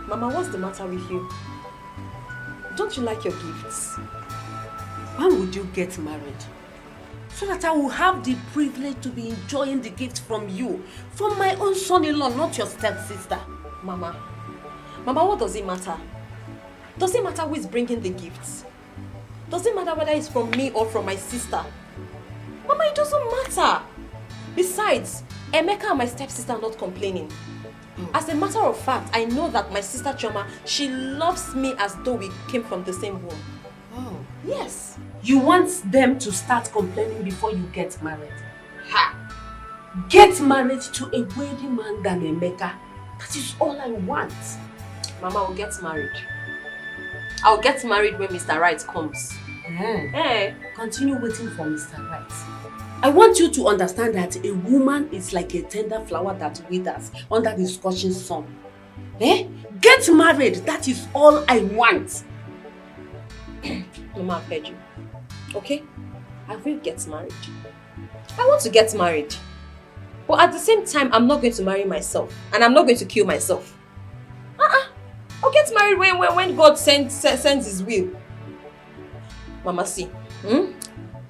Mama, what's the matter with you? Don't you like your gifts? When would you get married? So that I will have the privilege to be enjoying the gift from you, from my own son-in-law, not your stepsister. Mama, what does it matter? Does it matter who is bringing the gifts? Does it matter whether it's from me or from my sister? Mama, it doesn't matter. Besides, Emeka and my stepsister are not complaining. As a matter of fact, I know that my sister Chioma, she loves me as though we came from the same womb. Oh. Yes. You want them to start complaining before you get married? Ha! Get married to a wealthy man than Emeka. That is all I want. Mama, I'll get married. I'll get married when Mr. Right comes. Continue waiting for Mr. Right. I want you to understand that a woman is like a tender flower that withers under the scorching sun. Get married. That is all I want. Mama, I've heard you. Okay? I will get married. I want to get married. But at the same time, I'm not going to marry myself. And I'm not going to kill myself. I'll get married when God sends his will. Mama, see.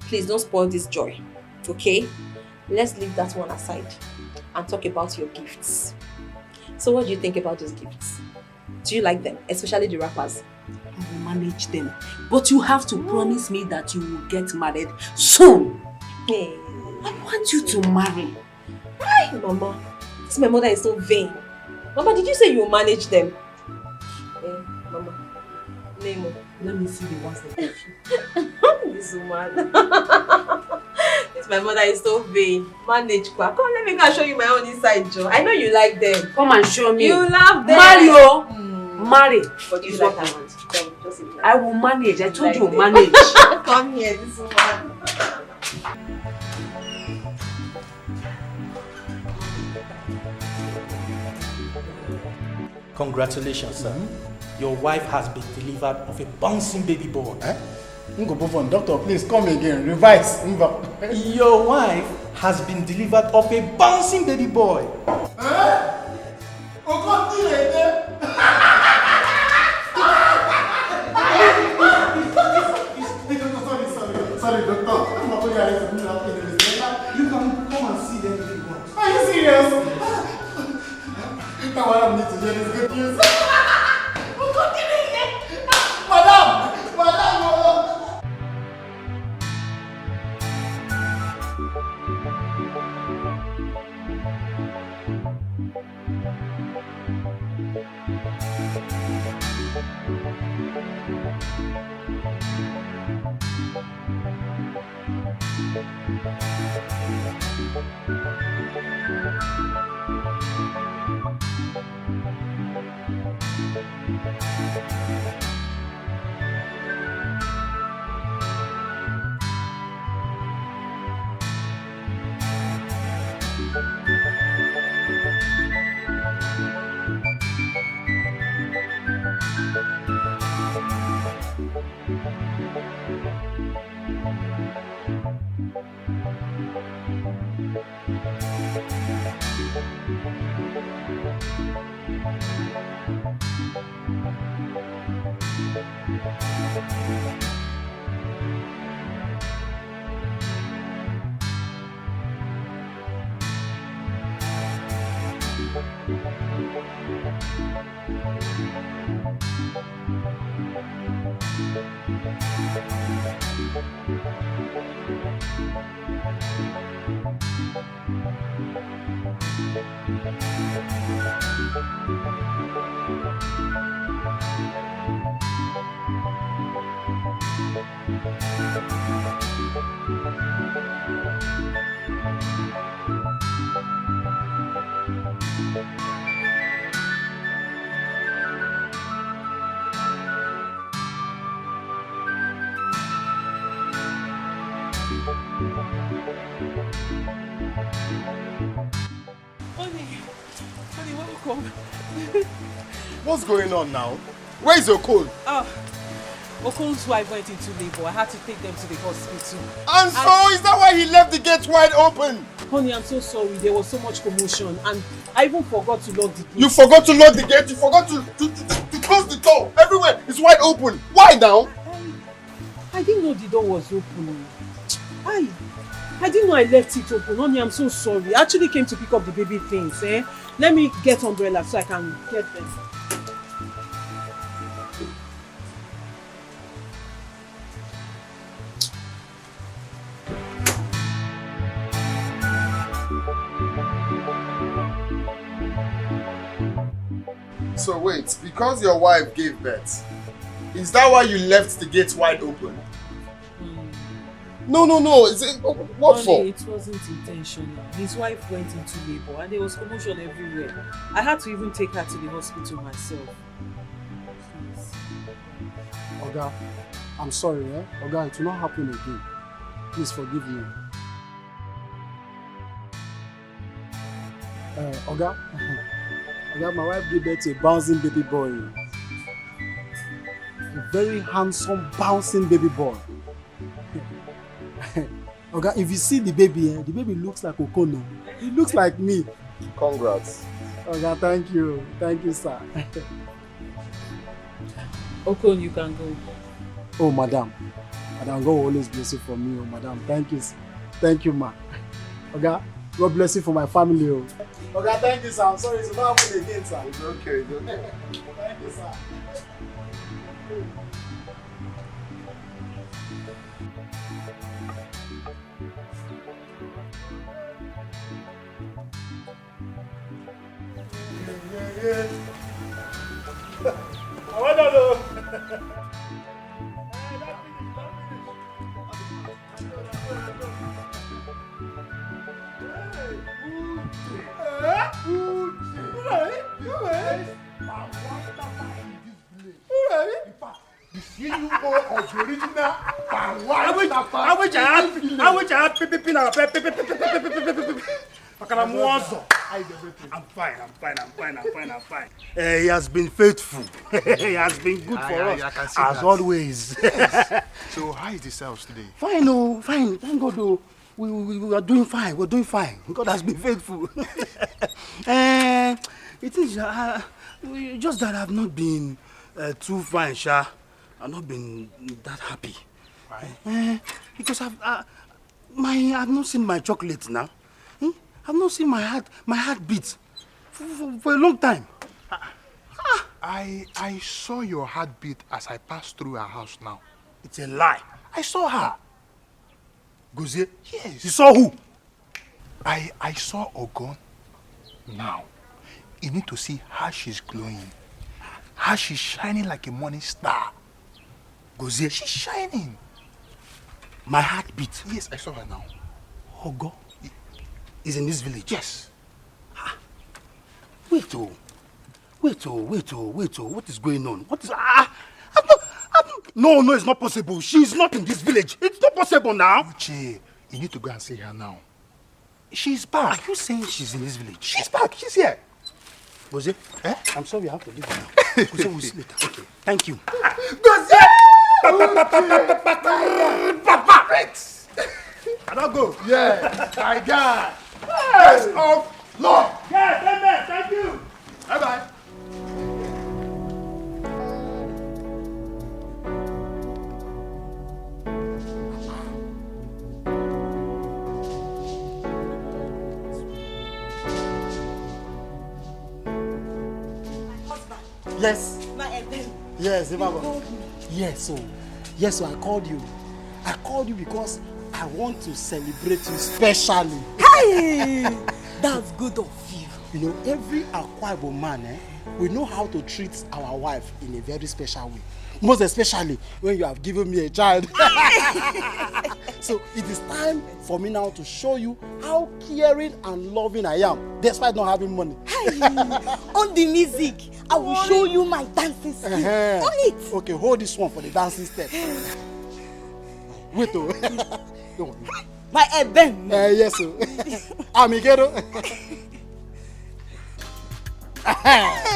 Please don't spoil this joy. Okay? Let's leave that one aside and talk about your gifts. So what do you think about those gifts? Do you like them? Especially the wrappers? I will manage them. But you have to promise me that you will get married soon. Hey. I want you to marry. Hi, Mama. My mother is so vain. Mama, did you say you will manage them? Hey, Mama. Nemo. Let me see the ones that you. This woman. My mother is so vain. Manage kwa. Come, let me go and show you my own inside, Joe. I know you like them. Come and show me. You love them. Mario. Marry. But you like that one. I will manage. I told you manage. Come here, this woman. Congratulations, sir. Your wife has been delivered of a bouncing baby boy. Doctor, please come again. Revise. Your wife has been delivered of a bouncing baby boy. Sorry, doctor. You can come and see them if you want. Are you serious? Now what I need to hear is good news. Madam! What's going on now? Where's Okon? Okon's wife went into labor. I had to take them to the hospital. And so, is that why he left the gate wide open? Honey, I'm so sorry. There was so much commotion and I even forgot to lock the gate. You forgot to lock the gate? You forgot to close the door? Everywhere is wide open. Why now? I didn't know the door was open. I didn't know I left it open. Honey, I'm so sorry. I actually came to pick up the baby things. Let me get umbrella so I can get them. So wait, because your wife gave birth, is that why you left the gate wide open? No. Is it, what for? It wasn't intentional. His wife went into labor and there was commotion everywhere. I had to even take her to the hospital myself. Please. Oga, I'm sorry, Oga, it will not happen again. Please forgive me. Oga, my wife gave birth to a bouncing baby boy. A very handsome, bouncing baby boy. Oga, if you see the baby looks like Okono. He looks like me. Congrats. Oga, thank you. Thank you, sir. Okon, you can go. Oh, madam. Madam, God will always bless you for me, oh, madam. Thank you, sir. Thank you, ma. Oga, God bless you for my family, oh. Oga, thank you, sir. I'm sorry, it's not happening again, sir. It's okay. Thank you, sir. I want to know. I'm fine. He has been faithful. He has been good for us, as always. So how is the sales today? Fine, oh, fine. Thank God, oh. We are doing fine. We're doing fine. God has been faithful. It is just that I've not been too fine, Sha. I've not been that happy. Why? Because I've not seen my chocolate now. I've not seen my heart beat for a long time. I saw your heartbeat as I passed through her house now. It's a lie. I saw her. Gozie? Yes. You saw who? I saw Ogon. Now, you need to see how she's glowing. How she's shining like a morning star. Gozie, she's shining. My heartbeat. Yes, I saw her now. Ogo is in this village. Yes. Wait, what is going on? What is... No, it's not possible. She's not in this village. It's not possible now. Uche, you need to go and see her now. She's back. Are you saying she's in this village? She's back. She's here. Gozie, I'm sorry I have to leave you now. Gozie, we'll see later. Okay, thank you. Gozie! Papa! I don't go. Yeah, my God. Yes, of Lord. Yes, amen. Thank you. Bye-bye. Yes. My Eben. Yes, Imam. Yes, so Yes, so I called you. I called you because I want to celebrate you specially. Hey! That's good of you. You know, every Akwa Ibom man, we know how to treat our wife in a very special way. Most especially when you have given me a child. So it is time for me now to show you how caring and loving I am, despite not having money. Hey, on the music, I will show you my dancing skills. On it. Okay, hold this one for the dancing step. Wait, oh. Don't worry. My eben. Yes, sir. Amiguero. Hey.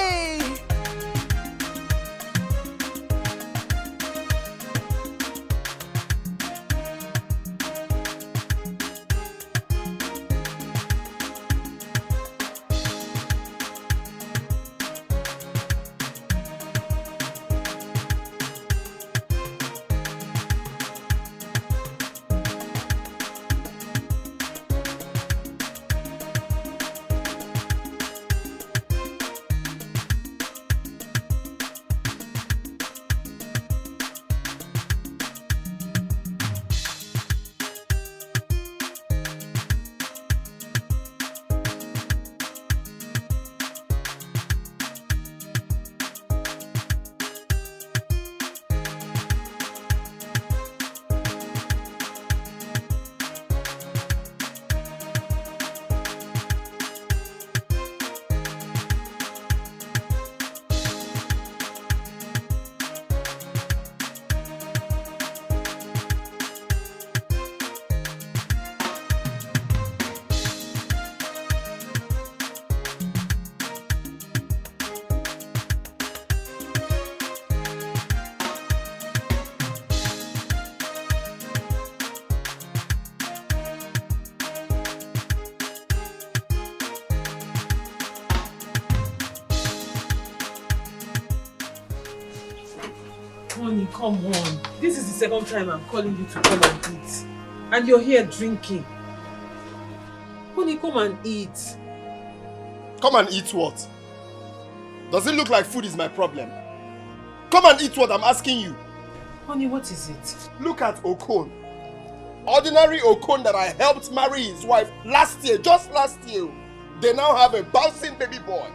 Honey, come on. This is the second time I'm calling you to come and eat. And you're here drinking. Honey, come and eat. Come and eat what? Does it look like food is my problem? Come and eat what I'm asking you. Honey, what is it? Look at Okon. Ordinary Okon that I helped marry his wife last year, just last year. They now have a bouncing baby boy.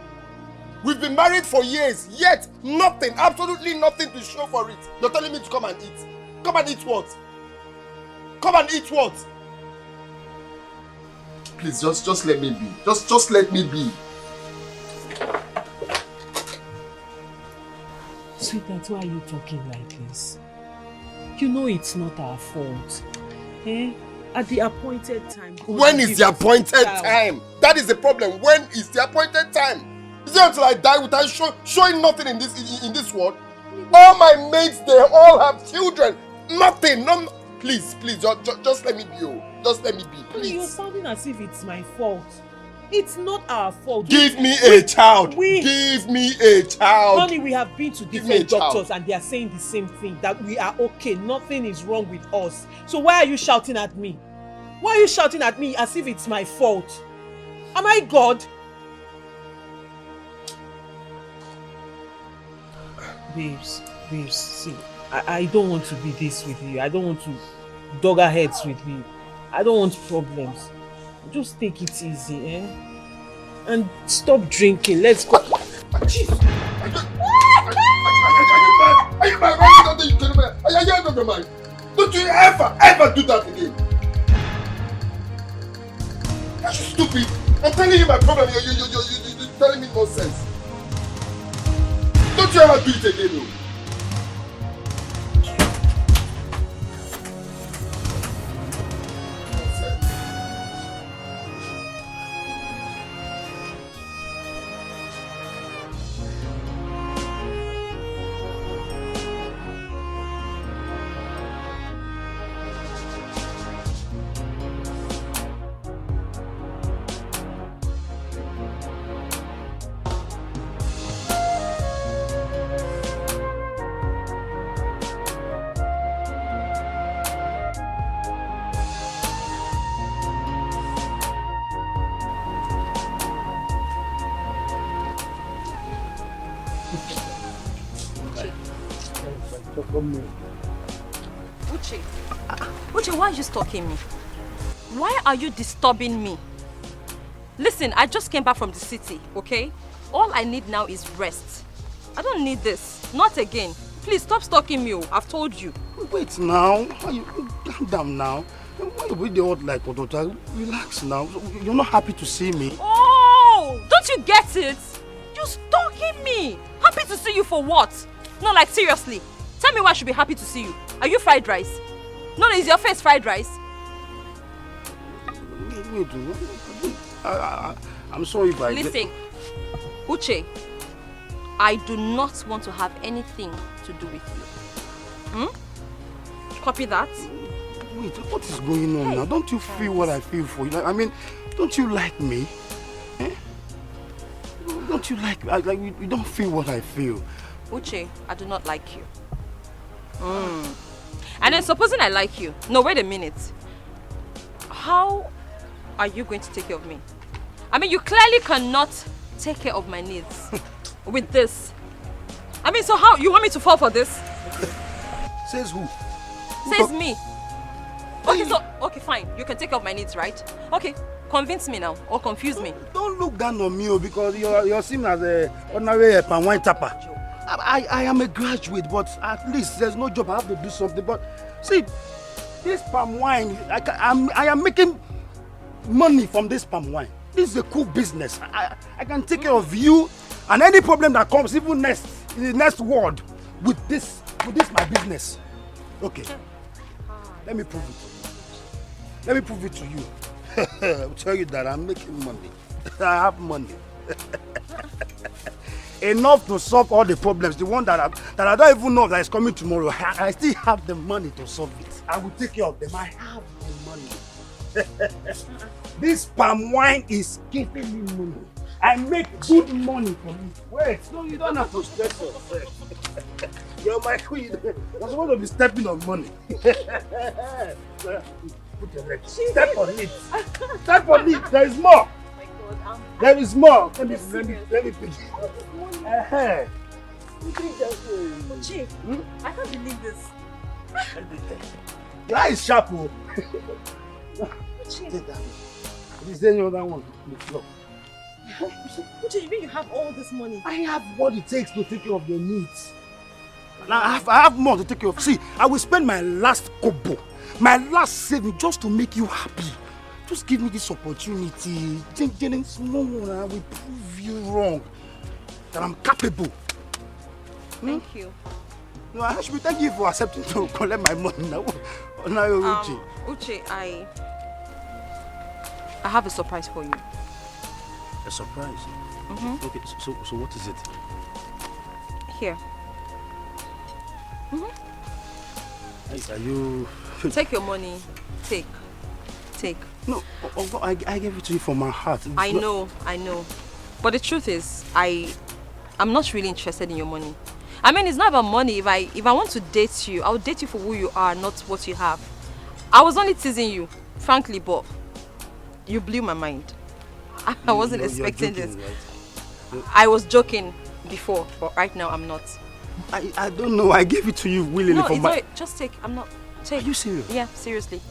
We've been married for years, yet nothing, absolutely nothing to show for it. You're telling me to come and eat. Come and eat what? Come and eat what? Please, just let me be. Just let me be. Sweetheart, why are you talking like this? You know it's not our fault. Eh? At the appointed time. When is the appointed time? That is the problem. When is the appointed time? Is it until I die without showing nothing in this world? All my mates, they all have children. Nothing. No, please, just let me be. Oh. Just let me be, please. You're sounding as if it's my fault. It's not our fault. Give me a child. Give me a child. Honey, we have been to different doctors and they are saying the same thing, that we are okay. Nothing is wrong with us. So why are you shouting at me? Why are you shouting at me as if it's my fault? Am I God? Babes, see, I don't want to be this with you. I don't want to dog our heads with you. I don't want problems. Just take it easy, eh? And stop drinking. Let's go. Jeez. Are you mad? Are you out of your mind? Don't you ever do that again? Are you stupid? I'm telling you my problem. You're telling me nonsense. Don't you ever do it again, though. Uche. Uche, why are you stalking me? Why are you disturbing me? Listen, I just came back from the city, okay? All I need now is rest. I don't need this. Not again. Please stop stalking me. I've told you. Wait now. Calm down now. Why you the old like Odota? Relax now. You're not happy to see me. Oh! Don't you get it? You're stalking me. Happy to see you for what? No, like seriously. Tell me why I should be happy to see you. Are you fried rice? No, is your face fried rice? Wait, I'm sorry if I... Listen, Uche, I do not want to have anything to do with you. Copy that? Wait, what is going on now? Don't you feel what I feel for you? Like, I mean, don't you like me? Eh? Don't you like you don't feel what I feel? Uche, I do not like you. And then supposing I like you. No, wait a minute. How are you going to take care of me? I mean, you clearly cannot take care of my needs with this. I mean, so how? You want me to fall for this? Says who? Says me. Okay, fine. You can take care of my needs, right? Okay, convince me now or confuse me. Don't look down on me because you're seen as a ordinary palm wine tapper. I am a graduate, but at least there's no job. I have to do something. But see, this palm wine, I am making money from this palm wine. This is a cool business. I can take care of you and any problem that comes, even next in the next world, with this my business. Okay. Let me prove it. Let me prove it to you. I'll tell you that I'm making money. I have money. Enough to solve all the problems. The one that I don't even know that is coming tomorrow. I still have the money to solve it. I will take care of them. I have the money. This palm wine is giving me money. I make good money from it. Wait, no, you don't have to stress yourself. You're my queen. You're supposed to be stepping on money. Put your leg. Step on it. Step on it. There is more. There is more. Let me pick it. Uche, I can't believe this. Your eye is sharp. Take that. Is there any other one? Look. Uche, you mean you have all this money? I have what it takes to take care of your needs. Now I have more to take care of. See, I will spend my last kobo, my last saving just to make you happy. Just give me this opportunity. Then small, I will prove you wrong. That I'm capable. Thank you. No, I should be thanking you for accepting to collect my money now. Uche, I have a surprise for you. A surprise? Okay, so what is it? Here. Are you... Take your money. Take. No, I gave it to you from my heart. I know. But the truth is, I'm not really interested in your money. I mean, it's not about money. If I want to date you, I'll date you for who you are, not what you have. I was only teasing you, frankly, but you blew my mind. I wasn't expecting this. Right? I was joking before, but right now I'm not. I don't know. I gave it to you willingly. No, it's alright. Just take. I'm not. Take. Are you serious? Yeah, seriously.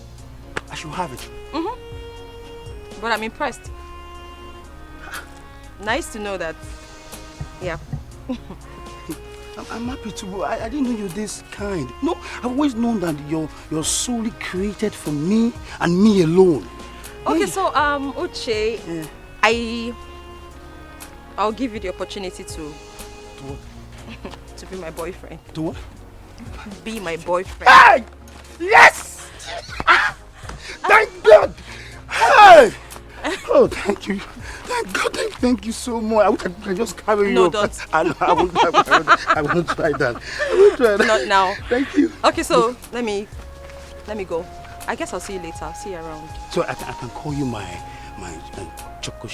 I should have it. But I'm impressed. Nice to know that. Yeah. I'm happy to. I didn't know you're this kind. No, I've always known that you're solely created for me and me alone. Okay, hey. so Uche, yeah. I'll give you the opportunity to what? To be my boyfriend. To what? Be my boyfriend. Hey! Yes! Thank God! Hey! Oh, thank you. Thank God, thank you so much. I wish I could just carry you. No, don't. I won't try that. I won't try that. Not now. Thank you. Okay, so let me go. I guess I'll see you later. I'll see you around. So I can call you my choco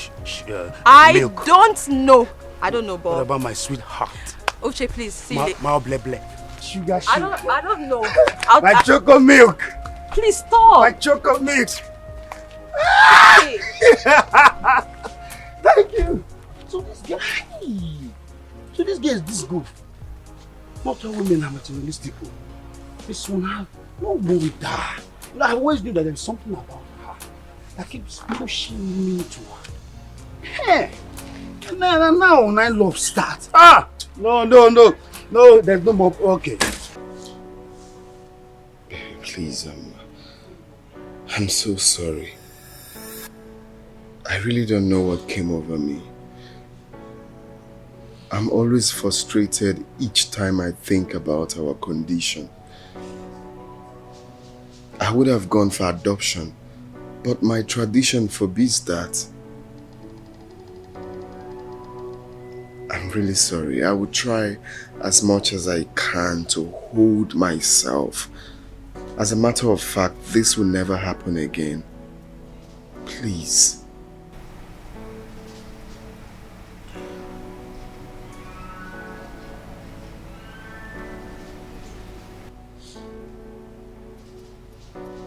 milk. Don't know. I don't know, Bob. What about my sweetheart? Uche, please, see you later. Mao ble ble. Sugar. I don't know. My choco milk. Please stop. My choco milk. Hey. Thank you. So this guy is this good. Not all women are materialistic. This one have No wonder. I always knew that there's something about her that keeps pushing me to her. Hey! Now when I love starts. No, there's no more. Okay. Please, I'm so sorry. I really don't know what came over me. I'm always frustrated each time I think about our condition. I would have gone for adoption, but my tradition forbids that. I'm really sorry. I will try as much as I can to hold myself. As a matter of fact, this will never happen again. Please.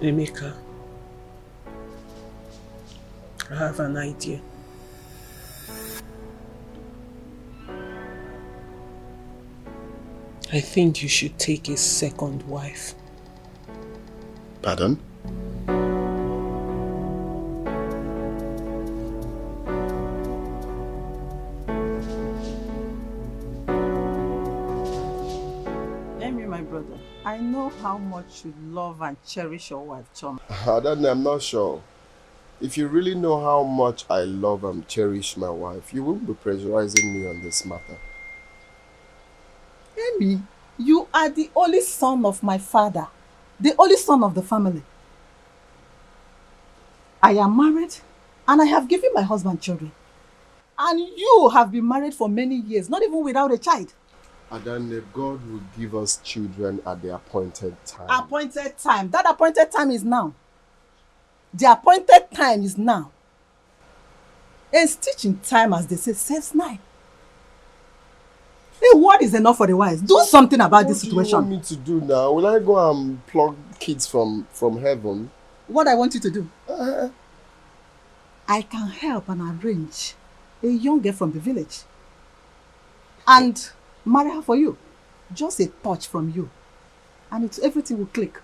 Emeka, I have an idea. I think you should take a second wife. Pardon? Amy, my brother, I know how much you love and cherish your wife, Choma. I'm not sure. If you really know how much I love and cherish my wife, you won't be pressurizing me on this matter. Amy, you are the only son of my father, the only son of the family. I am married and I have given my husband children. And you have been married for many years, not even without a child. Adane, God will give us children at the appointed time. Appointed time. That appointed time is now. The appointed time is now. A stitch in time, as they say, saves 9. A word is enough for the wise. Do something about this situation. What do you want me to do now? Will I go and plug kids from heaven? What I want you to do? I can help and arrange a young girl from the village and marry her for you. Just a touch from you. And everything will click.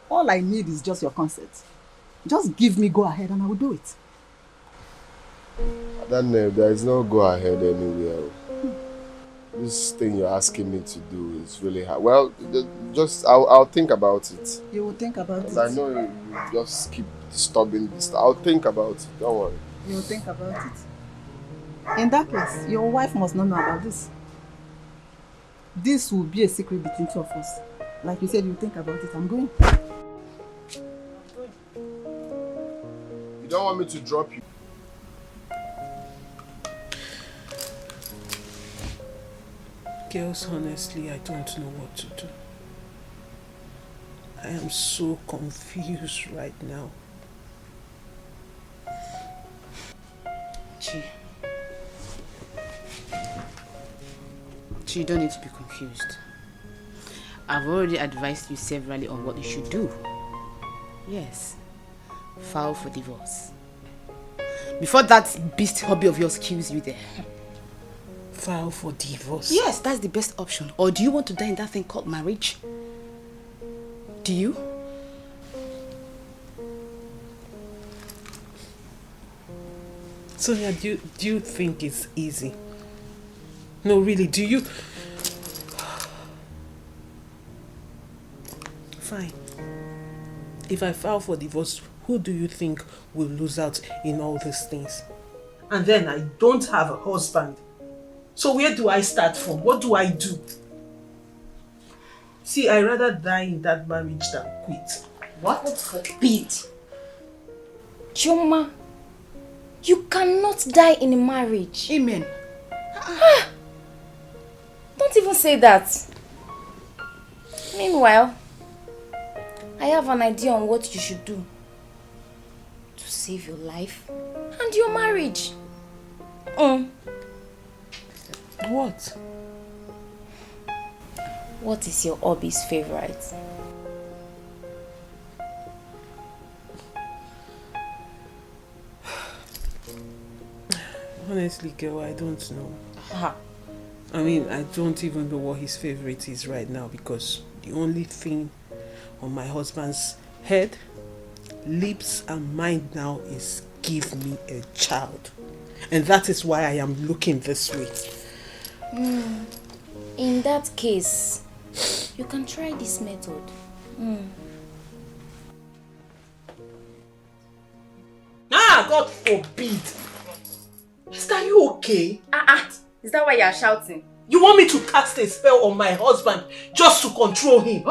All I need is just your consent. Just give me go ahead and I will do it. There is no go ahead anywhere. This thing you're asking me to do is really hard. Well, I'll think about it. You will think about it? I know you just keep disturbing this. I'll think about it. Don't worry. You will think about it. In that case, your wife must not know about this. This will be a secret between two of us. Like you said, you think about it. I'm going. You don't want me to drop you? Girls, honestly, I don't know what to do. I am so confused right now. Chi, you don't need to be confused. I've already advised you severally on what you should do. Yes, file for divorce. Before that beast hobby of yours kills you there. File for divorce? Yes, that's the best option. Or do you want to die in that thing called marriage? Do you? Sonia, do you think it's easy? No, really, do you? Fine. If I file for divorce, who do you think will lose out in all these things? And then I don't have a husband. So where do I start from? What do I do? See, I'd rather die in that marriage than quit. What forbid? Choma, you cannot die in a marriage. Amen. Don't even say that. Meanwhile, I have an idea on what you should do to save your life and your marriage. What? What is your hobby's favorite? Honestly, girl, I don't know. I mean, I don't even know what his favorite is right now because the only thing on my husband's head, lips and mind now is give me a child. And that is why I am looking this way. In that case, you can try this method. God forbid. Esther, are you okay? Is that why you are shouting? You want me to cast a spell on my husband just to control him?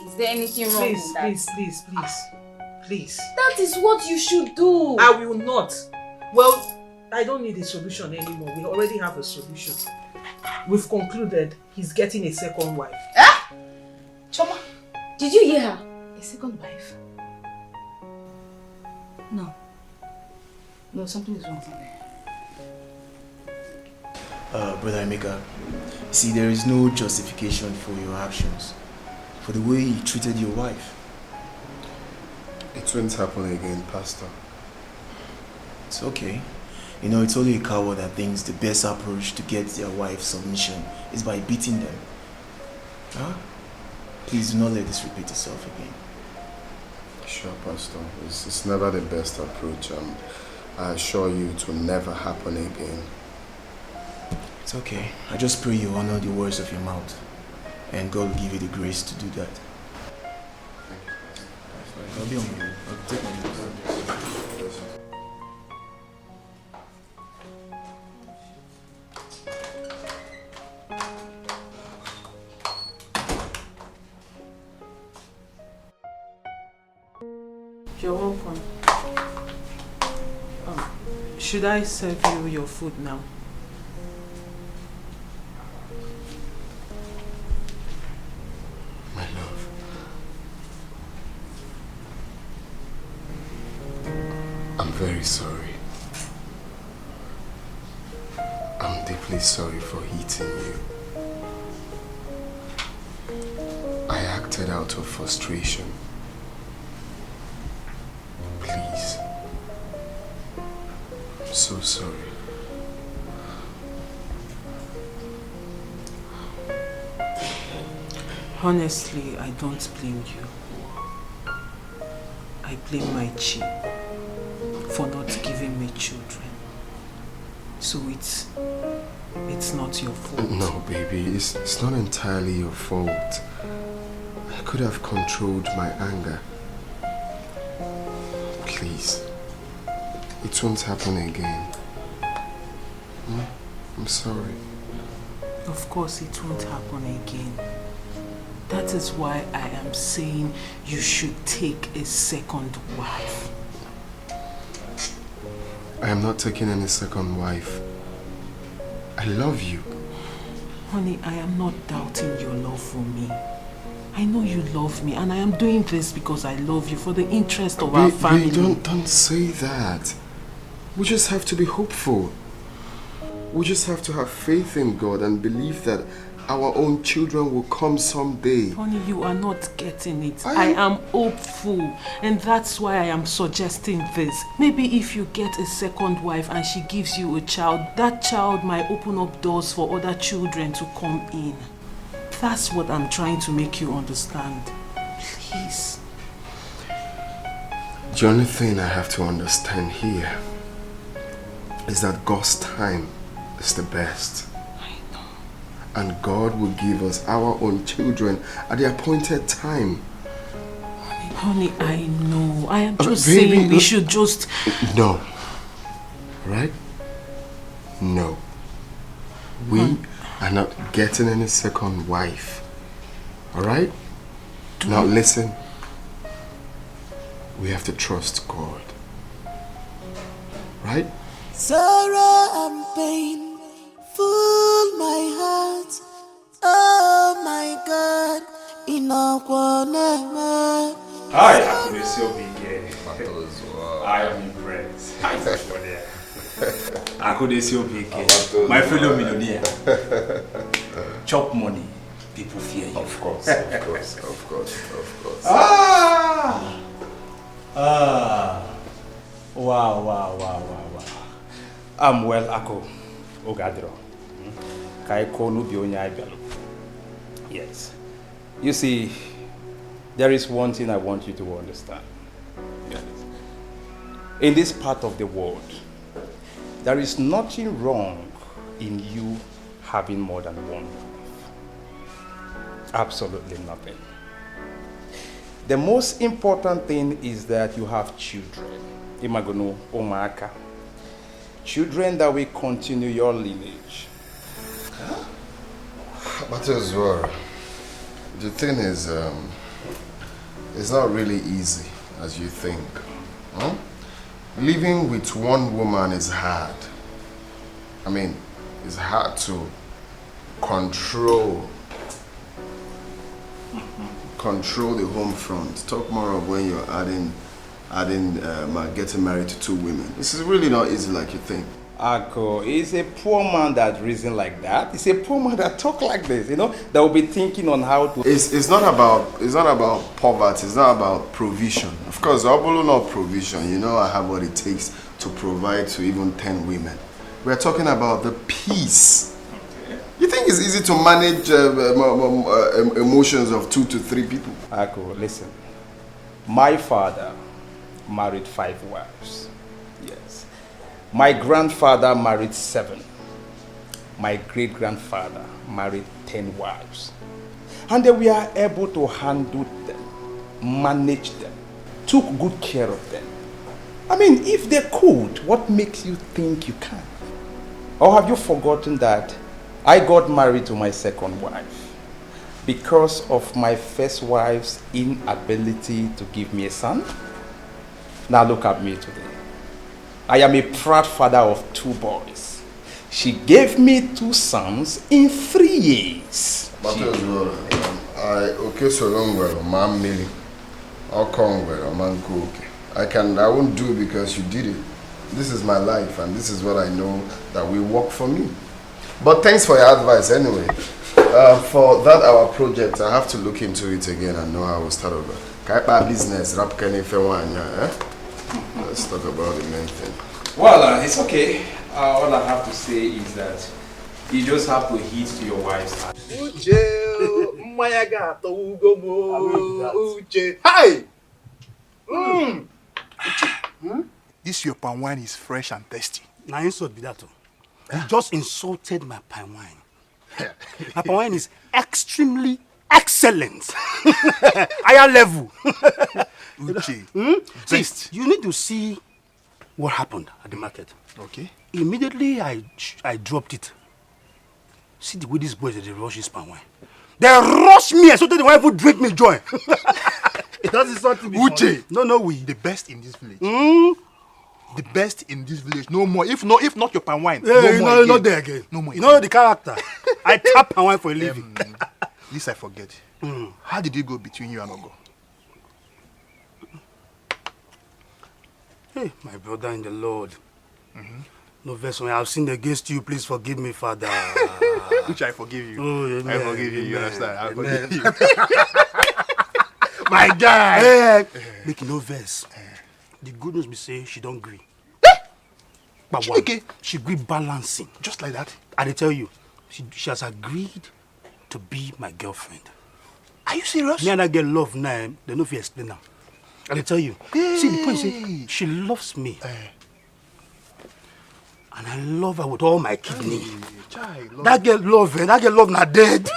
Is there anything wrong with that? Please. That is what you should do. I will not. Well, I don't need a solution anymore. We already have a solution. We've concluded he's getting a second wife. Choma, did you hear her? A second wife? No, something is wrong somewhere. Brother Emeka, see, there is no justification for your actions, for the way you treated your wife. It won't happen again, Pastor. It's okay. You know, it's only a coward that thinks the best approach to get their wife's submission is by beating them. Please do not let this repeat itself again. Sure, Pastor. It's never the best approach. I assure you it will never happen again. It's okay. I just pray you honor the words of your mouth, and God will give you the grace to do that. I'll be on you. I'll take my leave. You're welcome. Should I serve you your food now? My love. I'm very sorry. I'm deeply sorry for hitting you. I acted out of frustration. Please. I'm so sorry. Honestly, I don't blame you. I blame my chi for not giving me children. So it's not your fault. No, baby, it's not entirely your fault. I could have controlled my anger. Please. It won't happen again. I'm sorry. Of course it won't happen again. That is why I am saying you should take a second wife. I am not taking any second wife. I love you. Honey, I am not doubting your love for me. I know you love me, and I am doing this because I love you for the interest of our family. Don't say that. We just have to be hopeful. We just have to have faith in God and believe that our own children will come someday. Honey, you are not getting it. I am hopeful, and that's why I am suggesting this. Maybe if you get a second wife and she gives you a child, that child might open up doors for other children to come in. That's what I'm trying to make you understand. Please. The only thing I have to understand here is that God's time is the best. I know. And God will give us our own children at the appointed time. Honey, I know. I am just saying we should just... No. Right? No. We are not getting any second wife. Alright? Now listen. We have to trust God. Right? Sorrow and pain full my heart. Oh my God. Hi, I could still be here. I am impressed. I could still be here. My fellow millionaire. Chop money. People fear you. Of course. Wow. Well, Ako, Ogadro. Yes. You see, there is one thing I want you to understand. Yes. In this part of the world, there is nothing wrong in you having more than one wife. Absolutely nothing. The most important thing is that you have children. Imagono Omaka. Children that will continue your lineage. Huh? But as well, the thing is, it's not really easy as you think. Huh? Living with one woman is hard. I mean, it's hard to control the home front. Talk more of when you're getting married to two women. This is really not easy like you think. Ako, it's a poor man that reason like that. It's a poor man that talk like this, that will be thinking on how to. It's not about poverty. It's not about provision. Of course, Obolo not provision. I have what it takes to provide to even 10 women. We're talking about the peace. Okay. You think it's easy to manage emotions of 2 to 3 people? Ako, listen. My father married 5 wives. Yes. My grandfather married 7. My great-grandfather married 10 wives. And they were able to handle them, manage them, took good care of them. I mean, if they could, what makes you think you can? Or have you forgotten that I got married to my second wife because of my first wife's inability to give me a son? Now look at me today. I am a proud father of 2 boys. She gave me 2 sons in 3 years. But as well, okay, so long well, man, Millie. I'll come well, man, go okay. I won't do it because you did it. This is my life, and this is what I know that will work for me. But thanks for your advice anyway. For that our project, I have to look into it again and know how we'll start over. Business, let's talk about the main thing. Well, it's okay. All I have to say is that you just have to heed to your wife's heart. Hi! This your palm wine is fresh and tasty. Now insult be that. You just insulted my palm wine. My palm wine is extremely excellent. Higher level. Uche. See, you need to see what happened at the market. Okay. Immediately I dropped it. See the way these boys they rush this palm wine. They rush me so that the wife would drink me joy. It doesn't sort to be Uche. No, we the best in this village. The best in this village. No more. If not your palm wine. No, not there again. No more. You know the character. I tap palm wine for a living. This I forget. How did it go between you and Ogo? Hey, my brother in the Lord. No vessel I have sinned against you. Please forgive me, Father. Which I forgive you. Oh, amen, I forgive you. You understand? I forgive you. My guy. Make no verse. The good news be say she don't agree. But one, she agree balancing. Just like that. I tell you, she has agreed to be my girlfriend. Are you serious? Me and that girl love now. They know if you explain now. I tell you. See the point is, she loves me. And I love her with all my kidney. That girl love her. That girl love not dead.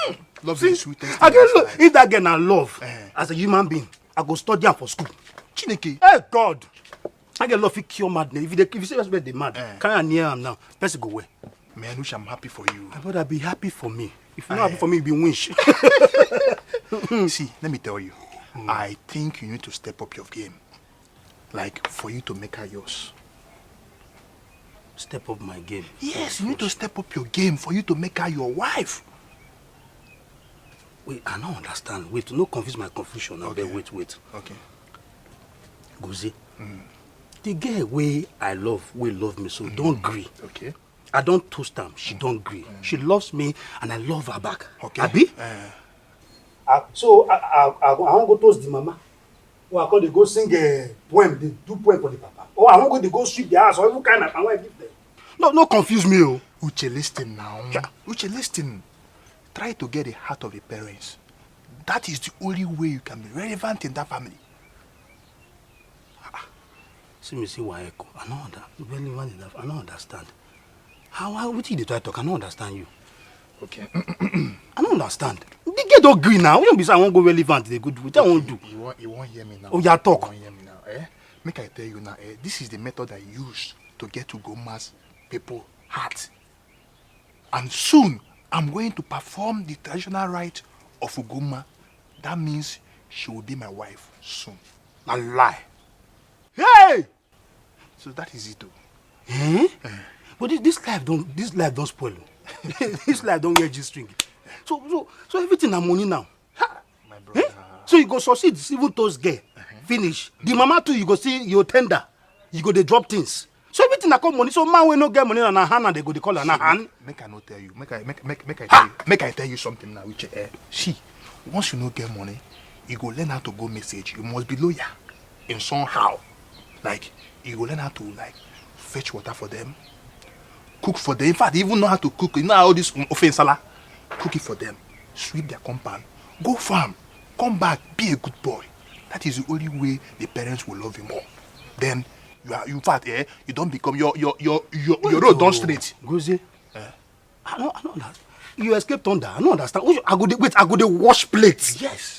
Love is sweetest. If that girl not love, as a human being, I go study her for school. Chineke. Hey God. I get love to cure madness. If you say that's where they mad, can I near him now? Person go away. Man, wish I'm happy for you. My brother be happy for me. If you're not happy for me, be wish. See, let me tell you. I think you need to step up your game. Like, for you to make her yours. Step up my game? Yes, you need to step up your game for you to make her your wife. Wait, I don't understand. Wait, no confuse my confusion. Okay. Wait. Okay. Gozi, the girl way I love, will love me, so don't agree. Okay. I don't toast her, she don't agree. She loves me and I love her back. Okay. Abi? So I won't go toast the mama. Or I call they go sing a poem, they do poem for the papa. Or I won't go they go sweep the house or even kind of I want to give them. No confuse me, oh. Uche, listen now. Yeah. Uche, listen. Try to get the heart of the parents. That is the only way you can be relevant in that family. See why echo. I don't understand. How what you try to talk? I don't understand you. Okay. I don't understand. The girl don't agree now. We don't be saying I won't go relevant. They good. What I won't do. You won't hear me now. Oh, yeah, talk. You won't hear me now. Eh? Make I tell you now. This is the method I use to get to Goma's people heart. And soon I'm going to perform the traditional rite of Ugoma. That means she will be my wife soon. A lie. Hey! So that is it though. Eh? But this life don't spoil. This life don't wear G-string. So everything na money now. My brother. Eh? So you go succeed even those girl. Finish. The mama too, you go see your tender. You go they drop things. So everything na come money. So man we no get money on her hand and they go they call her hand. Make I not tell you. Make I tell you. Make I tell you something now. Which see, once you no get money, you go learn how to go message. You must be loyal in somehow. Like you go learn how to like fetch water for them, cook for them. In fact, you even know how to cook. You know all this offensala. Cook it for them. Sweep their compound. Go farm. Come back. Be a good boy. That is the only way the parents will love you more. Then you are, in fact, you don't become your road don't straight. Gozie. I don't understand. You escaped thunder. I don't understand. I go to wash plates. Yes.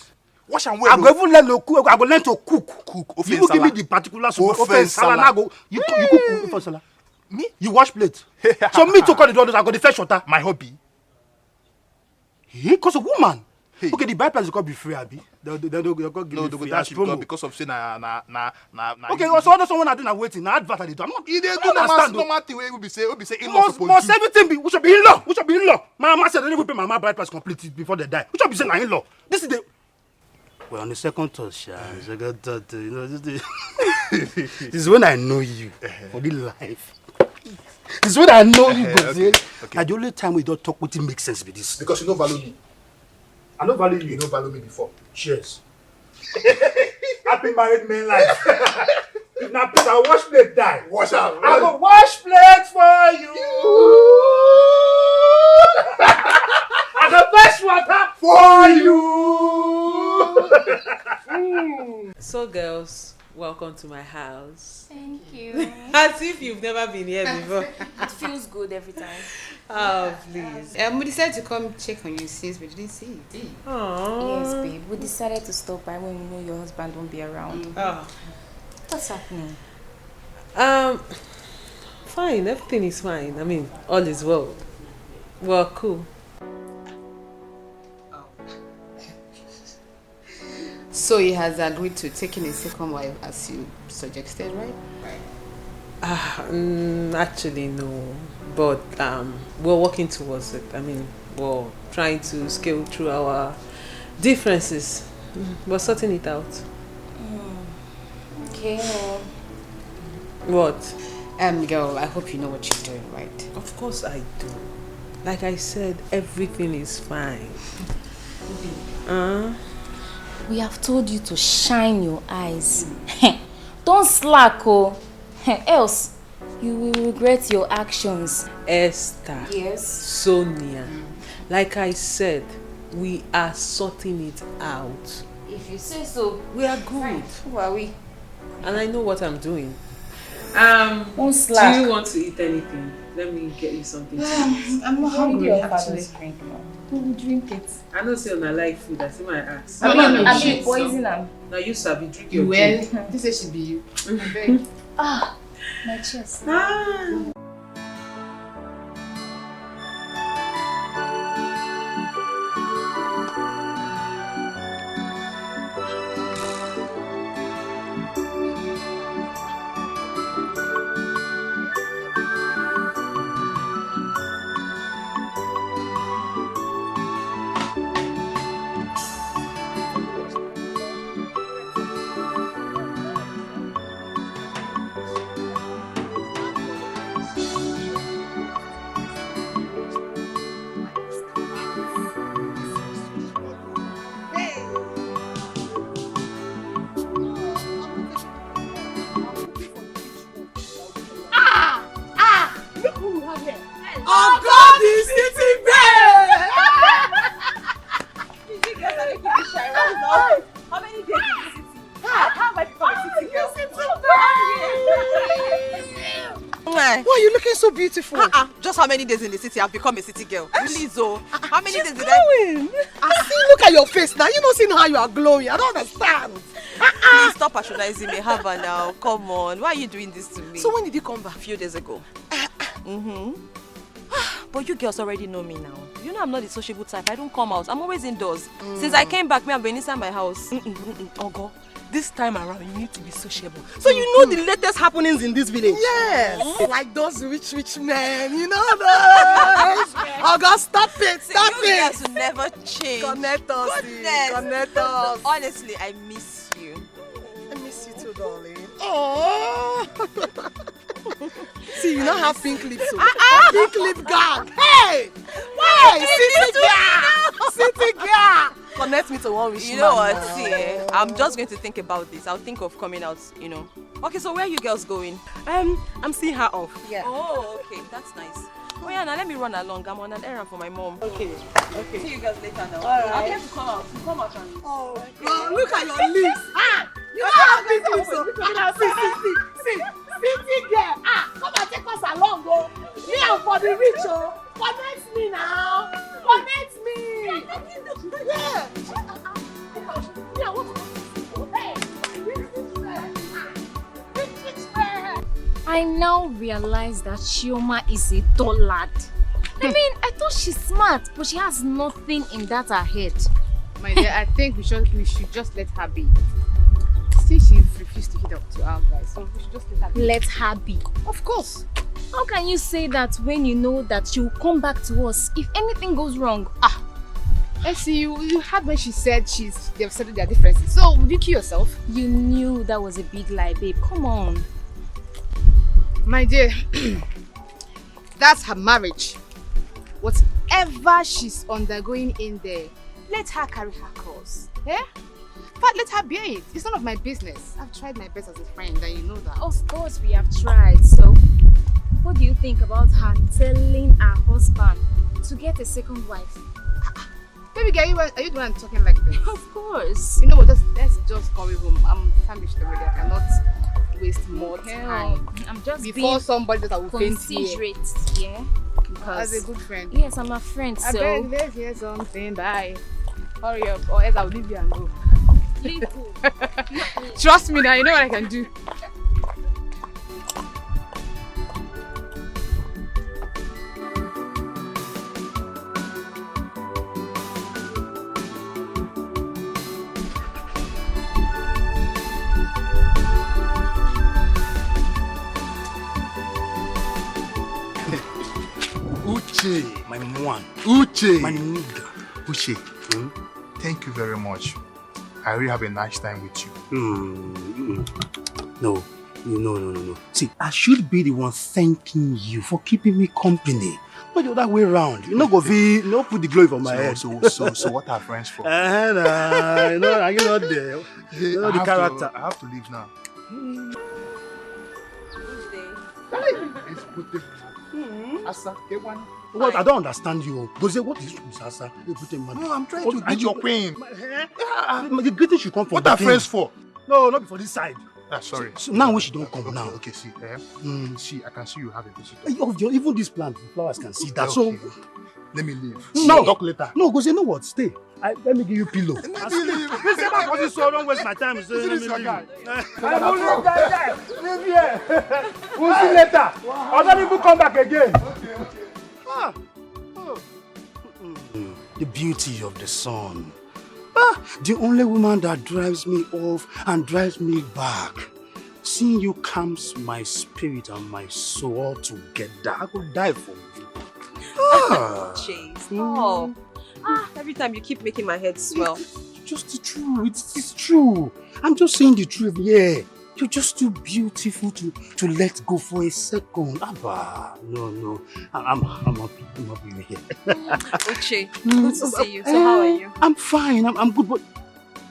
Wash and wear. I go even learn to cook. I go learn to cook. Cook. You give me the particular soup. Offensala. Now go. You cook offensala. Me? You wash plates. So me to call the others. I go the fetch water. My hobby. Hey, cause a woman. Hey. Okay, the bypass is gonna be free, Abi. They'll give no, because of say na. Okay, so other someone are doing waiting. Now advert they do. I'm not. They do normal thing. We be say must everything be. We should be in law. We should be in law. My mama said they will pay my mama bypass completely before they die. We should be saying in law. This is the. Well, on the second thought, you know, this is when I know you for the life. This is when I know you, okay. And the only time we don't talk with it makes sense with this. Because you don't value me. I don't value you. You don't value me before. Cheers. Happy married man life. If not, please, I'll wash plate die. Wash out. I will wash plates for you. I will fetch water for you. So, girls, welcome to my house. Thank you. As if you've never been here before. It feels good every time. Oh, please. We decided to come check on you since we didn't see you. Aww. Yes, babe. We decided to stop by when we know your husband won't be around. Oh. What's happening? Fine. Everything is fine. I mean, all is well. Well, cool. So he has agreed to taking a second wife as you suggested, right? Actually, no. But we're working towards it. I mean, we're trying to scale through our differences. We're sorting it out. Okay. What? Girl, I hope you know what you're doing, right? Of course I do. Like I said, everything is fine. We have told you to shine your eyes. Don't slack, oh. Else, you will regret your actions. Esther. Yes. Sonia. Like I said, we are sorting it out. If you say so. We are good. Who are we? And I know what I'm doing. Don't slack. Do you want to eat anything? Let me get you something to eat. I'm not hungry, actually. Who will drink it? I don't say I like food. I say my ass. I mean, poison them. Now you sabi drink your drink. Well, this should be you. My chest. girls are making me shy right now. How many days in the city? How am I becoming a city girl? Why are you looking so beautiful? Just how many days in the city I've become a city girl? Please, oh. How many days did I see, look at your face now. You don't see how you are glowing. I don't understand. Please stop patronizing me, Hava now. Come on. Why are you doing this to me? So when did you come back? A few days ago. But you girls already know me now. You know I'm not the sociable type. I don't come out. I'm always indoors. Since I came back, I've been inside my house. Ogo, this time around you need to be sociable. So you know the latest happenings in this village? Yes. Like those rich men, you know those. Ogo, stop it. Stop you it. guys will never change. Connect us. Goodness. Connect us. Honestly, I miss you. I miss you too, darling. Oh. See, you don't have pink lips. Pink lip gag. Hey! Hey! City girl! Connect me to one rich man. You know what? now. See, I'm just going to think about this. I'll think of coming out, you know. Okay, so where are you girls going? I'm seeing her off. Yeah. Oh, okay. That's nice. Oh yeah, now let me run along. I'm on an errand for my mom. Okay. See you guys later now. Alright. I'm here to come out. Come out and... Oh, okay. Look at your lips. You don't have big lips. See. City girl. Come and take us along, go. Me and for the rich, oh. Connect me now. Connect me. Yeah. Yeah, what? Hey. I now realize that Chioma is a dull lad. I mean, I thought she's smart, but she has nothing in that her head. My dear, I think we should just let her be. See, she refused to hit up to our guys, so we should just let her be. Let her be. Of course. How can you say that when you know that she will come back to us if anything goes wrong? And see, you heard when she said they've settled their differences. So would you kill yourself? You knew that was a big lie, babe. Come on. My dear, that's her marriage. Whatever she's undergoing in there, let her carry her course. Yeah? But let her bear it. It's none of my business. I've tried my best as a friend, and you know that. Of course, we have tried. So, what do you think about her telling her husband to get a second wife? Baby girl, are you the one talking like this? Of course. You know what? Let's just go home. I'm famished already. I cannot waste more time. I'm just before somebody that will faint here. Considerate, yeah? Because as a good friend. Yes, I'm a friend, I so... beg, let's hear something. Bye. Hurry up, or else I'll leave you and go. Leave who? Trust me now, you know what I can do. Uche, my one. Uche. My nigga. Uche, thank you very much. I really have a nice time with you. No. See, I should be the one thanking you for keeping me company. Not the other way around. You know, go be, no put the glory on my head. So what are friends for? You know, you're not there. You know the character. I have to leave now. Asa, get one. What? I don't understand you. What is Asa? No, I'm trying to greet your queen. The greeting should come from What are friends for? No, not before this side. Sorry. So now when she don't come now. Okay, see, see, I can see you have a visitor. Even this plant, the flowers can see that. Okay. So let me leave. No, talk later. No, because you know what? Stay. Let me give you pillow. Let me leave. So don't waste my time. Let me This is your leave. guy. Leave here. We'll see later. Other people come back again. The beauty of the sun. The only woman that drives me off and drives me back. Seeing you calms my spirit and my soul all together. I could die for you. Jeez. Every time you keep making my head swell. Just the truth. It's true. I'm just saying the truth. Yeah. You're just too beautiful to let go for a second. Abba. No. I'm happy you're here. Uche, good to see you. So how are you? I'm fine. I'm good. But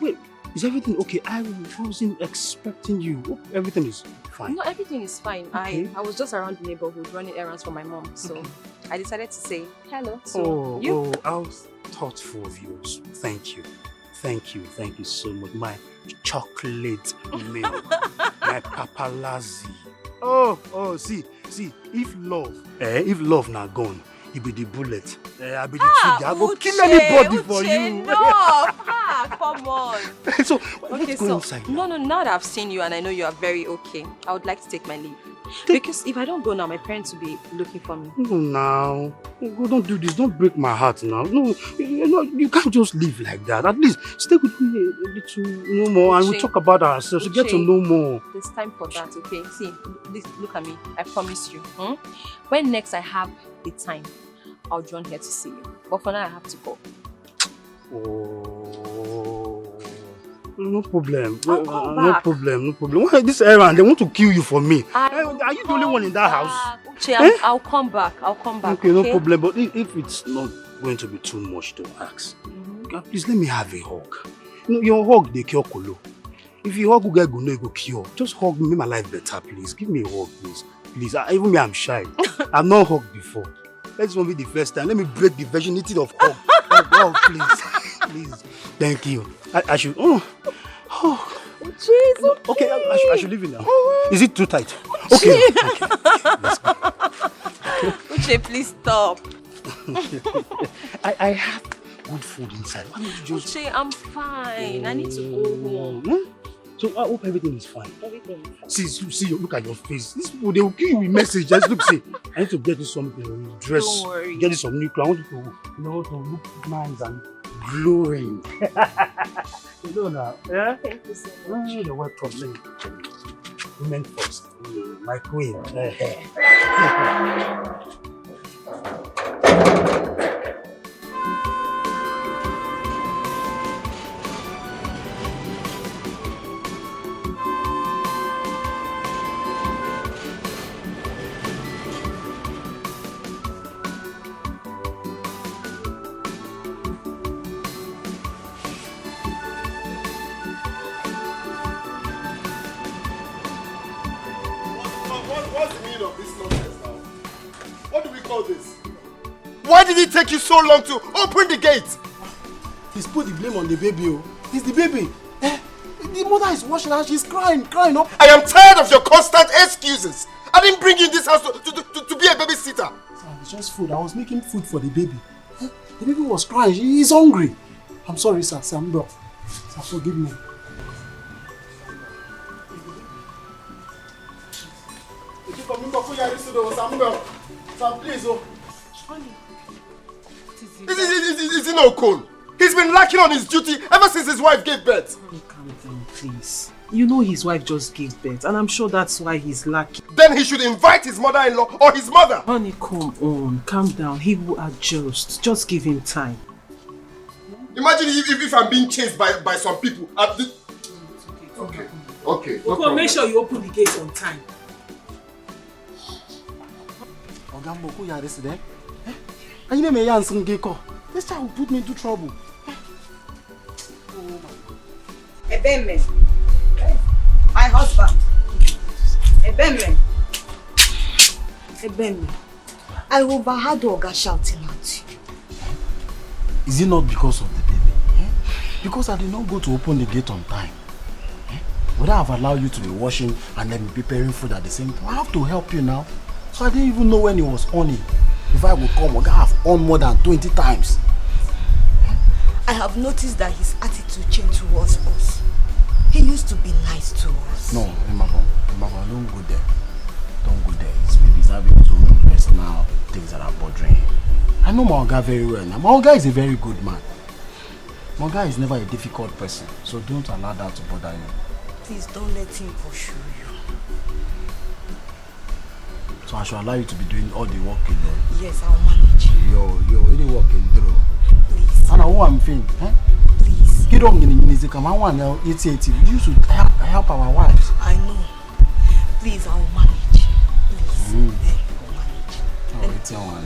wait, is everything okay? I wasn't expecting you. Hope everything is fine. No, everything is fine. Okay. I was just around the neighborhood running errands for my mom. So I decided to say hello. So you? How thoughtful of you. Thank you. Thank you so much. My chocolate milk. My paparazzi. Oh, see, if love not gone, it be the bullet. I be the trigger. I go kill anybody for you. No, come on. So, okay, go inside now. No, now that I've seen you and I know you are very okay, I would like to take my leave. Because if I don't go now, my parents will be looking for me. No, now. Go, don't do this. Don't break my heart now. No, you can't just leave like that. At least stay with me a little more and we'll talk about ourselves. We get to know more. There's time for that, okay? See, look at me. I promise you. When next I have the time, I'll join here to see you. But for now, I have to go. No problem. No problem. Why this errand? They want to kill you for me. Are you the only one in that house? Uche, I'll come back. Okay, no problem. But if it's not going to be too much to ask, please let me have a hug. Your hug, they cure Kolo. If you hug, you go cure. Just hug me, make my life better, please. Give me a hug, please. Please. Even me, I'm shy. I've not hugged before. This won't be the first time. Let me break the virginity of hug. Oh, please. Thank you. I should. Jesus. Okay, I should leave it now. Is it too tight? Okay. Let's go. Uche, please stop. I have good food inside. Why don't you just... Uche, I'm fine. I need to go home. So I hope everything is fine. Everything is fine. See, look at your face. These people, they will give you a message. Just look, see. I need to get you something, dress. Don't worry. Get you some new clothes. I want you to look nice and glowing. You know now. Yeah? Thank you so much. You're welcome. Women first. My queen. Why did it take you so long to open the gate? He's put the blame on the baby. It's the baby. The mother is washing her. She's crying up. I am tired of your constant excuses. I didn't bring you in this house to be a babysitter. It's just food. I was making food for the baby. The baby was crying. He's hungry. I'm sorry, sir. Sir, forgive me. Please, Is he no cool? He's been lacking on his duty ever since his wife gave birth. Honey, calm down, please. You know his wife just gave birth, and I'm sure that's why he's lacking. Then he should invite his mother-in-law or his mother. Honey, come on. Calm down. He will adjust. Just give him time. Imagine if I'm being chased by some people. Okay. No, make sure you open the gate on time. Ogambo, you are resident? And you may answer Geko. This child will put me into trouble. Ebeme. My husband. Ebeme. I overheard Oga shouting at you. Is it not because of the baby? Because I did not go to open the gate on time. Would I have allowed you to be washing and then be preparing food at the same time? I have to help you now. So I didn't even know when he was on it. If I would come, Oga have on more than 20 times. I have noticed that his attitude changed towards us. He used to be nice to us. No, Emma, don't go there. Don't go there. Maybe he's having his own personal things that are bothering him. I know my Oga very well now. My Oga is a very good man. My Oga is never a difficult person. So don't allow that to bother you. Please don't let him pursue you. So I should allow you to be doing all the work alone? Yes, I'll manage. Yo, any work in through. Please. And who I'm feeling, Please. Get on in the come I want now. You should help our wives. I know. Please, I'll manage. Please. I'll manage. Oh, it's your one.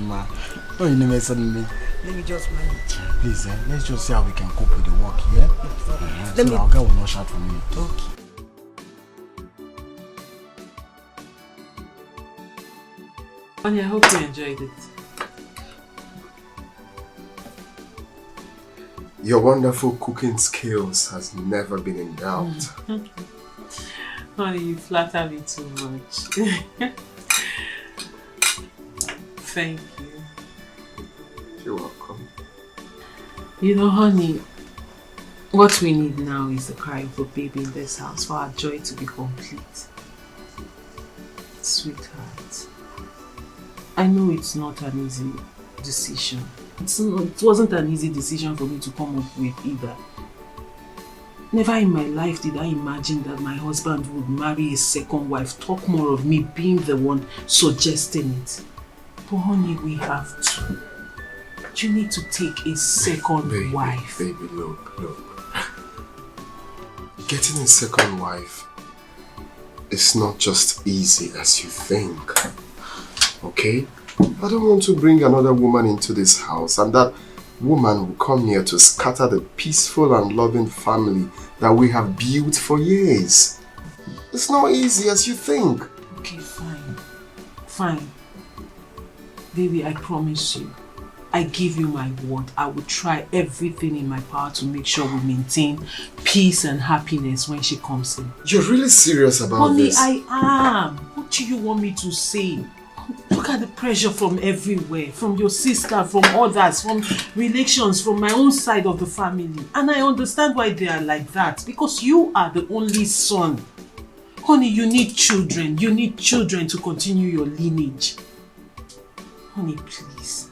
Ma. Oh, you never said me. Let me just manage. Please, let's just see how we can cope with the work here. So our guy will not shout for me. Okay. Honey, I hope you enjoyed it. Your wonderful cooking skills has never been in doubt. Honey, you flatter me too much. Thank you. You're welcome. You know, honey, what we need now is the cry of a baby in this house for our joy to be complete. Sweetheart, I know it's not an easy decision. It wasn't an easy decision for me to come up with either. Never in my life did I imagine that my husband would marry a second wife, talk more of me being the one suggesting it. But honey, we have to. You need to take a second wife. Baby, look. Getting a second wife is not just easy as you think. Okay? I don't want to bring another woman into this house and that woman will come here to scatter the peaceful and loving family that we have built for years. It's not easy as you think. Okay, fine. Fine. Baby, I promise you. I give you my word. I will try everything in my power to make sure we maintain peace and happiness when she comes in. You're really serious about this? Honey, I am. What do you want me to say? Look at the pressure from everywhere. From your sister, from others, from relations, from my own side of the family. And I understand why they are like that. Because you are the only son. Honey, you need children. You need children to continue your lineage. Honey, please.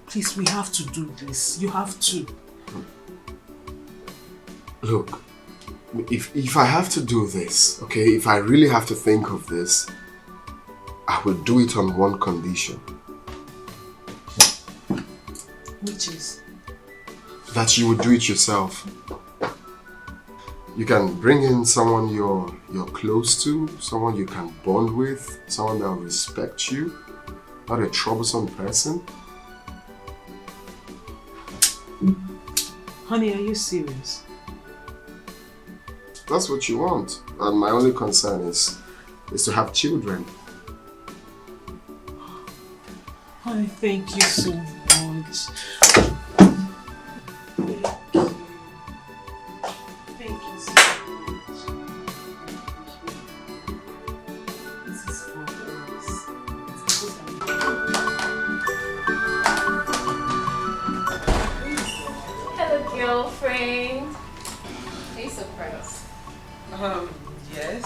Please, we have to do this. You have to. Look, if I have to do this, okay, if I really have to think of this, I will do it on one condition. Which is? That you will do it yourself. You can bring in someone you're close to, someone you can bond with, someone that will respect you, not a troublesome person. Honey, are you serious? That's what you want. And my only concern is to have children. Honey, thank you so much. Thank you so much. This is for us. Hello, girlfriend. Are you surprised? Yes.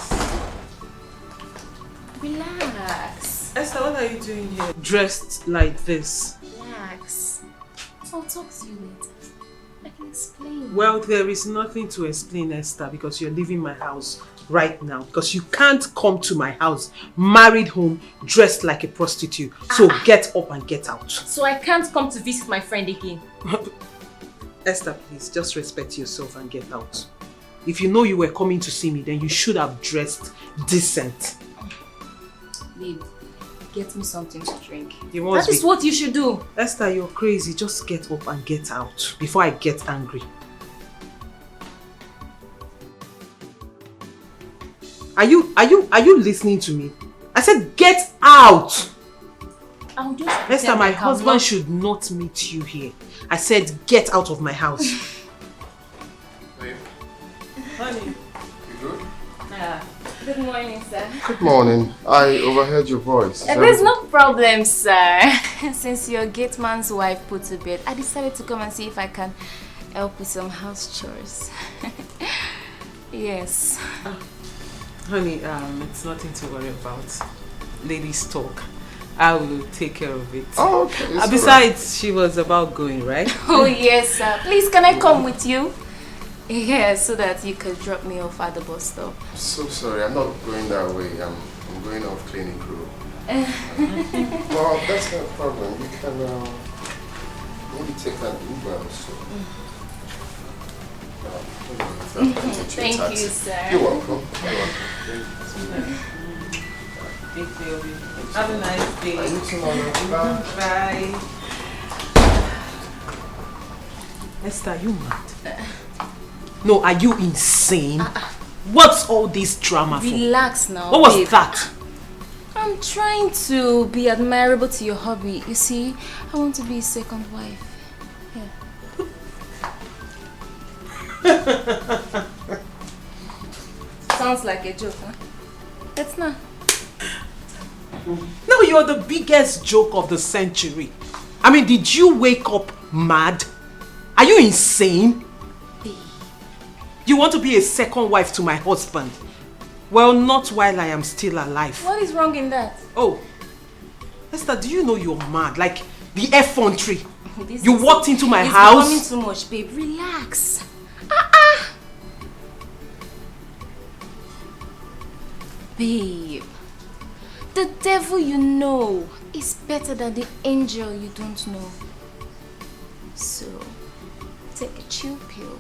Relax. Esther, what are you doing here? Dressed like this. Relax. I'll talk to you later. I can explain. Well, there is nothing to explain, Esther, because you're leaving my house right now. Because you can't come to my house, married home, dressed like a prostitute. So get up and get out. So I can't come to visit my friend again. Esther, please, just respect yourself and get out. If you know you were coming to see me, then you should have dressed decent. Babe, get me something to drink. That is what you should do. Esther, you're crazy. Just get up and get out before I get angry. Are you listening to me? I said get out! I'll just Esther, my husband should not meet you here. I said get out of my house. Babe. Honey. You good? Good morning, sir. Good morning. I overheard your voice. There's no problem, sir. Since your gate man's wife put to bed, I decided to come and see if I can help with some house chores. Yes. Honey, it's nothing to worry about. Ladies talk. I will take care of it. Oh, okay. Besides, right. She was about going, right? Oh, yes, sir. Please, can I come with you? Yeah, so that you could drop me off at the bus stop. So sorry, I'm not going that way. I'm going off cleaning crew. Well, that's not a problem. You can maybe take an Uber or so. Thank you, sir. You're welcome. Have a nice day. You tomorrow. Bye. Esther, are you mad? No, are you insane? What's all this drama for? Relax now. What was that? I'm trying to be admirable to your hobby. You see, I want to be a second wife. Yeah. Sounds like a joke, huh? It's not. No, you're the biggest joke of the century. I mean, did you wake up mad? Are you insane? You want to be a second wife to my husband? Well, not while I am still alive. What is wrong in that? Oh, Esther, do you know you're mad? Like the effrontery. You walked into my house. It's becoming too much, babe. Relax. Babe, the devil you know is better than the angel you don't know. So, take a chill pill.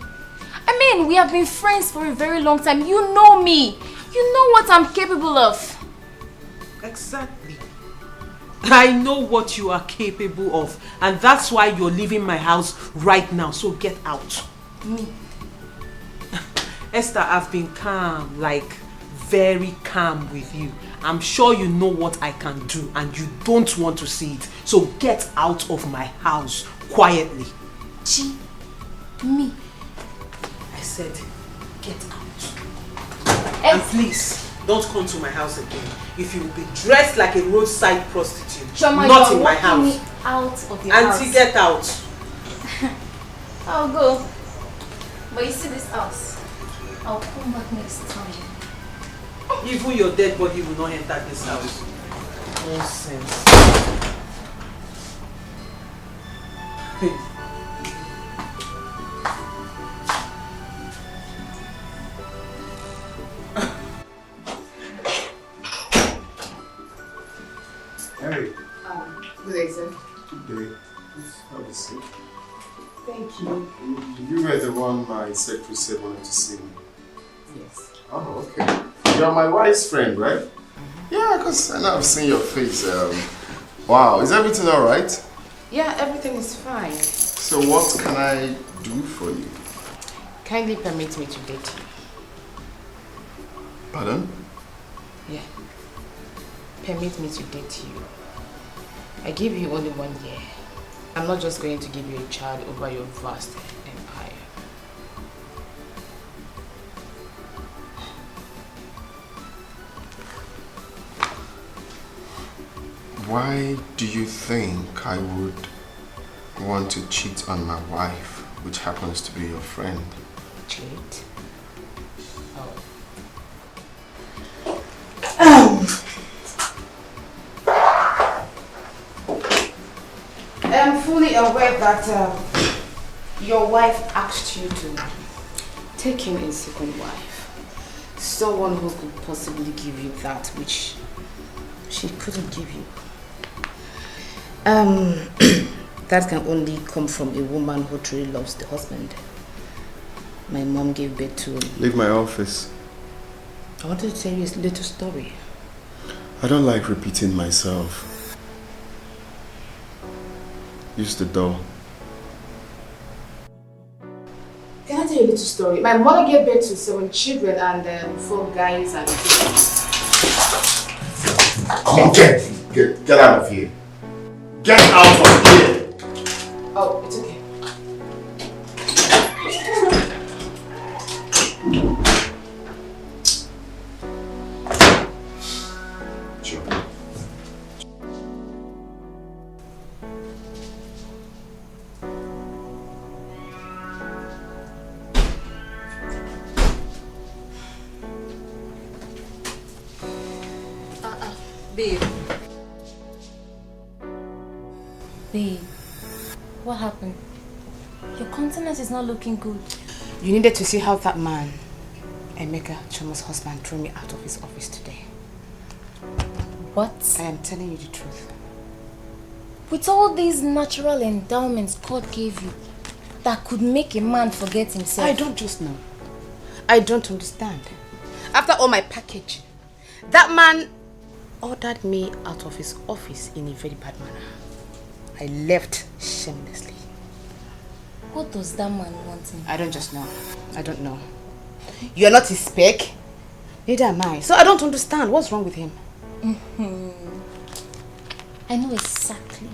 I mean, we have been friends for a very long time. You know me. You know what I'm capable of. Exactly. I know what you are capable of. And that's why you're leaving my house right now. So get out. Me? Esther, I've been calm, like very calm with you. I'm sure you know what I can do and you don't want to see it. So get out of my house quietly. Me? I said, get out. And please, don't come to my house again. If you will be dressed like a roadside prostitute, Choma, not in my house. Me out of your Auntie, house. get out. I'll go. But you see this house, I'll come back next time. Even your dead body will not enter this house. Nonsense. Hey. Good day, sir. Good day. Please have a seat. Thank you. You were the one my secretary said wanted to see me. Yes. Oh, okay. You're my wife's friend, right? Yeah, because I know I've seen your face. Wow, is everything alright? Yeah, everything is fine. So what can I do for you? Kindly permit me to date you. Pardon? Yeah. Permit me to date you. I give you only 1 year. I'm not just going to give you a child over your vast empire. Why do you think I would want to cheat on my wife, which happens to be your friend? Cheat? I'm fully aware that your wife asked you to take in a second wife. Someone who could possibly give you that which she couldn't give you. That can only come from a woman who truly loves the husband. My mom gave birth to... Leave my office. I wanted to tell you a little story. I don't like repeating myself. Use the door. Can I tell you a little story? My mother gave birth to 7 children and 4 guys and... Come on, get out of here. Get out of here. Oh, it's okay. Sure. Babe. Babe, what happened? Your countenance is not looking good. You needed to see how that man, Emeka, Choma's husband, threw me out of his office today. What? I am telling you the truth. With all these natural endowments God gave you, that could make a man forget himself. I don't just know. I don't understand. After all my packaging, that man ordered me out of his office in a very bad manner. I left shamelessly. What does that man want him? I don't just know. I don't know. You are not his spec. Neither am I. So I don't understand. What's wrong with him? I know exactly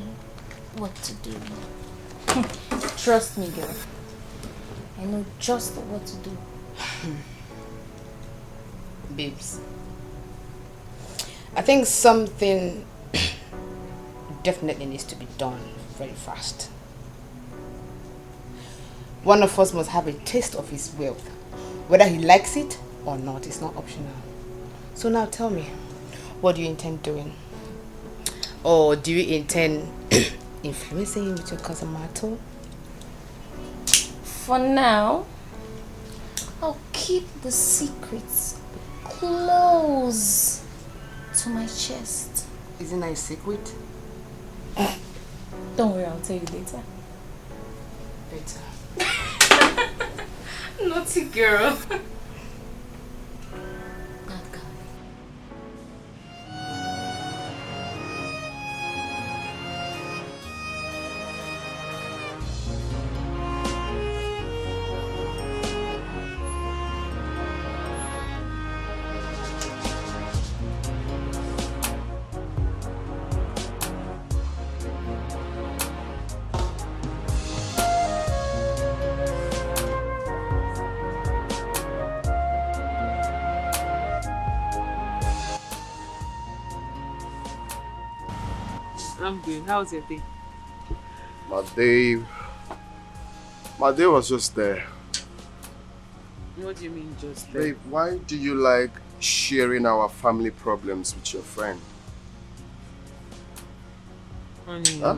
what to do. Trust me, girl. I know just what to do. Babes, I think something definitely needs to be done very fast. One of us must have a taste of his wealth. Whether he likes it or not, it's not optional. So now tell me, what do you intend doing? Or do you intend influencing him with your cousin Mato? For now, I'll keep the secrets close to my chest. Isn't that a secret? Don't worry, I'll tell you later. Later. Naughty girl. I'm good. How's your day? My day was just there. What do you mean just there? Babe, why do you like sharing our family problems with your friend? Honey, Huh?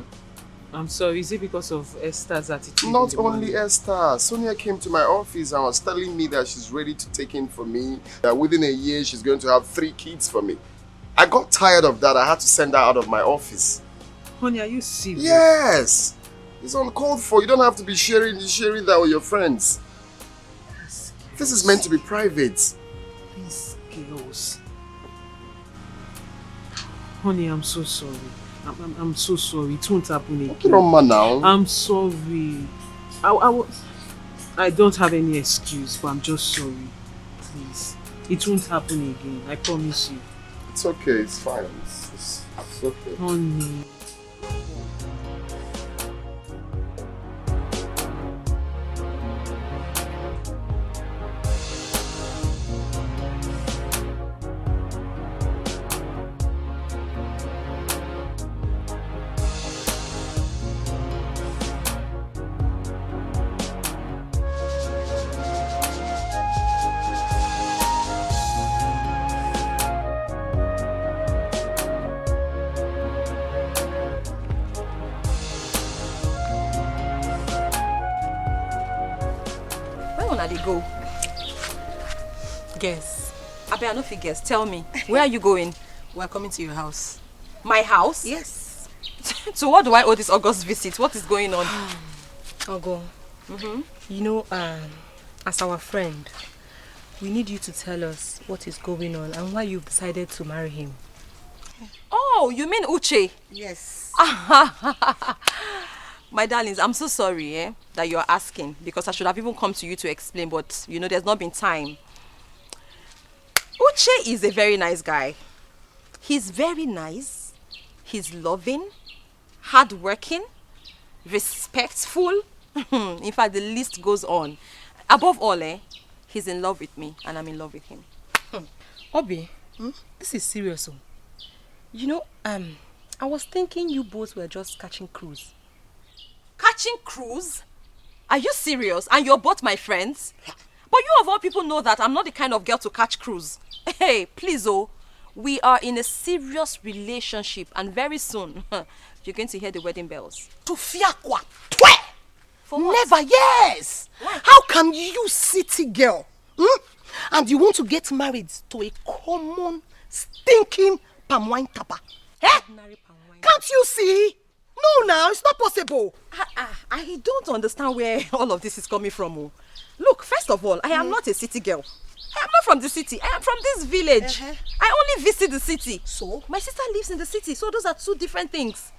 I'm sorry. Is it because of Esther's attitude? Not only Esther. Sonia came to my office and was telling me that she's ready to take in for me. That within a year she's going to have 3 kids for me. I got tired of that. I had to send her out of my office. Honey, are you serious? Yes! It's uncalled for. You don't have to be sharing that with your friends. This is meant to be private. These girls. Honey, I'm so sorry. I'm so sorry. It won't happen again. What's wrong, man, now? I'm sorry. I don't have any excuse, but I'm just sorry. Please. It won't happen again. I promise you. It's okay. It's fine. It's okay. Honey. Go. Guess. I no fit guess. Tell me, where are you going? We're coming to your house. My house? Yes. So what do I owe this August visit? What is going on? Ogo, you know, as our friend, we need you to tell us what is going on and why you've decided to marry him. Oh, you mean Uche? Yes. My darlings, I'm so sorry that you're asking, because I should have even come to you to explain, but you know, there's not been time. Uche is a very nice guy. He's very nice. He's loving, hardworking, respectful. In fact, the list goes on. Above all, he's in love with me and I'm in love with him. Obi, this is serious. You know, I was thinking you both were just catching cruise. Catching cruise? Are you serious? And you're both my friends? But you of all people know that I'm not the kind of girl to catch cruise. Hey, please, we are in a serious relationship and very soon you're going to hear the wedding bells. To fiakwa. For what? Never, yes. Why? How can you, city girl, and you want to get married to a common, stinking palm wine tapper? Can't you see? No, now it's not possible. I don't understand where all of this is coming from. Look, first of all, I am not a city girl. I am not from the city. I am from this village. I only visit the city. So? My sister lives in the city, so those are 2 different things.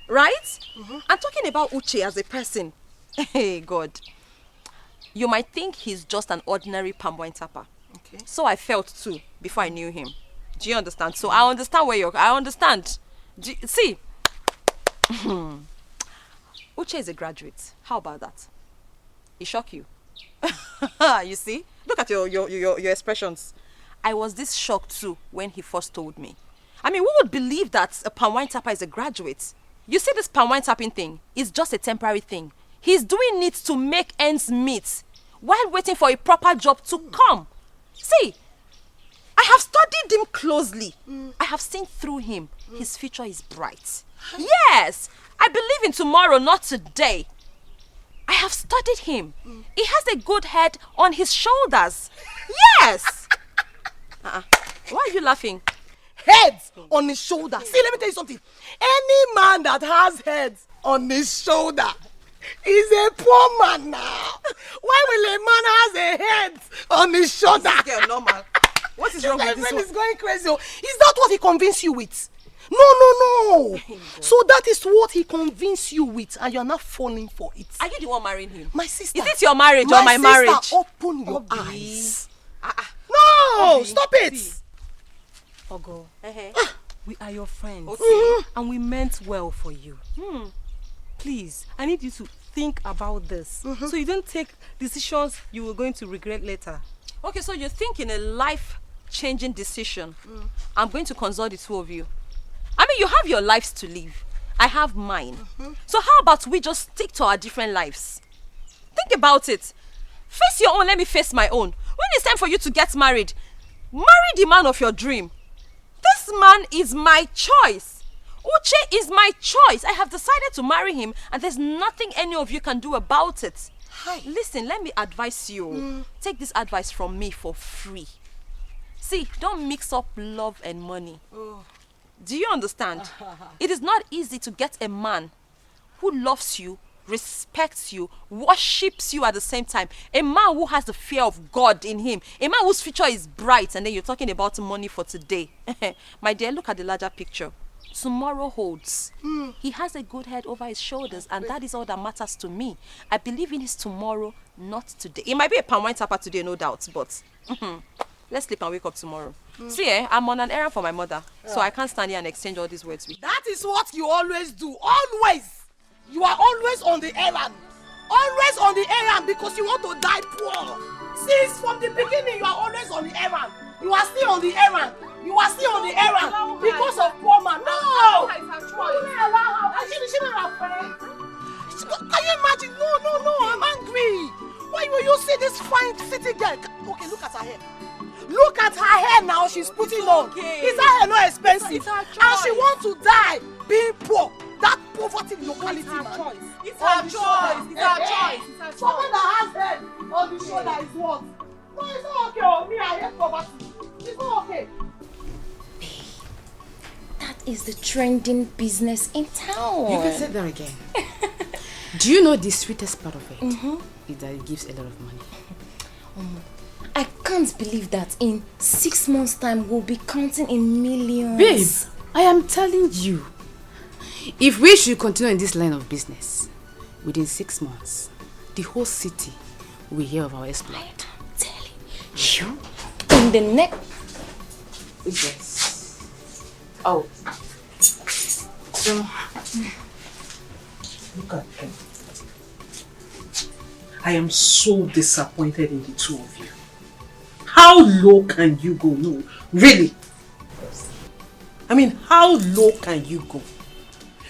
Right? I'm talking about Uche as a person. Hey, God. You might think he's just an ordinary palm wine tapper. Okay. So I felt too before I knew him. Do you understand? So I understand where you're... I understand. See, Uche is a graduate. How about that? It shocked you? You see? Look at your expressions. I was this shocked too when he first told me. I mean, who would believe that a palm wine tapper is a graduate? You see, this palm wine tapping thing is just a temporary thing. He's doing it to make ends meet while waiting for a proper job to come. See, I have studied him closely. I have seen through him. His future is bright. Yes, I believe in tomorrow, not today. I have studied him. He has a good head on his shoulders. Yes. Why are you laughing? Heads on his shoulder. See, let me tell you something. Any man that has heads on his shoulder is a poor man now. Why will a man has a head on his shoulder? This girl normal. What is wrong with this one? My friend is going crazy. Is that what he convinced you with? No. So that is what he convinced you with, and you're not falling for it. Are you the one marrying him? My sister. Is it your marriage or my marriage? My sister, open your eyes. No, stop it. Ogo, we are your friends. Okay. And we meant well for you. Please, I need you to think about this. So you don't take decisions you were going to regret later. Okay, so you're thinking a life-changing decision. I'm going to consult the two of you. I mean, you have your lives to live. I have mine. So how about we just stick to our different lives? Think about it. Face your own, let me face my own. When it's time for you to get married, marry the man of your dream. This man is my choice. Uche is my choice. I have decided to marry him, and there's nothing any of you can do about it. Listen, let me advise you. Take this advice from me for free. See, don't mix up love and money. Do you understand? It is not easy to get a man who loves you, respects you, worships you at the same time. A man who has the fear of God in him. A man whose future is bright, and then you're talking about money for today. My dear, look at the larger picture. Tomorrow holds. He has a good head over his shoulders, and that is all that matters to me. I believe in his tomorrow, not today. It might be a palm wine tapper today, no doubt, but let's sleep and wake up tomorrow. See, I'm on an errand for my mother, so I can't stand here and exchange all these words with you. That is what you always do. Always. You are always on the errand. Always on the errand because you want to die poor. Since from the beginning, you are always on the errand. You are still on the errand. You are still on the errand because of poor man. No! She not her friend. Can you imagine? No, I'm angry. Why will you see this fine city girl? Okay, look at her hair. Look at her hair now she's putting on. Is her hair not expensive? And she wants to die being poor. That poverty locality, man. It's her choice. It's her choice. Someone that has head on the shoulder is what? No, it's not okay. Oh, me, I hate poverty. It's not okay. That is the trending business in town. You can say that again. Do you know the sweetest part of it? Is that it gives a lot of money. I can't believe that in 6 months' time we'll be counting in millions. Babe, I am telling you, if we should continue in this line of business, within 6 months, the whole city will hear of our exploit. I'm telling you. In the next... Yes. Oh. So, look at them. I am so disappointed in the two of you. How low can you go? No, really. I mean, how low can you go?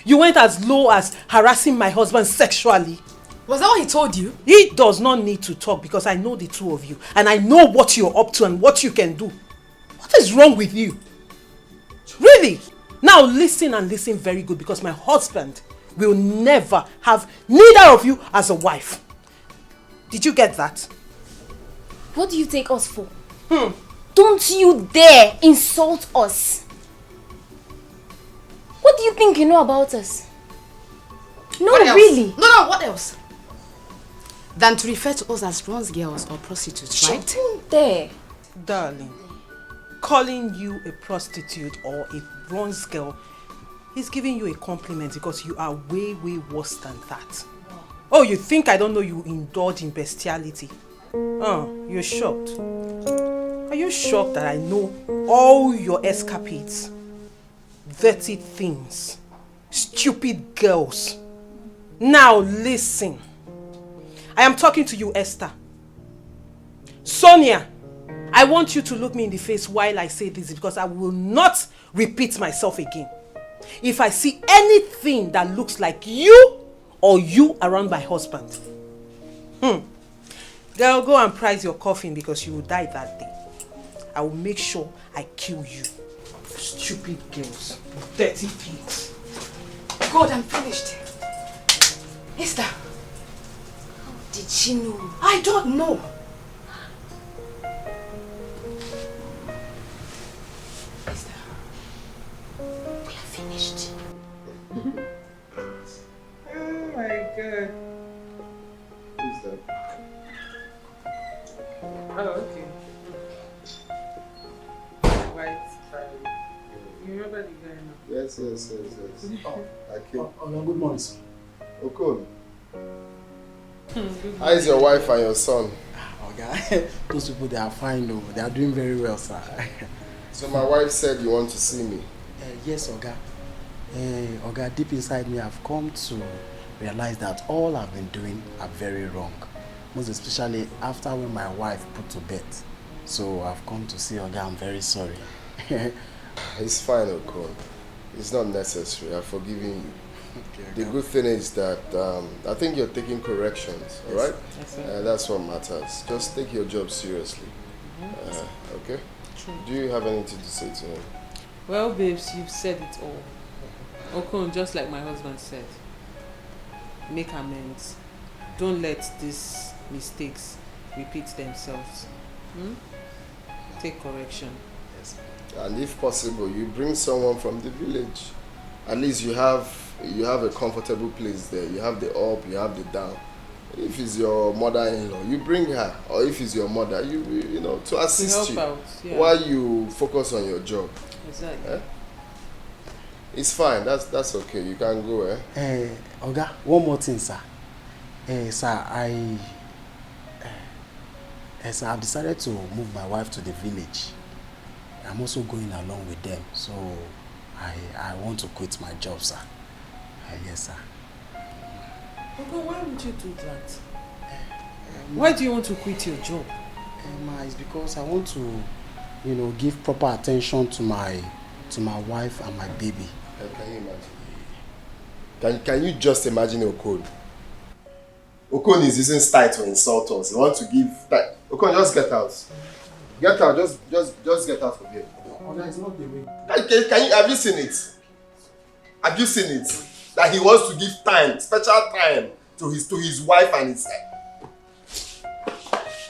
You went as low as harassing my husband sexually. Was that what he told you? He does not need to talk because I know the two of you. And I know what you're up to and what you can do. What is wrong with you? Really? Now listen and listen very good because my husband will never have neither of you as a wife. Did you get that? What do you take us for? Don't you dare insult us. What do you think you know about us? No, really. No, what else? Than to refer to us as bronze girls or prostitutes, right? Don't dare. Darling, calling you a prostitute or a bronze girl is giving you a compliment because you are way, way worse than that. Oh, you think I don't know you indulge in bestiality? Oh, you're shocked. Are you shocked that I know all your escapades? Dirty things. Stupid girls. Now listen. I am talking to you, Esther. Sonia, I want you to look me in the face while I say this because I will not repeat myself again. If I see anything that looks like you or you around my husband, girl, go and price your coffin because you will die that day. I will make sure I kill you. Stupid girls. Dirty pigs. God, I'm finished. Esther, how did she know? I don't know. Esther, we are finished. Oh my God. Who's that? Oh, okay. White side. You remember the guy now? Yes. Okay. Good morning, sir. Okon. How is your wife and your son? Okay. Those people, they are fine, though. They are doing very well, sir. So my wife said you want to see me. Yes, Oga. Oga, deep inside me, I've come to realize that all I've been doing are very wrong. Most especially after when my wife put to bed. So I've come to see Oga, I'm very sorry. It's fine, Okon. It's not necessary. I've forgiven you. Okay, the good thing is that I think you're taking corrections, all right? Yes, sir. That's what matters. Just take your job seriously. Okay? True. Do you have anything to say to him? Well, babes, you've said it all. Okon, just like my husband said, make amends. Don't let these mistakes repeat themselves. Take correction. Yes. And if possible, you bring someone from the village. At least you have a comfortable place there. You have the up, you have the down. If it's your mother-in-law, you bring her. Or if it's your mother, you know, to assist you out, yeah. while you focus on your job. Exactly. Eh? It's fine. That's okay. You can go. Oga, one more thing, sir. Sir, sir, I've decided to move my wife to the village. I'm also going along with them, so I want to quit my job, sir. Yes, sir. Oga, why would you do that? Why do you want to quit your job? It's because I want to, give proper attention to my wife and my baby. Can you imagine? Can you just imagine Okon? Okon is using style to insult us. He wants to give style. Okon, just get out. Get out. Just get out of here. That's not the way. Have you seen it? Have you seen it? That he wants to give time, special time to his wife and his.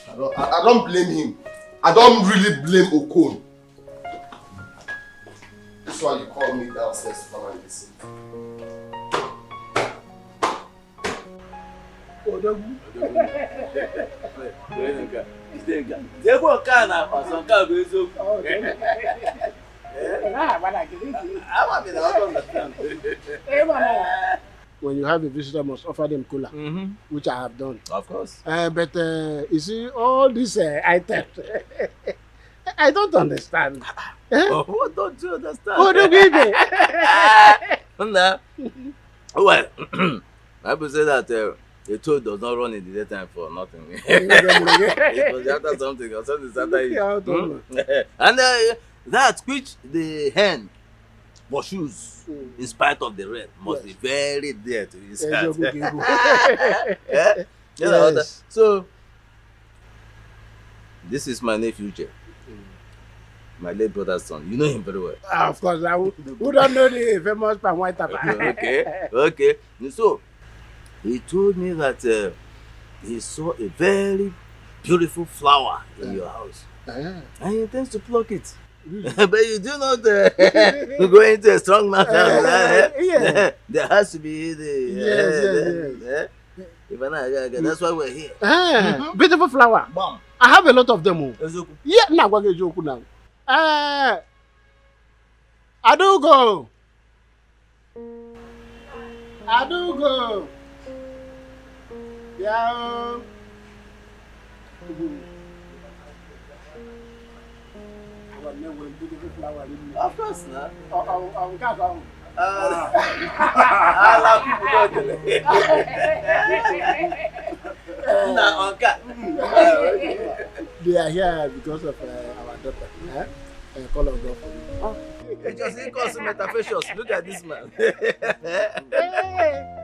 I don't blame him. I don't really blame Okon. That's why you called me downstairs to come and listen. When you have a visitor, must offer them cooler, which I have done. Of course. But you see, all these items, I don't understand. What don't you understand? What do you mean? Well, Bible says that a toad does not run in the daytime for nothing. It was after something or something after it. And that which the hen pursues in spite of the rain must be very dear to his heart. Yes. So this is my nephew, my late brother's son. You know him very well. Of course, who don't know the famous palm white tapa? Okay. So he told me that he saw a very beautiful flower in your house, and he intends to pluck it. But you do not go into a strong man. There has to be the that's why we're here. Beautiful flower. Bam. I have a lot of them. Yeah, now what is joke now? Adugo. Yeah. Of course not. I'll They are here because of our daughter. Call of God for me. Just consummate affections. Look at this man.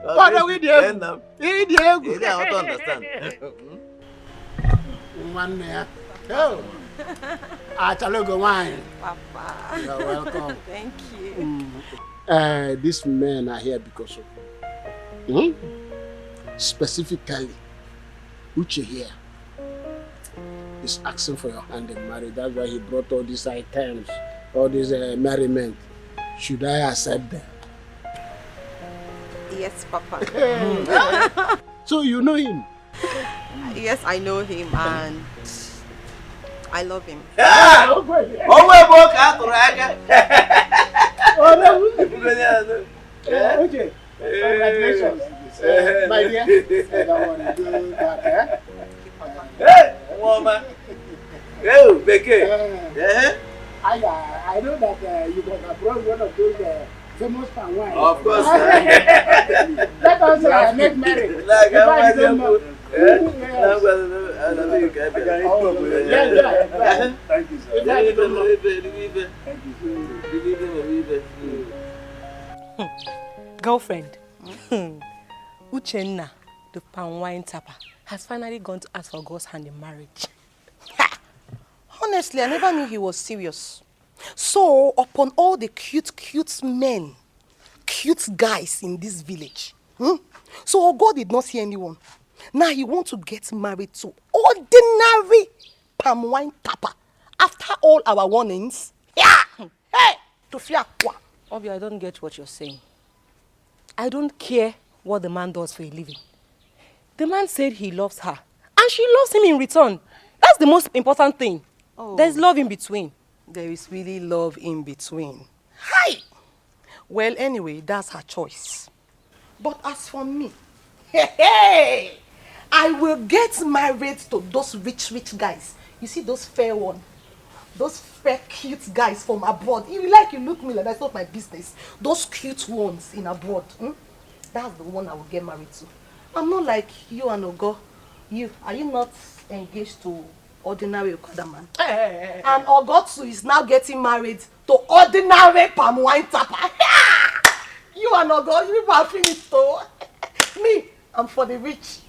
What are we doing? I want to understand. One there. Oh. Achalogo wine. Papa. You're welcome. Thank you. These men are here because of specifically Uche here is asking for your hand in marriage. That's why he brought all these items, all these merriment. Should I accept them? Yes, Papa. So you know him? Yes, I know him and I love him. Okay. Congratulations. My dear, I don't want to do that. Hey, woman. Hey, Becky. I know that you got abroad one of those famous palm wine. Of course. Let us make marriage. Like I don't know. Thank you, sir. Girlfriend, Uchenna, the palm wine tapper, has finally gone to ask for God's hand in marriage. Honestly, I never knew he was serious. So, upon all the cute men, cute guys in this village, so God did not see anyone. Now he wants to get married to ordinary palm wine tapper. After all our warnings, hey, to fiakwa. Obi, I don't get what you're saying. I don't care what the man does for a living. The man said he loves her, and she loves him in return. That's the most important thing. Oh. There's love in between. There is really love in between. Hi! Well, anyway, that's her choice. But as for me, hey, I will get married to those rich guys. You see those fair ones? Those fair, cute guys from abroad. If you like, you look me like that's not my business. Those cute ones in abroad. That's the one I will get married to. I'm not like you and Ogo. Are you not engaged to ordinary Okada man? And Ogotsu is now getting married to ordinary palm wine tapper. You and Ogo, you are finished though. Me, I'm for the rich.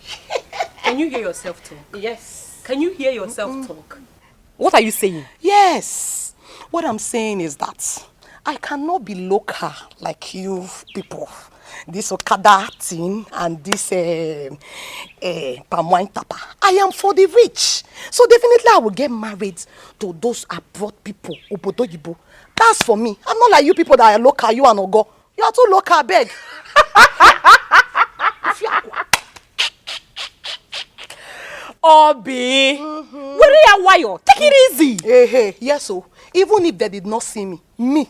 Can you hear yourself talk? Yes. Can you hear yourself talk? What are you saying? Yes. What I'm saying is that I cannot be local like you people. This Okada thing and this palm wine tapper. I am for the rich. So definitely I will get married to those abroad people. Obodoyibo. That's for me. I'm not like you people that are local, you and Ogo. You are too local, beg. Obi, where are you? Take it easy. Hey, yes, so even if they did not see me,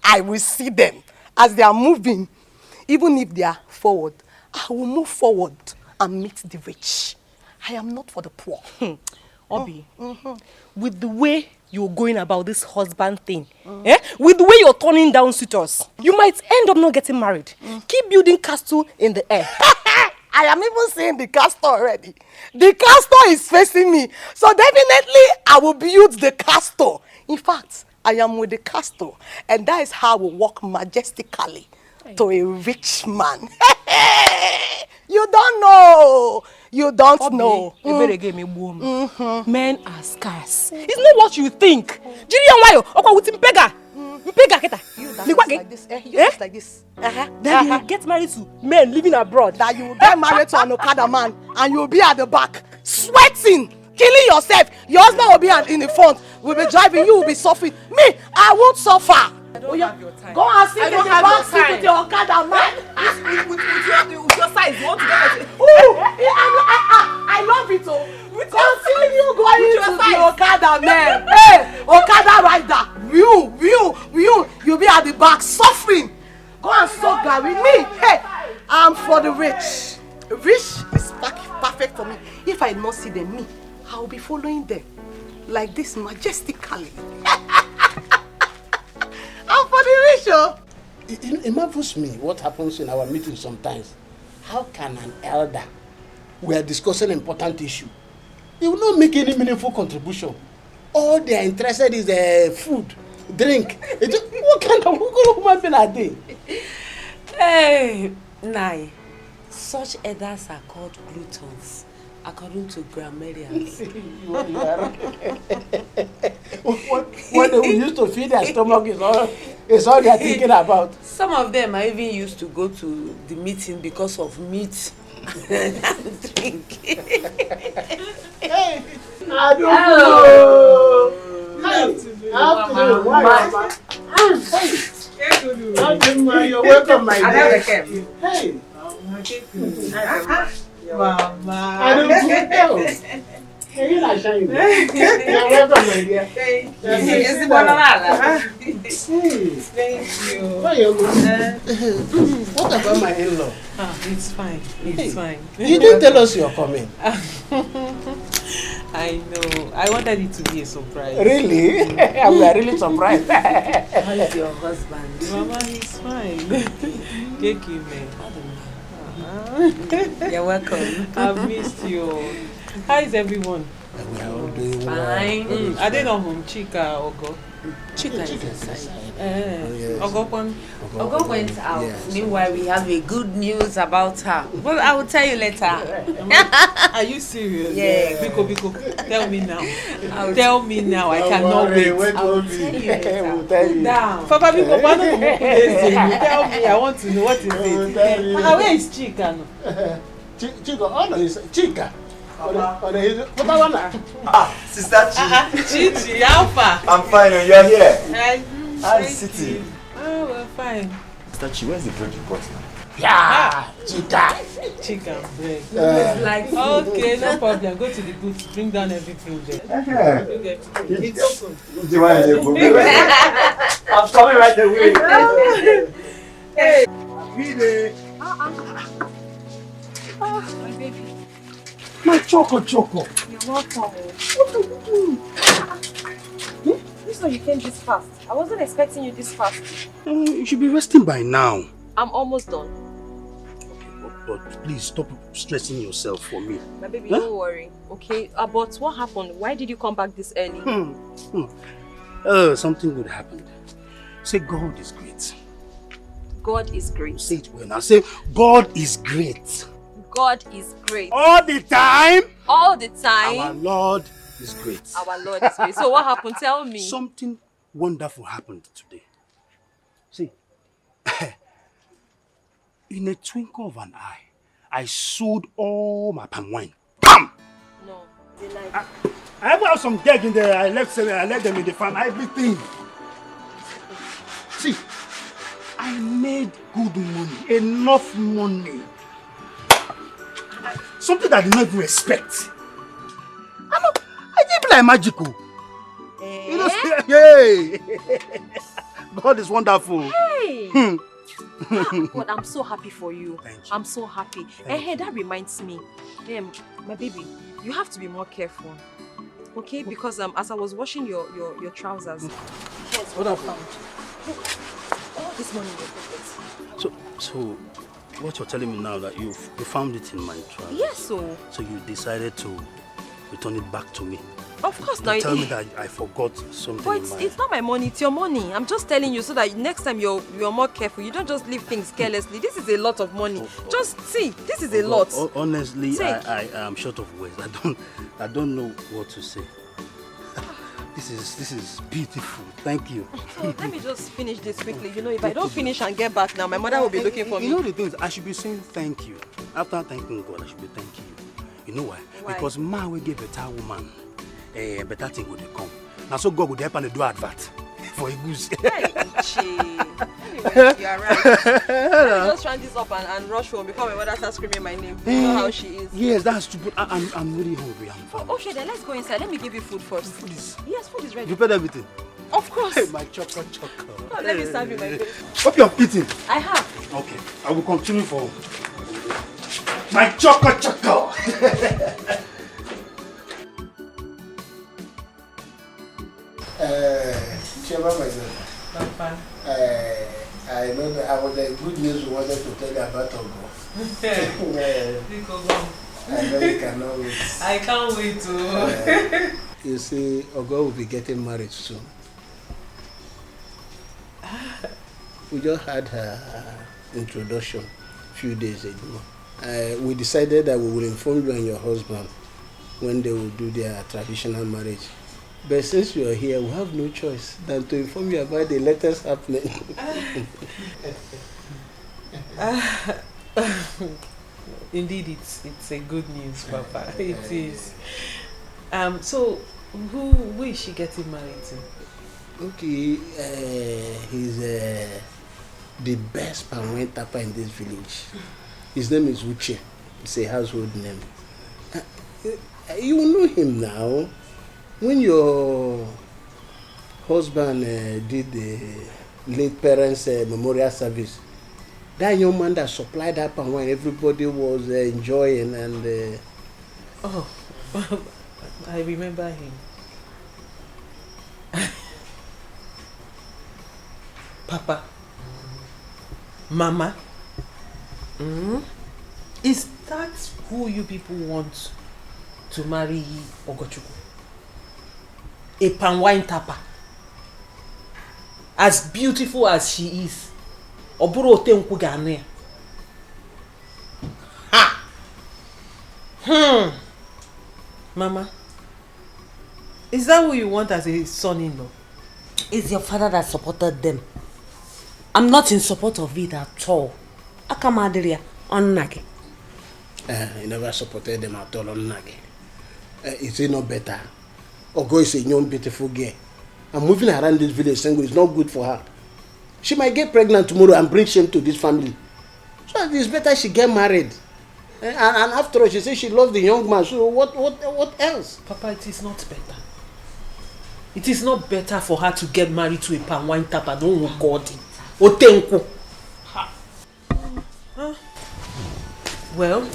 I will see them as they are moving. Even if they are forward, I will move forward and meet the rich. I am not for the poor. Obi, with the way you're going about this husband thing, with the way you're turning down suitors, you might end up not getting married. Keep building castle in the air. I am even seeing the castle already. The castle is facing me. So definitely I will build the castle. In fact, I am with the castle. And that is how we walk majestically to a rich man. You don't know. You don't know. Men are scarce. It's not what you think. You like this. You like this. Then you get married to men living abroad. That you will get married to an Okada man and you will be at the back, sweating, killing yourself. Your husband will be in the front. We'll be driving, you will be suffering. Me, I won't suffer. I don't have your time. Go and sit in the back seat with your Okada man. With your size, you want to get it. I love it. Continue going to the Okada man. Hey, Okada rider. You'll be at the back suffering. Go and soak that with me. Hey, I'm for the rich. Rich is perfect for me. If I not see them, me, I will be following them like this majestically. I'm for the rich, oh. It marvels me what happens in our meetings sometimes. How can an elder, we are discussing an important issue, they will not make any meaningful contribution? All they are interested is food, drink. What kind of human being are they? Hey, Nai, such elders are called gluttons, according to grammarians. You are what they used to feed their stomach is all they are thinking about. Some of them are even used to go to the meeting because of meat and drink. Hey, I don't know. You're welcome, my dear. Hey. Mama. I don't know. Hey, you're not shy. You're welcome, my dear. Thank you. Thank you. What about my in-law? It's fine. It's fine. You didn't tell us you're coming. I know. I wanted it to be a surprise. Really? We are really surprised. How is your husband? Mama, he's fine. Thank you, man. You're welcome. I've missed you. How is everyone? We are all doing fine. well. Are they not home? Chika or Ogo? Chika is inside. Ogo went out. Yes. Meanwhile, we have a good news about her. Well, I will tell you later. Are you serious? Yeah. Biko, tell me now. Tell me now. I cannot wait. I'll tell you later. Down. Papa Biko, tell me. I want to know what is it. Where is Chika? Chika, oh no, it's Chika. Sister Chi. Chichi, how far? I'm fine, and you're here. How is the city? Oh, we're fine. Sister Chi, where's the bread you got now? Yeah, Chika. Chicken bread. Okay, no problem. Go to the booth, bring down everything there. It's open. I'm coming right away. Hey. My baby. My choco. You're welcome. What are you doing? This way you came this fast. I wasn't expecting you this fast. You should be resting by now. I'm almost done. But please stop stressing yourself for me. My baby, don't worry. Okay, but what happened? Why did you come back this early? Something good happened. Say God is great. God is great. Say it well now. Say God is great. God is great. All the time? All the time. Our Lord is great. Our Lord is great. So what happened? Tell me. Something wonderful happened today. See, in a twinkle of an eye, I sold all my palm wine. Bam! No, they like I even have some dead in there. I left them in the farm. Everything. See, I made good money, enough money. Something that I did not even expect. I didn't be like magical. You know, hey! God is wonderful. Hey! God, I'm so happy for you. Thank you. I'm so happy. Hey, that reminds me. My baby, you have to be more careful. Okay? Because as I was washing your trousers, here's what I found. Look, all this money in your pockets. So what you're telling me now that you found it in my trousers? Yes, so you decided to return it back to me. Of course not. Tell me that I forgot something. But it's not my money, it's your money. I'm just telling you so that next time you're more careful. You don't just leave things carelessly. This is a lot of money. Just see, this is a lot. Honestly, I am short of words. I don't know what to say. This is beautiful. Thank you. So let me just finish this quickly. You know, if I don't finish and get back now, my mother will be looking for me. You know the things, I should be saying thank you. After thanking God, I should be thanking you. You know why? Because man will give a better woman. Better thing would come. Now so God would help and do advert for a goose. Anyway, you are right. Let me just run this up and rush home before my mother starts screaming my name. You know how she is. Yes, that's stupid. I'm really hungry. I'm fine. Okay, then let's go inside. Let me give you food first. Food is... Yes, food is ready. You prepared everything? Of course. Hey, my choco. Oh, let me serve you my baby. Hope you have eaten. I have. Okay, I will continue for my choco. Chairman, myself. Papa. I know that I was a good news we wanted to tell you about Ogo. I know you cannot wait. I can't wait to. You see, Ogo will be getting married soon. We just had her introduction a few days ago. We decided that we will inform you and your husband when they will do their traditional marriage. But since you are here, we have no choice than to inform you about the latest happening. Indeed, it's a good news, Papa. It is. So, who is she getting married to? Okay, he's the best Panwen Tapa in this village. His name is Uche. It's a household name. You know him now. When your husband did the late parents' memorial service, that young man that supplied that Panwen, everybody was enjoying and... Oh, I remember him. Papa, Mama, is that who you people want to marry Ogochukwu? A Panwine Tapa, as beautiful as she is, Oburo Tenku Ghanaian. Ha! Mama, is that who you want as a son-in-law? It's your father that supported them. I'm not in support of it at all. Akamaderia on Nagi. He never supported them at all on Nagi. Is it not better? Ogo is a young, beautiful girl. And moving around this village single is not good for her. She might get pregnant tomorrow and bring shame to this family. So it's better she get married. And after all, she says she loves the young man. So what else? Papa, it is not better. It is not better for her to get married to a Panwine Tapa. No God. Otenku. Well,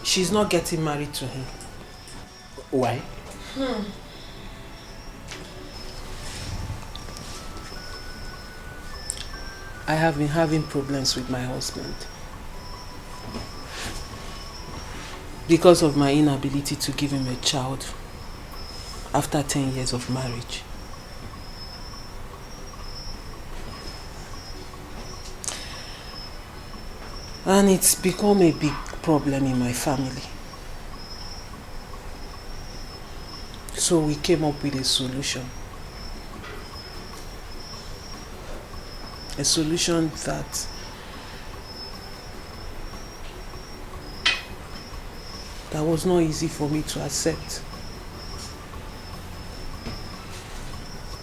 she's not getting married to him. Why? I have been having problems with my husband because of my inability to give him a child after 10 years of marriage. And it's become a big problem in my family. So we came up with a solution. A solution that was not easy for me to accept.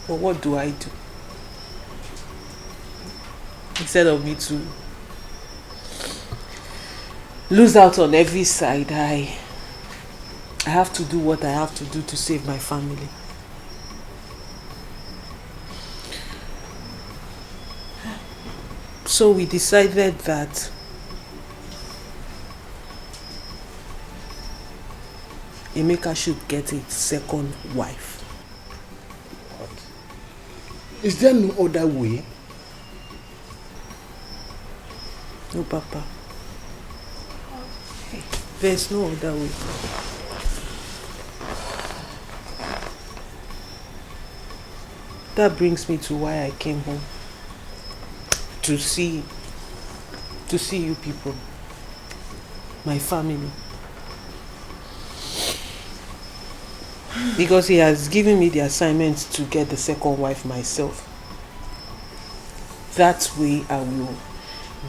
But what do I do? Instead of me to lose out on every side, I have to do what I have to do to save my family. So we decided that Emeka should get a second wife. What? Is there no other way? No, Papa. There's no other way. That brings me to why I came home. To see you people, my family. Because he has given me the assignment to get the second wife myself. That way I will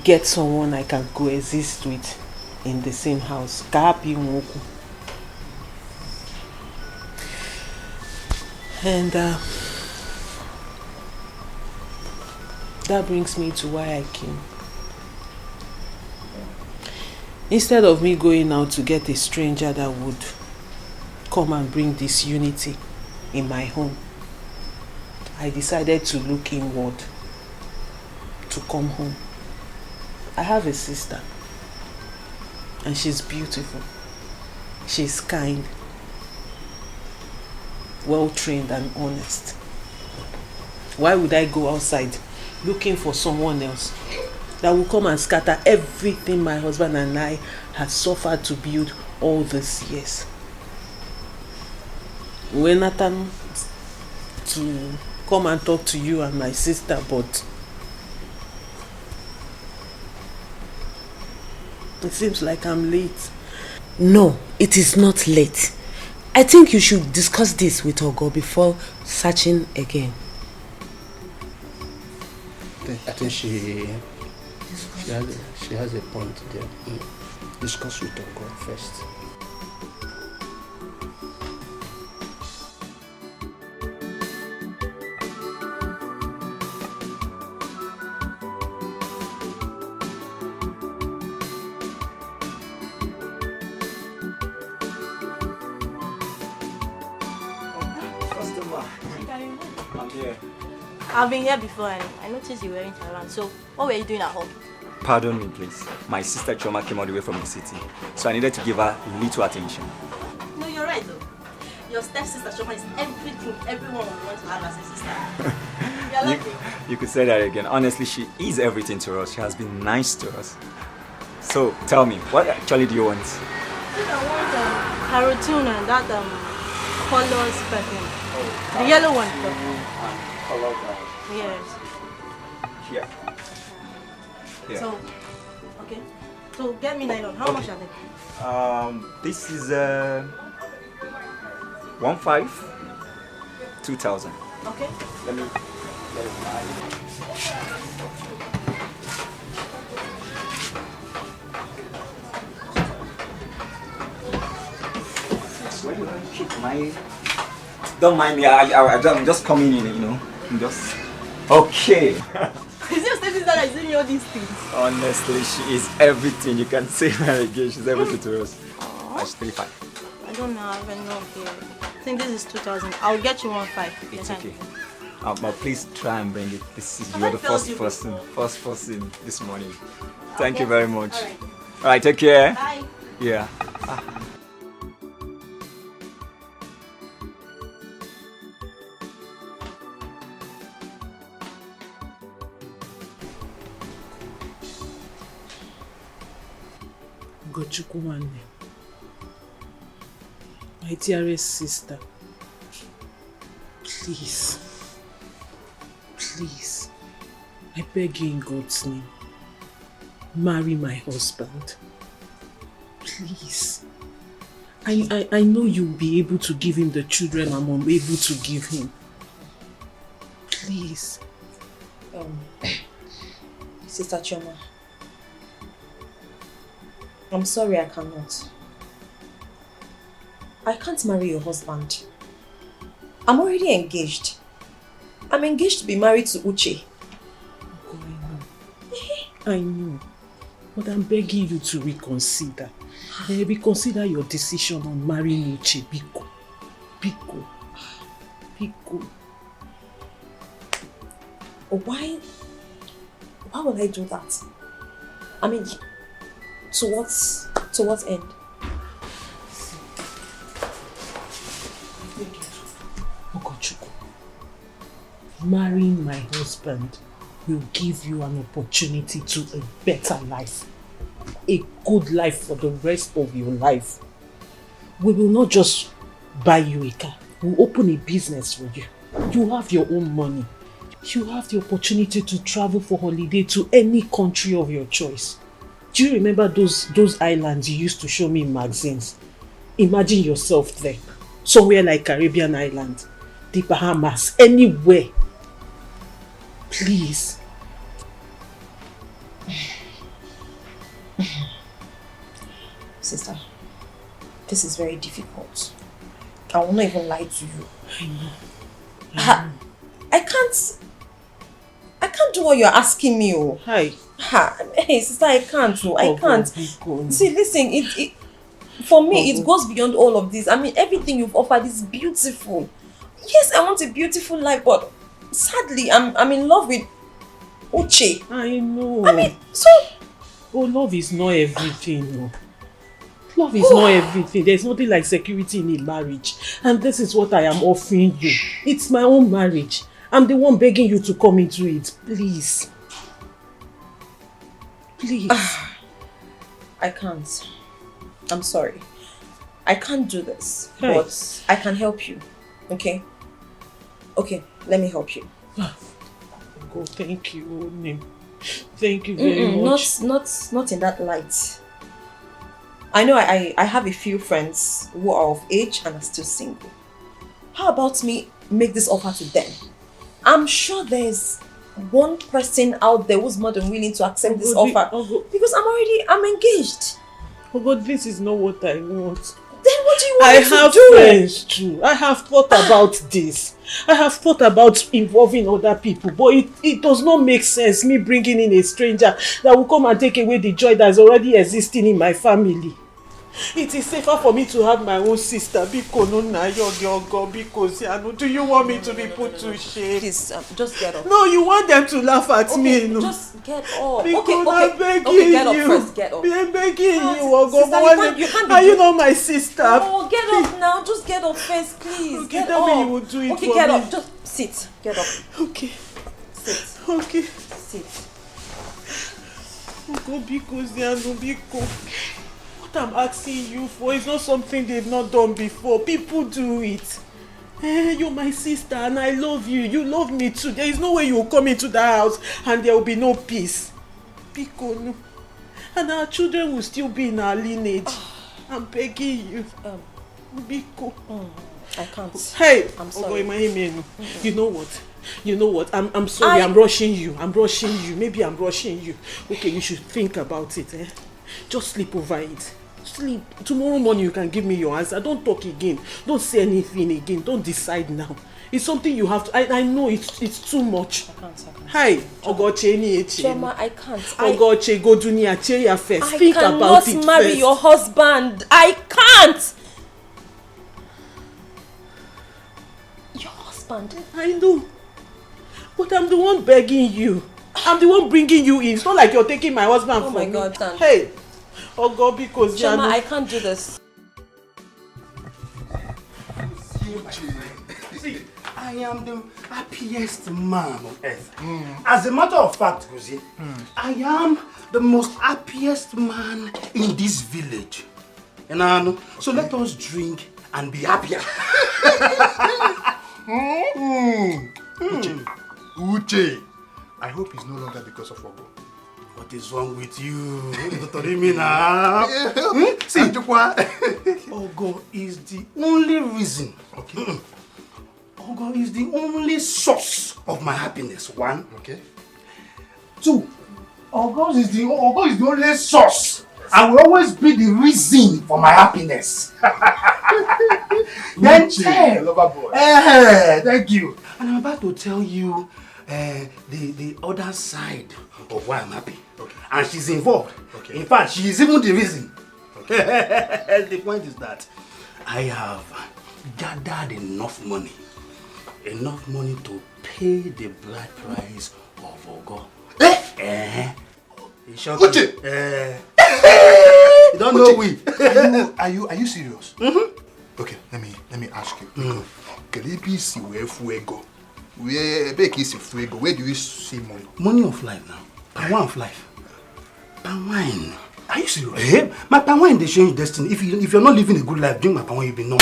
get someone I can coexist with in the same house. And that brings me to why I came. Instead of me going out to get a stranger that would come and bring disunity in my home, I decided to look inward, to come home. I have a sister, and she's beautiful. She's kind, well trained and honest. Why would I go outside looking for someone else that will come and scatter everything my husband and I have suffered to build all these years. When Nathan to come and talk to you and my sister, but it seems like I'm late. No, it is not late. I think you should discuss this with Ogo before searching again. I think she has a point there. Discuss with Ogo first. I've been here before and I noticed you weren't around. So, what were you doing at home? Pardon me, please. My sister Choma came all the way from the city, so I needed to give her little attention. No, you're right though. Your stepsister Choma is everything everyone would want to have as a sister. You're lucky. You could say that again. Honestly, she is everything to us. She has been nice to us. So, tell me, what actually do you want? I think I want carotene and that colors perfume. The yellow one. Yes. Here. Yeah. So, okay. So get me nylon. How much are they? This is 1,500, 2,000. Okay. Let me buy. Where do I keep my? Don't mind me. I'm just coming in. You know. I'm just okay. Is your stepsister that is doing all these things? Honestly, she is everything. You can say her again. She's everything to us. That's 3,500. I don't know. I have no idea. I think this is 2,000. I'll get you 1,500. It's okay. But please try and bring it. You are the first person this morning. Thank you very much. All right, take care. Bye. Yeah. Gochukwuwane, my dearest sister, please, I beg you in God's name, marry my husband. Please. I know you'll be able to give him the children I'm unable to give him. Please. Sister Choma, I'm sorry I cannot. I can't marry your husband. I'm already engaged. I'm engaged to be married to Uche. I know. But I'm begging you to reconsider. Reconsider your decision on marrying Uche, Biko. Why would I do that? I mean, to what end? Ogochukwu, marrying my husband will give you an opportunity to a better life. A good life for the rest of your life. We will not just buy you a car. We'll open a business for you. You have your own money. You have the opportunity to travel for holiday to any country of your choice. Do you remember those islands you used to show me in magazines? Imagine yourself there. Somewhere like Caribbean island, the Bahamas, anywhere. Please. Sister, this is very difficult. I will not even lie to you. I know. I can't do what you're asking me. Oh. Hi. Hey, sister, I can't. Oh. I can't. See, listen, for me, it goes beyond all of this. I mean, everything you've offered is beautiful. Yes, I want a beautiful life, but sadly, I'm in love with Uche. I know. I mean, so... Oh, love is not everything. No. Love is not everything. There's nothing like security in a marriage. And this is what I am offering you. It's my own marriage. I'm the one begging you to come into it. Please. Please. I can't. I'm sorry. I can't do this. Hey. But I can help you. Okay? Okay, let me help you. Oh, thank you, Onim. Thank you very much. Not in that light. I know I have a few friends who are of age and are still single. How about me make this offer to them? I'm sure there's one person out there who's more than willing to accept this offer. Because I'm engaged. Oh God, this is not what I want. Then what do you want me to do? I have friends too. I have thought about this. I have thought about involving other people, but it does not make sense me bringing in a stranger that will come and take away the joy that is already existing in my family. It is safer for me to have my own sister. Do you want me to be put to shame? Please, just get up. No, you want them to laugh at me. No. Just get up. Because I'm begging okay, get up you. first, get up. I'm begging you, Sister, you can't Are you not my sister? Oh, get up now. Just get up first, please. Okay, get tell up. me you will do it okay, for get me. up. Just sit. Get up. Okay. Sit. Okay. Sit. What I'm asking you for is not something they've not done before. People do it. You're my sister and I love you. You love me too. There is no way you will come into that house and there will be no peace. Biko, no. And our children will still be in our lineage. I'm begging you. Biko. I can't. Hey, I'm sorry. You know what? I'm sorry. I'm rushing you. Maybe I'm rushing you. Okay, you should think about it. Just sleep over it. Sleep. Tomorrow morning you can give me your answer. Don't talk again. Don't say anything again. Don't decide now. It's something you have to. I know it's too much. I can't. Hi, Ogoche. Chema, I can't. Ogoche, go dunia cheya first. Think about it I cannot marry your husband. I can't. Your husband. I know. But I'm the one begging you. I'm the one bringing you in. It's not like you're taking my husband from me. Oh my God, Dan. Hey. Oh God, because Chema, I can't do this. See, I am the happiest man on earth. As a matter of fact, Gozi, I am the most happiest man in this village. You know? So let us drink and be happier. Uche, I hope it's no longer because of Ogo. What is wrong with you? See, Ogo is the only reason. Okay. Ogo is the only source of my happiness. One. Okay. Two. Ogo is the only source. I will always be the reason for my happiness. Then lover boy. Thank you. And I'm about to tell you the other side of why I'm happy. Okay. And she's involved. Okay. In fact, she is even the reason. Okay. The point is that I have gathered enough money to pay the bride price of Ogo. Uche! You don't know we. Are you serious? Okay, let me ask you. Where do you see money? Money of life now. Power of life. Wine. Are you serious? My wine they change destiny. If you're not living a good life, drink my wine, you'll be known.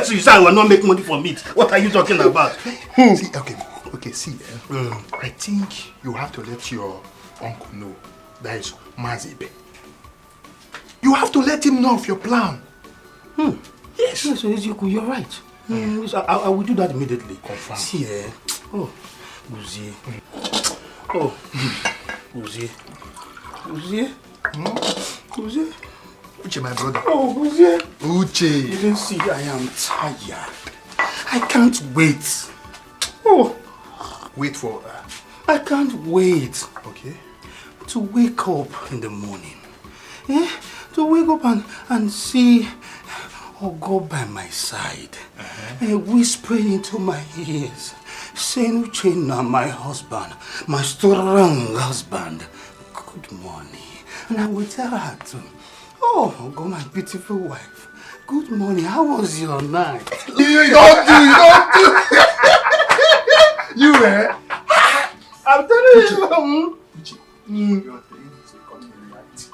So you say I will not make money from it. What are you talking about? See, see. I think you have to let your uncle know that is Mazibe. You have to let him know of your plan. Yes. So you're right. I will do that immediately. Confirm. See, Uzi. Uzi. Uche, my brother. Oh, Uzi. Uche. You don't see, I am tired. I can't wait. Oh. Wait for I can't wait. Okay. To wake up in the morning. To wake up and see Ogo by my side. Whispering into my ears. Saying, Uchenna, my husband, my strong husband, good morning. And I will tell her too, oh, Ogo, my beautiful wife, good morning, how was your night? You don't do. eh? I'm telling you.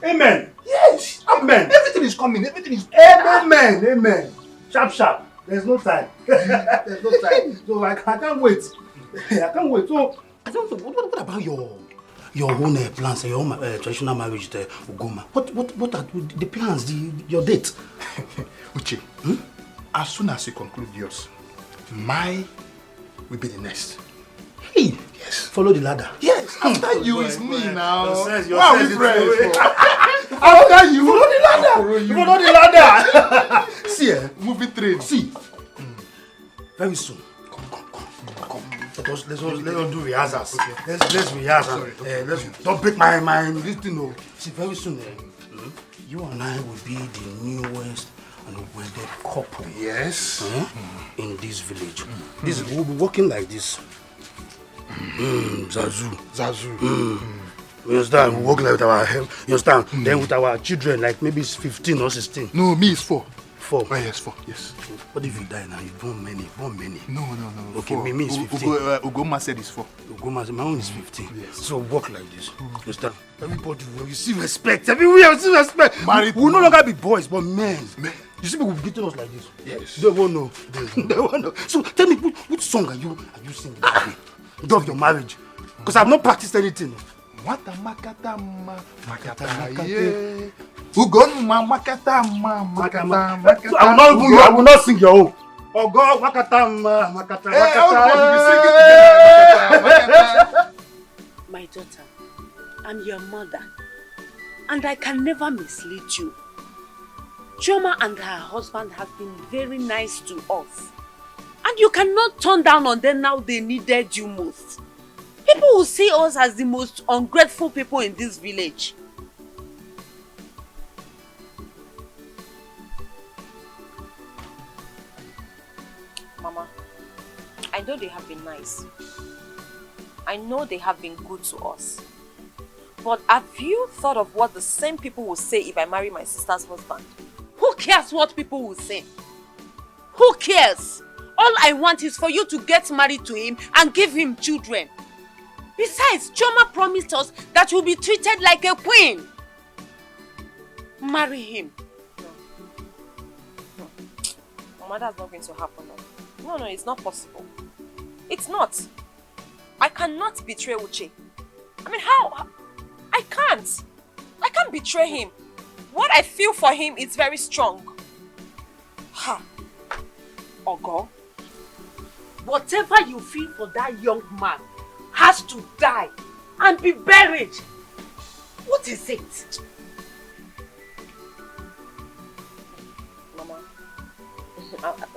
Amen. Yes. Amen. Everything is coming. Everything is. Amen. Amen. Sharp, sharp. There's no time. There's no time. So I can't wait. I can't wait. So, what about your own plans, your own traditional marriage, Ugoma? What are the plans, your date? Uche, as soon as you conclude yours, my will be the next. Hey, yes. Follow the ladder. Yes, after you is me now. Your Why are we friends? After you, follow the ladder. Follow the ladder. See, movie train. See, very soon. Come. Let's do rehearsals. Okay. Let's rehearse. Don't break my this thing. No. See, very soon, you and I will be the newest and wedded couple. Yes. In this village. We'll be working like this. Zazu. You understand? We work like with our help. You understand? Then with our children, like maybe it's 15 or 16. No, me is 4. 4. Oh, yes, 4. Yes. What if you die now? You born many. No. Okay, 4. me is 15. Ugoma said it's 4. Ugoma, my own is 15. Yes. So work like this. You understand? Everybody will receive respect. Everywhere will receive respect. Married. We will no longer be boys, but men. You see people beating us like this. Yes. They won't know. They won't know. So tell me, which song are you singing? Of your marriage. Because I've not practiced anything. Wata makata yeah. Ugonma makata makata. I will not sing your own. Oh God, makata. My daughter, I'm your mother, and I can never mislead you. Chioma and her husband have been very nice to us, and you cannot turn down on them now they needed you most. People will see us as the most ungrateful people in this village. Mama, I know they have been nice. I know they have been good to us. But have you thought of what the same people will say if I marry my sister's husband? Who cares what people will say? Who cares? All I want is for you to get married to him and give him children. Besides, Chioma promised us that you'll be treated like a queen. Marry him. No. Mama, that's not going to happen. No, it's not possible. It's not. I cannot betray Uche. I mean, how? I can't betray him. What I feel for him is very strong. Ha! Ogo, whatever you feel for that young man has to die and be buried. What is it? Mama,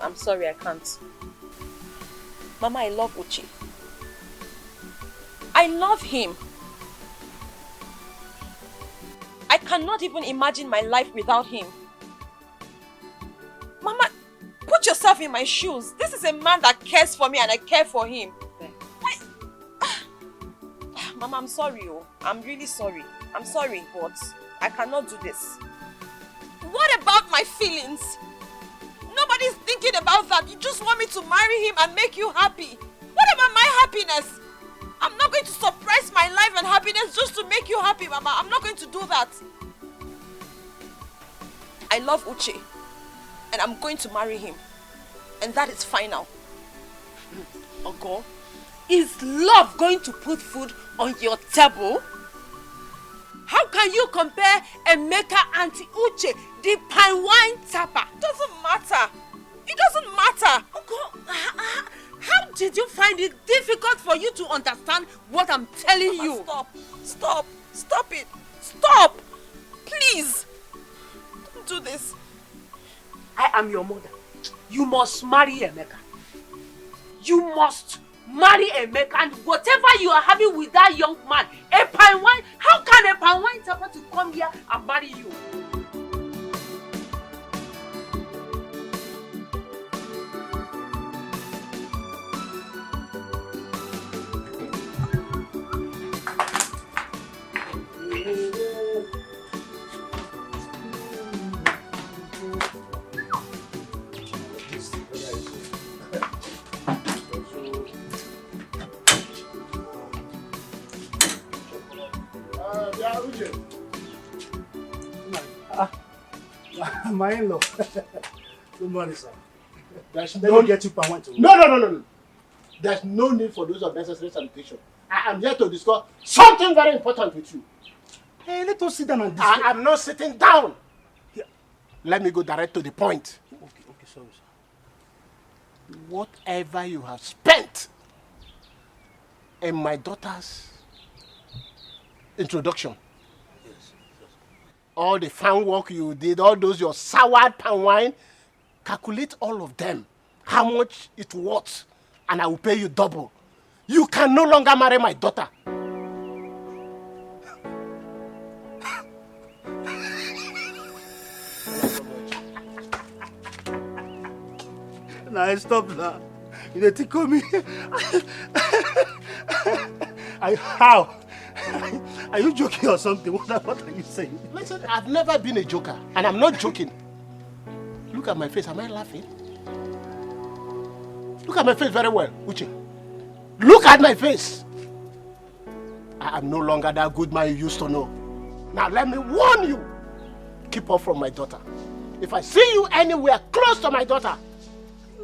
I'm sorry, I can't. Mama, I love Uche. I love him. I cannot even imagine my life without him. Mama, put yourself in my shoes. This is a man that cares for me and I care for him. Mama, I'm sorry. I'm really sorry. I'm sorry, but I cannot do this. What about my feelings? Nobody's thinking about that. You just want me to marry him and make you happy. What about my happiness? I'm not going to suppress my life and happiness just to make you happy, Mama. I'm not going to do that. I love Uche, and I'm going to marry him. And that is final. Ogo, is love going to put food on your table? How can you compare Emeka and Uche, the pine wine tapper? Doesn't matter. It doesn't matter. Ogo, how did you find it difficult for you to understand what I'm telling you? Stop it. Stop. Please. Don't do this. I am your mother. You must marry Emeka. You must marry Emeka, and whatever you are having with that young man, a pine wine, how can a pine wine tapper to come here and marry you? my in-law. Good morning, sir. There's Let me get you per one to No. There's no need for those unnecessary salutation. I am here to discuss something very important with you. Hey, let us sit down and discuss. I am not sitting down. Here. Let me go direct to the point. Okay, sorry, sir. Whatever you have spent in my daughter's introduction, all the fan work you did, all those your soured palm wine, calculate all of them, how much it worth, and I will pay you double. You can no longer marry my daughter. Nah, stop now. You dey tickle me. How? Are you joking or something? What are you saying? Listen, I've never been a joker, and I'm not joking. Look at my face. Am I laughing? Look at my face very well, Uche. Look at my face. I am no longer that good man you used to know. Now let me warn you. Keep off from my daughter. If I see you anywhere close to my daughter,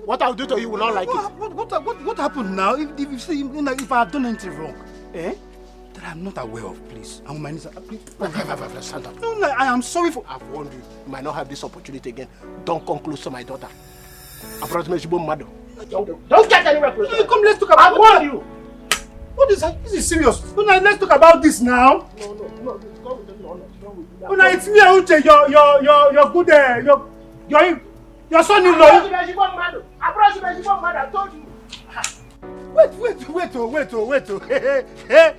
what I'll do to you will not like it. What happened now? If I have done anything wrong, that I'm not aware of, please. I'm my niece. Stand up. No, I am sorry for. I've warned you. You might not have this opportunity again. Don't come close to my daughter. Approximately, mother. Don't get anywhere close. Come, let's talk about. I warned you. What is that? This is serious. Let's talk about this now. No. No, it's me, Uche. You're good. Your son-in-law. I told you. Wait. Hey.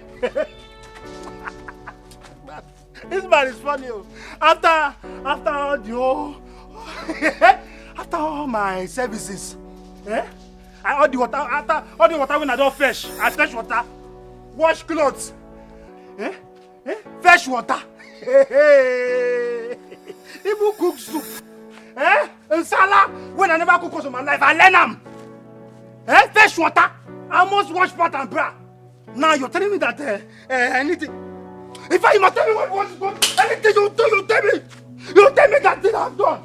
This man is funny. After all the whole, after all my services, all the water, after all the water when I don't fetch, I fetch water, wash clothes, fetch water, even cook soup, and salad when I never cook in my life, I learn them. Fetch water, I almost wash pot and bra. Now you're telling me that anything. In fact, you must tell me what anything you do, you tell me. You tell me that thing I've done.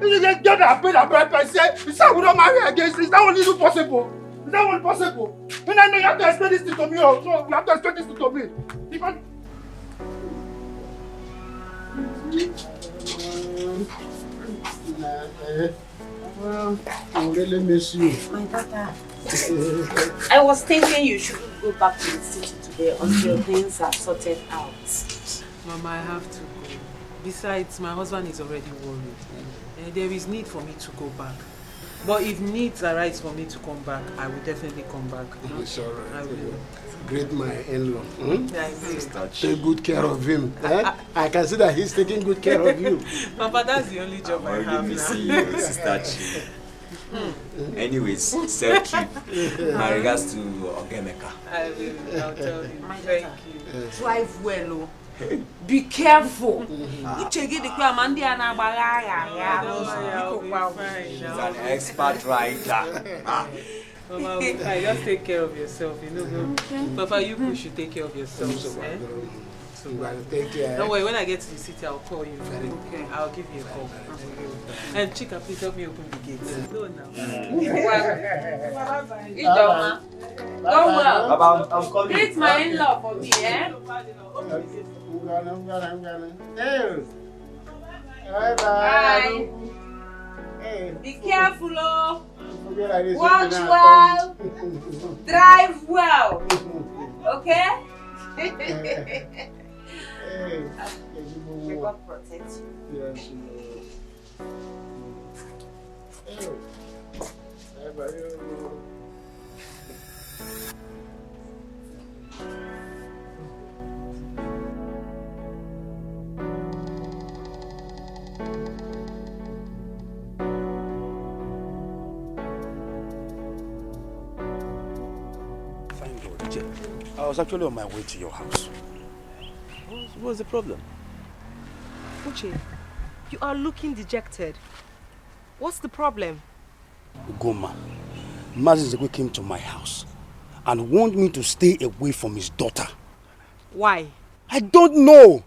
You just get that paid and bribe and say, I will not marry again. Is that only possible? Is that only possible? When I know you have to explain this thing to me, so you have to explain this thing to me. Because well, I really miss you. My daughter. I was thinking you shouldn't go back to the city today until things are sorted out. Mama, I have to go. Besides, my husband is already worried. There is need for me to go back. But if needs arise for me to come back, I will definitely come back. It's all right. I will. Great my in-law. I will. Take good care of him. I can see that he's taking good care of you. Papa, that's the only job I have now. See you, Sister Chi. Anyways, safe trip. My regards to Ogemeka. I will. I'll tell you. Thank you. Drive well, be careful. She's an expert rider. Mama, just take care of yourself, you know. Papa, you should take care of yourself. So take care. Don't worry, when I get to the city, I'll call you. Okay, I'll give you a call. And Chika, please help me open the gate. No, Idoma. Go well. Baba, I'm calling. It's my in-law for me, eh? Bye. Be careful, oh. Watch well. Drive well. Okay? May God protect you. Yes, thank God. I was actually on my way to your house. What's the problem? Uche, you are looking dejected. What's the problem? Goma, Mazizekwe came to my house and warned me to stay away from his daughter. Why? I don't know.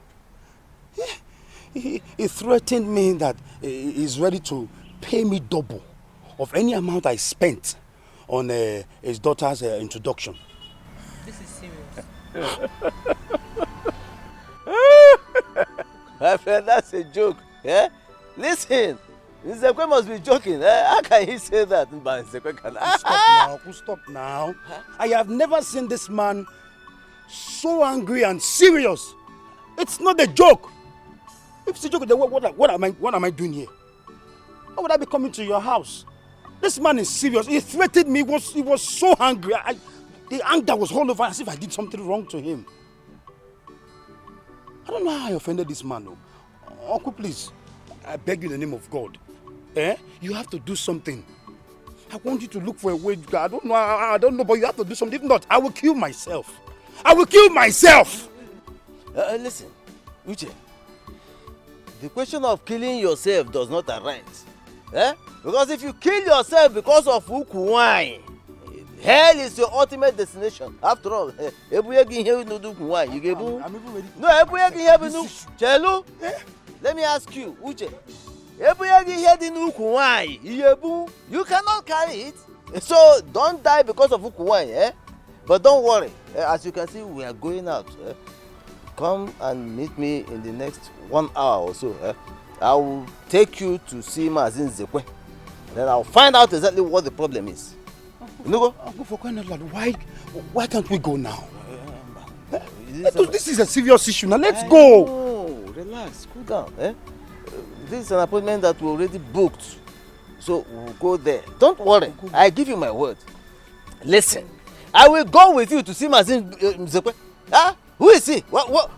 He threatened me that he's ready to pay me double of any amount I spent on his daughter's introduction. This is serious. My friend, that's a joke. Yeah? Listen, Nzekwe must be joking. How can he say that? Stop now. I have never seen this man so angry and serious. It's not a joke. If it's a joke, then what am I doing here? Why would I be coming to your house? This man is serious. He threatened me. He was so angry. The anger was all over as if I did something wrong to him. I don't know how I offended this man, though. Uncle, please, I beg you in the name of God. You have to do something. I want you to look for a way. I don't know, but you have to do something. If not, I will kill myself. I will kill myself. Listen, Uche, the question of killing yourself does not arise. Because if you kill yourself because of Ukuwai, hell is your ultimate destination. After all, let me ask you, Uche, you cannot carry it. So don't die because of Ukuwai, But don't worry, as you can see, we are going out. Come and meet me in the next 1 hour or so. I will take you to see Mazin Zekwe. Then I'll find out exactly what the problem is. Uncle, for crying out loud, why can't we go now? This is a serious issue. Now let's go. Oh, relax, cool down. This is an appointment that we already booked. So we'll go there. Don't worry, I give you my word. Listen, I will go with you to see Mazin Zekwe. Who is he? What?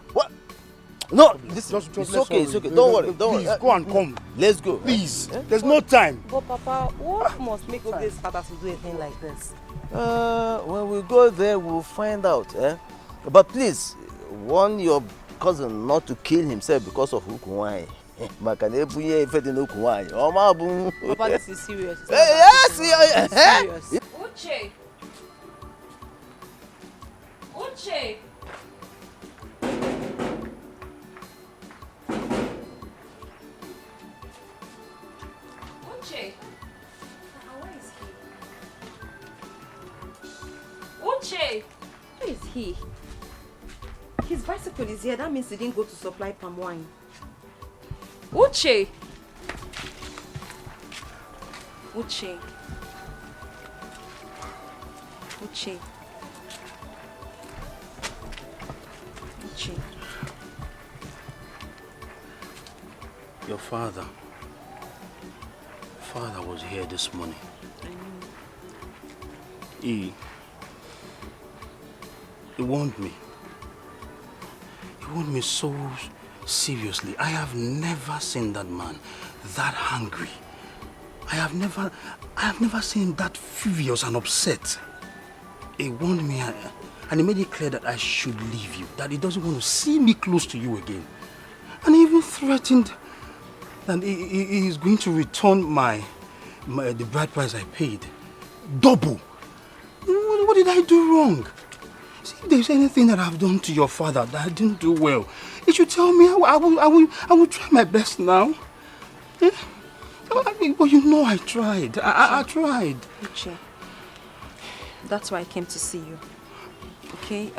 No, it's okay, it's okay. Don't worry. Please, go and come. Let's go. Please, there's no time. But Papa, what must make this father to do a thing like this? When we go there, we'll find out. But please, warn your cousin not to kill himself because of Ukuwai. Papa, this is serious. Yes, serious. Uche! Uche! Uche! Where is he? Uche! Where is he? His bicycle is here. That means he didn't go to supply palm wine. Uche! Uche. Uche. Uche. Your father was here this morning. He warned me. He warned me so seriously. I have never seen that man that angry. I have never seen him that furious and upset. He warned me and he made it clear that I should leave you, that he doesn't want to see me close to you again. And he even threatened that he is going to return the bride price I paid. Double. What did I do wrong? See, if there's anything that I've done to your father that I didn't do well, you should tell me. I will try my best now. Yeah? But you know I tried. I tried. Uche, that's why I came to see you. Okay?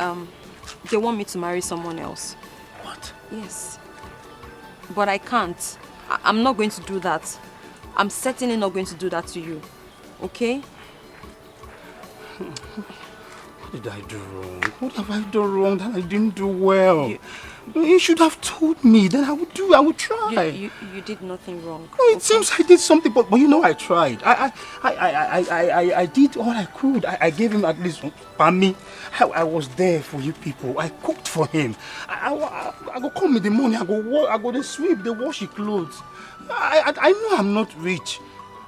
They want me to marry someone else. What? Yes. But I can't. I'm not going to do that. I'm certainly not going to do that to you. Okay? What did I do wrong? What have I done wrong that I didn't do well? You should have told me. Then I would try. You did nothing wrong. It seems I did something, but you know I tried. I did all I could. I gave him at least for me. I was there for you people. I cooked for him. I go come in the morning. I go to sweep. They wash his clothes. I know I'm not rich.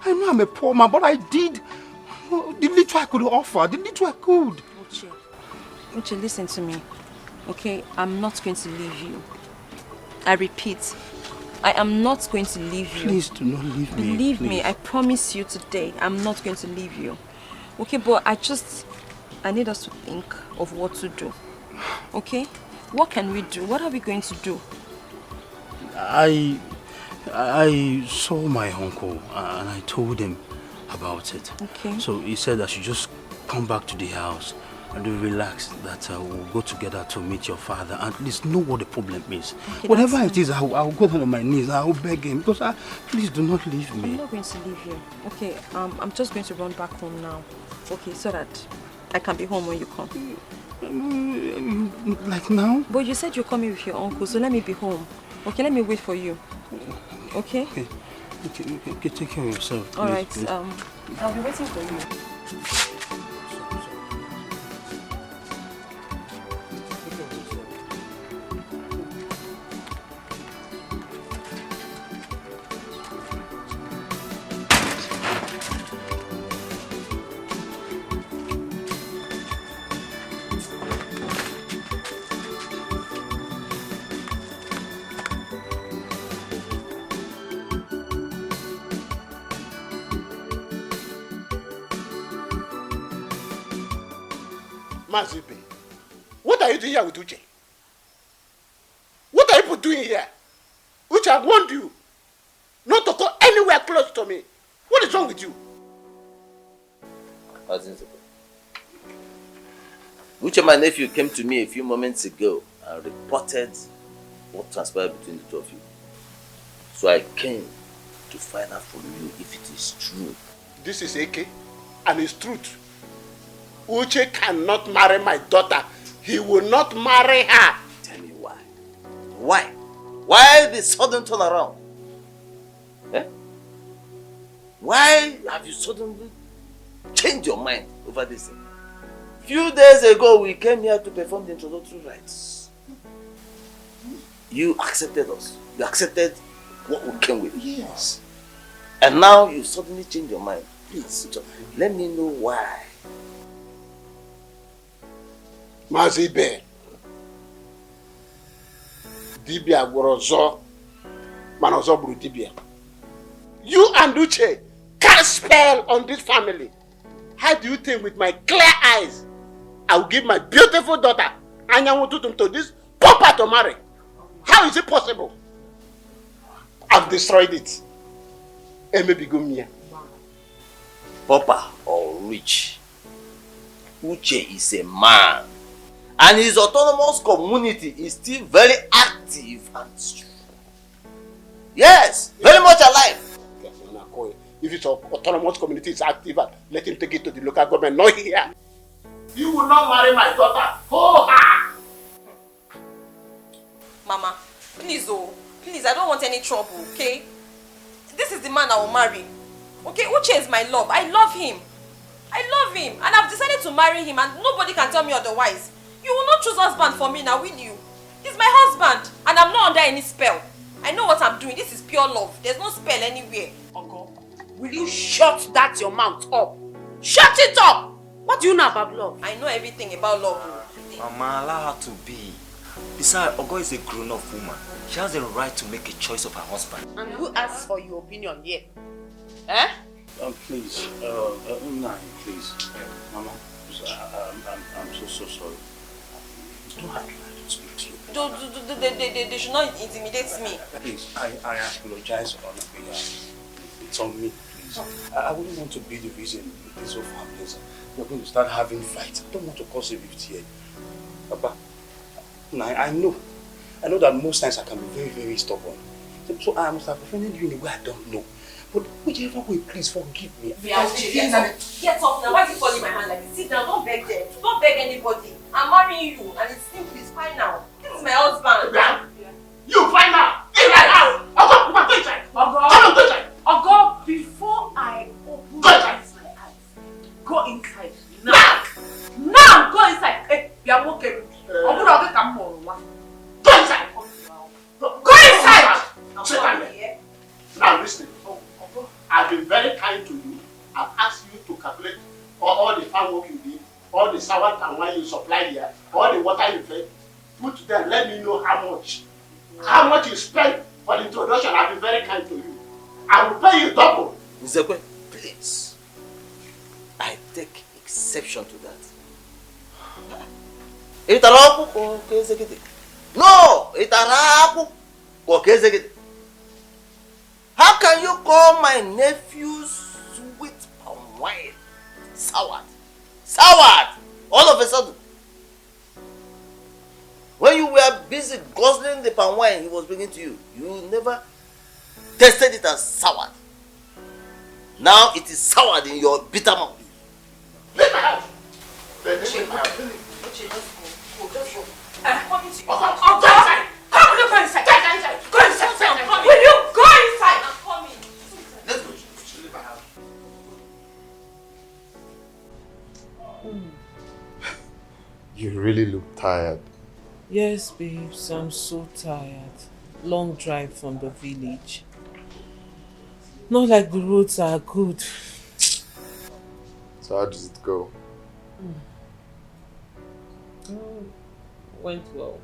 I know I'm a poor man, but I did the little I could offer. The little I could. Uche, listen to me. Okay, I'm not going to leave you. I repeat, I am not going to leave you. Please do not leave me. Believe me, I promise you today, I'm not going to leave you. Okay, but I need us to think of what to do. Okay? What can we do? What are we going to do? I saw my uncle and I told him about it. Okay. So he said I should just come back to the house and relax, that we'll go together to meet your father and at least know what the problem is. Okay, whatever it is, I'll go down on my knees and I'll beg him, because please do not leave me. I'm not going to leave you. Okay, I'm just going to run back home now. Okay, so that I can be home when you come. Like now? But you said you're coming with your uncle, so let me be home. Okay, let me wait for you. Okay? Okay, take care of yourself. Please, Alright, please. I'll be waiting for you. Mazibe, what are you doing here with Uche? What are you doing here? Uche, I warned you not to go anywhere close to me. What is wrong with you? Uche, my nephew, came to me a few moments ago and reported what transpired between the two of you. So I came to find out from you if it is true. This is AK and it's truth. Uche cannot marry my daughter. He will not marry her. Tell me why. Why? Why the sudden turnaround? Eh? Why have you suddenly changed your mind over this thing? Few days ago, we came here to perform the introductory rites. You accepted us. You accepted what we came with. Yes. And now you suddenly change your mind. Please, let me know why. Mazibe, Dibia Gorozo, Manozo Bru Dibia. You and Uche cast spell on this family. How do you think with my clear eyes I will give my beautiful daughter Anyanwututum to this pauper to marry? How is it possible? I've destroyed it. Emebigumia. Pauper or rich, Uche is a man. And his autonomous community is still very active and strong. Yes, very much alive. If his autonomous community is active, let him take it to the local government, not here. You will not marry my daughter. Oh, ha! Mama, please, oh, please, I don't want any trouble, okay? This is the man I will marry. Okay, Uche is my love. I love him. And I've decided to marry him, and nobody can tell me otherwise. You will not choose husband for me now, will you? He's my husband, and I'm not under any spell. I know what I'm doing. This is pure love. There's no spell anywhere. Uncle, will you shut that your mouth up? Shut it up! What do you know about love? I know everything about love. Mama, allow her to be. Besides, Ogo is a grown-up woman. She has the right to make a choice of her husband. And who asks for your opinion here? Eh? Please, Nai, please. Mama, I'm so sorry. Don't have to speak to you. They should not intimidate me. Please, I apologize on your behalf. It's on me, please. I wouldn't want to be the reason this whole family we're going to start having fights. I don't want to cause a rift here. But I know that most times I can be very, very stubborn. So I must have offended you in a way I don't know. But whichever way, please forgive me. Get up now. Why are you falling my hand like this? Sit down. Don't beg them. Don't beg anybody. I'm marrying you, and it's simple. It's fine now. This is my husband. You find out. In my house. Ogo, before I open my eyes, go inside. Now, go inside. Hey, you are okay. Go inside. Go inside. Sit down there. Now listen. I've been very kind to you. I've asked you to calculate all the farm work you did, all the sour and wine you supply here, all the water you fed. Put there, let me know how much you spent for the introduction. I've been very kind to you. I will pay you double. Nzekwe, please. I take exception to that. No, itarapu. Okay, how can you call my nephew's sweet palm wine soured? Soured! All of a sudden. When you were busy guzzling the palm wine he was bringing to you, you never tasted it as soured. Now it is soured in your bitter mouth. Leave my house! Leave my house. Just go. I'm coming to you. I'll go inside. Come on, go inside. Go inside. Will you go inside? I'm coming. Let's go. Leave my house. You really look tired. Yes, babes, I'm so tired. Long drive from the village. Not like the roads are good. So how does it go? Went well.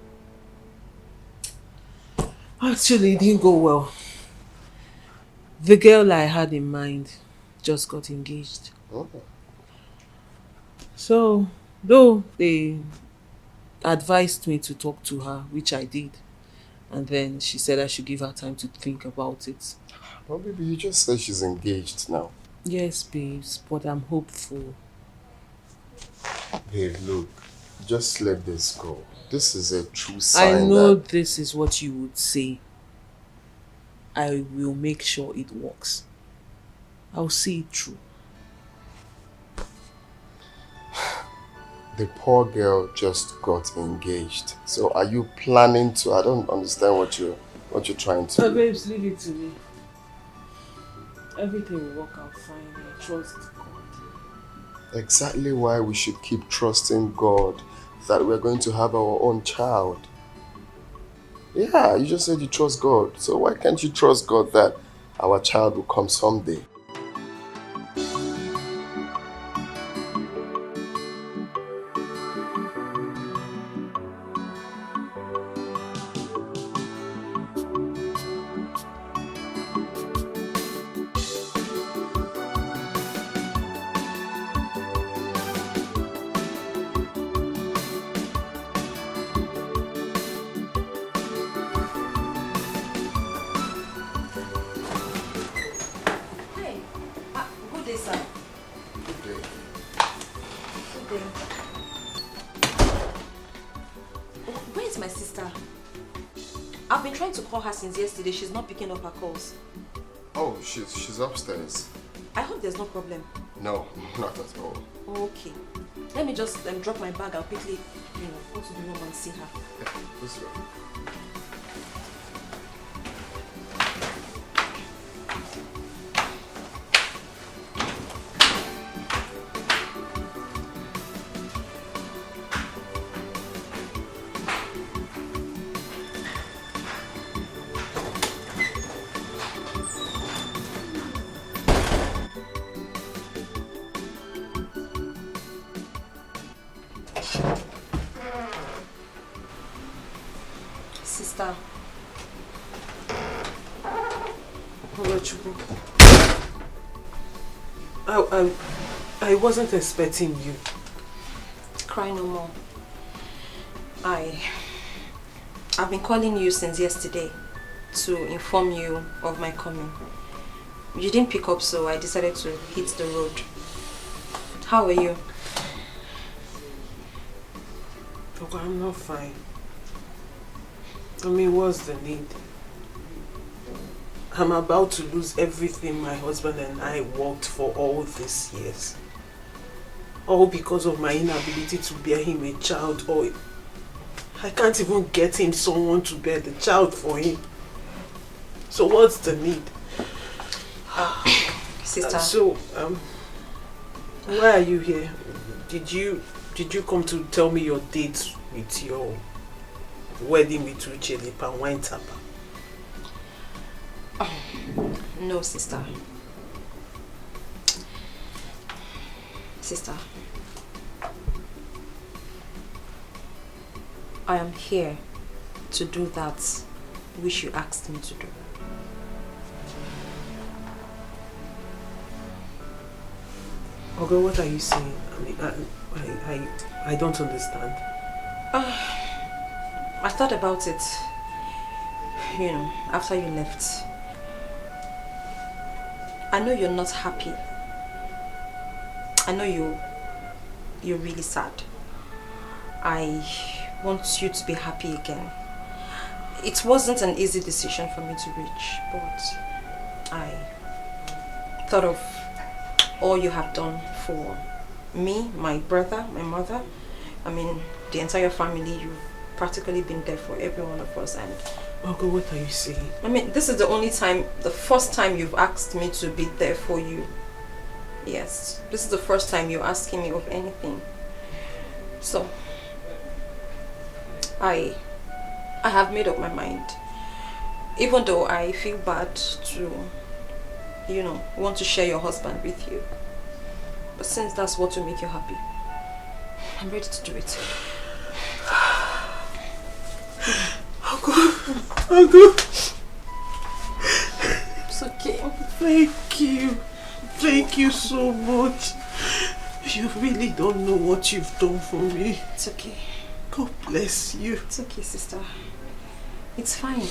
Actually, it didn't go well. The girl I had in mind just got engaged. Okay. So, though they advised me to talk to her, which I did, and then she said I should give her time to think about it. Well, baby, you just said she's engaged now. Yes, babes, but I'm hopeful. Hey, look, just let this go. This is a true sign. I know this is what you would say. I will make sure it works. I'll see it through. The poor girl just got engaged. So are you planning to? I don't understand what you're trying to do. Babes, leave it to me. Everything will work out fine. I trust God. Exactly why we should keep trusting God that we're going to have our own child. Yeah, you just said you trust God. So why can't you trust God that our child will come someday? Since yesterday, she's not picking up her calls. Oh, she's upstairs. I hope there's no problem. No, not at all. Okay. Let me just drop my bag. I'll quickly, go to the room and see her. Yeah, this way. Sister. I wasn't expecting you. Cry no more. I've been calling you since yesterday to inform you of my coming. You didn't pick up, so I decided to hit the road. How are you? Oh, I'm not fine. I mean, what's the need? I'm about to lose everything my husband and I worked for all these years. All because of my inability to bear him a child, or I can't even get him someone to bear the child for him. So what's the need? Sister. Why are you here? Did you come to tell me your date with your wedding with Uche, the palm wine tapper? No, sister. Sister, I am here to do that which you asked me to do. Okay, what are you saying? I mean, I don't understand. I thought about it. you know, after you left, I know you're not happy. I know you're really sad. I want you to be happy again. It wasn't an easy decision for me to reach, but I thought of all you have done for me, my brother, my mother. I mean, the entire family. You've practically been there for every one of us. And Uncle, what are you saying? I mean, this is the first time you've asked me to be there for you. Yes, this is the first time you're asking me of anything. So, I have made up my mind. Even though I feel bad to, you know, want to share your husband with you. But since that's what will make you happy, I'm ready to do it. Uncle. It's okay. Thank you. Thank you so much. You really don't know what you've done for me. It's okay. God bless you. It's okay, sister. It's fine.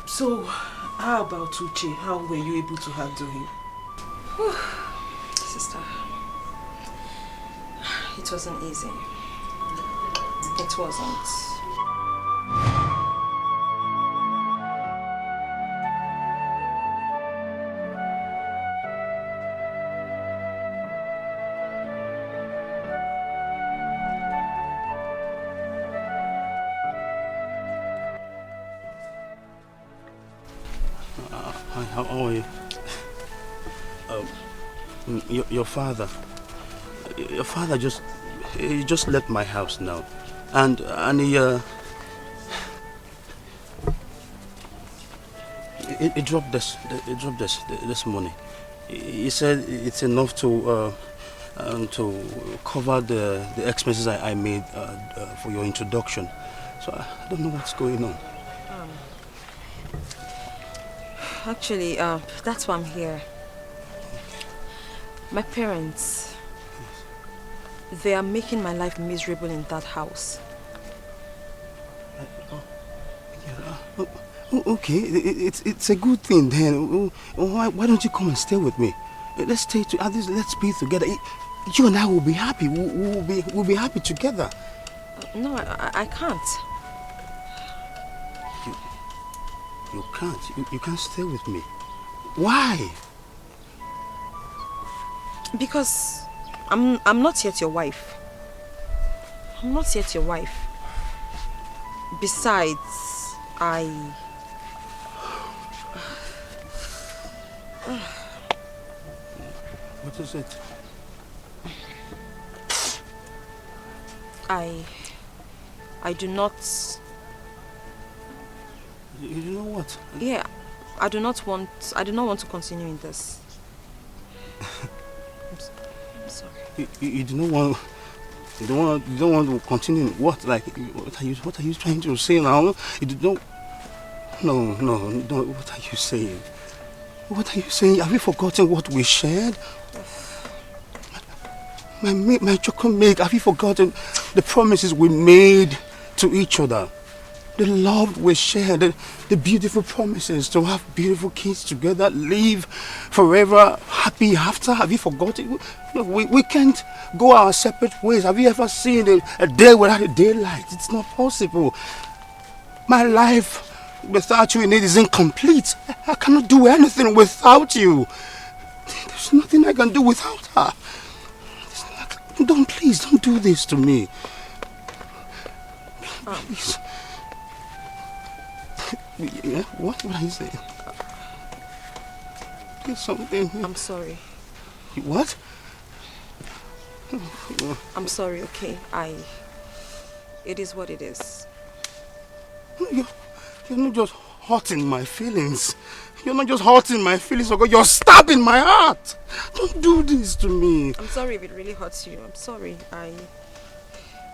So, how about Uche? How were you able to handle him? Sister, it wasn't easy. It wasn't. Hi, how are you? Your father he just left my house now, and he dropped this money. He said it's enough to cover the expenses I made for your introduction. So I don't know what's going on. Actually, that's why I'm here. My parents, they are making my life miserable in that house. Okay, it's a good thing then. Why don't you come and stay with me? Let's stay at least let's be together. You and I will be happy. We'll be happy together. No, I can't. You can't. You can't stay with me. Why? Because I'm not yet your wife. I'm not yet your wife. Besides, What is it? I do not. You know what? Yeah, I do not want to continue in this. I'm sorry. You do not want. You don't want to continue. What? Like, what are you trying to say now? You don't. No. What are you saying? What are you saying? Have you forgotten what we shared? My chocolate milk. Have you forgotten the promises we made to each other? The love we shared, the beautiful promises to have beautiful kids together, live forever, happy after. Have you forgotten? Look, we can't go our separate ways. Have you ever seen a day without a daylight? It's not possible. My life without you in it is incomplete. I cannot do anything without you. There's nothing I can do without her. Please don't do this to me. Please. Yeah, what are you saying? There's something. I'm sorry. What? I'm sorry, okay? It is what it is. You're not just hurting my feelings. You're not just hurting my feelings, you're stabbing my heart. Don't do this to me. I'm sorry if it really hurts you. I'm sorry.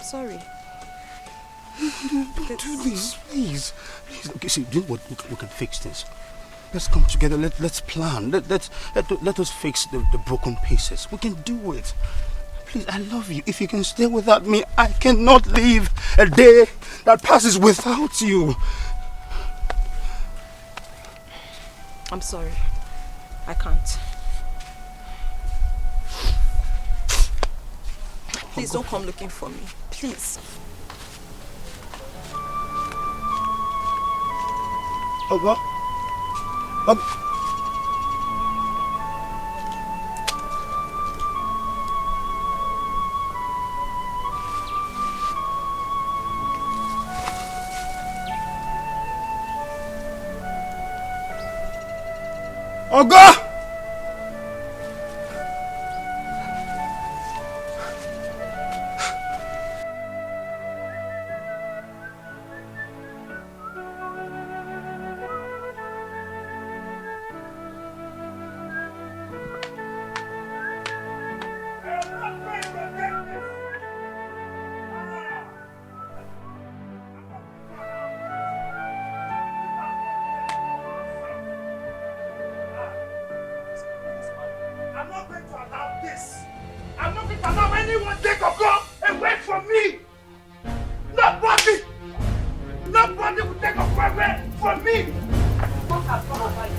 Sorry. Don't do this, please. Okay, see, you know what? We can fix this. Let's come together. Let's plan. Let us fix the broken pieces. We can do it. Please, I love you. If you can stay without me, I cannot live a day that passes without you. I'm sorry. I can't. Please don't come looking for me. Please. Oga? Oga! I'm not going to allow this. I'm not going to allow anyone take Ogo away from me. Nobody will take Ogo away from me. What has gone over you?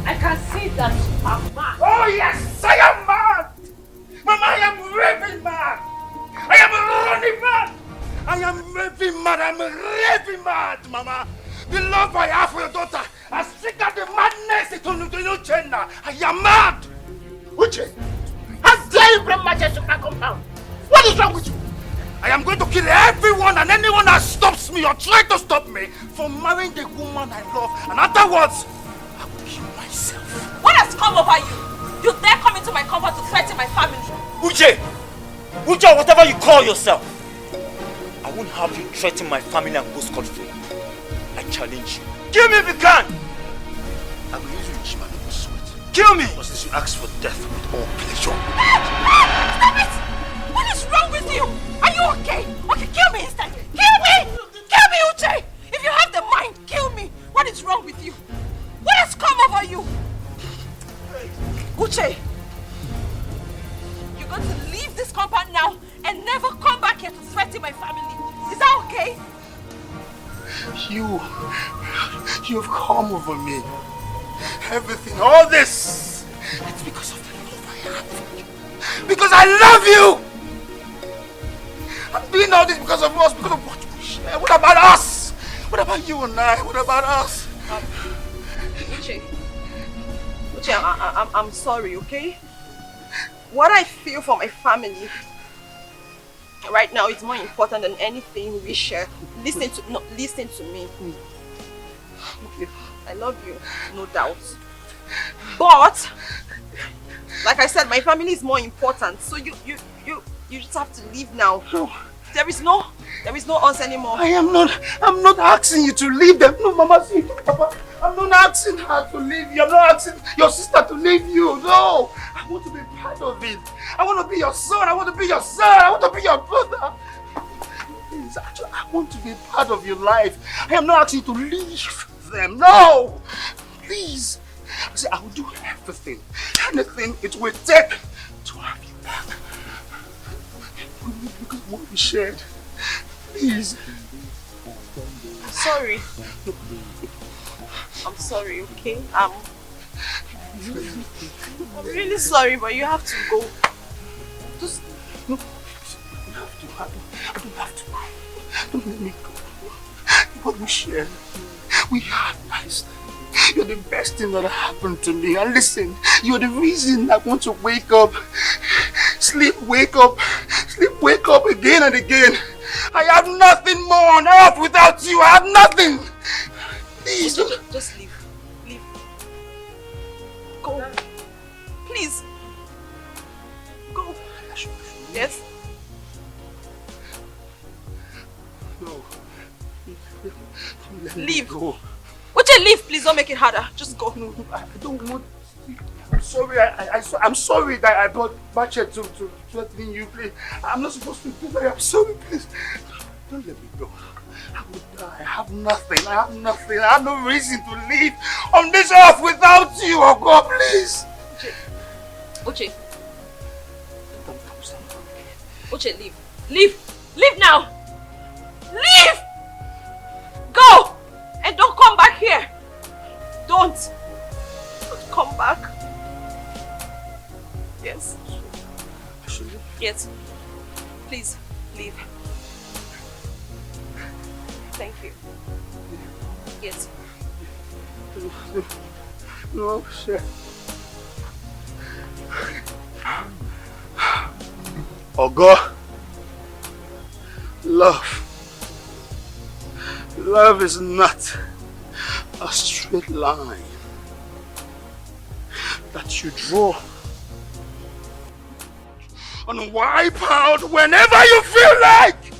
I can see that you are mad. Oh yes, I am mad. Mama, I am raving mad. I am running mad. I am raving mad. I am raving mad, Mama. The love I have for your daughter has triggered the madness into your gender. I am mad. Uche, how dare you bring matches to my compound? What is wrong with you? I am going to kill everyone and anyone that stops me or tries to stop me from marrying the woman I love, and afterwards, I will kill myself. What has come over you? You dare come into my compound to threaten my family? Uche, whatever you call yourself, I won't have you threaten my family and go scot-free. I challenge you. Kill me if you can! I will use you in Chima to sweat. Kill me! But since you ask for death with all pleasure. Stop it! What is wrong with you? Are you okay? Okay, kill me instead. Kill me! Kill me, Uche! If you have the mind, kill me. What is wrong with you? What has come over you? Uche, you're going to leave this compound now and never come back here to threaten my family. Is that okay? You've come over me. Everything, all this, it's because of the love I have for you. Because I love you! I'm doing all this because of us, because of what we share. What about us? What about you and I? What about us? Uche, I'm sorry, okay? What I feel for my family right now is more important than anything we share. Listen to me. Okay. I love you, no doubt. But like I said, my family is more important. So you just have to leave now. No. There is no us anymore. I'm not asking you to leave them. No, Mama, see, Papa. I'm not asking her to leave you. I'm not asking your sister to leave you. No. I want to be part of it. I want to be your son. I want to be your son. I want to be your brother. Please, actually, I want to be part of your life. I am not asking you to leave them. No. Please. See, I will do everything. Anything it will take to have you back. Because of what we shared. Please. I'm sorry. I'm sorry, okay? I'm really sorry, but you have to go. Just... No, you have to. I don't have to. Don't let me go. What we shared, we had nice. You're the best thing that happened to me. And listen, you're the reason I want to wake up, sleep, wake up again and again. I have nothing more on earth without you. I have nothing. Please. Just leave. Leave. Go. Please. Go. Yes? No. Leave. Go. Uche, leave, please. Don't make it harder. Just go. No, I don't want. I'm sorry. I'm sorry that I brought Bache to threaten you. Please, I'm not supposed to do that. I'm sorry. Please, don't let me go. I will die. I have nothing. I have no reason to live on this earth without you. Oh God, please. Uche. Uche, leave. Leave. Leave now. Leave. Go. And don't come back here. Don't. should leave? Yes. Please, leave. Thank you. Yes. No, sure. Oh God. Love is not a straight line that you draw and wipe out whenever you feel like.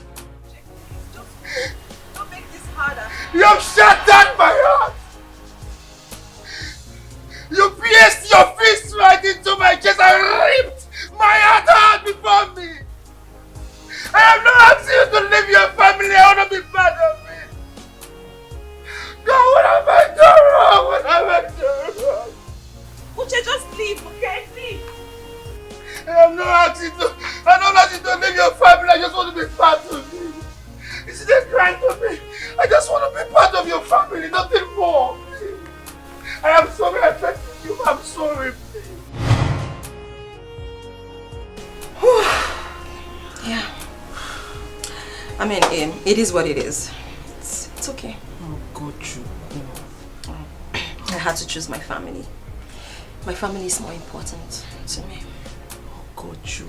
Don't make this harder. You have shut down my heart. You pierced your fist right into my chest and ripped my heart out before me. I have not asked you to leave your family. I want to be part of it. God, what have I done wrong? What have I done wrong? Uche, just leave, okay? Leave. I have not asked you to leave your family. I just want to be part of it. This is a crime for me. I just want to be part of your family, nothing more. I am sorry I affected you. I'm sorry. Yeah. I mean, it is what it is. It's okay. Oh, God, you. I had to choose my family. My family is more important to me. Oh, God, you.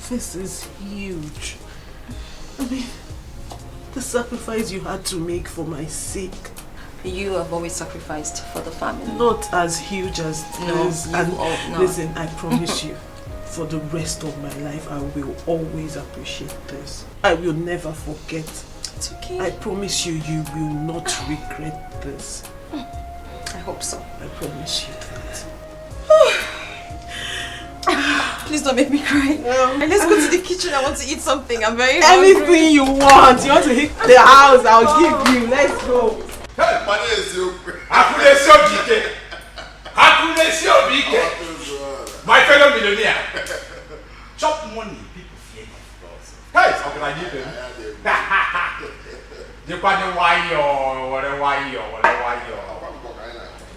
This is huge. I mean, the sacrifice you had to make for my sake. You have always sacrificed for the family. Not as huge as this. And no. Listen, I promise you, for the rest of my life, I will always appreciate this. I will never forget. It's okay. I promise you, you will not regret this. I hope so. I promise you that. Please don't make me cry. Let's go to the kitchen. I want to eat something. I'm very hungry. Anything you want. You want to hit the house, I'll give you. Let's go. My fellow millionaire. Chop money, people fear you. Hey, how can I give them? You can't why you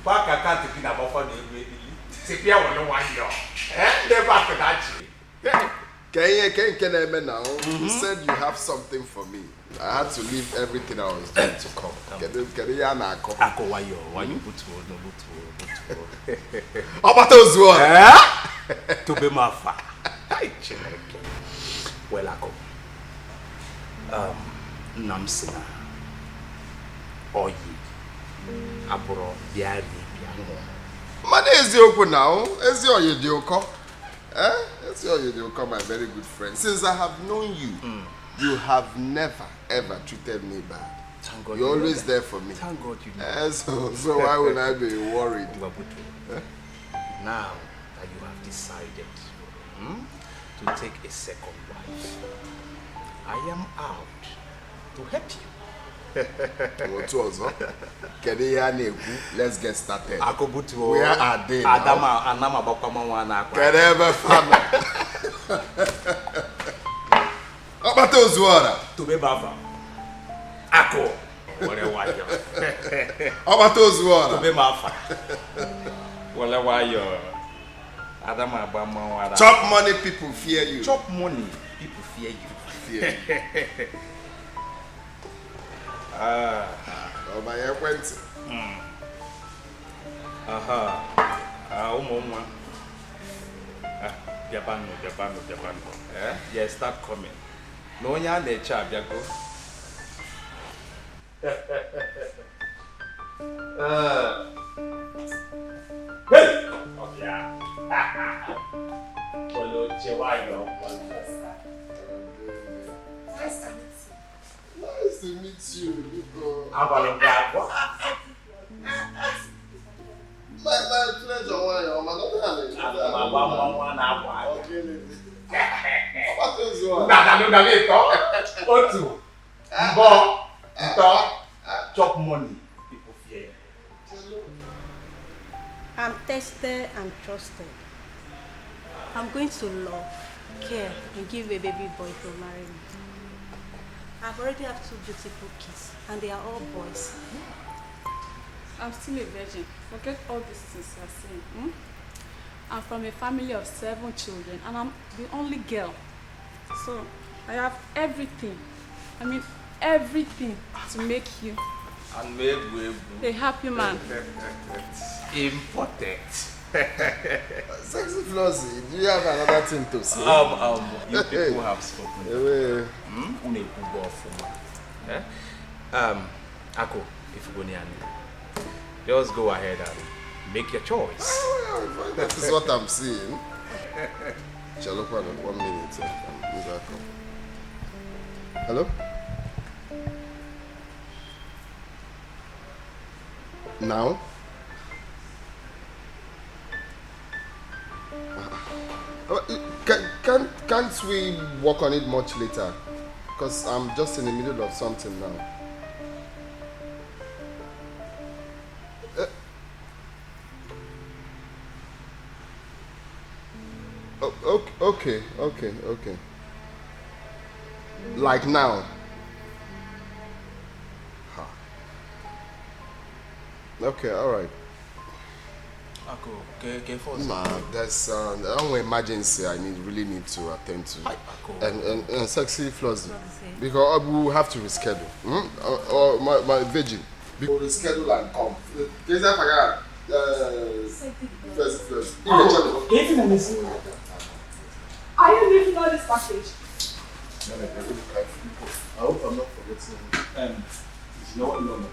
Back I can't think about for the Sepia will why you. They're back to that. Can now? You said you have something for me. I had to leave everything I was doing to come. Why you put to be my father. Well, I go. Namsina. Oyi. Aburo. Biari. Man, is you open now? Is your Yedioko? Is your Yedioko, my very good friend? Since I have known you, you have never ever treated me bad. Thank God. You're always there for me. Thank God you know. So why would I be worried? Now that you have decided to take a second wife, I am out to help you. Let's get started. Where are they now? To be Bava. Ako. To be Mafa. Chop money, people fear you. Chop money, people fear you. My acquaintance. Japan. Yes, start coming. No one yan nature, Jago. Hey! Oh, yeah. Nice to meet you. My pleasure. Chop money. People fear. I'm tested and trusted. I'm going to love, care, and give a baby boy to marry me. I've already have 2 beautiful kids, and they are all boys. I'm still a virgin. Forget all these things you're saying. I'm from a family of 7 children and I'm the only girl. So I have everything. I mean everything to make you a happy man. Important. Sexy Flossie, do you have another thing to say? You people have spoken. Ako, if you go near me, just go ahead and make your choice. That is what I'm seeing. Shall look 1 minute. Hello? Now? Can't we work on it much later? Because I'm just in the middle of something now. Okay. Like now? Okay, alright. Nah, there's an emergency I really need to attend to. And Sexy Flossie. Because we will have to reschedule. Or my virgin. We will reschedule and come. Are you leaving all this package? I hope I'm not forgetting. No, calm down.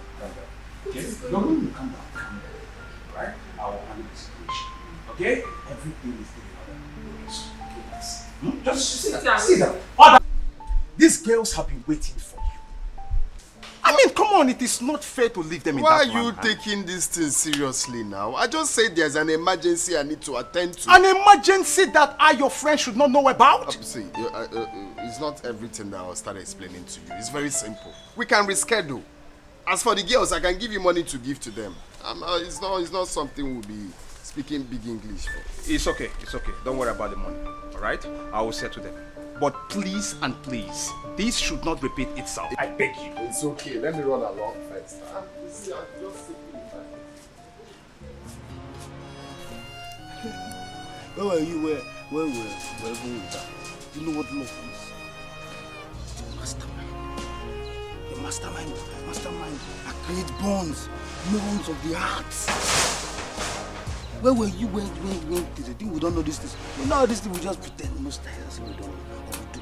Okay? No, calm down. Right? I will handle the situation. Okay? Everything is in order. Just sit down. These girls have been waiting for you. I mean, come on, it is not fair to leave them in that Why are you taking this thing seriously now? I just said there's an emergency I need to attend to. An emergency that your friends should not know about? See, it's not everything that I'll start explaining to you. It's very simple. We can reschedule. As for the girls, I can give you money to give to them. It's not something we'll be speaking big English for. It's okay. Don't worry about the money. All right? I will settle them. But please and please, this should not repeat itself. I beg you. It's okay. Let me run along first. I'm just simply Where were you? Where were you? You know what love is? Mastermind. I create bonds of the heart. Where were you when you think we don't know these things? We know these things, we just pretend most times we don't know what we do.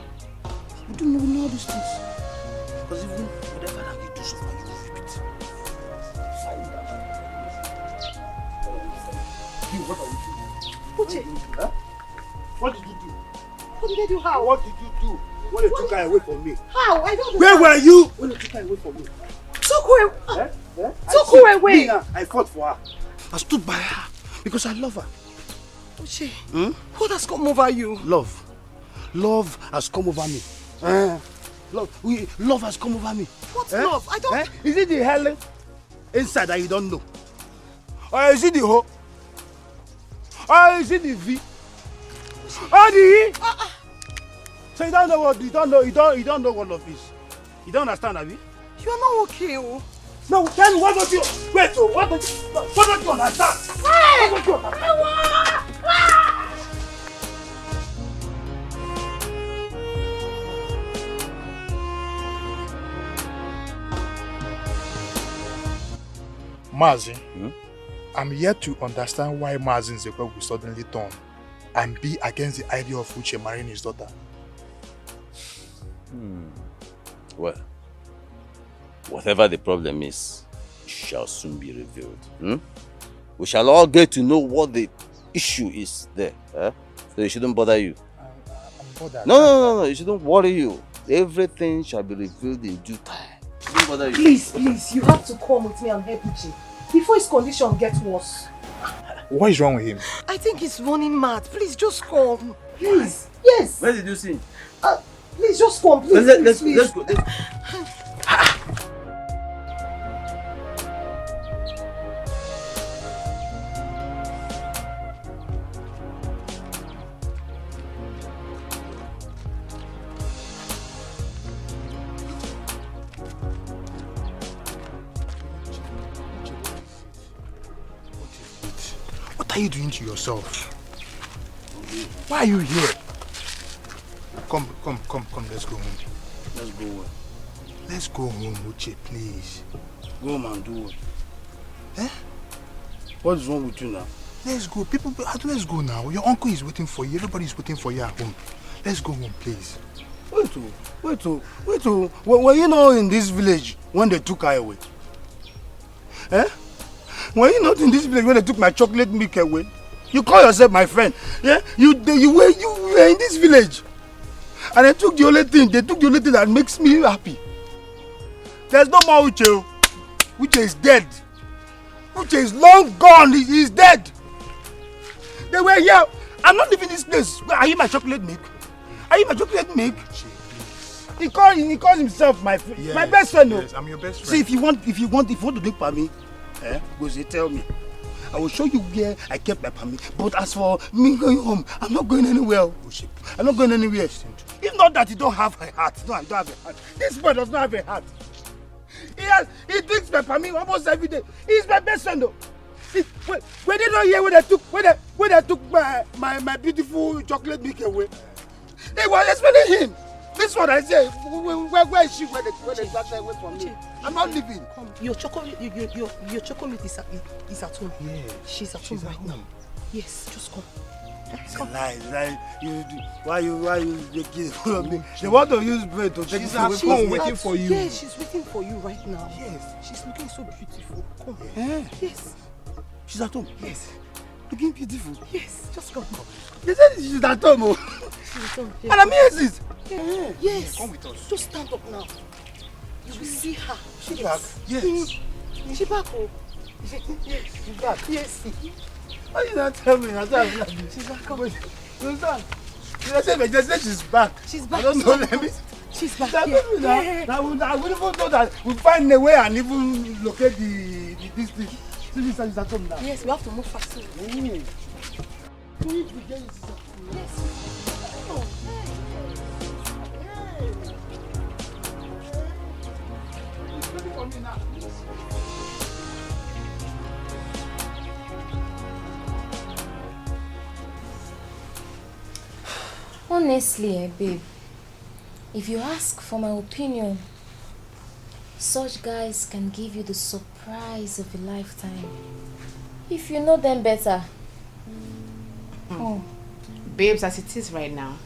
We don't know these things. Because even whatever that you do so far, you will repeat. What are you doing? Uche. Huh? What did you do? What did I do? How? What did you do when you took her away from me? How? I don't know. Where were you when you took her away from me? Took her away. I fought for her. I stood by her because I love her. Uche, what has come over you? Love. Love has come over me. Love has come over me. What love? I don't... Is it the hell inside that you don't know? Or is it the hoe? Or is it the V? Or the E? So you don't know what you don't know what love is. You don't understand, Abby? You are not okay, oh. No, tell me, what don't you understand? What don't you understand? Mazi, I'm yet to understand why Mazi Nzekwe will suddenly turn and be against the idea of Uche marrying his daughter. Well, whatever the problem is, it shall soon be revealed. We shall all get to know what the issue is there. So it shouldn't bother you. I'm bothered. No, it shouldn't worry you. Everything shall be revealed in due time. It shouldn't bother you. Please, you have to come with me and help Uche before his condition gets worse. What is wrong with him? I think he's running mad. Please, just come. Please, yes. Where did you see? Please, just come. Please, Let's go. What are you doing to yourself? Why are you here? Come, let's go home. Let's go where? Let's go home, Uche, please. Go home and do what? Eh? What is wrong with you now? Let's go. Let's go now. Your uncle is waiting for you. Everybody is waiting for you at home. Let's go home, please. Wait. Were you not in this village when they took her away? Eh? Were you not in this village when they took my chocolate milk away? You call yourself my friend. Yeah? You were in this village. And they took the only thing that makes me happy. There's no more Uche. Uche is dead. Uche is long gone. He's dead. They were here. I'm not leaving this place. Are you my chocolate milk? Are you my chocolate milk? He calls himself my best friend. Yes, I'm your best friend. See, if you want to take Pami, go say tell me. I will show you where I kept my Pami. But as for me going home, I'm not going anywhere. I'm not going anywhere. If not that you don't have a heart. No, I don't have a heart. This boy does not have a heart. He drinks my Pami almost every day. He's my best friend though. Were they not here when they took my beautiful chocolate milk away? They were expecting him. This one I say, where is she when they got away from me? I'm not leaving. Your chocolate is at home. Yeah. She's at home right now. Yes, just come. It's a lie. Why you making fun of me? They want to use bread to take she's at home waiting for you. Yes, she's waiting for you right now. Yes, she's looking so beautiful. Come. Yes. She's at home. Yes. Looking beautiful. Yes, just come. They said she's at home. She's at home. And I'm here since. Yes. Come with us. Just stand up now. You will see her. She's back. Yes. She's back. Oh. Yes, she's back. Yes. Why you not tell me? She's back. Come. You understand? They say she's back. She's back. I don't know. Let me. She's back. I would even know that we find a way and even locate this thing. She's at home now. Yes, we have to move faster. Yes. Honestly, babe, if you ask for my opinion, such guys can give you the surprise of a lifetime. If you know them better. Babes, as it is right now,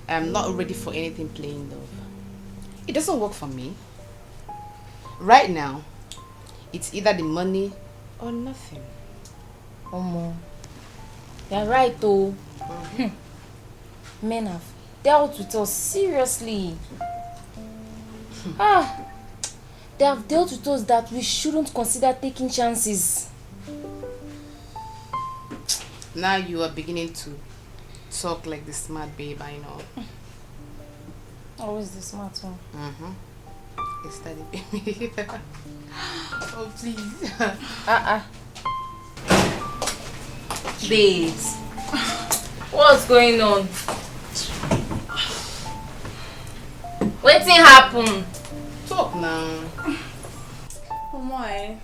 I'm not ready for anything plain love. It doesn't work for me. Right now, it's either the money or nothing. You're right though. Men have dealt with us seriously. They have dealt with us that we shouldn't consider taking chances. Now you are beginning to talk like the smart babe I know. Always the smart one. It's that baby. Oh please. Babes, what's going on? What thing happened? Talk now. Oh my.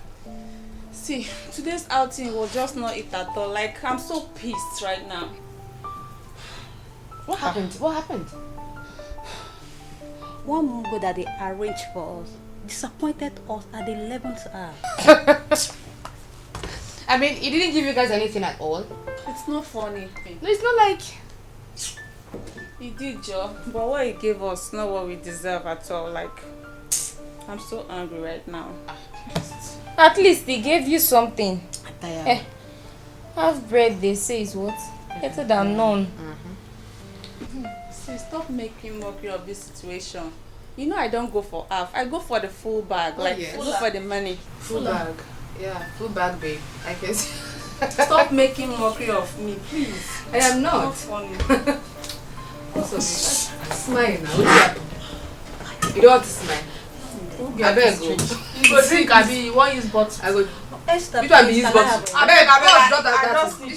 See, today's outing was just not it at all. Like, I'm so pissed right now. What happened? What happened? One mungo that they arranged for us disappointed us at the 11th hour. I mean, he didn't give you guys anything at all. It's not funny. No, it's not like... He did, Joe. But what he gave us, not what we deserve at all. Like, I'm so angry right now. At least he gave you something. Half bread, they say, is what? Better than none. See, stop making mockery of this situation. You know I don't go for half. I go for the full bag. Go for the money. Full bag. Yeah, full bag, babe. I guess. Stop making mockery of me, please. I am not. It's not funny. Also, smile now. You don't want to smile. I beg you. You go drink, Abi. You want use bottle. I go. Esther, which one be use bottle? I beg, not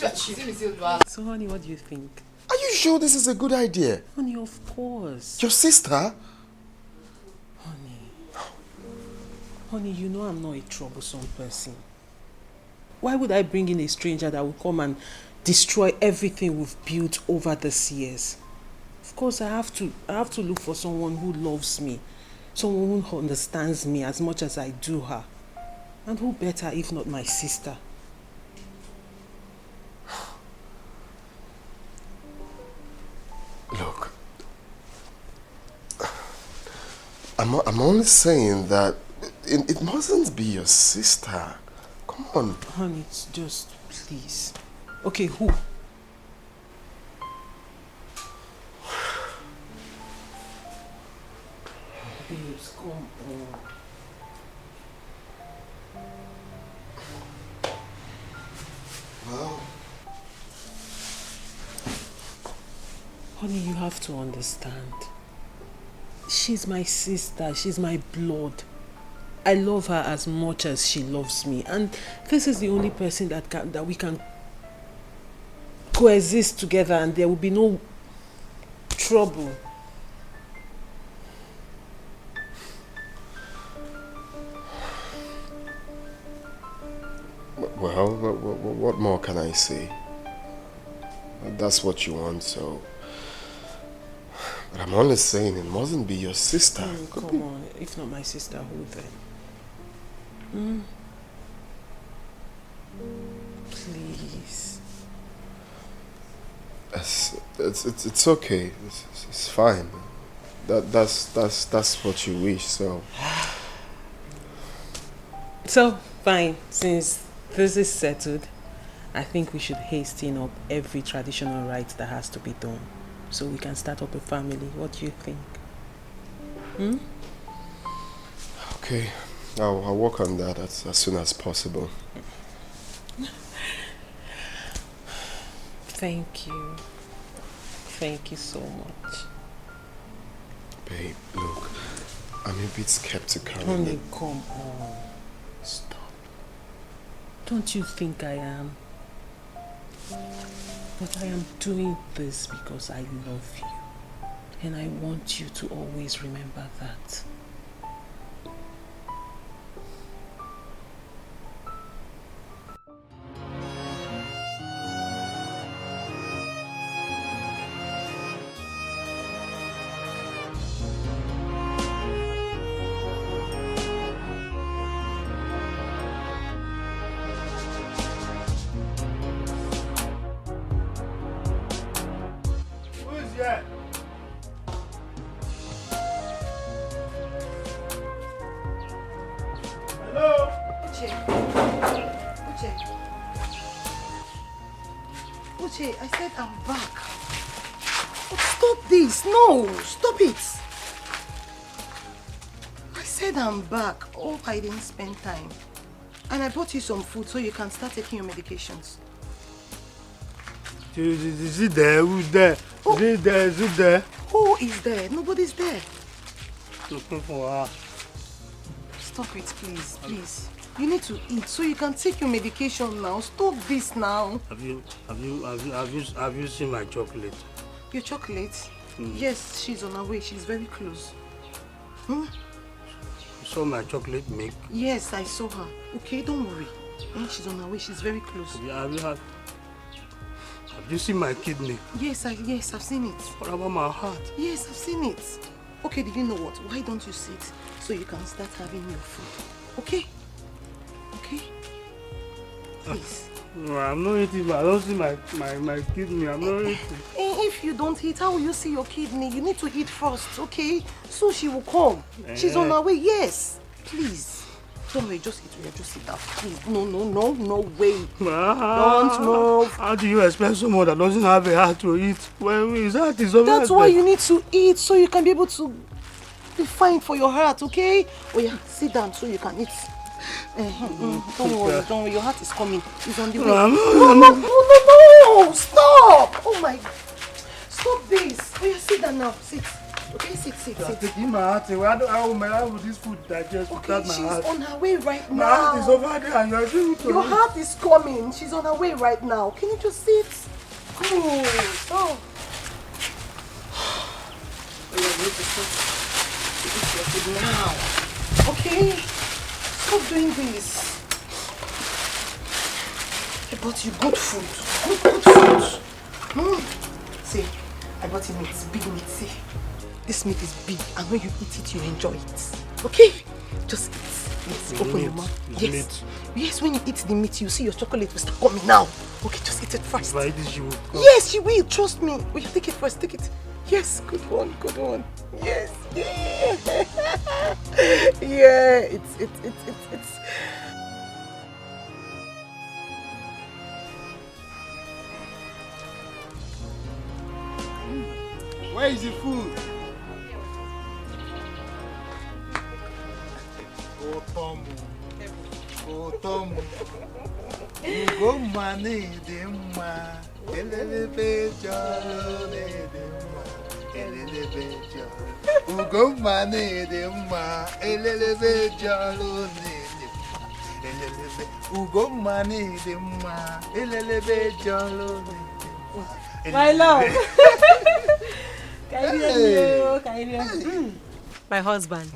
that. So, honey, what do you think? Are you sure this is a good idea? Honey, of course. Your sister? Honey, you know I'm not a troublesome person. Why would I bring in a stranger that will come and destroy everything we've built over these years. Of course, I have to look for someone who loves me, someone who understands me as much as I do her. And who better if not my sister? Look, I'm only saying that it mustn't be your sister. Come on. Honey, it's just, please. Okay, who? Babes, come on. Well, honey, you have to understand. She's my sister. She's my blood. I love her as much as she loves me, and this is the only person that we can coexist together, and there will be no trouble. Well, what more can I say? That's what you want, so... But I'm only saying it mustn't be your sister. Come on, if not my sister, who then? Please. It's okay. It's fine. That's what you wish, so... So, fine. Since this is settled, I think we should hasten up every traditional rite that has to be done, so we can start up a family. What do you think? Okay, I'll work on that as soon as possible. Thank you. Thank you so much. Babe, look, I'm a bit skeptical. Honey, come on. Stop. Don't you think I am? But I am doing this because I love you. And I want you to always remember that. I said I'm back. But stop this. No, stop it. I said I'm back. Oh, I didn't spend time. And I bought you some food so you can start taking your medications. Is it there? Who's there? Oh. Is it there? Is it there? Who is there? Nobody's there. Looking for her. Stop it, please, please. You need to eat so you can take your medication now. Stop this now. Have you seen my chocolate? Your chocolate? Yes, she's on her way. She's very close. You saw my chocolate milk? Yes, I saw her. Okay, don't worry. She's on her way. She's very close. Have you seen my kidney? Yes, I've seen it. What about my heart? Yes, I've seen it. Okay, did you know what? Why don't you sit so you can start having your food? Okay? Okay? Please. No, I'm not eating. I don't see my kidney. I'm not eating. If you don't eat, how will you see your kidney? You need to eat first, okay? So she will come. She's on her way. Yes. Please. Don't worry, just eat. Just sit down. Please. No way. Don't move. How do you expect someone that doesn't have a heart to eat? Well, his heart is over. That's why you need to eat so you can be able to be fine for your heart, okay? Oh yeah, sit down so you can eat. Don't worry, your heart is coming. It's on the way. No, stop! Oh my, stop this. Oh yeah, sit down now, sit. Okay, sit. Taking my heart away. How will this food digest without my heart? She's on her way right now. My heart is over there and you're giving it to me. Your heart is coming. She's on her way right now. Can you just sit? Oh. Now. Okay? Stop doing this. bought you good food. Good food. See, I bought you meat, big meat, see. This meat is big, and when you eat it, you enjoy it. Okay? Just eat. Yes, open your mouth. Yes. Yes, when you eat the meat, you see your chocolate will start coming now. Okay, just eat it first. If I eat this, you will come. Yes, you will. Trust me. Will you take it first? Take it. Yes, good one, good one. Yes, yeah. Yeah, it's. Where is the food? Otomo. Ugo mani dimma. Elelebe jalo ne dimma. Elelebe jalo. Ugo mani dimma. Elelebe jalo ne dimma. Elelebe. Ugo mani dimma. Elelebe jalo ne dimma. My love. My husband,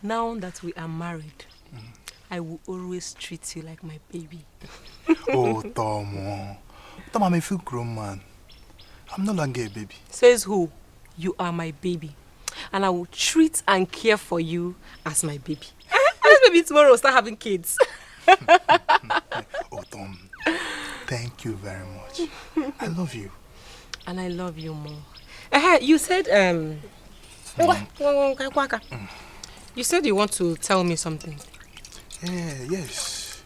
now that we are married, I will always treat you like my baby. Oh, Tomo. Tomo, I'm a full grown man. I'm no longer a baby. Says who? You are my baby. And I will treat and care for you as my baby. This baby tomorrow will start having kids. Oh, Tom. Thank you very much. I love you. And I love you more. You said, you said you want to tell me something. Yes.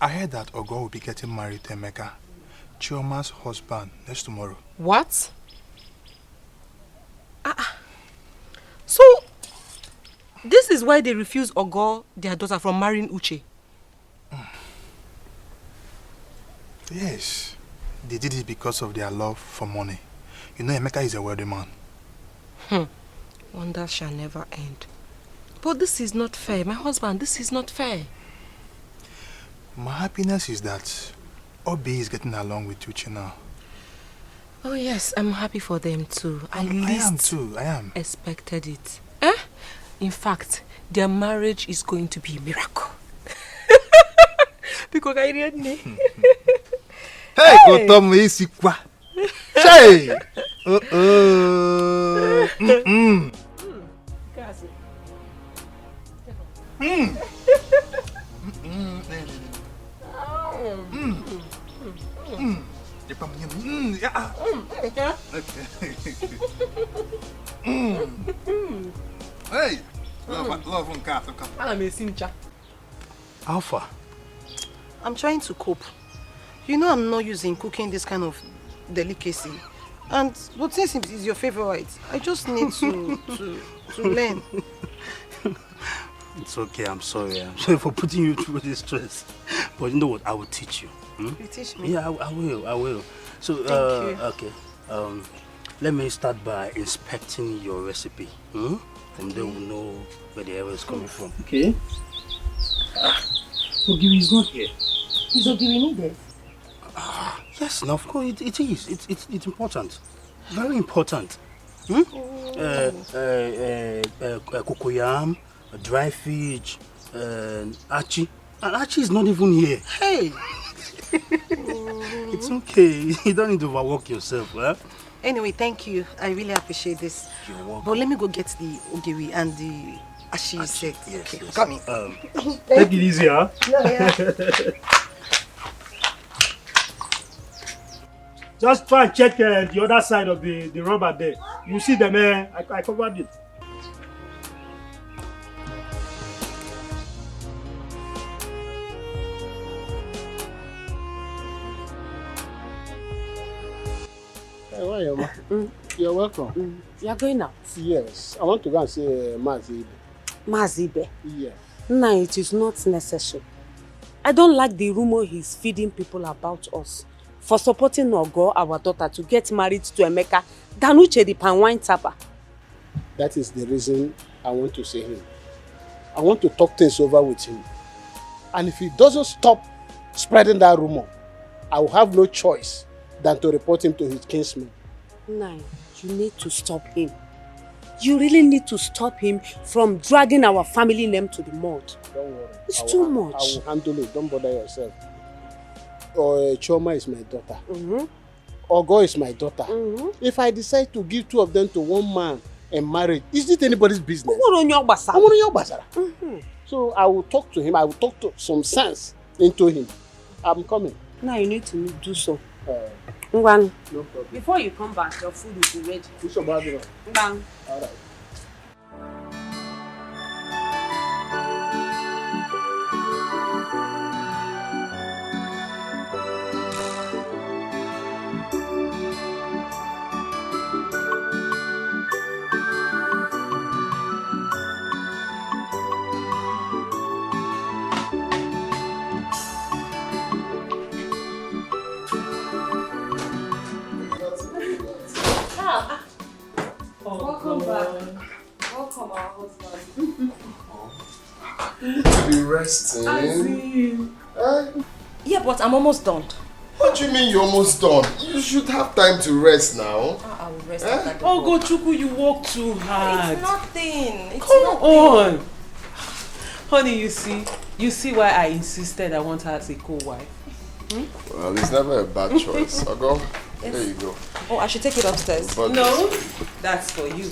I heard that Ogo will be getting married to Emeka, Chioma's husband, next tomorrow. What? So, this is why they refuse Ogo, their daughter, from marrying Uche? Yes. They did it because of their love for money. You know, Emeka is a wealthy man. Wonder shall never end. But this is not fair. My husband, this is not fair. My happiness is that Obi is getting along with Uche now. Oh yes, I'm happy for them too. I am too, I am. Expected it. In fact, their marriage is going to be a miracle. Because I read me. Hey, Kotom isikwa. Hey. Hey, love on cat. Alpha. I'm trying to cope. You know I'm not using cooking this kind of delicacy. But since it is your favorite, I just need to learn. It's okay, I'm sorry. I'm sorry for putting you through this stress. But you know what? I will teach you. You teach me? Yeah, I will. So, Thank you. Okay. Let me start by inspecting your recipe. From there we'll know where the error is coming from. Okay? Ogiwi is not here. Is Ogiwi needed? Yes, no, of course it is. It's important. Very important. Cocoyam, dry fish, achi. And achi is not even here. Hey! It's okay. You don't need to overwork yourself. Huh? Anyway, thank you. I really appreciate this. You're welcome. But let me go get the ogiwi and the achi set. Yes, Okay, yes. come in. Take it easy, huh? Yeah. Just try and check the other side of the rubber there. You see them, I covered it. Hey, why are you? You're welcome. You are going out? Yes. I want to go and see Mazibe. Mazibe? Yes. No, it is not necessary. I don't like the rumor he's feeding people about us for supporting Ogo, our daughter, to get married to Emeka than Uche the pan wine tapper. That is the reason I want to see him. I want to talk things over with him. And if he doesn't stop spreading that rumor, I will have no choice than to report him to his kinsman. No, you need to stop him. You really need to stop him from dragging our family name to the mud. Don't worry. It's too much. I will handle it. Don't bother yourself. Choma is my daughter. Ogo is my daughter. If I decide to give 2 of them to one man and marry, is it anybody's business? So I will talk to him. I will talk to some sense into him. I'm coming. Now you need to do so. No problem. Before you come back, your food will be ready. All right. Welcome back. Welcome, our husband. To be resting. Yeah, but I'm almost done. What do you mean you're almost done? You should have time to rest now. I will rest after the Oh, work. go Chuku, you work too hard. It's nothing. It's Come nothing. on. Honey, you see why I insisted I want her as a co-wife. Well, it's never a bad choice. Ogo, Yes. there you go. Oh, I should take it upstairs. But No, that's for you.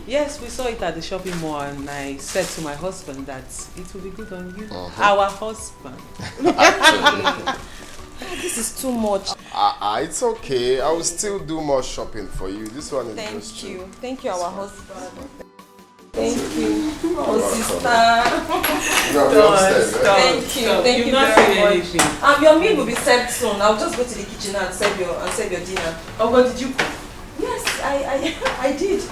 Yes, we saw it at the shopping mall and I said to my husband that it will be good on you. Our husband. This is too much. It's okay. I will still do more shopping for you. This one is Thank just you. Thank you, our husband. Thank you. Oh, sister. Thank you. Thank you very much. Your meal will be served soon. I'll just go to the kitchen and serve your dinner. Oh, what did you cook? Yes, I did.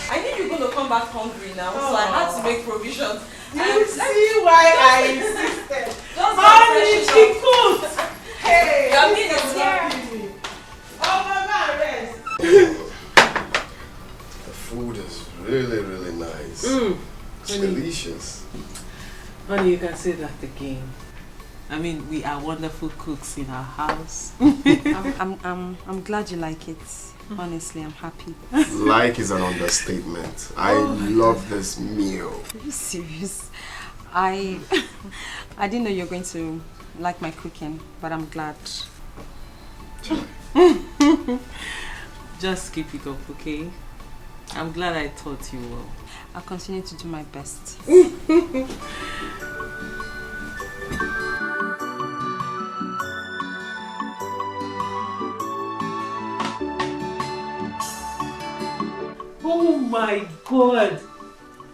I knew you were going to come back hungry now, so I had to make provisions. You see why I insisted. Just Mommy, she cooked. Hey, your meal is here. Oh, mama, rest. The food is really, really nice. It's delicious. Honey, you can say that again. I mean, we are wonderful cooks in our house. I'm glad you like it. Honestly, I'm happy. Like is an understatement. I love this meal. Are you serious? I didn't know you were going to like my cooking, but I'm glad. Just keep it up, okay? I'm glad I taught you well. I'll continue to do my best. Oh my God!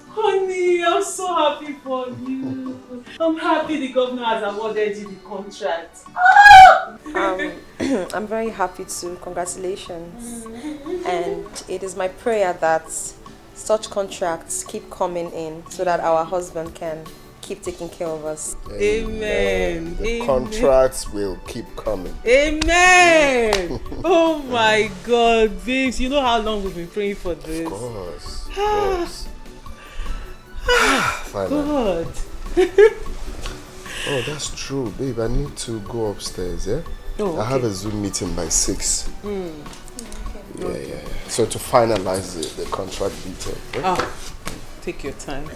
Honey, I'm so happy for you. I'm happy the governor has awarded you the contract. I'm very happy too. Congratulations. And it is my prayer that such contracts keep coming in so that our husband can keep taking care of us. Amen. The Amen. contracts will keep coming. Amen. Oh my God, babes, you know how long we've been praying for this? Of course. Of course. God. Oh, that's true, babe. I need to go upstairs, yeah? Oh, okay. I have a Zoom meeting by 6. Okay. Yeah. So to finalize the contract detail. Yeah? Take your time.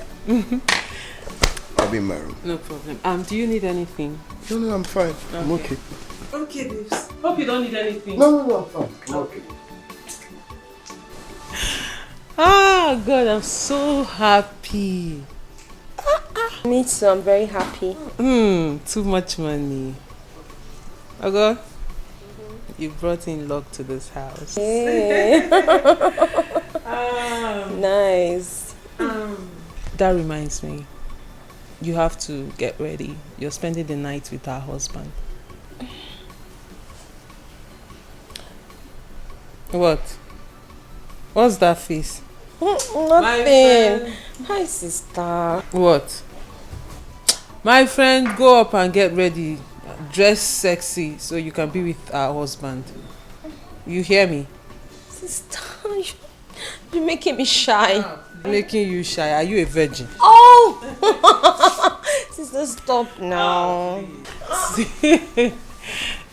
I'll be married. No problem. Do you need anything? No, I'm fine. I'm okay. Okay, babes. Hope you don't need anything. No, I'm fine. I'm okay. God, I'm so happy. Me too, I'm very happy. Too much money. Ogo, you brought in luck to this house. Hey. Nice. That reminds me, you have to get ready. You're spending the night with our husband. What? What's that face? Nothing. Hi, sister. What? My friend, go up and get ready. Dress sexy so you can be with our husband. You hear me? Sister, you're making me shy. Making you shy. Are you a virgin? Oh! Sister, stop now.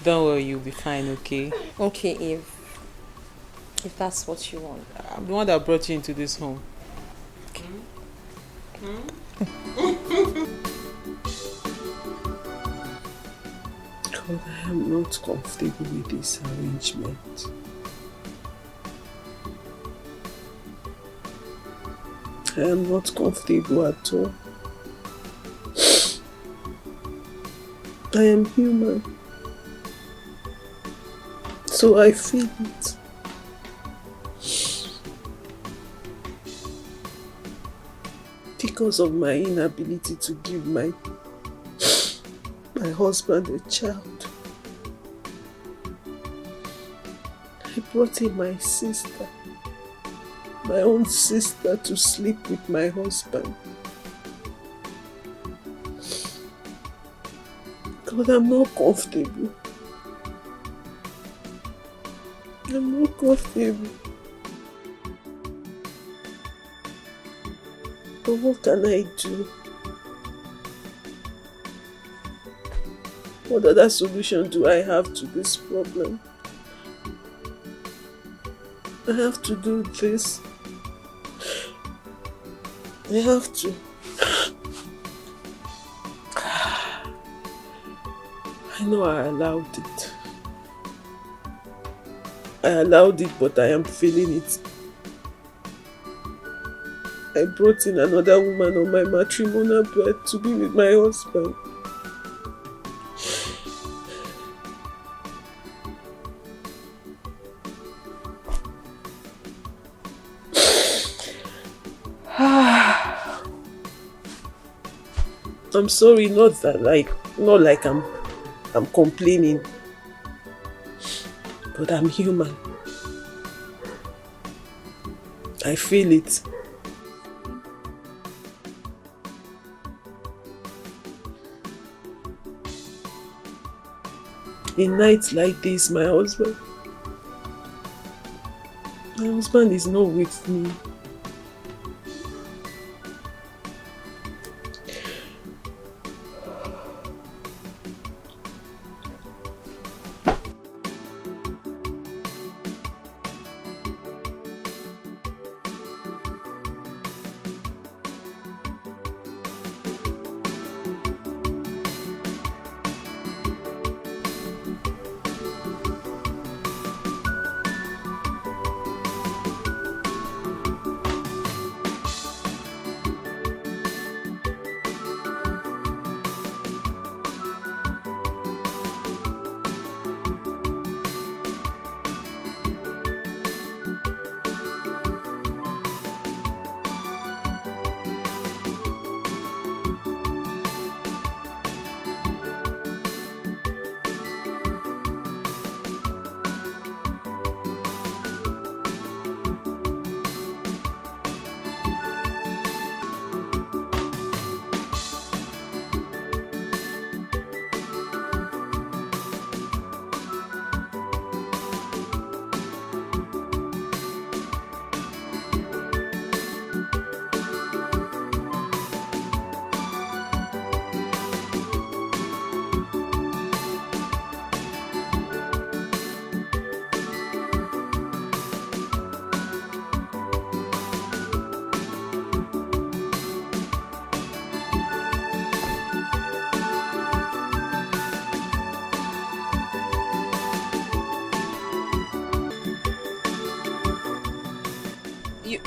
Don't worry, you'll be fine, okay? Okay, if that's what you want. I'm the one that brought you into this home. But I am not comfortable with this arrangement. I am not comfortable at all. I am human. So I feel it. Because of my inability to give my husband a child, I brought in my sister, my own sister, to sleep with my husband. God, I'm not comfortable. I'm not comfortable. But what can I do? What other solution do I have to this problem? I have to do this. I have to. I know I allowed it. I allowed it, but I am feeling it. I brought in another woman on my matrimonial bed to be with my husband. I'm sorry, not like I'm complaining, but I'm human. I feel it. In nights like this, my husband is not with me.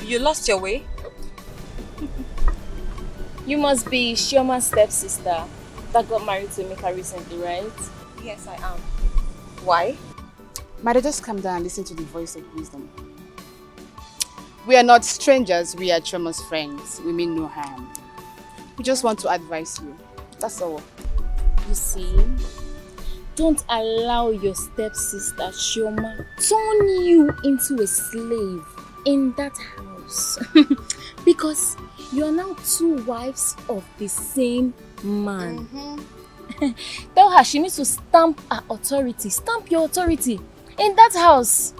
You lost your way? You must be Shioma's stepsister that got married to Emeka recently, right? Yes, I am. Why? Mother, just calm down and listen to the voice of wisdom. We are not strangers, we are Chioma's friends. We mean no harm. We just want to advise you. That's all. You see, don't allow your stepsister Chioma turn you into a slave in that house. Because you are now two wives of the same man. Tell her she needs to stamp her authority. Stamp your authority in that house.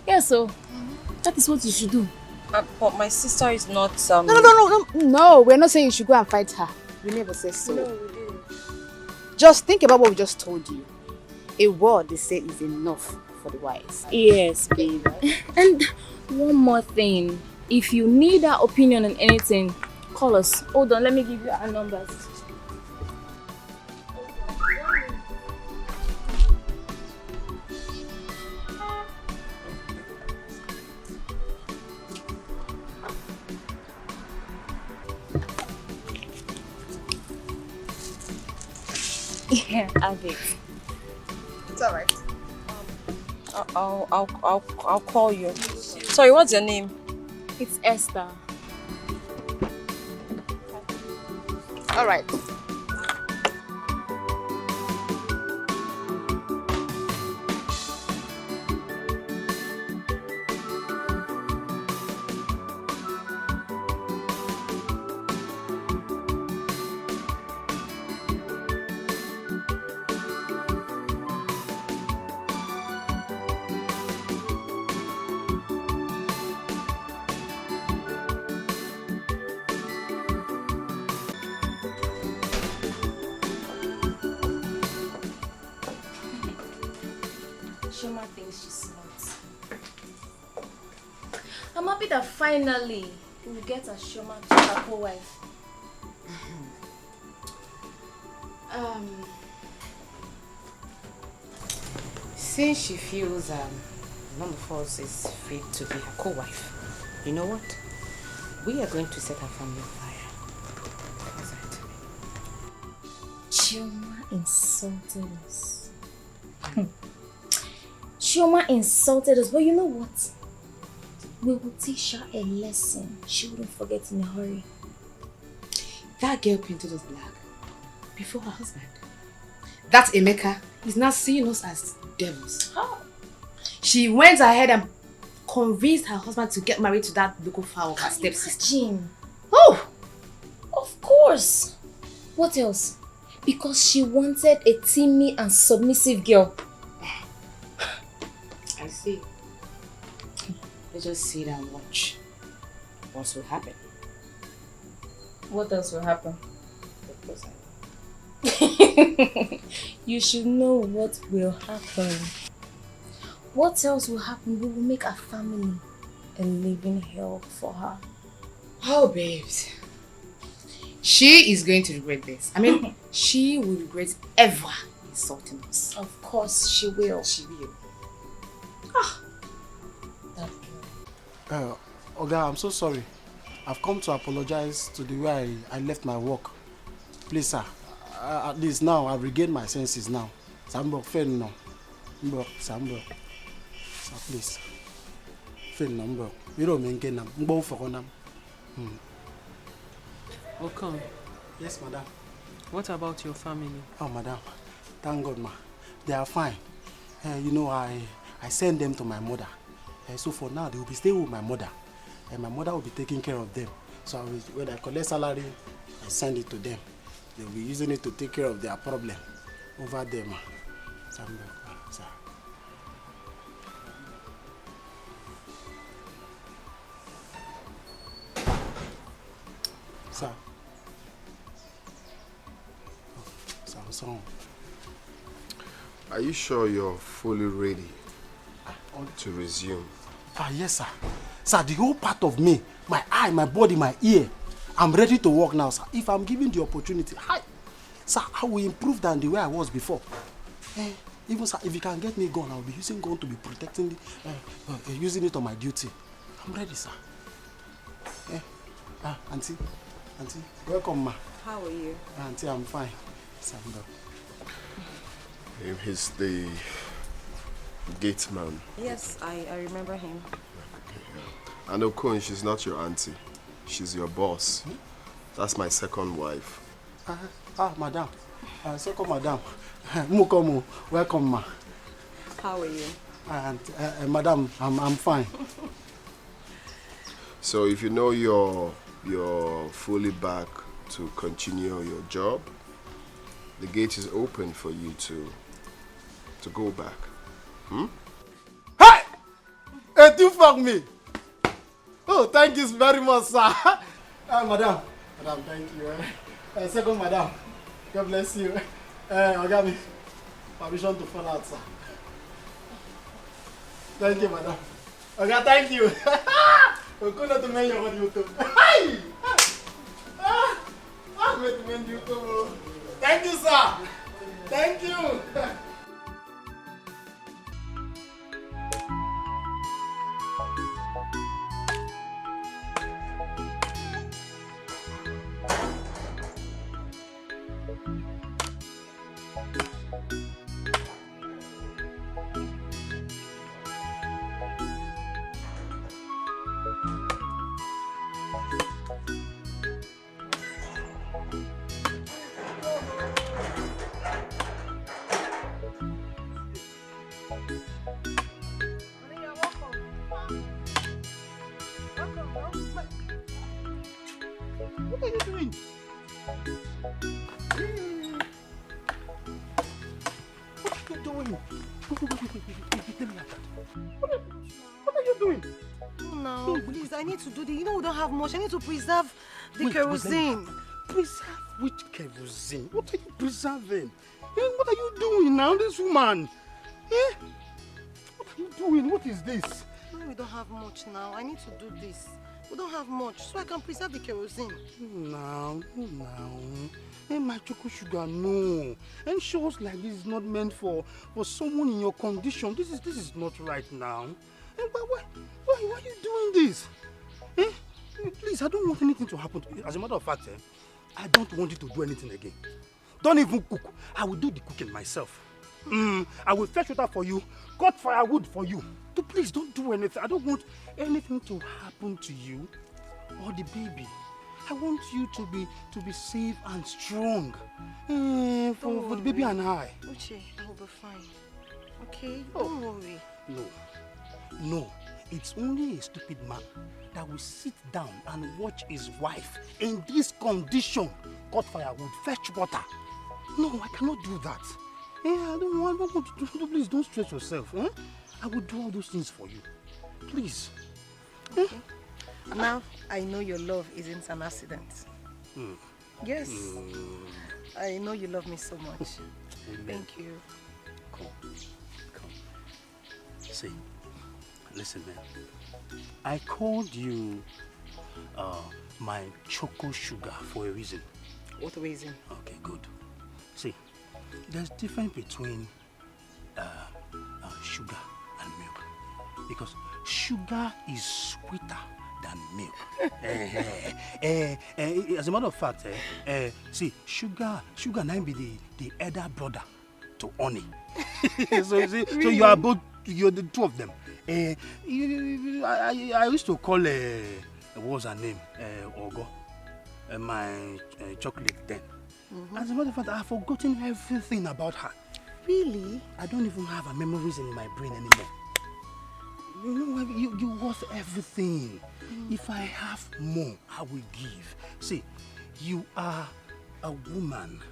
Yeah, so that is what you should do. But my sister is not... No, we're not saying you should go and fight her. We never say so. No, we didn't. Just think about what we just told you. A word they say is enough for the wise. Yes, babe. And one more thing. If you need our opinion on anything, call us. Hold on, let me give you our numbers. Here, have it. It's alright. I'll call you. Sorry, what's your name? It's Esther. Alright. Shoma thinks she's smart. I'm happy that finally we'll get a Shoma to her co-wife. Since she feels none of us is fit to be her co-wife, you know what? We are going to set her family on fire. How's that? Chioma insulted us. Chioma insulted us, but you know what? We will teach her a lesson she wouldn't forget in a hurry. That girl painted us black before her husband. That Emeka is now seeing us as devils. How? She went ahead and convinced her husband to get married to that local fowl, her stepsister. Jim. Oh! Of course. What else? Because she wanted a timid and submissive girl. I see. Let's just sit and watch what will happen. What else will happen? You should know what will happen. What else will happen? We will make our family a living hell for her. Oh, babes. She is going to regret this. I mean, she will regret ever insulting us. Of course she will. She will. Oga, I'm so sorry. I've come to apologize to the way I left my work. Please, sir. At least now I've regained my senses now. Sambo, fail no. Sambo. Sir, please. Fail no, you don't mean get them. Mbo for them. Okon. Yes, madam. What about your family? Oh, madam. Thank God, ma. They are fine. You know, I send them to my mother. So for now, they will be staying with my mother. And my mother will be taking care of them. So when I collect salary, I send it to them. They will be using it to take care of their problem over there, ma. Sir. Sir. Sir. Are you sure you're fully ready to resume? Yes, sir. Sir, the whole part of me, my eye, my body, my ear, I'm ready to work now, sir. If I'm given the opportunity, sir, I will improve than the way I was before. Even, sir, if you can get me gun, I'll be using gun to be protecting, using it on my duty. I'm ready, sir. Auntie, welcome, ma. How are you? Auntie, I'm fine. He's the gate man. Yes, I remember him. And Okon, she's not your auntie. She's your boss. That's my second wife. Madam. Second madam. Mukomu, welcome, ma. How are you? Madam, I'm fine. So if you know you're fully back to continue your job, the gate is open for you to go back. Hey! Hey, you fuck me! Oh, thank you very much, sir. Madam, thank you. Second madam, God bless you. Ogami, permission to fall out, sir. Thank you, madam. Okay, thank you. We're going to make your YouTube. Hi! I'm going to make YouTube. Thank you, sir. Thank you. What are you doing? What are you doing? Let me have that. What are you doing? No, please, I need to do this. You know we don't have much. I need to preserve the kerosene. Preserve which kerosene? What are you preserving? What are you doing now, this woman? What are you doing? What is this? No, we don't have much now. I need to do this. We don't have much, so I can preserve the kerosene. Now. My chocolate sugar, no. And shows like this is not meant for someone in your condition. This is not right now. Why are you doing this? Please, I don't want anything to happen to you. As a matter of fact, I don't want you to do anything again. Don't even cook. I will do the cooking myself. I will fetch water for you, cut firewood for you. Please don't do anything. I don't want anything to happen to you or the baby. I want you to be safe and strong for the baby and I. Uche, I will be fine. Okay? Don't worry. No. It's only a stupid man that will sit down and watch his wife in this condition, cut firewood, fetch water. No, I cannot do that. I don't want to do. Please don't stress yourself. I will do all those things for you. Please. Okay. Now I know your love isn't an accident. Yes. I know you love me so much. Thank you. Come. See, listen, man. I called you my choco sugar for a reason. What reason? Okay, good. See, there's difference between sugar and milk, because sugar is sweeter than milk. As a matter of fact, see, sugar now be the elder brother to honey. So you're the two of them. I used to call what was her name? Ogo, my chocolate then. As a matter of fact, I've forgotten everything about her. Really? I don't even have her memories in my brain anymore. You know, you're worth everything. If I have more, I will give. See, you are a woman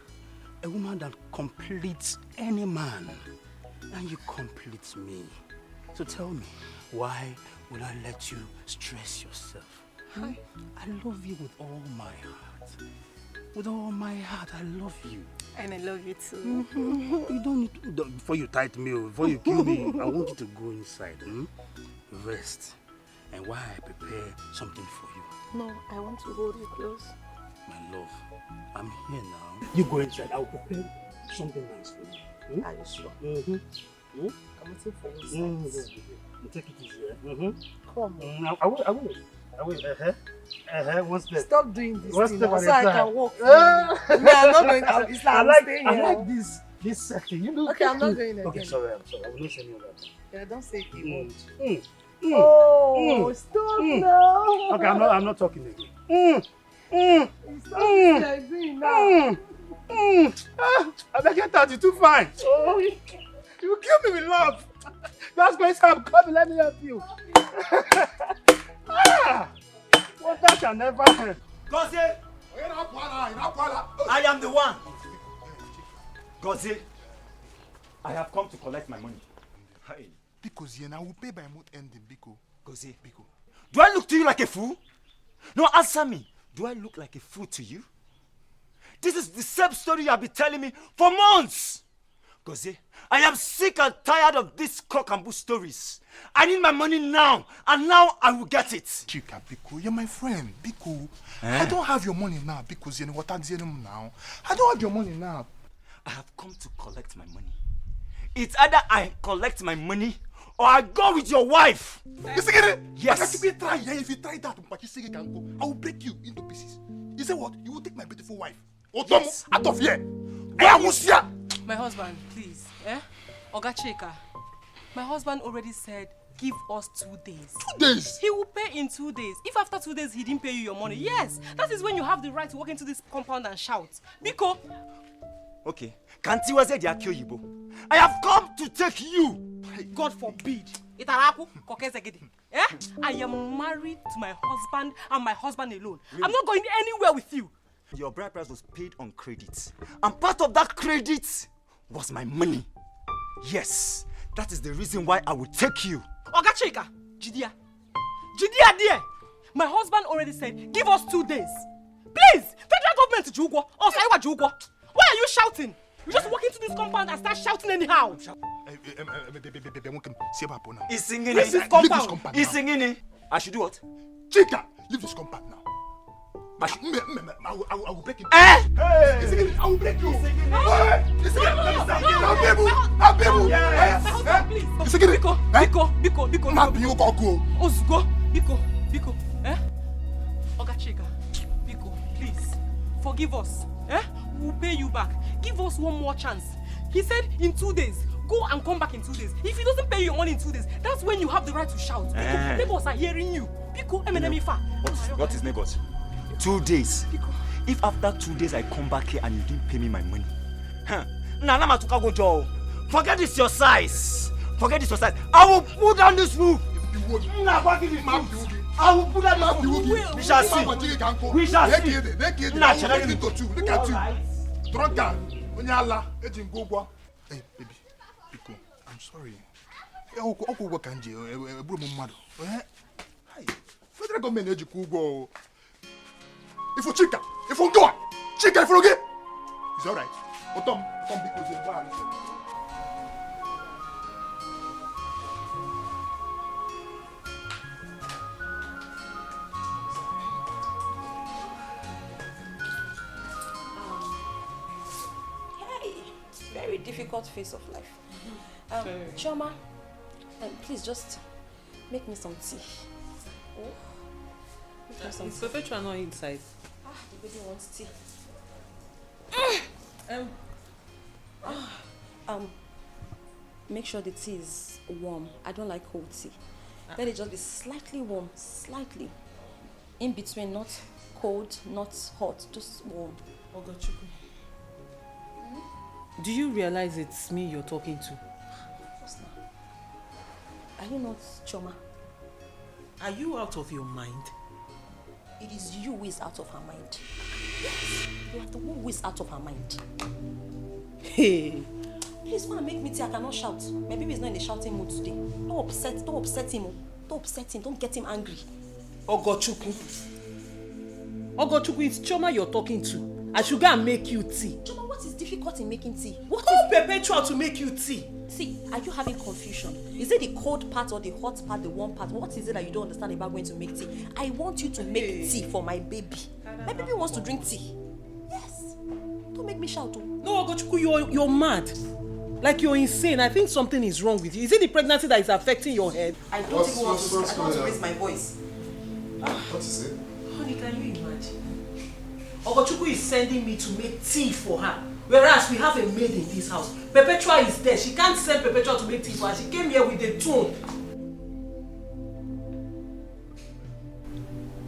that completes any man, and you complete me. So tell me, why will I let you stress yourself? I love you with all my heart. With all my heart, I love you. And I love you too. You don't need to, before you tight me, before you kill me, I want you to go inside, rest, and while I prepare something for you. No, I want to hold you close. My love, I'm here now. You go inside, I'll prepare something nice for you. Are you sure? I'm waiting for you. Take it easy. Come. I will. One step. Stop doing this One thing step now, at so a I time. can walk. I'm not going out. It's like I I'm like this section. You know. Okay, I'm not going again. Okay, sorry. I will not send you that. Yeah, don't say you won't. Stop now. Okay, I'm not talking again. Stop doing now. I beg you, you're too fine. Oh, you kill me with love. That's going to happen. Come, let me help you. What that can never help. Gozie! I am the one. Gozie, I have come to collect my money. Hey. Because I will pay by month ending, Biko. Gozie, do I look to you like a fool? No, answer me. Do I look like a fool to you? This is the same story you have been telling me for months. Gozie, I am sick and tired of these cock and bull stories. I need my money now, and now I will get it. Chika, Biko, you're my friend, Biko. I don't have your money now, because you know what I'm doing now. I don't have your money now. I have come to collect my money. It's either I collect my money or I go with your wife. You see it? Yes. If you try that, I will break you into pieces. You say what? You will take my beautiful wife. Yes. Out of here. My husband, please. Oga Chika, my husband already said, give us 2 days. 2 days? He will pay in 2 days. If after 2 days he didn't pay you your money, yes, that is when you have the right to walk into this compound and shout. Biko. Okay. Kanti was a Yibo. I have come to take you God forbid. Itaraku, kokezegede. Eh? I am married to my husband and my husband alone. Really? I'm not going anywhere with you. Your bride price was paid on credit. And part of that credit was my money. Yes, that is the reason why I will take you. Oga Chika, Jidia. Jidia dear. My husband already said, give us 2 days. Please, federal government Jugwa or Saiwa Jugwa. Why are you shouting? You just walk into this compound and start shouting anyhow. He's singing it. He's singing it. I should do what? Chika, leave this compound now. I will break it. Eh? Hey! I will break you. Biko. Eh? Oga Chika, Biko, please, forgive us. Eh? We'll pay you back. Give us one more chance. He said in 2 days. Go and come back in 2 days. If he doesn't pay you your money in 2 days, that's when you have the right to shout. Biko, neighbors are hearing you. Biko, what is neighbors? 2 days. Biko. If after 2 days I come back here and you didn't pay me my money, forget this your size. Forget this your size. I will put down this roof. I will put down this roof. We shall see. We shall see. Look at you. Drunkard. Hey, baby. Biko, I'm sorry. Federal government is Kugo. If you Chika, if you go, Chika, if you get, it's all right. Tom because you're bad. Very difficult phase of life. Chioma, please just make me some tea. Oh, make me some tea. Is Perpetua not inside? The baby wants tea. Make sure the tea is warm. I don't like cold tea. Let it just be slightly warm, slightly. In between, not cold, not hot, just warm. Ogachukwu. Do you realize it's me you're talking to? Are you not Chioma? Are you out of your mind? It is you who is out of her mind. Yes, you are the one who is out of her mind. Hey. Please, wanna make me tea, I cannot shout. My baby is not in the shouting mood today. Don't upset him. Don't upset him, don't get him angry. Ogachukwu, it's Chioma you're talking to. I should go and make you tea. Chioma, what is difficult in making tea? What is Perpetual to make you tea? See, are you having confusion? Is it the cold part or the hot part, the warm part? What is it that you don't understand about going to make tea? I want you to make tea for my baby. My baby wants to drink tea. Yes. Don't make me shout. No, Ogachukwu, you're mad. Like you're insane. I think something is wrong with you. Is it the pregnancy that is affecting your head? I don't even want to raise my voice. What is it? Honey, can you imagine? Ogachukwu is sending me to make tea for her. Whereas we have a maid in this house. Perpetua is there. She can't send Perpetua to make tea for her. She came here with a tune.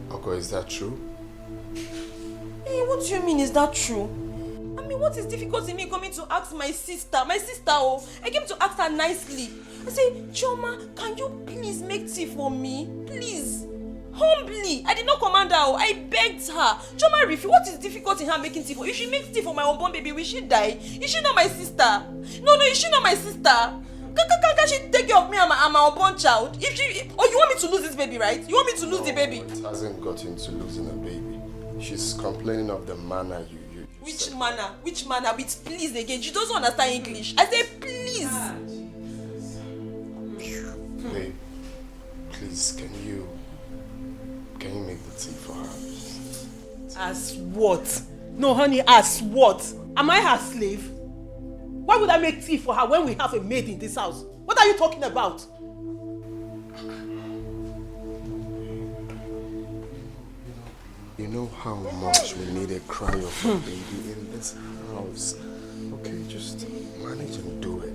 Oko, is that true? Hey, what do you mean, is that true? I mean, what is difficult in me coming to ask my sister? My sister, oh, I came to ask her nicely. I say, Chioma, can you please make tea for me? Please. Humbly. I did not command her. I begged her. Chioma refused. What is difficult in her making tea for? If she makes tea for my unborn baby, will she die? Is she not my sister? No, is she not my sister? Can she take care of me and my unborn child? If she, oh, you want me to lose this baby, right? You want me to lose the baby? It hasn't got into losing a baby. She's complaining of the manner you Which manner? Which manner? With please again. She doesn't understand English. I say please. Babe, please, can you make the tea for her? As what? No, honey, as what? Am I her slave? Why would I make tea for her when we have a maid in this house? What are you talking about? You know how much we need a cry of a baby in this house. Okay, just manage and do it.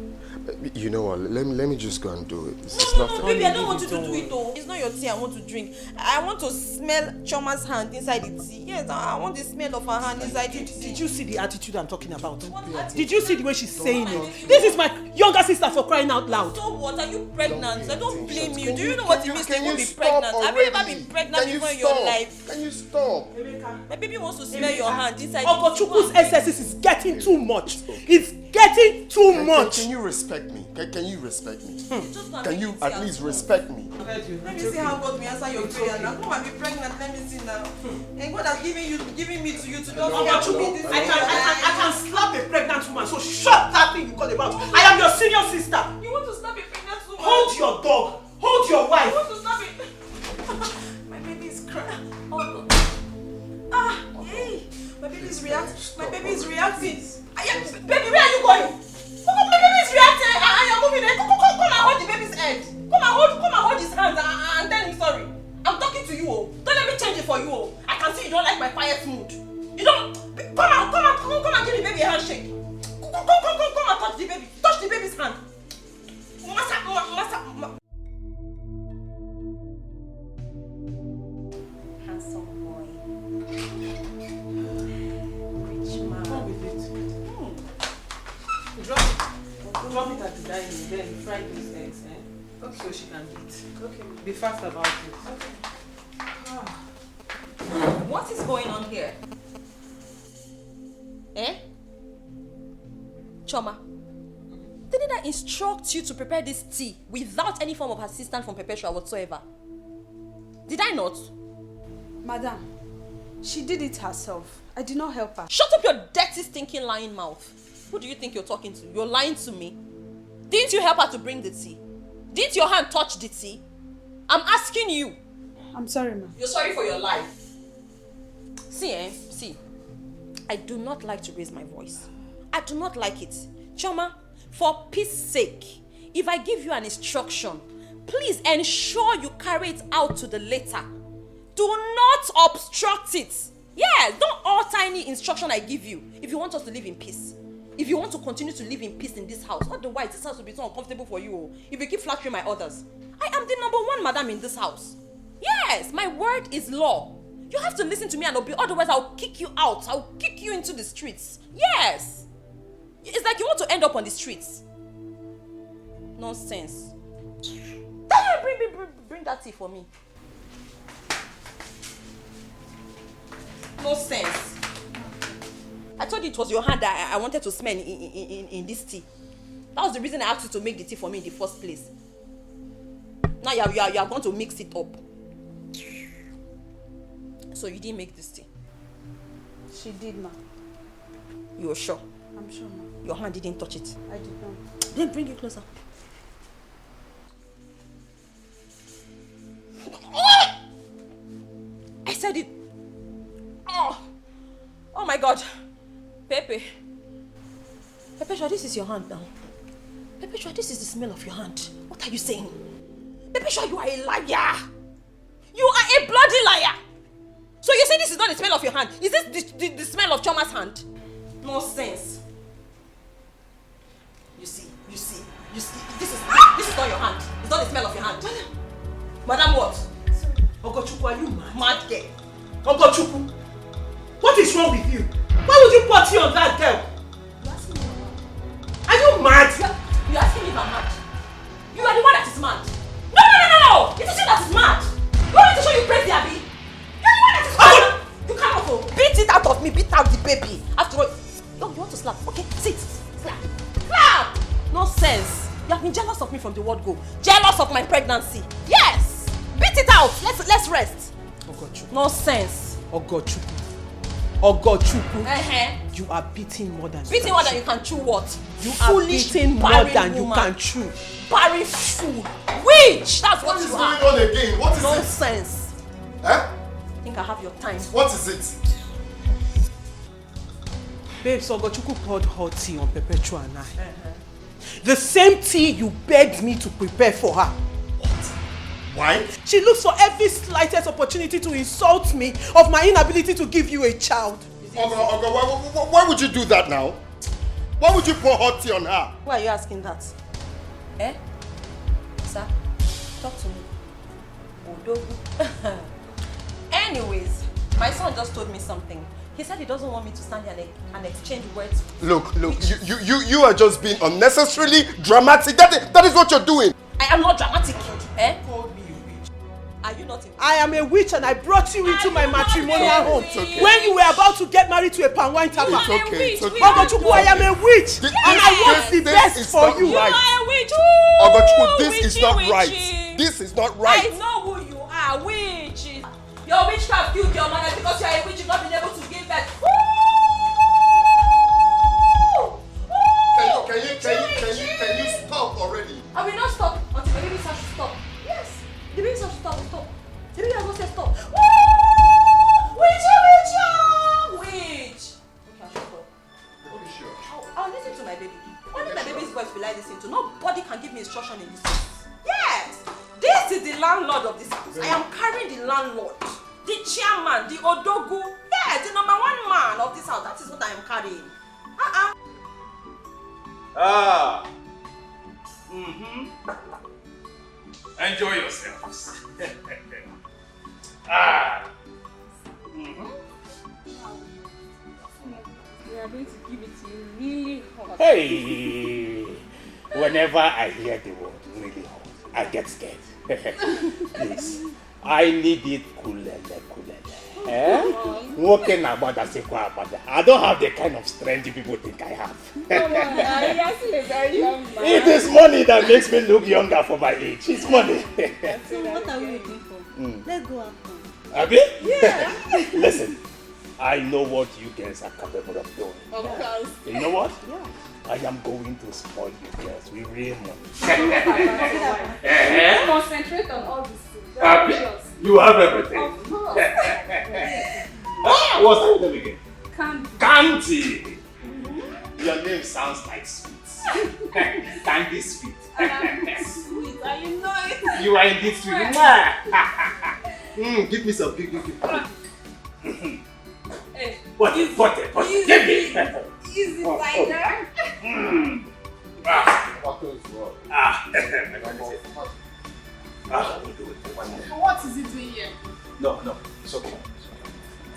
You know what? Let me just go and do it. It's No, baby, I don't want you to do it though. It's not your tea I want to drink. I want to smell Choma's hand inside the tea. Yes, I want the smell of her hand inside the tea. Did you see the attitude I'm talking about? Did you see the way she's saying it? This is my younger sister for crying out loud. So what? Are you pregnant? I don't blame you. Do you know what it means to be pregnant? Have you ever been pregnant before in your life? Can you stop? My baby wants to smell your hand inside Ogochukwu's SSS is getting too much. It's getting too much. Can you respect me? Can you respect me? Can you at least respect me? Let me see how God will answer your prayer now. Come and be pregnant. Let me see now. And God has giving me to you to just Ogochukwu, I can slap a pregnant woman. So shut that thing you call about. I am your senior sister. You want to slap a pregnant woman? Hold your dog. Hold your wife. You want to slap it? My baby is crying. Oh. Hey. My baby is reacting. My baby is reacting. Baby, where are you going? My baby is reacting. I am moving. Come and hold the baby's head. Come and hold his hands and tell him sorry. I'm talking to you. Don't let me change it for you. I can see you don't like my quiet mood. You don't. Come and give the baby a handshake. Come and touch the baby. Touch the baby's hand. Massa. Handsome boy. Rich man. Come with it. Drop it at the dining, then fry these eggs, okay. So she can eat. Okay. Be fast about it. Okay. What is going on here? Choma, didn't I instruct you to prepare this tea without any form of assistance from Perpetua whatsoever? Did I not? Madam, she did it herself. I did not help her. Shut up your dirty, stinking, lying mouth. Who do you think you're talking to? You're lying to me. Didn't you help her to bring the tea? Didn't your hand touch the tea? I'm asking you. I'm sorry, ma'am. You're sorry for your life. See, I do not like to raise my voice. I do not like it. Choma, for peace sake, if I give you an instruction, please ensure you carry it out to the letter. Do not obstruct it. Yes, don't alter any instruction I give you if you want us to live in peace. If you want to continue to live in peace in this house, otherwise this house will be so uncomfortable for you if you keep flattering my orders. I am the #1 madam in this house. Yes, my word is law. You have to listen to me and obey, otherwise I'll kick you out. I'll kick you into the streets. Yes. It's like you want to end up on the streets. Nonsense. Bring that tea for me. No sense. I told you it was your hand that I wanted to smell in this tea. That was the reason I asked you to make the tea for me in the first place. Now you are going to mix it up. So you didn't make this tea? She did, ma'am. You are sure? I'm sure, ma'am. Your hand didn't touch it? I did not. Then bring it closer. I said it. Oh my God. Pepe, this is your hand now. Pepe, this is the smell of your hand. What are you saying? Pepe, you are a liar. You are a bloody liar. So you say this is not the smell of your hand? Is this the smell of Choma's hand? No sense. You see. This is not your hand. It's not the smell of your hand. Madam what? Ogochukwu, are you mad? Mad girl. Ogochukwu, what is wrong with you? Why would you put tea on that girl? Are you mad? You're asking me if I'm mad. You are the one that is mad. No! It is you that is mad. You want me to show you crazy, Abby? You're the one that is mad. You cannot go. Beat it out of me. Beat out the baby. After all, you want to slap? Okay, sit. Slap. Nonsense. You have been jealous of me from the word go. Jealous of my pregnancy. Yes. Beat it out. Let's rest. Ogochukwu. Nonsense. Ogochukwu. You are beating more than beating more than you can chew. What? You are beating more than you can chew. Barren fool. Witch. That's what you are. What is going on again? What is nonsense? It? Eh? I think I have your time. What is it? Babe, so Ogochukwu poured hot tea on Perpetua and I. The same tea you begged me to prepare for her. Why? She looks for every slightest opportunity to insult me of my inability to give you a child. Why would you do that now? Why would you pour hot tea on her? Why are you asking that? Eh? Sir, talk to me. Odogu. Anyways, my son just told me something. He said he doesn't want me to stand here and exchange words. Look, you are just being unnecessarily dramatic. That is what you're doing. I am not dramatic. Eh? Are you not a witch? I am a witch and I brought you into my matrimonial home. Okay. When you were about to get married to a palm wine tapper. It's okay. It's okay. Ogochukwu, I am a witch and I want the best for you. You are a witch. Ogochukwu, this is not right. This is not right. I know who you are, witch. Your witchcraft killed your mother because you are a witch. You've not been able to give birth. Can you stop already? I will not stop until the baby starts to stop. Yes. The baby starts to stop. Stop. The baby has not said stop. Witch! Okay, I'll stop. I'll listen to my baby. Only my baby's voice will I listen to. Nobody can give me instruction in this house. Yes! This is the landlord of this house. I am carrying the landlord, the chairman, the odogu. Yes, the number one man of this house. That is what I am carrying. Enjoy yourselves. We are going to give it to you really hot. Hey! Whenever I hear the word really hot, I get scared. Please, I need it kulele. Walking about I don't have the kind of strength you people think I have. You're still a very young man. It is money that makes me look younger for my age. It's money. So what are we looking for? Let's go have fun. Abi? Yeah. Listen, I know what you guys are capable of doing. Of course. You know what? Yeah. I am going to spoil you girls with real money. Concentrate on all these things. Abi? You have everything. Of course. What's the name again? Candy. Candy. Your name sounds like sweets. Candy sweet. And I'm sweet, and you know it. You are indeed sweet. Give me some. Give. Hey, What? Give me. easy like that. We'll do it for 1 minute. What is he doing here? No, it's okay.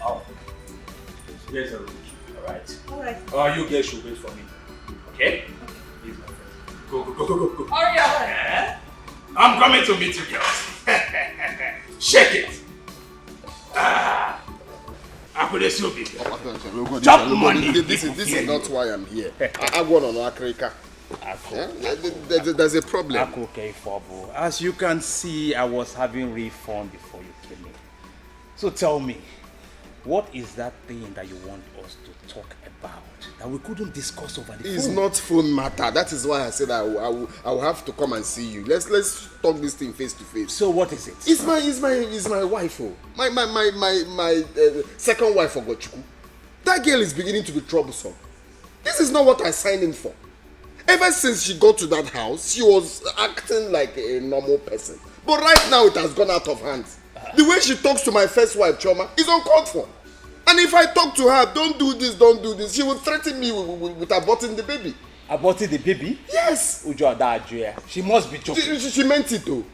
Oh, here's a room, alright? Alright. You guys should wait for me, okay? He's my friend. Go. Hurry up. I'm coming to meet you girls. Shake it. I could assume it. Chop money. This is not why I'm here. I want on Akrika. There's a problem. As you can see, I was having refund before you came in. So tell me, what is that thing that you want us to talk about that we couldn't discuss over the phone? It's not phone matter. That is why I said I will have to come and see you. Let's talk this thing face to face. So what is it? It's my wife. Oh, my second wife, Ogochukwu. That girl is beginning to be troublesome. This is not what I signed in for. Ever since she got to that house, she was acting like a normal person. But right now, it has gone out of hand. The way she talks to my first wife, Choma, is uncalled for. And if I talk to her, don't do this, she will threaten me with aborting the baby. Aborting the baby? Yes. She must be joking. She meant it though.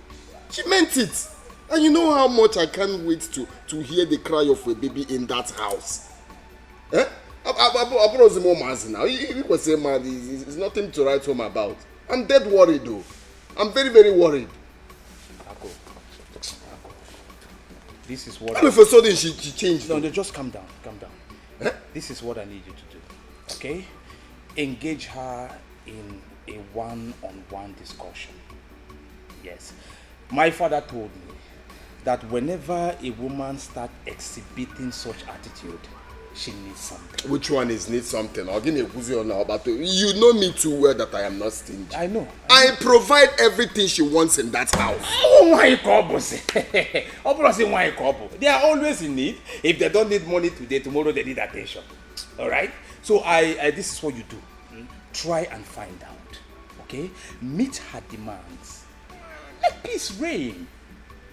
She meant it. And you know how much I can't wait to hear the cry of a baby in that house. Eh? Now. He was saying, man, it's nothing to write home about. I'm dead worried though. I'm very, very worried. Ako. This is what. All of a sudden she changed. No, just calm down. Eh? This is what I need you to do. Okay? Engage her in a one-on-one discussion. Yes. My father told me that whenever a woman starts exhibiting such attitude, she needs something. Which one is need something? I'll give you a now, but you know me too well that I am not stingy. I know. I provide everything she wants in that house. They are always in need. If they don't need money today, tomorrow they need attention. Alright? So this is what you do. Try and find out. Okay? Meet her demands. Let peace reign.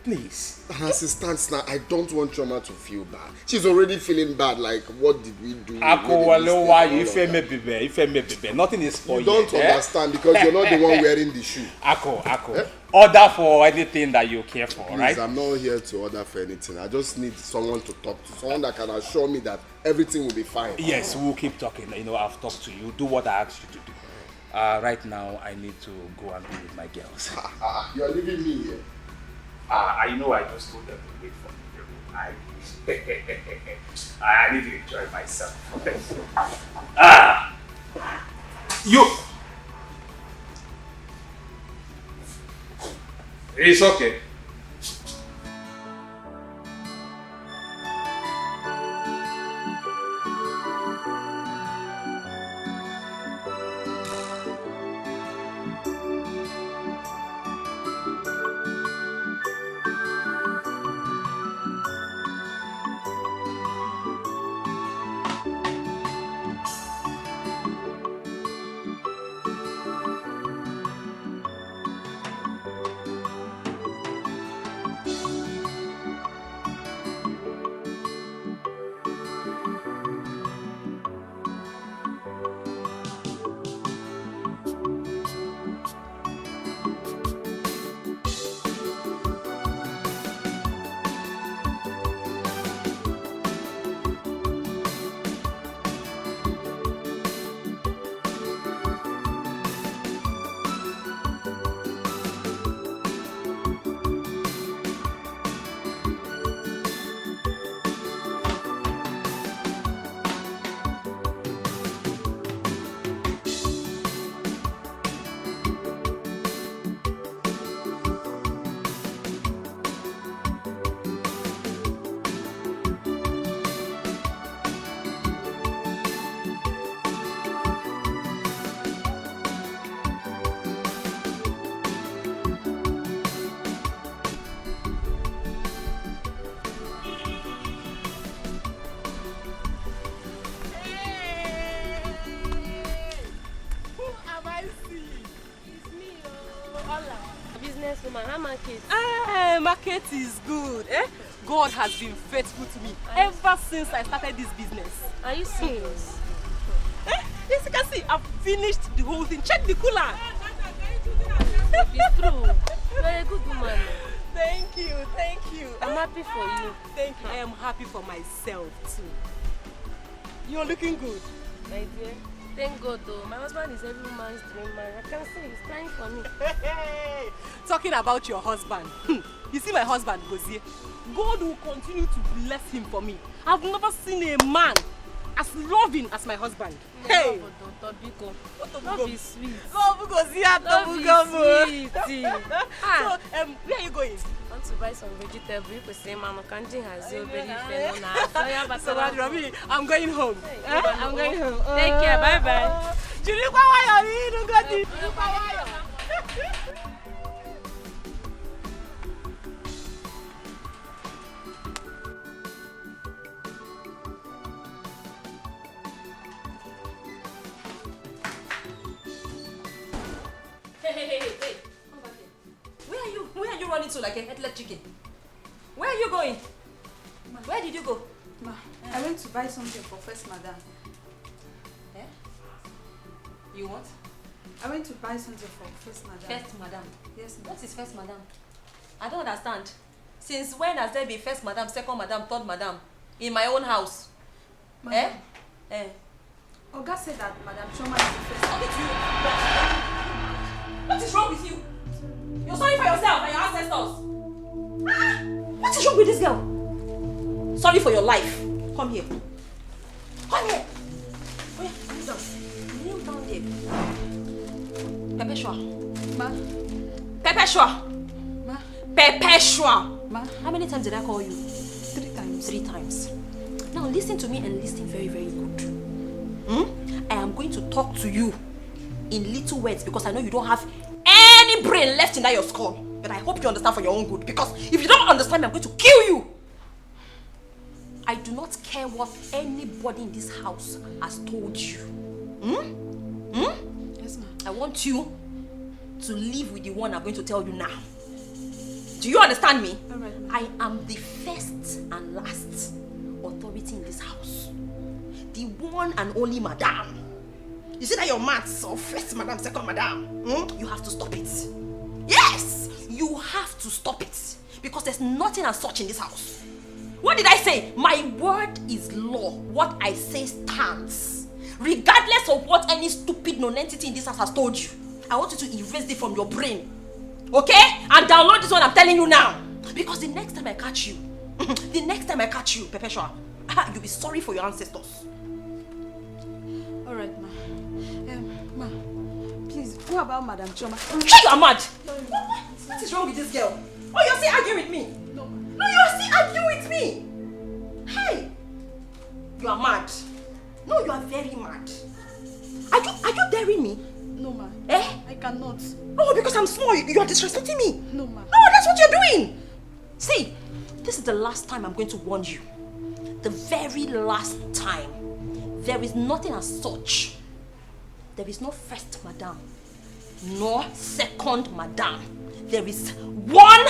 Please. And as it stands now, I don't want Chioma to feel bad. She's already feeling bad. Like, what did we do? Nothing is for you. You don't understand because you're not the one wearing the shoe. Ako. Order for anything that you care for, Please, right? I'm not here to order for anything. I just need someone to talk to. Someone that can assure me that everything will be fine. Yes, we'll keep talking. You know, I've talked to you. Do what I asked you to do. Right now, I need to go and be with my girls. You're leaving me here. I know I just told them to wait for me. I need to enjoy myself. You! It's okay. Market is good. God has been faithful to me ever since I started this business. Are you serious? Yes, you can see, I've finished the whole thing. Check the cooler. It's true. You're a good woman. Thank you. I'm happy for you. Thank you. I am happy for myself too. You're looking good. My dear, thank God though. My husband is every woman's dream man. I can see he's crying for me. Talking about your husband. You see my husband, Gozie. God will continue to bless him for me. I've never seen a man as loving as my husband. Hey! Love is sweet. Love Gozie. So, where are you going? I want to buy some vegetable. You could say, Mama, can't you have your belly So, I'm going home. I'm going home. Take care. Bye-bye. Hey. Come back here. Where are you running to like a headless chicken? Where are you going? Where did you go? Ma, I went to buy something for First Madam. Eh? You what? I went to buy something for First Madam. First Madam? Yes, ma'am. What is First Madam? I don't understand. Since when has there been First Madam, Second Madam, Third Madam in my own house? Madam. Oga said that Madam Chioma is the first. What is wrong with you? You're sorry for yourself and your ancestors. What is wrong with this girl? Sorry for your life. Come here. Come here. Oh yeah, kneel down. Kneel down there. Perpetua. Ma. Perpetua. Ma. Perpetua. Ma. How many times did I call you? 3 times. 3 times. Now listen to me and listen very, very good. I am going to talk to you in little words because I know you don't have any brain left in that your skull. But I hope you understand for your own good, because if you don't understand me, I'm going to kill you. I do not care what anybody in this house has told you. Yes, ma'am. I want you to live with the one I'm going to tell you now. Do you understand me? All right. I am the first and last authority in this house. The one and only madam. You see that your maths of first madam, second madam? You have to stop it. Yes! You have to stop it. Because there's nothing as such in this house. What did I say? My word is law. What I say stands. Regardless of what any stupid non-entity in this house has told you. I want you to erase it from your brain. Okay? And download this one I'm telling you now. Because the next time I catch you, Perpetua, you'll be sorry for your ancestors. All right, ma. Ma, please, what about Madam Choma? You are mad! What is wrong with this girl? Oh, you're still arguing with me? No, you're still arguing with me! Hey! You are mad. No, you are very mad. Are you daring me? No, ma. Eh? I cannot. Oh, because I'm small, you are disrespecting me. No, ma. No, that's what you're doing. See, this is the last time I'm going to warn you. The very last time. There is nothing as such. There is no first madam, nor second madam. There is one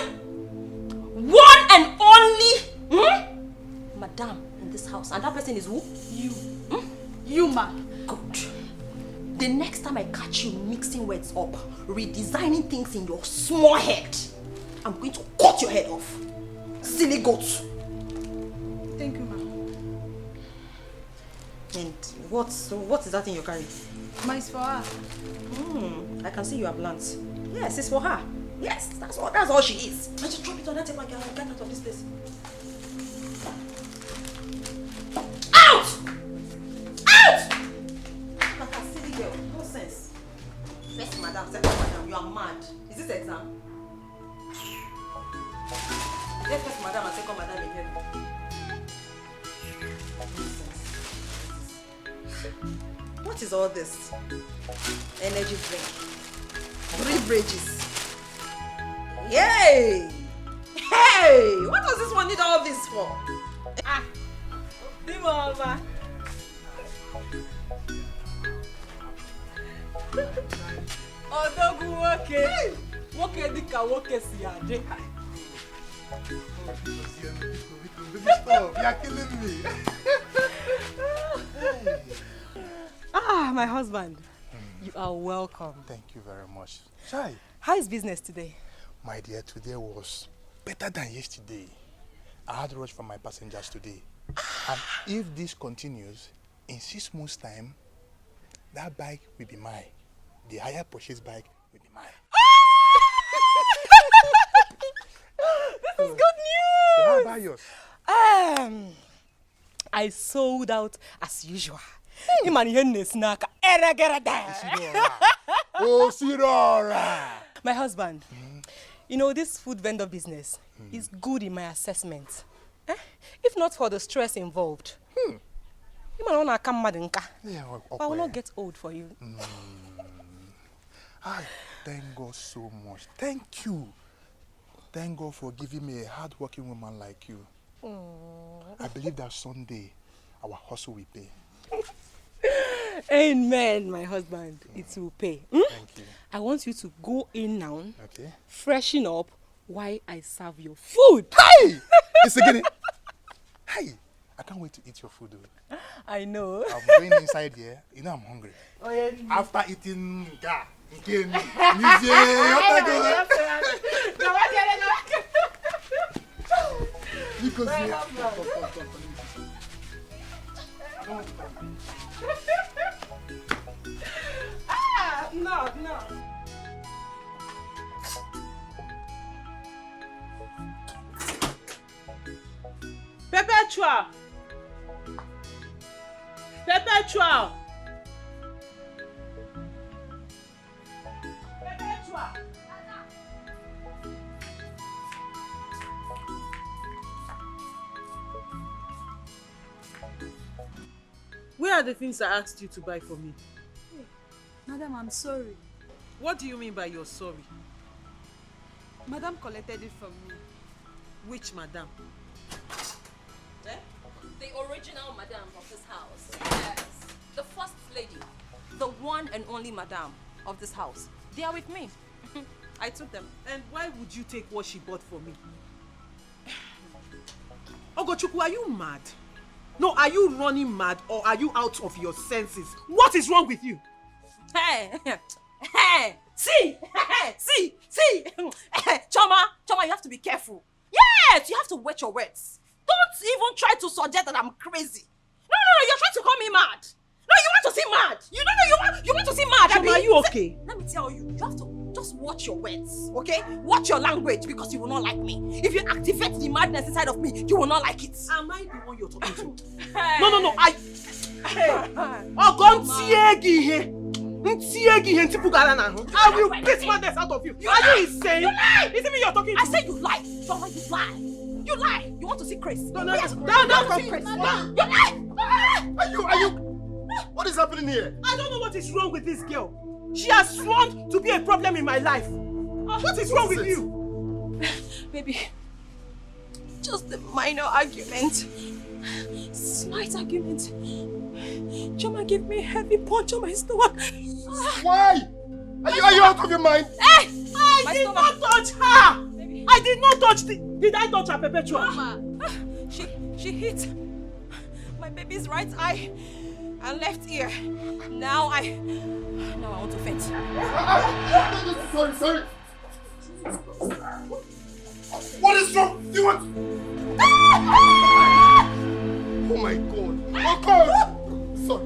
and only madam in this house. And that person is who? You. You, ma. Good. The next time I catch you mixing words up, redesigning things in your small head, I'm going to cut your head off. Silly goat. Thank you, ma. And what is that thing you're carrying? Mine is for her. I can see you are blunt. Yes, it's for her. Yes, that's all she is. I just drop it on that table and get out of this place. Out! Out! Like a silly girl. Nonsense. First madam, second madam, you are mad. Is this exam? Yes, first madam and second madam again. What is all this? Energy drink. 3 bridges. Yay! Hey! What does this one need all this for? Ah! Come over. Odogu woke. Woke dika woke siade. Stop, you are killing me. Ah, my husband. You are welcome. Thank you very much. Chai. How is business today? My dear, today was better than yesterday. I had rush from my passengers today. And if this continues, in 6 months' time, that bike will be mine. The higher purchase bike will be mine. This is good news! So how about yours? I sold out as usual. Oh, Sirora! My husband, you know, this food vendor business is good in my assessment. If not for the stress involved, I will not get old for you. I thank God so much. Thank you. Thank God for giving me a hard-working woman like you. I believe that someday our hustle will pay. Amen, my husband. It will pay. Thank you. I want you to go in now, okay, freshen up while I serve your food. Hey! It's again. Hey! I can't wait to eat your food. Though. I know. I'm going inside here. You know I'm hungry. Oh, yeah. After eating No. Perpetua! Perpetua! Perpetua! Where are the things I asked you to buy for me? Hey, Madam, I'm sorry. What do you mean by you're sorry? Madam collected it from me. Which madam? The original madam of this house. Yes. The first lady. The one and only madam of this house. They are with me. I took them. And why would you take what she bought for me? Ogochukwu, are you mad? No, are you running mad or are you out of your senses? What is wrong with you? Hey, hey, see, Choma, you have to be careful. Yes, you have to watch your words. Don't even try to suggest that I'm crazy. No, you're trying to call me mad. No, you want to see mad. You want to see mad. Choma, are you okay? Let me tell you, you have to just watch your words, okay? Watch your language because you will not like me. If you activate the madness inside of me, you will not like it. Am I the one you're talking to? Hey. No, I... Hey! Oh, go Ntiegi here! I will piss madness out of you. Are you insane? You lie! Is it me you're talking to? I said you lie. Choma, you lie. You lie. You want to see Chris? No, Chris. You lie. Are you? What is happening here? I don't know what is wrong with this girl. She has sworn to be a problem in my life. What is wrong with you? Baby, just a minor argument. Slight argument. Choma gave me a heavy punch on my stomach. Why? Are you out of your mind? I did not touch her! Baby. I did not touch Did I touch her, Perpetual? Mama, she hit my baby's right eye and left ear. Now I want to faint. Sorry. What is wrong? Do you want? Oh my God! Oh God! Sorry.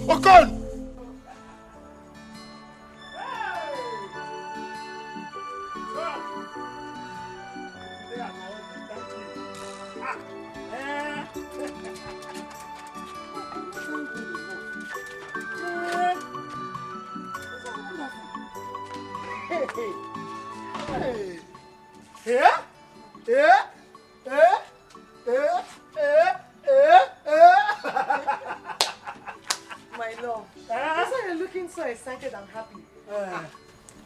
Oh God! My love, that's why you're looking so excited and happy.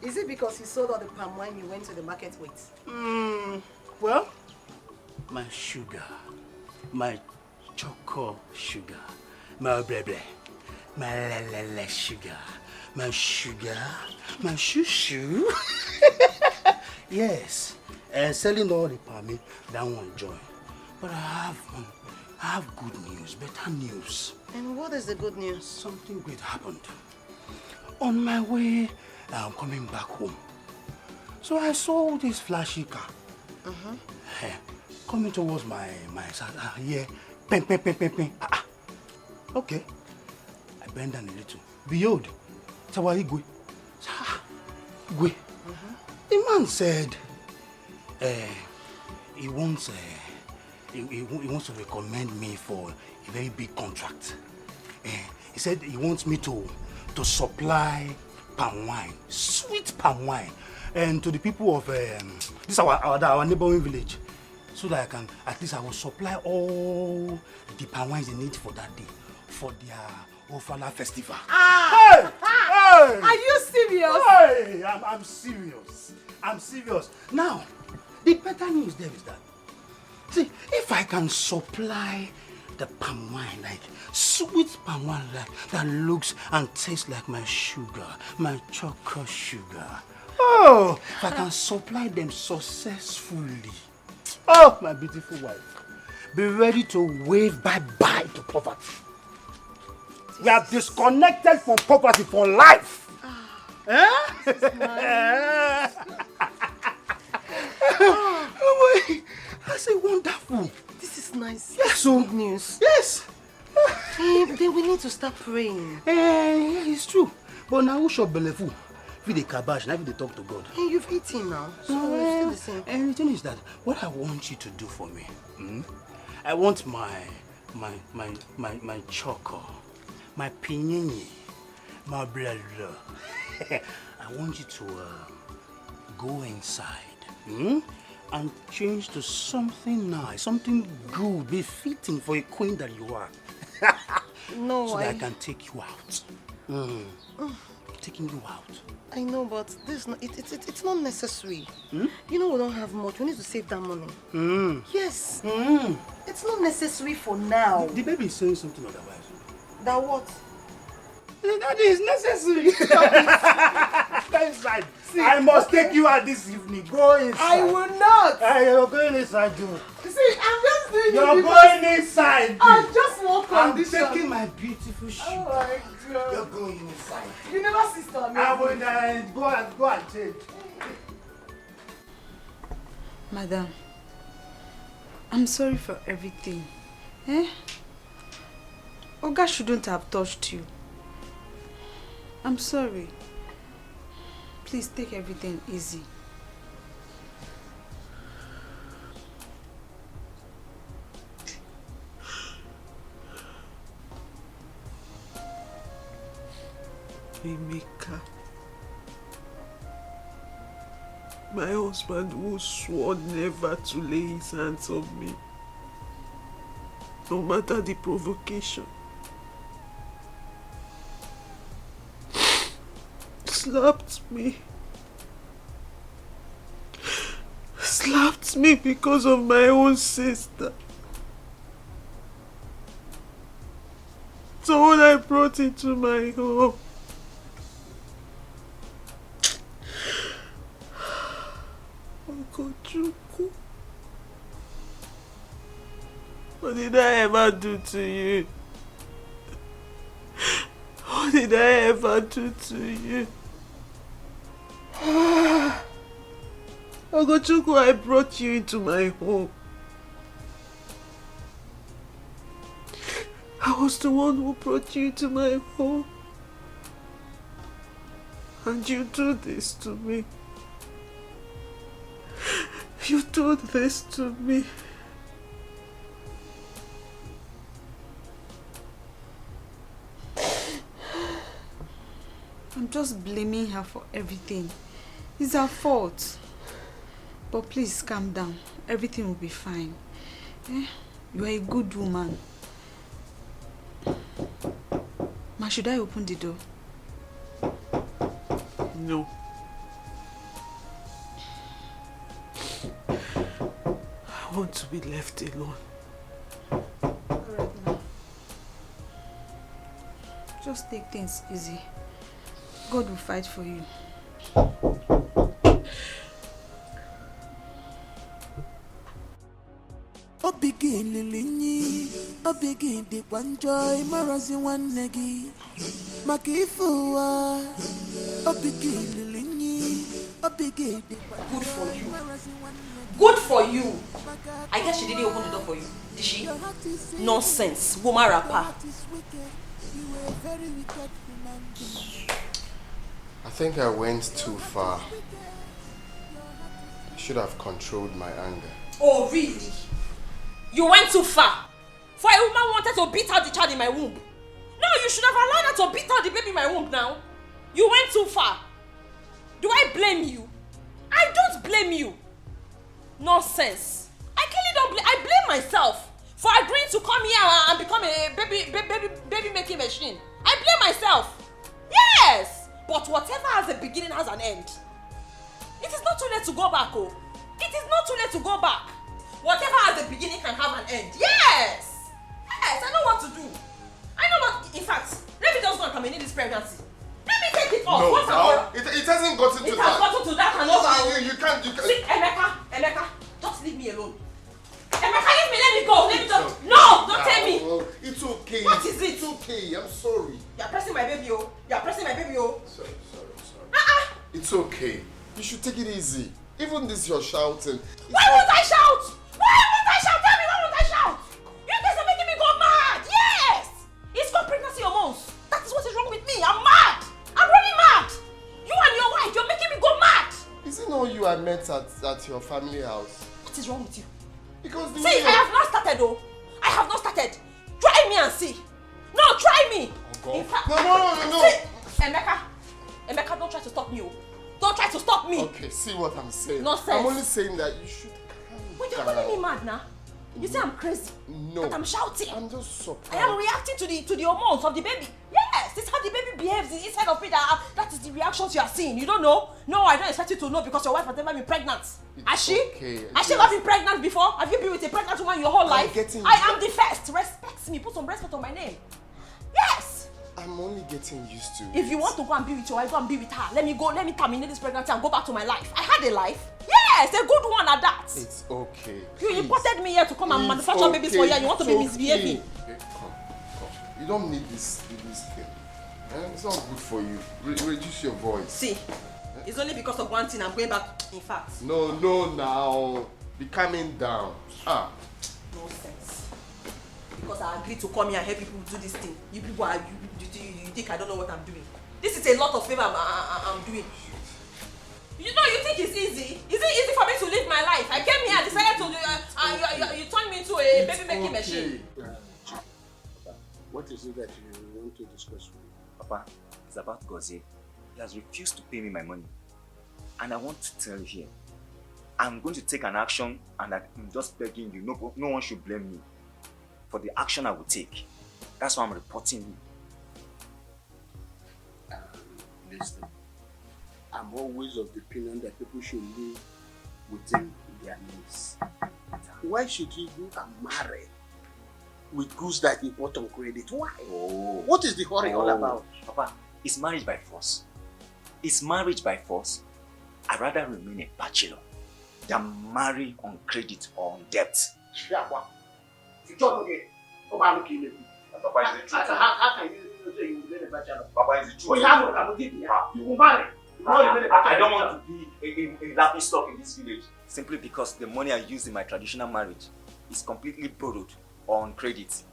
Is it because you sold all the palm wine you went to the market with? Well, my sugar, my choco sugar, my bleble, my lele sugar, my shoo. Yes, and selling all the palmy, that won't join. But I have good news, better news. And what is the good news? Something great happened. On my way, I'm coming back home. So I saw this flashy car. Coming towards my side. Yeah. Ping. Okay. I bend down a little. Behold, it's our IGWE. IGWE. The man said he wants to recommend me for a very big contract. He said he wants me to supply palm wine, sweet palm wine, and to the people of this our neighboring village, so that I will supply all the palm wines they need for that day, for their Ofala festival. Hey! Are you serious? Hey! I'm serious. Now, the better news there is that, see, if I can supply the palm wine, like sweet palm wine that looks and tastes like my sugar, my chocolate sugar. Oh, if I can supply them successfully. Oh, my beautiful wife, be ready to wave bye-bye to poverty. We are disconnected from poverty for life. Oh boy, that's a wonderful. This is nice. Yes, so good news. Yes. Then we need to start praying. It's true. But now who shall believe who? If they kabash, now if they talk to God. Hey, you've eaten now, so it's still the same. And the thing is that what I want you to do for me, I want my choco, my pinini, my blah blah. I want you to go inside and change to something nice, something good, befitting for a queen that you are. No, so that I can take you out. Taking you out. I know, but this it's not necessary. You know we don't have much. We need to save that money. Yes. It's not necessary for now. The baby is saying something otherwise. That what? That is necessary. Go inside. See, I must take you out this evening. Go inside. I will not. You're going inside, Joe. See, I'm just doing You're going inside. I just want condition. I'm taking my beautiful shoe. Oh my God. You're going inside. You never sister me. I will go and change. Madam, I'm sorry for everything. Oga shouldn't have touched you. I'm sorry. Please take everything easy. Emeka, my husband who swore never to lay his hands on me, no matter the provocation, slapped me because of my own sister. So when I brought into my home, Ogochukwu, what did I ever do to you? What did I ever do to you? Ogochukwu, I brought you into my home. I was the one who brought you to my home. And you do this to me. You do this to me. I'm just blaming her for everything. It's her fault. But please calm down. Everything will be fine. You are a good woman. Ma, should I open the door? No. I want to be left alone. Alright, Ma. Just take things easy. God will fight for you. Obigi lilinyi, obigi di kwanjoy marazi wanegi, makifuwa. Obigi lilinyi, obigi di Good for you. Good for you. I guess she didn't open the door for you, did she? Nonsense, woman rapper. I think I went too far. I should have controlled my anger. Oh, really? You went too far. For a woman wanted to beat out the child in my womb. No, you should have allowed her to beat out the baby in my womb now. You went too far. Do I blame you? I don't blame you. Nonsense. I clearly don't blame. I blame myself for agreeing to come here and become a baby making machine. I blame myself. Yes. But whatever has a beginning has an end. It is not too late to go back, oh. It is not too late to go back. Whatever has a beginning can have an end. Yes! Yes, I know what to do. I know what... In fact, let me just go and terminate this pregnancy. Let me take it off. No, no. It hasn't gotten to that. It has gotten to that and over. You can't... See, Emeka, just leave me alone. Emeka, leave me, let me go. Let me just... No, don't tell me. It's okay. What is it? It's okay, I'm sorry. You're pressing my baby, oh. You're pressing my baby, oh. Sorry. It's okay. You should take it easy. Even this you're shouting. Why won't I shout? Why won't I shout? Tell me, why won't I shout? You guys are making me go mad. Yes! It's called pregnancy hormones. That is what is wrong with me. I'm mad. I'm really mad. You and your wife, you're making me go mad. Is it not you I met at your family house? What is wrong with you? Because the See, I have not started though. I have not started. Try me and see. No, try me. Oh, In fact, no. See, Emeka, don't try to stop me. Oh. Don't try to stop me. Okay, see what I'm saying. Nonsense. I'm only saying that you should Wait, you're calling me mad now? You say I'm crazy? No. That I'm shouting? I'm just surprised. I am reacting to the hormones of the baby. Yes, this is how the baby behaves inside of me. That is the reactions you are seeing. You don't know? No, I don't expect you to know because your wife has never been pregnant. Has she? Okay. Has she ever been pregnant before? Have you been with a pregnant woman your whole life? I am the first. Respect me. Put some respect on my name. Yes. I'm only getting used to it. If you want to go and be with your wife, go and be with her. Let me terminate this pregnancy and go back to my life. I had a life. Yes, a good one at that. It's okay. You imported me here to come and manufacture babies for you and you want to be misbehaving. Come. You don't need this thing. It's not good for you. Reduce your voice. See, it's only because of one thing I'm going back, in fact. No, now. Be calming down. Nonsense. Because I agreed to come here and help people do this thing. You people you think I don't know what I'm doing. This is a lot of favor I'm doing. You know, you think it's easy? Is it easy for me to live my life? I came here and decided to you turned me into a baby-making machine. What is it that you want to discuss with me? Papa, it's about Gozie. He has refused to pay me my money. And I want to tell you here, I'm going to take an action and I'm just begging you, no one should blame me for the action I will take. That's why I'm reporting you. Listen, I'm always of the opinion that people should live within their means. Why should you go and marry with goods that you bought on credit? Why? Oh. What is the hurry all about? Papa, it's marriage by force. It's marriage by force. I'd rather remain a bachelor than marry on credit or on debt. Papa, is it true? How can you say you remain a bachelor? Papa, is it true? You will marry. I don't want to be a laughing stock in this village simply because the money I use in my traditional marriage is completely borrowed or on credit.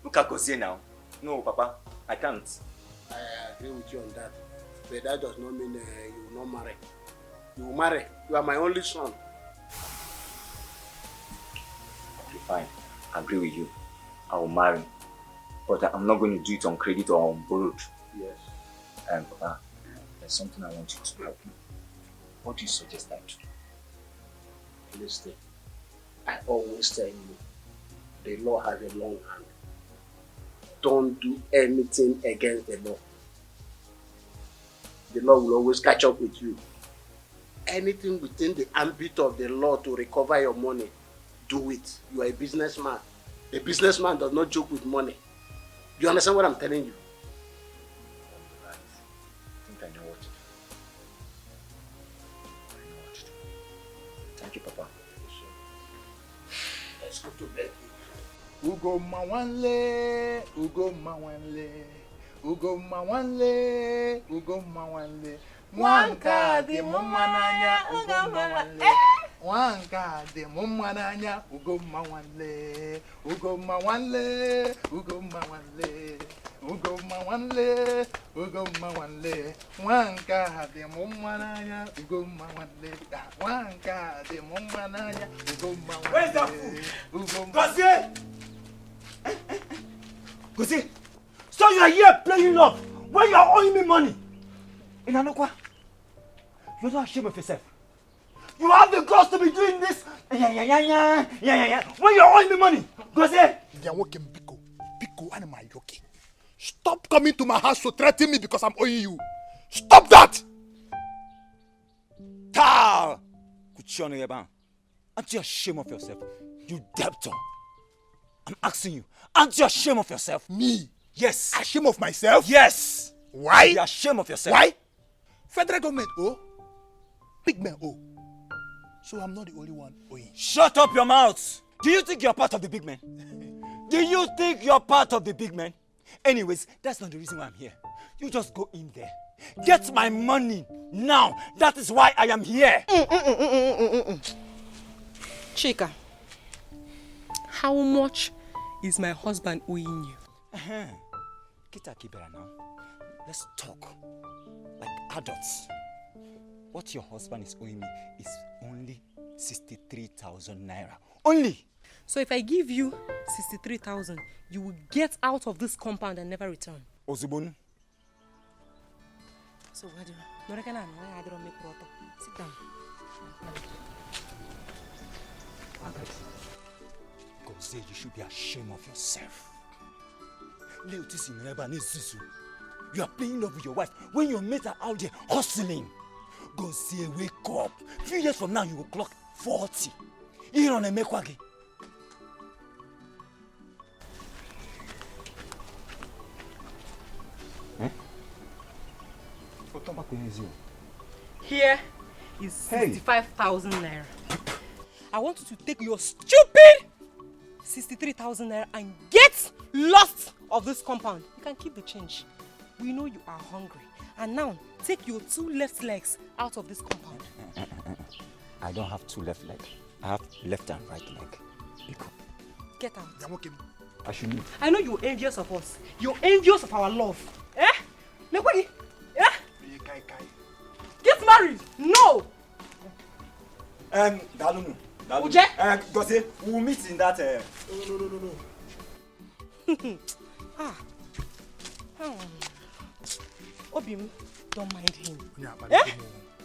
Look at Gozie now. No, Papa, I can't. I agree with you on that. But that does not mean you will not marry. You will marry. You are my only son. Okay, fine. I agree with you. I will marry. But I'm not going to do it on credit or on borrowed. Yes. Papa, there's something I want you to help me. What do you suggest I do? Listen, I always tell you, the law has a long hand. Don't do anything against the law. The law will always catch up with you. Anything within the ambit of the law to recover your money, do it. You are a businessman. A businessman does not joke with money. Do you understand what I'm telling you? Right. I think I know what to do. Thank you, Papa. Let's go to bed. Ugo mawanle, Ugo mawanle, Ugo mawanle, Ugo mawanle. Wanka de mumananya, Ugo mawanle. Wanka de mumananya, Ugo mawanle, Ugo mawanle, Ugo mawanle, Ugo mawanle, Ugo mawanle. Wanka de mumananya, Ugo mawanle. Wanka de mumananya, Ugo mawanle. Where's that food? Gozie! Gozie! So you are here playing love when you are owing me money. In Anokwa, you're not ashamed of yourself. You have the guts to be doing this. Yeah. When you're owing me money, Gozie! Stop coming to my house to threaten me because I'm owing you. Stop that! Tal! Kuchiono Yeban. Aren't you ashamed of yourself? You debtor. I'm asking you, aren't you ashamed of yourself? Me? Yes. Ashamed of myself? Yes. Why? You're ashamed of yourself. Why? Federal government owe. Big men owe. So I'm not the only one owing. Shut up your mouth. Do you think you're part of the big men? Do you think you're part of the big men? Anyways, that's not the reason why I'm here. You just go in there. Get my money now. That is why I am here. Chika, how much is my husband owing you? Kita Kibera now. Let's talk like adults. What your husband is owing me is only 63,000 naira. Only. So if I give you 63,000, you will get out of this compound and never return. Ozubonu. So what do you sit down. God said you should be ashamed of yourself. You are playing love with your wife when your mates are out there hustling. God say wake up. A few years from now you will clock 40. You don't make wagi. Here is 65,000 naira. I want you to take your stupid 63,000 naira and get lost of this compound. You can keep the change. We know you are hungry. And now, take your 2 left legs out of this compound. I don't have 2 left legs. I have left and right leg. Get out. I should leave. I know you're envious of us. You're envious of our love. Eh? Nobody. Eh? Get married. No. Dalunu. Uje? Gose, we'll meet in that. No. Obim, don't mind him. Eh?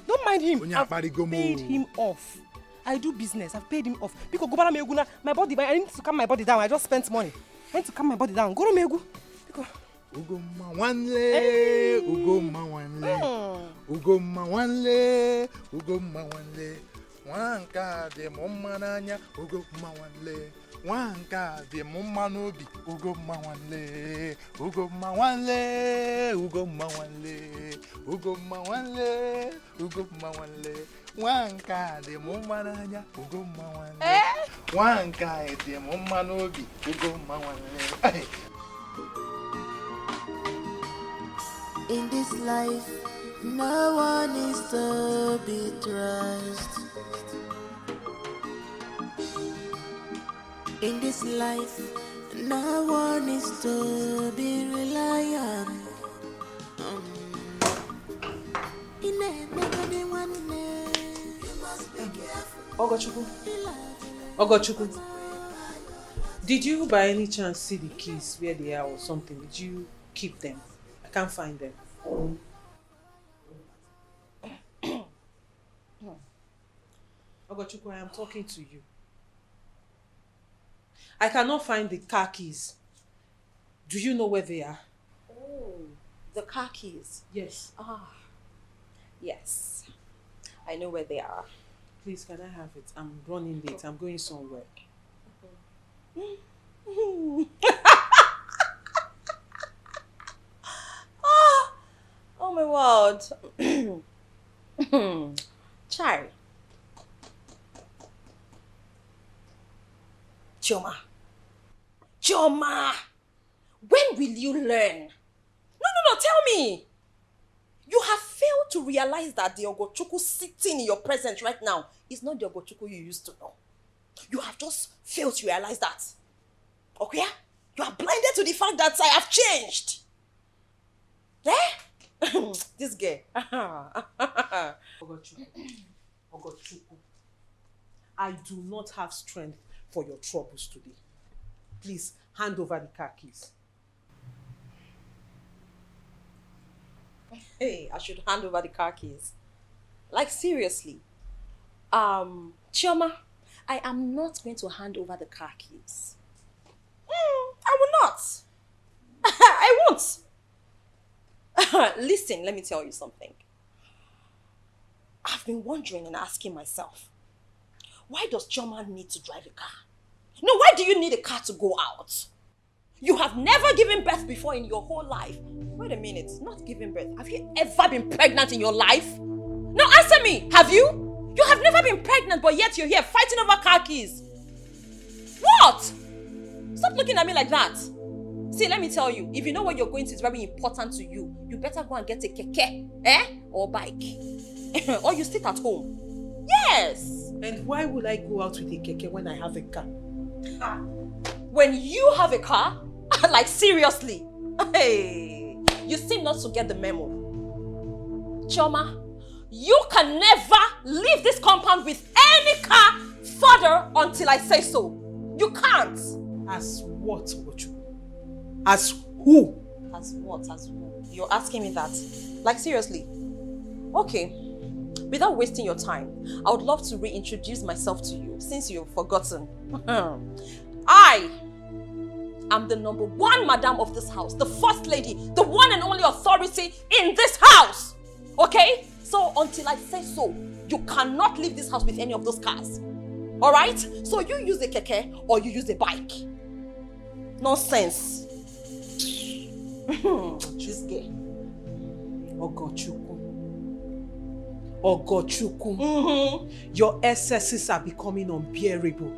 Don't mind him. I've paid him off. I do business. I've paid him off. Because go meguna, my body. I need to calm my body down. I just spent money. I need to calm my body down. Go to megu. Ugoma wanle, ugoma wanle, ugoma wanle, ugoma wanle. Wanka de mama nanya, ugoma wanle. Wanka de mama nobi, ugoma wanle, ugoma wanle, ugoma wanle, ugoma wanle, ugoma wanle. Wanka de mama nanya, ugoma wanle. Wanka de mama nobi, ugoma wanle. In this life, no one is to be trusted. In this life, no one is to be reliant. Ogochukwu, did you by any chance see the keys where they are or something? Did you keep them? I can't find them. Ogochukwu, I am talking to you. I cannot find the car keys. Do you know where they are? Oh, the car keys? Yes. Yes. I know where they are. Please, can I have it? I'm running late. I'm going somewhere. Oh my word. Child. Chioma, when will you learn? No, tell me. You have failed to realize that the Ogochukwu sitting in your presence right now is not the Ogochukwu you used to know. You have just failed to realize that. Okay? You are blinded to the fact that I have changed. Eh? This girl. Ogochukwu, I do not have strength for your troubles today. Please, hand over the car keys. Hey, I should hand over the car keys. Like, seriously. Chioma, I am not going to hand over the car keys. I will not. I won't. Listen, let me tell you something. I've been wondering and asking myself, why does Chioma need to drive a car? No, why do you need a car to go out? You have never given birth before in your whole life. Wait a minute, not giving birth. Have you ever been pregnant in your life? No, answer me. Have you? You have never been pregnant, but yet you're here fighting over car keys. What? Stop looking at me like that. See, let me tell you, if you know where you're going to is very important to you, you better go and get a keke, or bike. Or you sit at home. Yes. And why would I go out with a keke when I have a car? When you have a car? Like, seriously? Hey, you seem not to get the memo. Chioma, you can never leave this compound with any car further until I say so. You can't. As what, Ogochukwu? As who? As what? As who? You're asking me that? Like, seriously? Okay. Without wasting your time, I would love to reintroduce myself to you since you've forgotten. I am the #1 madam of this house, the first lady, the one and only authority in this house. Okay? So until I say so, you cannot leave this house with any of those cars. Alright? So you use a keke or you use a bike. Nonsense. This girl. Ogochukwu, your excesses are becoming unbearable.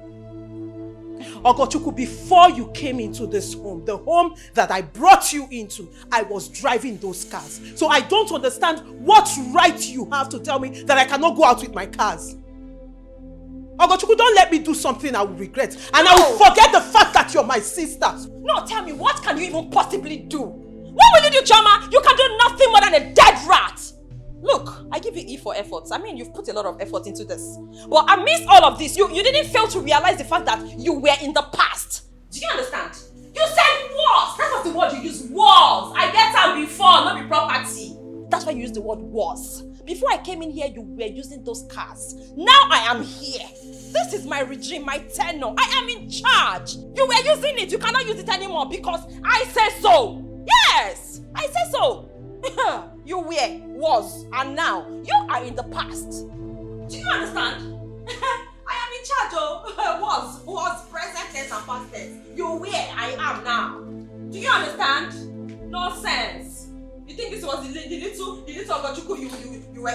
Ogochukwu, before you came into this home, the home that I brought you into, I was driving those cars. So I don't understand what right you have to tell me that I cannot go out with my cars. Ogochukwu, don't let me do something I will regret. And I will forget the fact that you're my sister. No, tell me, what can you even possibly do? What will you do, Choma? You can do nothing more than a dead rat. Look, I give you E for efforts. I mean, you've put a lot of effort into this. But amidst all of this, you didn't fail to realize the fact that you were in the past. Do you understand? You said wars. That was the word you used, wars. I get that before, not be property. That's why you used the word wars. Before I came in here, you were using those cars. Now I am here. This is my regime, my tenure. I am in charge. You were using it. You cannot use it anymore because I say so. Yes, I say so. You were, was, and now you are in the past. Do you understand? I am in charge, oh. Was, present tense and past tense. You were, I am now. Do you understand? Nonsense. You think this was the little Ogochukwu you were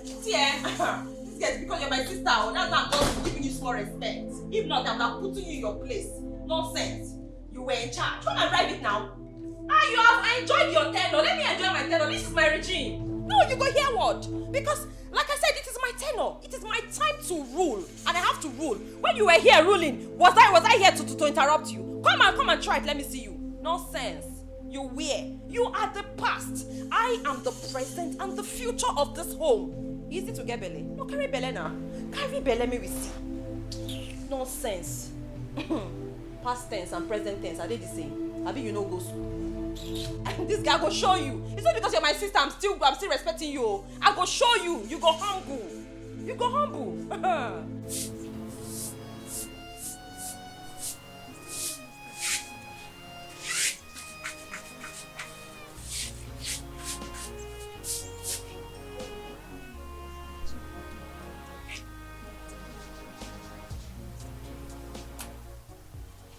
see, this guy is because you're my sister. That's why I'm just giving you small respect. If not, I'm not putting you in your place. Nonsense. You were in charge. Come and drive it now. You have enjoyed your tenure. Let me enjoy my tenure. This is my regime. No, you go hear what? Because, like I said, it is my tenure. It is my time to rule, and I have to rule. When you were here ruling, was I here to interrupt you? Come and try it. Let me see you. Nonsense. You were. You are the past. I am the present and the future of this home. Easy to get belly. No, carry belly now. Carry belly, me we see. Nonsense. Past tense and present tense, are they the same? Have you no go school? And this guy go show you. It's not because you're my sister, I'm still respecting you. I go show you. You go humble. You go humble.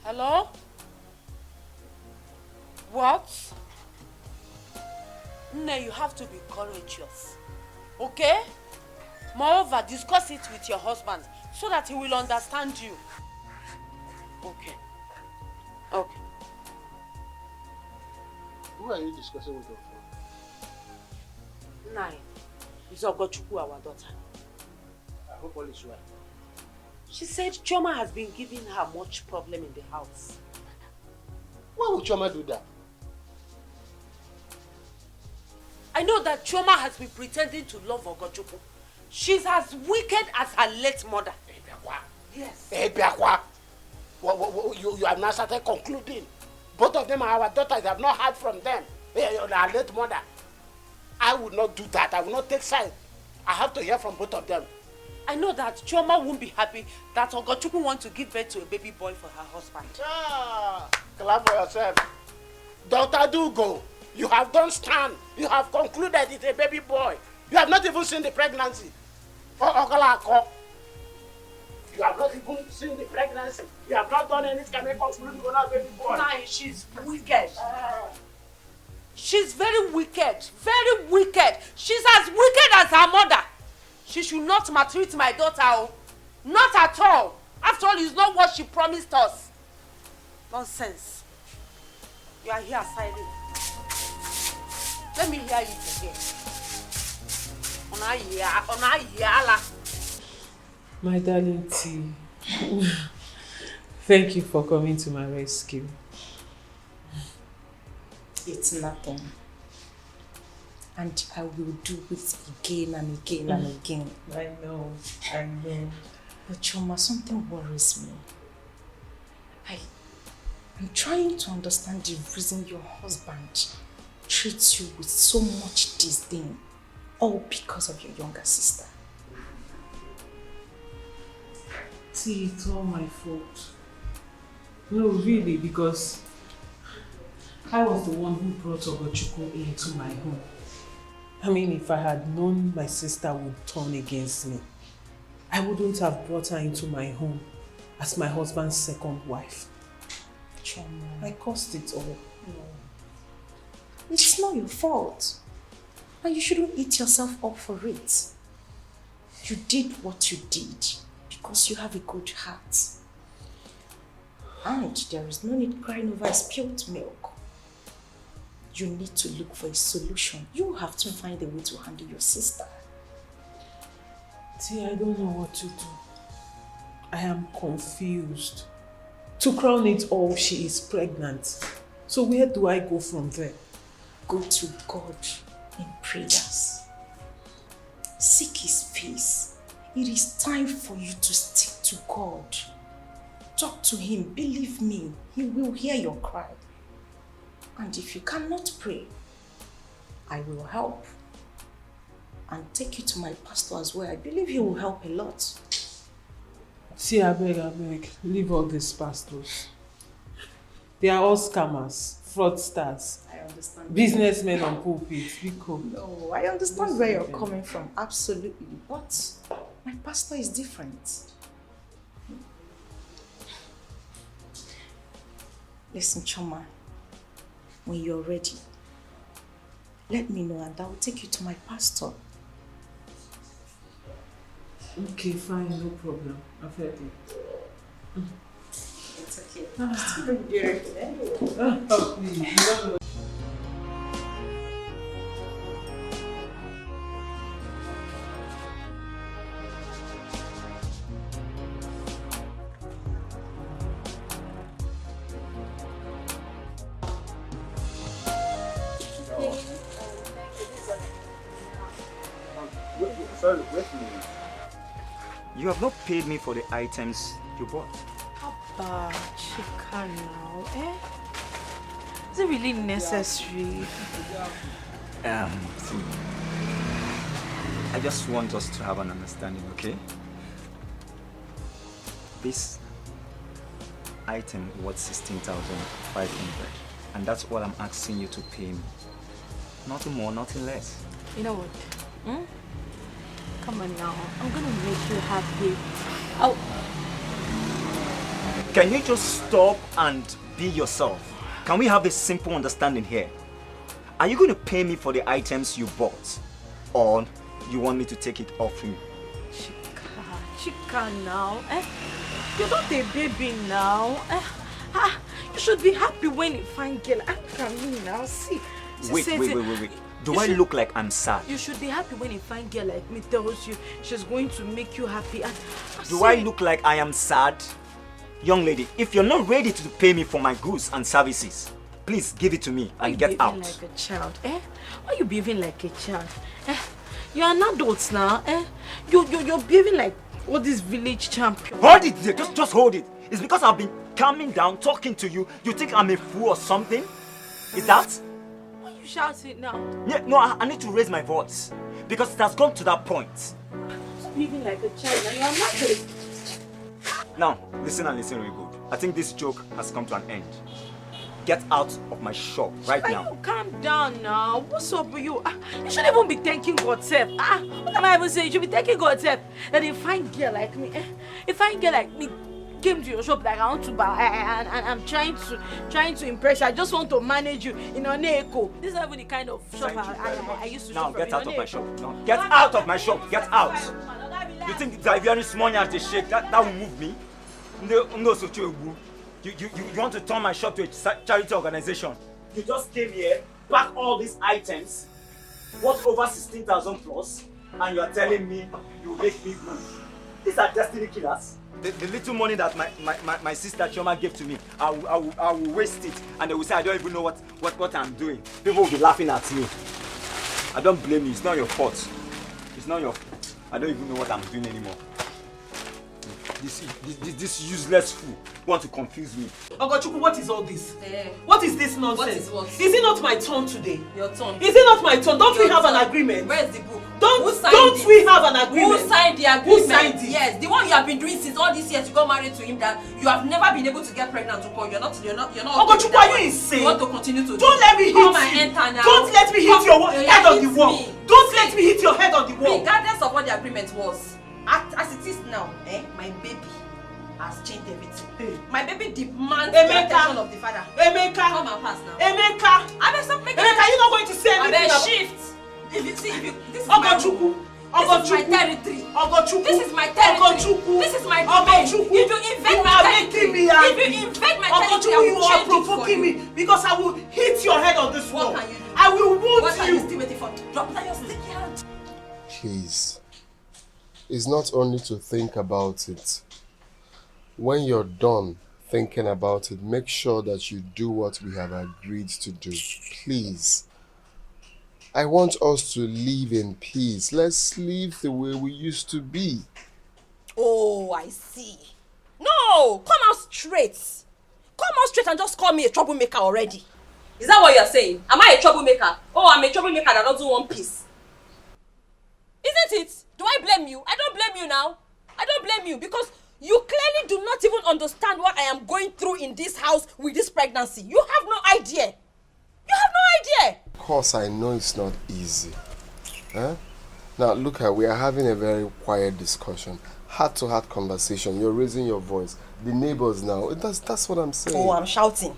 Hello? What? No, you have to be courageous. Okay? Moreover, discuss it with your husband so that he will understand you. Okay. Okay. Who are you discussing with your phone? Nine. It's Ogochukwu, our daughter. I hope all is well. She said Choma has been giving her much problem in the house. Why would Choma do that? I know that Choma has been pretending to love Ogochukwu. She's as wicked as her late mother. Yes. You have now started concluding. Both of them are our daughters. I have not heard from them. Our late mother. I would not do that. I will not take side. I have to hear from both of them. I know that Choma won't be happy that Ogochukwu wants to give birth to a baby boy for her husband. Clap for yourself. Daughter, do go. You have done stand. You have concluded it's a baby boy. You have not even seen the pregnancy. You have not even seen the pregnancy. You have not done any kind of conclusion on a baby boy. Nah, she's wicked. She's very wicked. Very wicked. She's as wicked as her mother. She should not maltreat my daughter. Not at all. After all, it's not what she promised us. Nonsense. You are here silent. Let me hear you again. My darling T, thank you for coming to my rescue. It's nothing. And I will do it again and again and again. I know. But Choma, something worries me. I'm trying to understand the reason your husband treats you with so much disdain, all because of your younger sister. See, it's all my fault. No, really, because I was the one who brought Ogochukwu into my home. I mean, if I had known my sister would turn against me, I wouldn't have brought her into my home as my husband's second wife. Choma, I caused it all. No. It's not your fault. And you shouldn't eat yourself up for it. You did what you did because you have a good heart. And there is no need crying over spilled milk. You need to look for a solution. You have to find a way to handle your sister. See, I don't know what to do. I am confused. To crown it all, she is pregnant. So where do I go from there? Go to God in prayers. Seek His face. It is time for you to stick to God. Talk to Him. Believe me, He will hear your cry. And if you cannot pray, I will help. And take you to my pastor as well. I believe he will help a lot. See, I beg, leave all these pastors. They are all scammers, fraudsters, I understand. businessmen on pulpits. No, I understand where you're coming from, absolutely. But my pastor is different. Listen, Choma, when you're ready, let me know and I will take you to my pastor. Okay, fine, no problem. I've heard it. It's okay. Still very beautiful anyway. Oh, please. Sorry, wait a minute. You have not paid me for the items you bought. Abba, Chika now, eh? Is it really necessary? See, I just want us to have an understanding, okay? This item worth 16,500, and that's what I'm asking you to pay me. Nothing more, nothing less. You know what? Come on now, I'm gonna make you happy. Can you just stop and be yourself? Can we have a simple understanding here? Are you going to pay me for the items you bought? Or you want me to take it off you? Chika now, eh? You're not a baby now. You should be happy when you find girl. Look at me now, see. Wait. Do I look like I'm sad? You should be happy when a fine girl like me tells you she's going to make you happy. Do I look like I am sad? Young lady, if you're not ready to pay me for my goods and services, please give it to me and get out. Why you behaving like a child, eh? Why you behaving like a child? Eh? You're an adult now, eh? You're behaving like all these village champions. Hold it there, just hold it. It's because I've been calming down, talking to you. You think I'm a fool or something? Is that? You shout it now. Yeah, no, I need to raise my voice because it has gone to that point. Behaving like a child and you are not ready. Now, listen and listen really good. I think this joke has come to an end. Get out of my shop right now. You calm down now. What's up with you? You shouldn't even be thanking God self. What am I even saying? You should be thanking God self that a fine girl like me, a fine girl like me came to your shop like I want to buy and I'm trying to impress you. I just want to manage you in an echo. This is not even the kind of shop I used to shop. Now get out of my shop. Now get out of my shop. Get out. You think that if you're any small as they shake, that will move me? No, you want to turn my shop to a charity organization. You just came here, pack all these items, worth over 16,000 plus, and you are telling me you make me move. These are destiny killers. The little money that my sister Chioma gave to me, I will waste it, and they will say I don't even know what I'm doing. People will be laughing at me. I don't blame you. It's not your fault. It's not your fault. I don't even know what I'm doing anymore. This useless fool want to confuse me. Ogochukwu, what is all this? What is this nonsense? What? Is it not my turn today? Your turn. Is it not my turn? Don't we have an agreement? Where's the book? Don't we have an agreement? Who signed the agreement? Who signed it? Yes, the one you have been doing since all these years. You got married to him. That you have never been able to get pregnant to call. You're not. Ogochukwu, are you insane? You want to continue to? Don't let me hit you. Come and enter now. Don't let me hit your head on the wall. Don't let me hit your head on the wall. Regardless of what the agreement was, as it is now, my baby has changed everything. My baby demands the attention of the father. Emeka! Come and pass now. Emeka! Stop making Emeka, are you not going to say anything? Shift! This is my territory. This is my territory. This is my domain. If you invade my territory, you are provoking me because I will hit your head on this wall. What can you do? I will wound What are you. you still waiting for? Drop down your sticky hand. Please. It's not only to think about it. When you're done thinking about it, make sure that you do what we have agreed to do. Please. I want us to live in peace. Let's live the way we used to be. Oh, I see. No, come out straight. Come out straight and just call me a troublemaker already. Is that what you're saying? Am I a troublemaker? Oh, I'm a troublemaker that doesn't want peace. Isn't it? Do I blame you? I don't blame you now. I don't blame you because you clearly do not even understand what I am going through in this house with this pregnancy. You have no idea. You have no idea. Of course, I know it's not easy. Huh? Now, look, we are having a very quiet discussion. Heart-to-heart conversation. You're raising your voice. The neighbors now. That's what I'm saying. Oh, I'm shouting.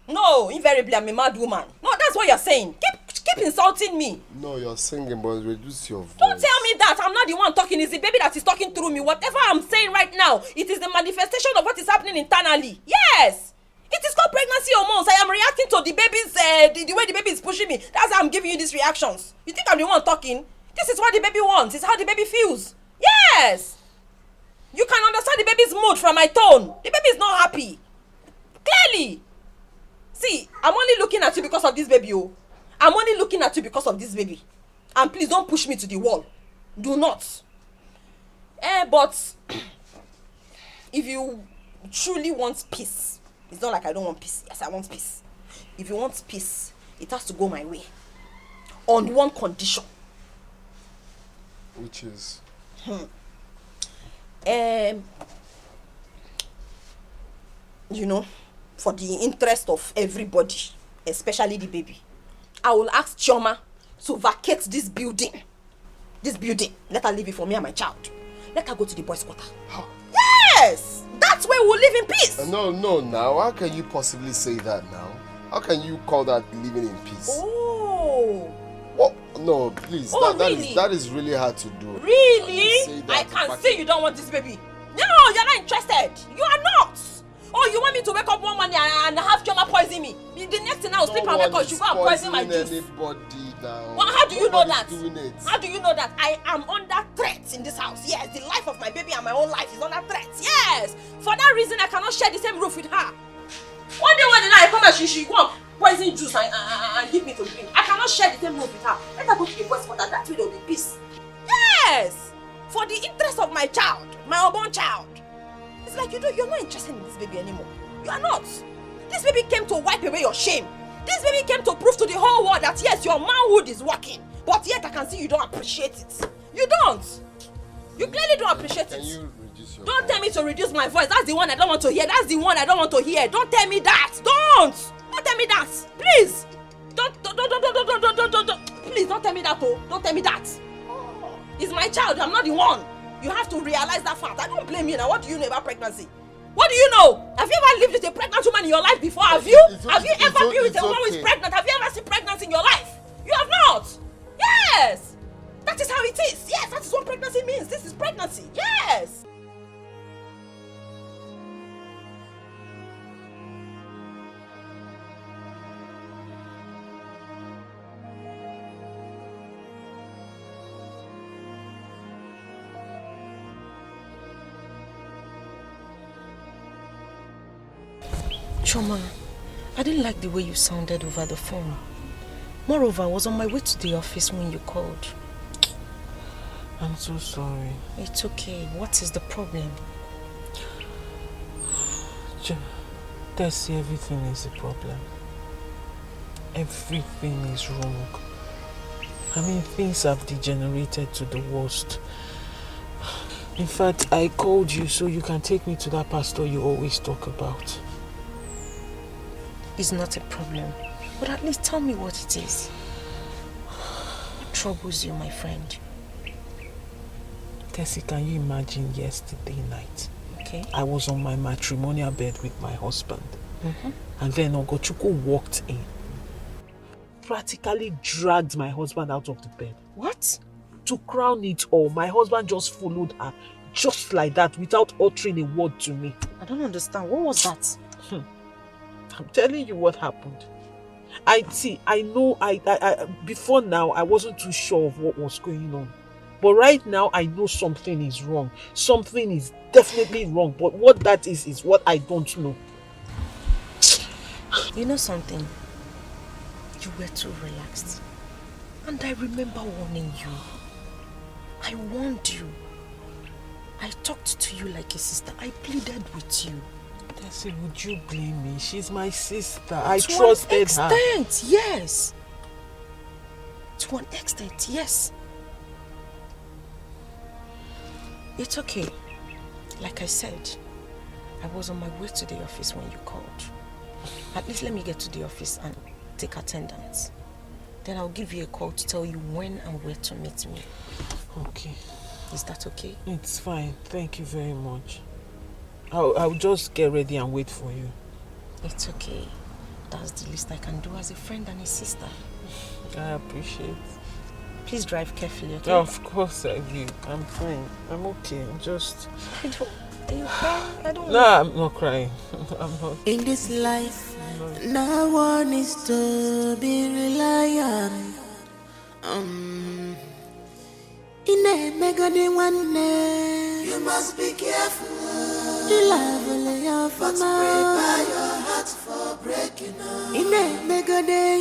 No, invariably, I'm a mad woman. No, that's what you're saying. Keep insulting me. No, you're singing, but reduce your voice. Don't tell me that. I'm not the one talking. It's the baby that is talking through me. Whatever I'm saying right now, it is the manifestation of what is happening internally. Yes. It is called pregnancy hormones. I am reacting to the baby's, the way the baby is pushing me. That's how I'm giving you these reactions. You think I'm the one talking? This is what the baby wants. It's how the baby feels. Yes. You can understand the baby's mood from my tone. The baby is not happy. Clearly. See, I'm only looking at you because of this baby. Oh. I'm only looking at you because of this baby. And please don't push me to the wall. Do not. But if you truly want peace, it's not like I don't want peace. Yes, I want peace. If you want peace, it has to go my way. On one condition. Which is? You know, for the interest of everybody, especially the baby, I will ask Chioma to vacate this building. This building. Let her leave it for me and my child. Let her go to the boys' quarter. How? Yes! That's where we'll live in peace. No, now. How can you possibly say that now? How can you call that living in peace? Oh. What? No, please. Oh, really? That is really hard to do. Really? I can see you don't want this baby. No, you're not interested. You are not. Oh, you want me to wake up one morning and have Chioma poison me? The next thing I will sleep and wake up, you go and poison my juice. Anybody now. Well, how do you know that? Doing it. How do you know that? I am under threat in this house. Yes, the life of my baby and my own life is under threat. Yes. For that reason, I cannot share the same roof with her. One day I come and she go and poison juice and give me to drink. I cannot share the same roof with her. Let her go to the boys' quarter. That way there will be peace. Yes. For the interest of my child, my unborn child. It's like you're not interested in this baby anymore. You are not. This baby came to wipe away your shame. This baby came to prove to the whole world that yes, your manhood is working. But yet I can see you don't appreciate it. You don't. You clearly don't appreciate it. Can you reduce your Don't tell me to reduce my voice. That's the one I don't want to hear. That's the one I don't want to hear. Don't tell me that. Don't tell me that. Please. Don't. Please don't tell me that. Oh, don't tell me that. It's my child. I'm not the one. You have to realize that fact. I don't blame you now. What do you know about pregnancy? What do you know? Have you ever lived with a pregnant woman in your life before? Have you? Have you ever been with a woman who is pregnant? Have you ever seen pregnancy in your life? You have not. Yes. That is how it is. Yes, that is what pregnancy means. This is pregnancy. Yes. Chioma, I didn't like the way you sounded over the phone. Moreover, I was on my way to the office when you called. I'm so sorry. It's okay. What is the problem? Tessie, everything is a problem. Everything is wrong. I mean, things have degenerated to the worst. In fact, I called you so you can take me to that pastor you always talk about. It's not a problem. But at least tell me what it is. What troubles you, my friend? Tessie, can you imagine yesterday night? Okay. I was on my matrimonial bed with my husband. And then Ogochukwu walked in. practically dragged my husband out of the bed. What? To crown it all, my husband just followed her, just like that, without uttering a word to me. I don't understand. What was that? I'm telling you what happened. I know before now I wasn't too sure of what was going on. But right now I know something is wrong. Something is definitely wrong. But what that is what I don't know. You know something? You were too relaxed. And I remember warning you. I warned you. I talked to you like a sister. I pleaded with you. Tessie, would you blame me? She's my sister. I trusted her. To an extent, yes. To an extent, yes. It's okay. Like I said, I was on my way to the office when you called. At least let me get to the office and take attendance. Then I'll give you a call to tell you when and where to meet me. Okay. Is that okay? It's fine. Thank you very much. I'll just get ready and wait for you. It's okay. That's the least I can do as a friend and a sister. I appreciate it. Please drive carefully, okay? Of course I will. I'm fine. I'm okay. I'm just... Are you crying? I don't No, I'm not crying. I'm not. In this life, no one is to be reliant. In a mega day one day, you must be careful. The love will lay but prepare your heart for breaking up. In a mega day,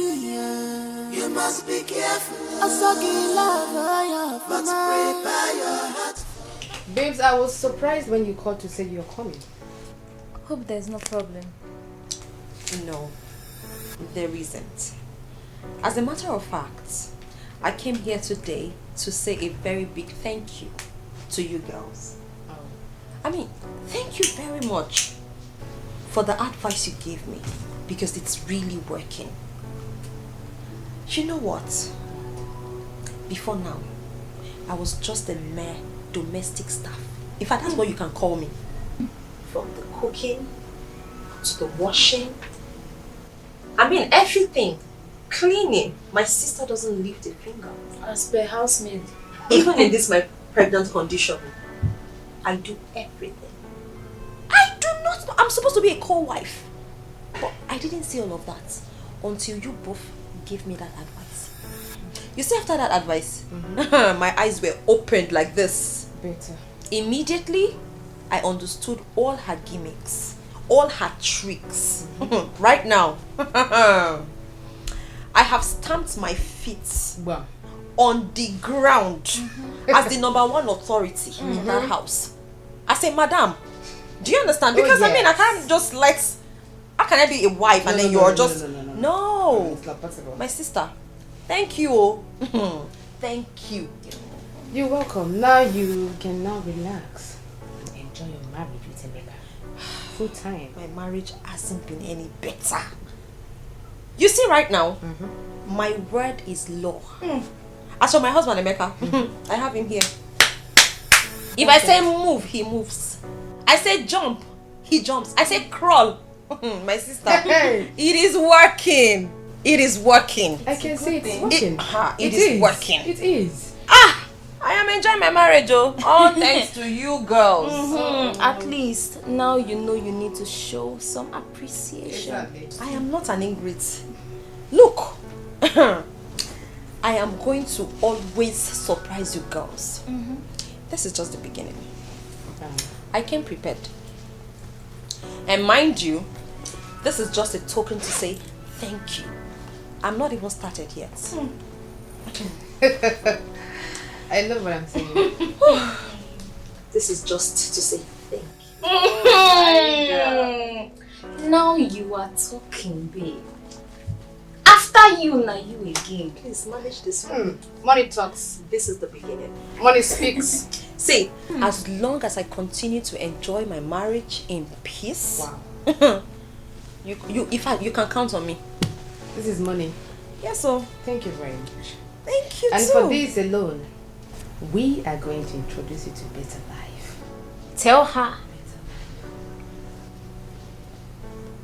you must be careful. Love, but prepare your heart. Babes, I was surprised when you called to say you're coming. Hope there's no problem. No, there isn't. As a matter of fact, I came here today to say a very big thank you to you girls. I mean, thank you very much for the advice you gave me, because it's really working. You know what? Before now, I was just a mere domestic staff. In fact, that's what you can call me. From the cooking to the washing. I mean, everything. Cleaning. My sister doesn't lift a finger. As per housemaid. Even in this my pregnant condition, I do everything. I do not know. I'm supposed to be a co-wife. But I didn't see all of that until you both gave me that advice. You see, after that advice, my eyes were opened like this. Better. Immediately, I understood all her gimmicks, all her tricks. Right now, I have stamped my feet on the ground as the #1 authority in that house. I say, Madam, do you understand? Because I mean, I can't just how can I be a wife and then you're just... No. It's not possible. My sister, thank you. Thank you. You're welcome. Now you can now relax and enjoy your marriage with Emeka. Full time. My marriage hasn't been any better. You see right now, my word is law. As for my husband Emeka, I have him here. If I say move, he moves. I say jump, he jumps. I say crawl. My sister, it is working. It is working. I can see it's working. It is working. It is. I am enjoying my marriage, oh. All thanks to you girls. At least now you know you need to show some appreciation. Exactly. I am not an ingrate. Look, I am going to always surprise you girls. This is just the beginning. I came prepared. And mind you, this is just a token to say thank you. I'm not even started yet. I love what I'm saying. This is just to say thank you. Now you are talking, babe. After you, now you again. Please manage this one. Money talks. This is the beginning. Money speaks. See, as long as I continue to enjoy my marriage in peace, you can count on me. This is money. Yes, sir. Thank you very much. Thank you and too. for this alone, we are going to introduce you to better life. Tell her.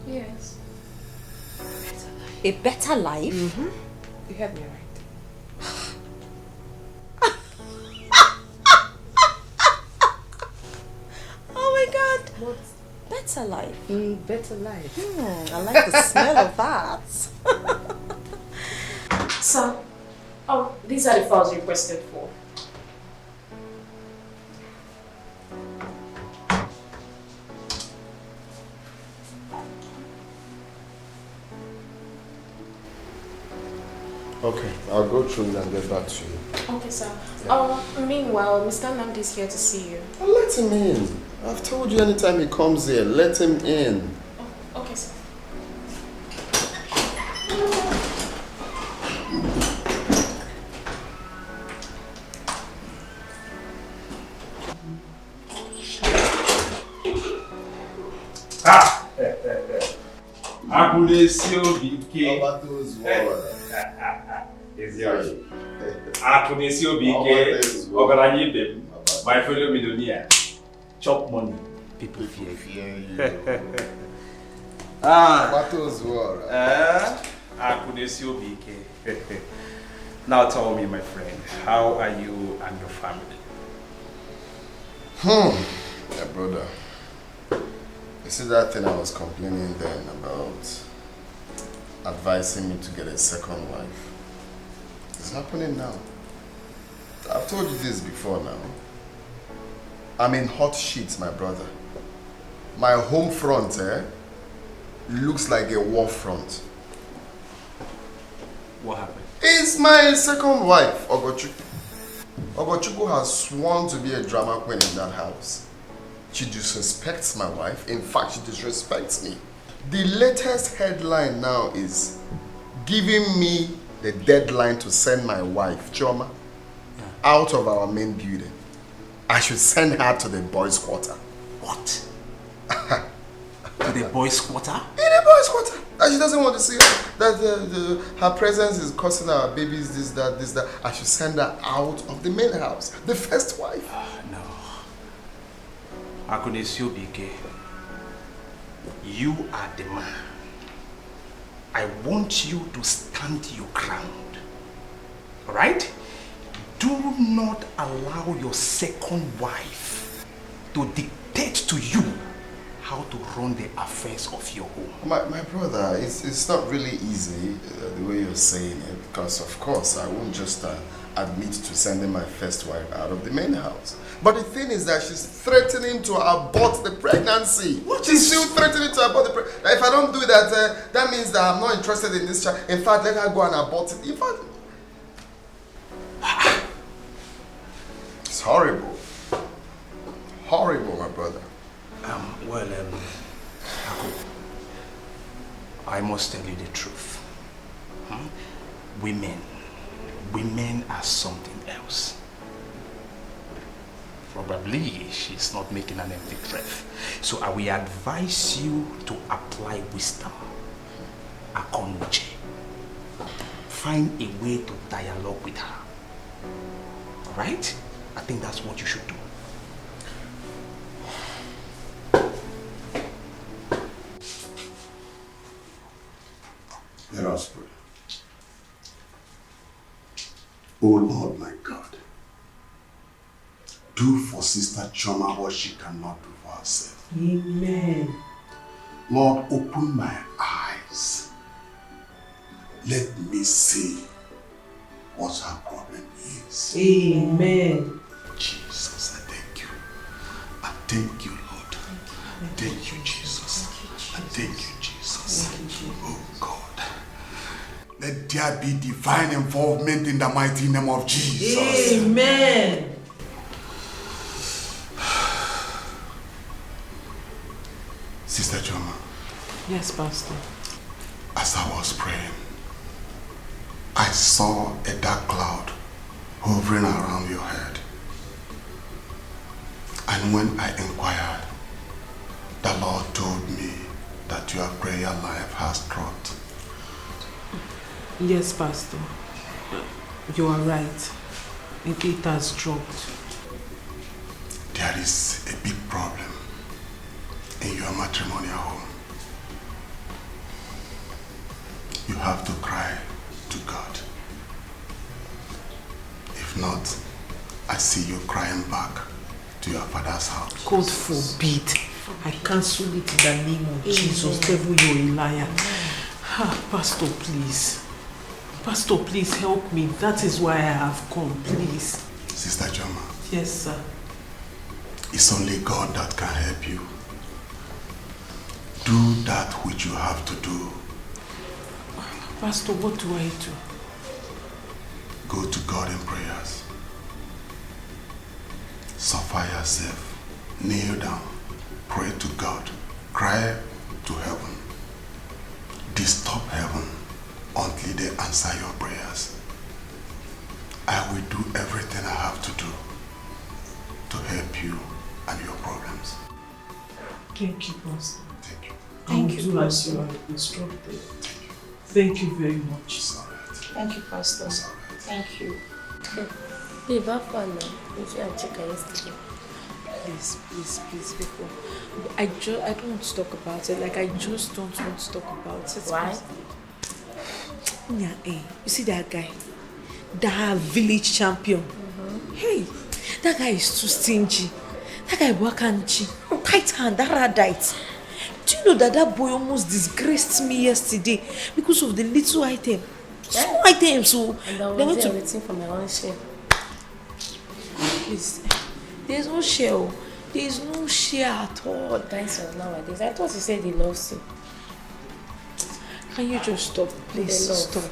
Yes. A better life? You heard me right. Oh my God. What? Better life. Better life. I like the smell of that. Sir, these are the files you requested for. Okay, I'll go through it and get back to you. Okay, sir. Yeah. Meanwhile, Mr. Nnamdi is here to see you. Well, let him in. I've told you anytime he comes here, let him in. Oh, okay, sir. Akunesi Obike. Akunesi Obike. Ogaranye, my fellow millionaire. Chop money. People fear you. Akunesi Obike. Now tell me, my friend, how are you and your family? Yeah, brother. You see that thing I was complaining then about advising me to get a second wife? It's happening now. I've told you this before now. I'm in hot sheets, my brother. My home front, looks like a war front. What happened? It's my second wife, Ogochukwu. Ogochukwu has sworn to be a drama queen in that house. She disrespects my wife. In fact, she disrespects me. The latest headline now is giving me the deadline to send my wife, Choma, out of our main building. I should send her to the boys' quarter. What? To the boys' quarter? In the boys' quarter. That she doesn't want to see her. That her presence is causing our babies this, that. I should send her out of the main house. The first wife. No. Akunesi Obike, you are the man. I want you to stand your ground. Alright? Do not allow your second wife to dictate to you how to run the affairs of your home. My brother, it's not really easy the way you're saying it, because of course I won't just admit to sending my first wife out of the main house. But the thing is that she's threatening to abort the pregnancy. She's still threatening to abort the pregnancy. If I don't do that, that means that I'm not interested in this child. In fact, let her go and abort it. In fact, it's horrible. Horrible, my brother. I must tell you the truth. Women are something else. Probably she's not making an empty threat. So I will advise you to apply wisdom. Akonuche. Find a way to dialogue with her. Alright? I think that's what you should do. Let us pray. Oh Lord, my God, do for Sister Choma what she cannot do for herself. Amen. Lord, open my eyes. Let me see what her problem is. Amen. Jesus, I thank you. I thank you, Lord. Thank you, Jesus. I thank you, Jesus. Oh God. Let there be divine involvement in the mighty name of Jesus. Amen. Sister Choma. Yes, Pastor. As I was praying, I saw a dark cloud hovering around your head. And when I inquired, the Lord told me that your prayer life has dropped. Yes, Pastor. You are right. It has dropped. There is a big problem in your matrimonial home. You have to cry to God. If not, I see you crying back to your father's house. God forbid. I cancel it in the name of Jesus. Devil, you're a liar. Pastor, please. Pastor, please help me. That is why I have come, please. Sister Joma. Yes, sir. It's only God that can help you. Do that which you have to do. Pastor, what do I do? Go to God in prayers. Suffer yourself. Kneel down. Pray to God. Cry to heaven. Disturb heaven until they answer your prayers. I will do everything I have to do to help you and your problems. Thank you, Pastor. Thank you. I will do as you are instructed. Thank you very much. Thank you, Pastor. Thank you. Babe, how far now? Did you have check yesterday? Please, people. I don't want to talk about it. Like, I just don't want to talk about it. Why? Yeah, you see that guy? That village champion. Hey, that guy is too stingy. That guy wakanchi. Tight hand, that radite. Do you know that boy almost disgraced me yesterday because of the little item? Small items, so and I was waiting for my own share. Please, there's no share. There's no share at all. Thanks for nowadays. I thought you said he loves you. Can you just stop, please? Love. Stop.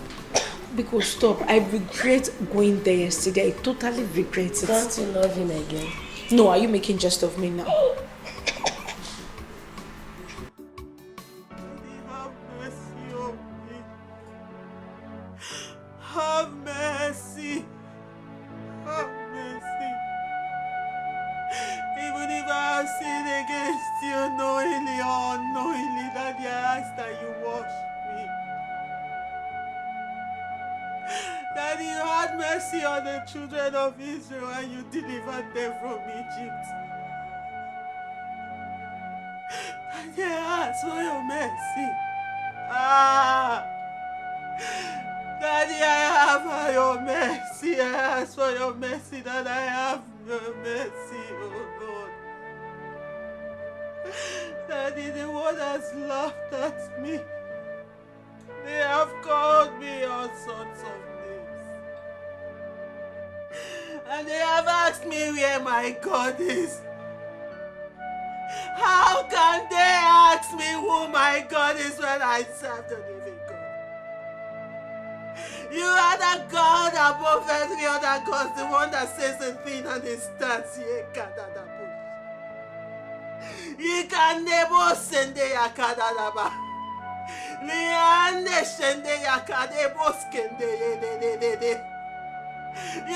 Because stop. I regret going there yesterday. I totally regret it. Don't you love him again? No, are you making jest of me now? Have mercy. Have mercy. Even if I have sinned against you knowingly or unknowingly, Daddy, I ask that you wash me. Daddy, you had mercy on the children of Israel and you delivered them from Egypt. Daddy, I ask for your mercy. Daddy, I have for your mercy. I ask for your mercy that I have your mercy, oh Lord. Daddy, the world has laughed at me. They have called me all sorts of names. And they have asked me where my God is. How can they ask me who my God is when I serve the living God? You are the God above every other God, the one that says a thing and it stands. You can never send a kadadaba. You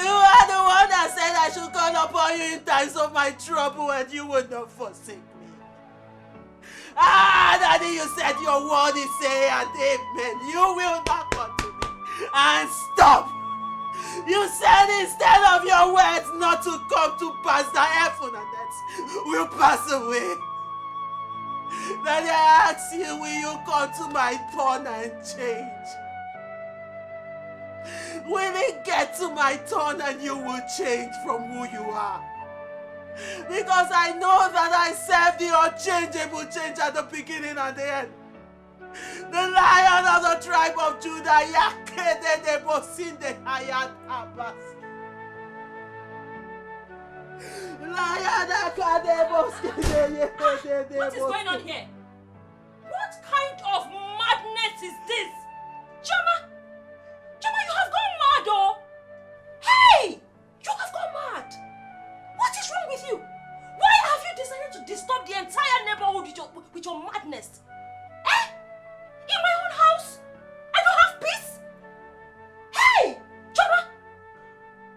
are the one that said I should call upon you in times of my trouble and you would not forsake me. Daddy, you said your word is say and amen. You will not come to me and stop. You said instead of your words not to come to pass, the heaven and earth will pass away. Daddy, I ask you, will you come to my turn and change? Will it get to my turn and you will change from who you are? Because I know that I serve the unchangeable change at the beginning and the end. The Lion of the tribe of Judah, Yakede de Bosinde Hayat Abbas. What is going on here? What kind of madness is this? Jama, you have gone mad, oh! Hey! You have gone mad! What is wrong with you? Why have you decided to disturb the entire neighborhood with your madness? Eh? In my own house? I don't have peace? Hey! Jama!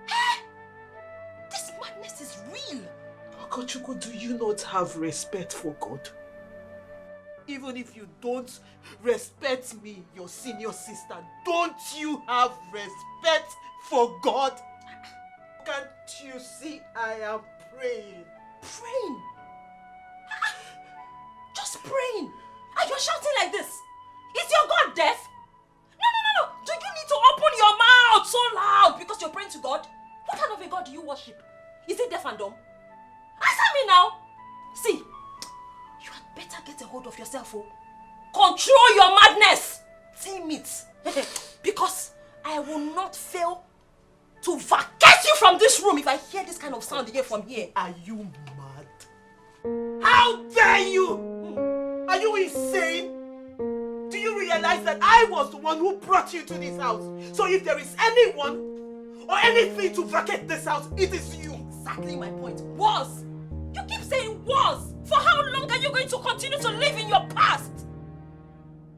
Hey! This madness is real. Okochukwu, do you not have respect for God? Even if you don't respect me, your senior sister, don't you have respect for God? Can't you see I am praying? Praying? Just praying? And you're shouting like this? Is your God deaf? No. Do you need to open your mouth so loud because you're praying to God? What are better get a hold of yourself, oh. Control your madness. Tame it. Because I will not fail to vacate you from this room if I hear this kind of sound again from here. Are you mad? How dare you? Are you insane? Do you realize that I was the one who brought you to this house? So if there is anyone or anything to vacate this house, it is you. Exactly my point. Was. You keep saying was. For how long are you going to continue to live in your past?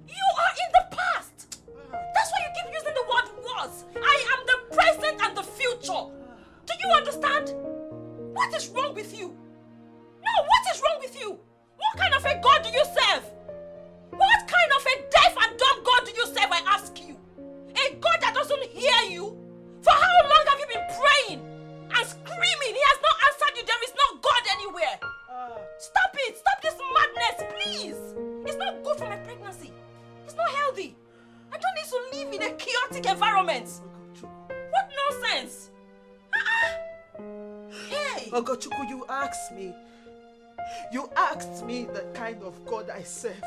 You are in the past. That's why you keep using the word was. I am the present and the future. Do you understand? What is wrong with you? No, what is wrong with you? What kind of a God do you serve? What kind of a deaf and dumb God do you serve, I ask you? A God that doesn't hear you? For how long have you been praying and screaming? He has not answered you. There is no God anywhere. Stop it. Stop this madness, please. It's not good for my pregnancy. It's not healthy. I don't need to live in a chaotic environment. What nonsense. Hey. Ogochukwu, you asked me. You asked me the kind of God I serve.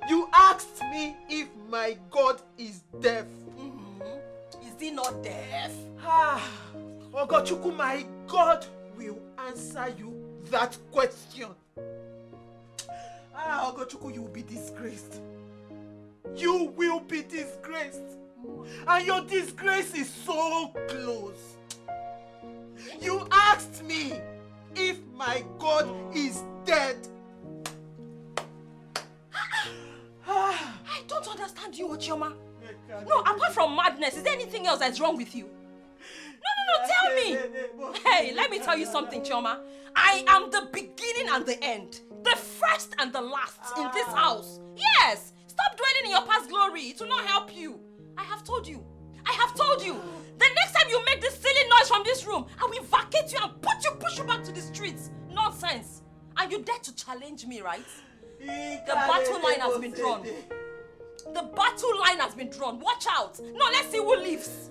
You asked me if my God is deaf. Is he not deaf? Ogochukwu, my God will answer you that question. Ogochukwu, you will be disgraced. You will be disgraced. And your disgrace is so close. You asked me if my God is dead. I don't understand you, Ochioma. No, apart from madness, is there anything else that's wrong with you? No, tell me. Hey, let me tell you something, Chioma. I am the beginning and the end. The first and the last in this house. Yes. Stop dwelling in your past glory. It will not help you. I have told you. The next time you make this silly noise from this room, I will vacate you and push you back to the streets. Nonsense. And you dare to challenge me, right? The battle line has been drawn. The battle line has been drawn. Watch out. No, let's see who lives.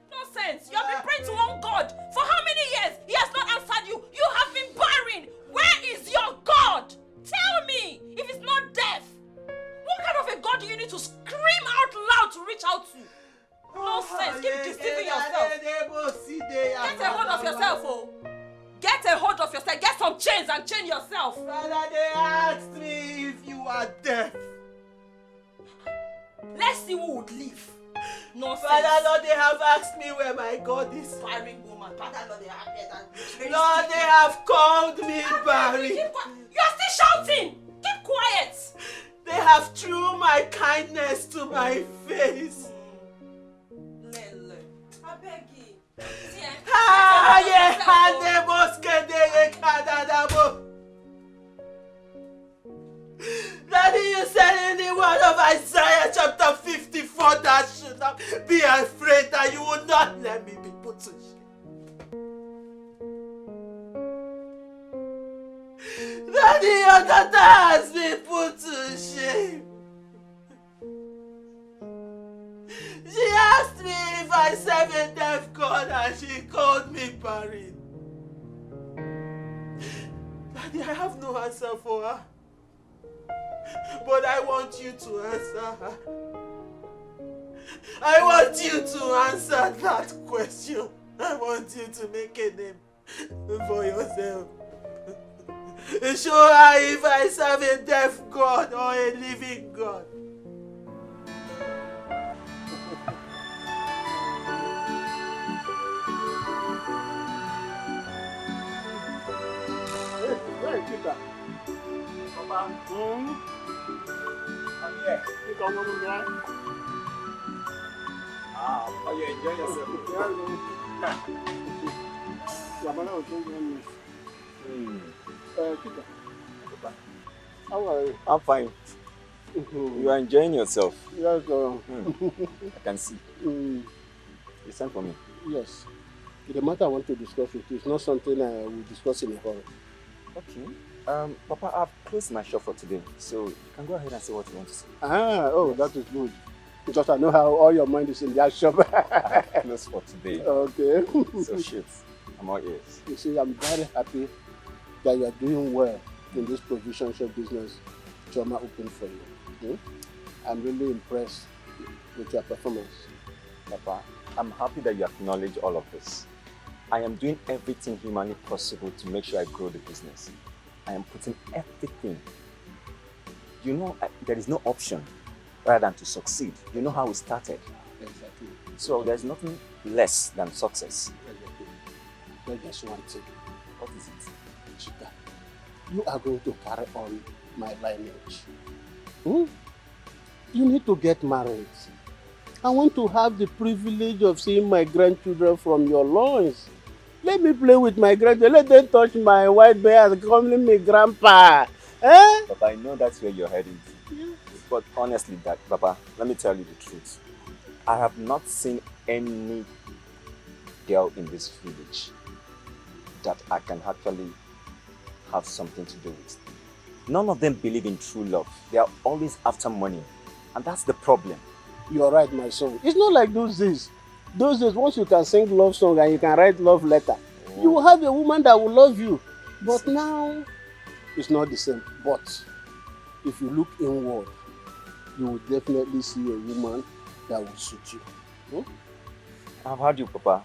Nonsense. You have been praying to one God. For how many years? He has not answered you. You have been barren. Where is your God? Tell me. If it's not deaf, what kind of a God do you need to scream out loud to reach out to? Nonsense. Keep deceiving yourself. Get a hold of yourself, oh. Get a hold of yourself. Get some chains and chain yourself. Father, they asked me if you are deaf. Let's see who would live. Nonsense. Father, Lord, they have asked me where my God is. Barren woman. Father, Lord, they have Lord, they have called me barren. You are still shouting. Keep quiet. They have thrown my kindness to my face. Lele, I beg you. Daddy, you said in the word of Isaiah chapter 54 that should not be afraid that you will not let me be put to shame. Daddy, your daughter has been put to shame. She asked me if I serve a deaf God and she called me barren. Daddy, I have no answer for her. But I want you to answer her. I want you to answer that question. I want you to make a name for yourself. Show her if I serve a deaf God or a living God. Papa, I'm here. You come over there. Are you enjoying yourself? How are you? I'm fine. You are enjoying yourself. Yes, I can see. You sent for me. Yes. The matter I want to discuss with you is not something I will discuss in a hurry. Okay. Papa, I've closed my shop for today, so you can go ahead and say what you want to say. That is good. Because I know how all your mind is in that shop. Closed for today. Okay. So shit, I'm all ears. You see, I'm very happy that you are doing well in this provision shop business Choma opened for you. I'm really impressed with your performance. Papa, I'm happy that you acknowledge all of this. I am doing everything humanly possible to make sure I grow the business. I am putting everything. You know, there is no option rather than to succeed. You know how we started. Exactly. So there's nothing less than success. Exactly. There's just one thing. What is it? Chika, you are going to carry on my lineage. You need to get married. I want to have the privilege of seeing my grandchildren from your loins. Let me play with my grandchildren. Let them touch my white bear calling me grandpa. Papa, I know that's where you're heading to. Yeah. But honestly, Papa, let me tell you the truth. I have not seen any girl in this village that I can actually have something to do with. None of them believe in true love. They are always after money. And that's the problem. You're right, my son. It's not like those days. Those days, once you can sing love song and you can write love letter, you will have a woman that will love you. But now, it's not the same. But if you look inward, you will definitely see a woman that will suit you. I've heard you, Papa.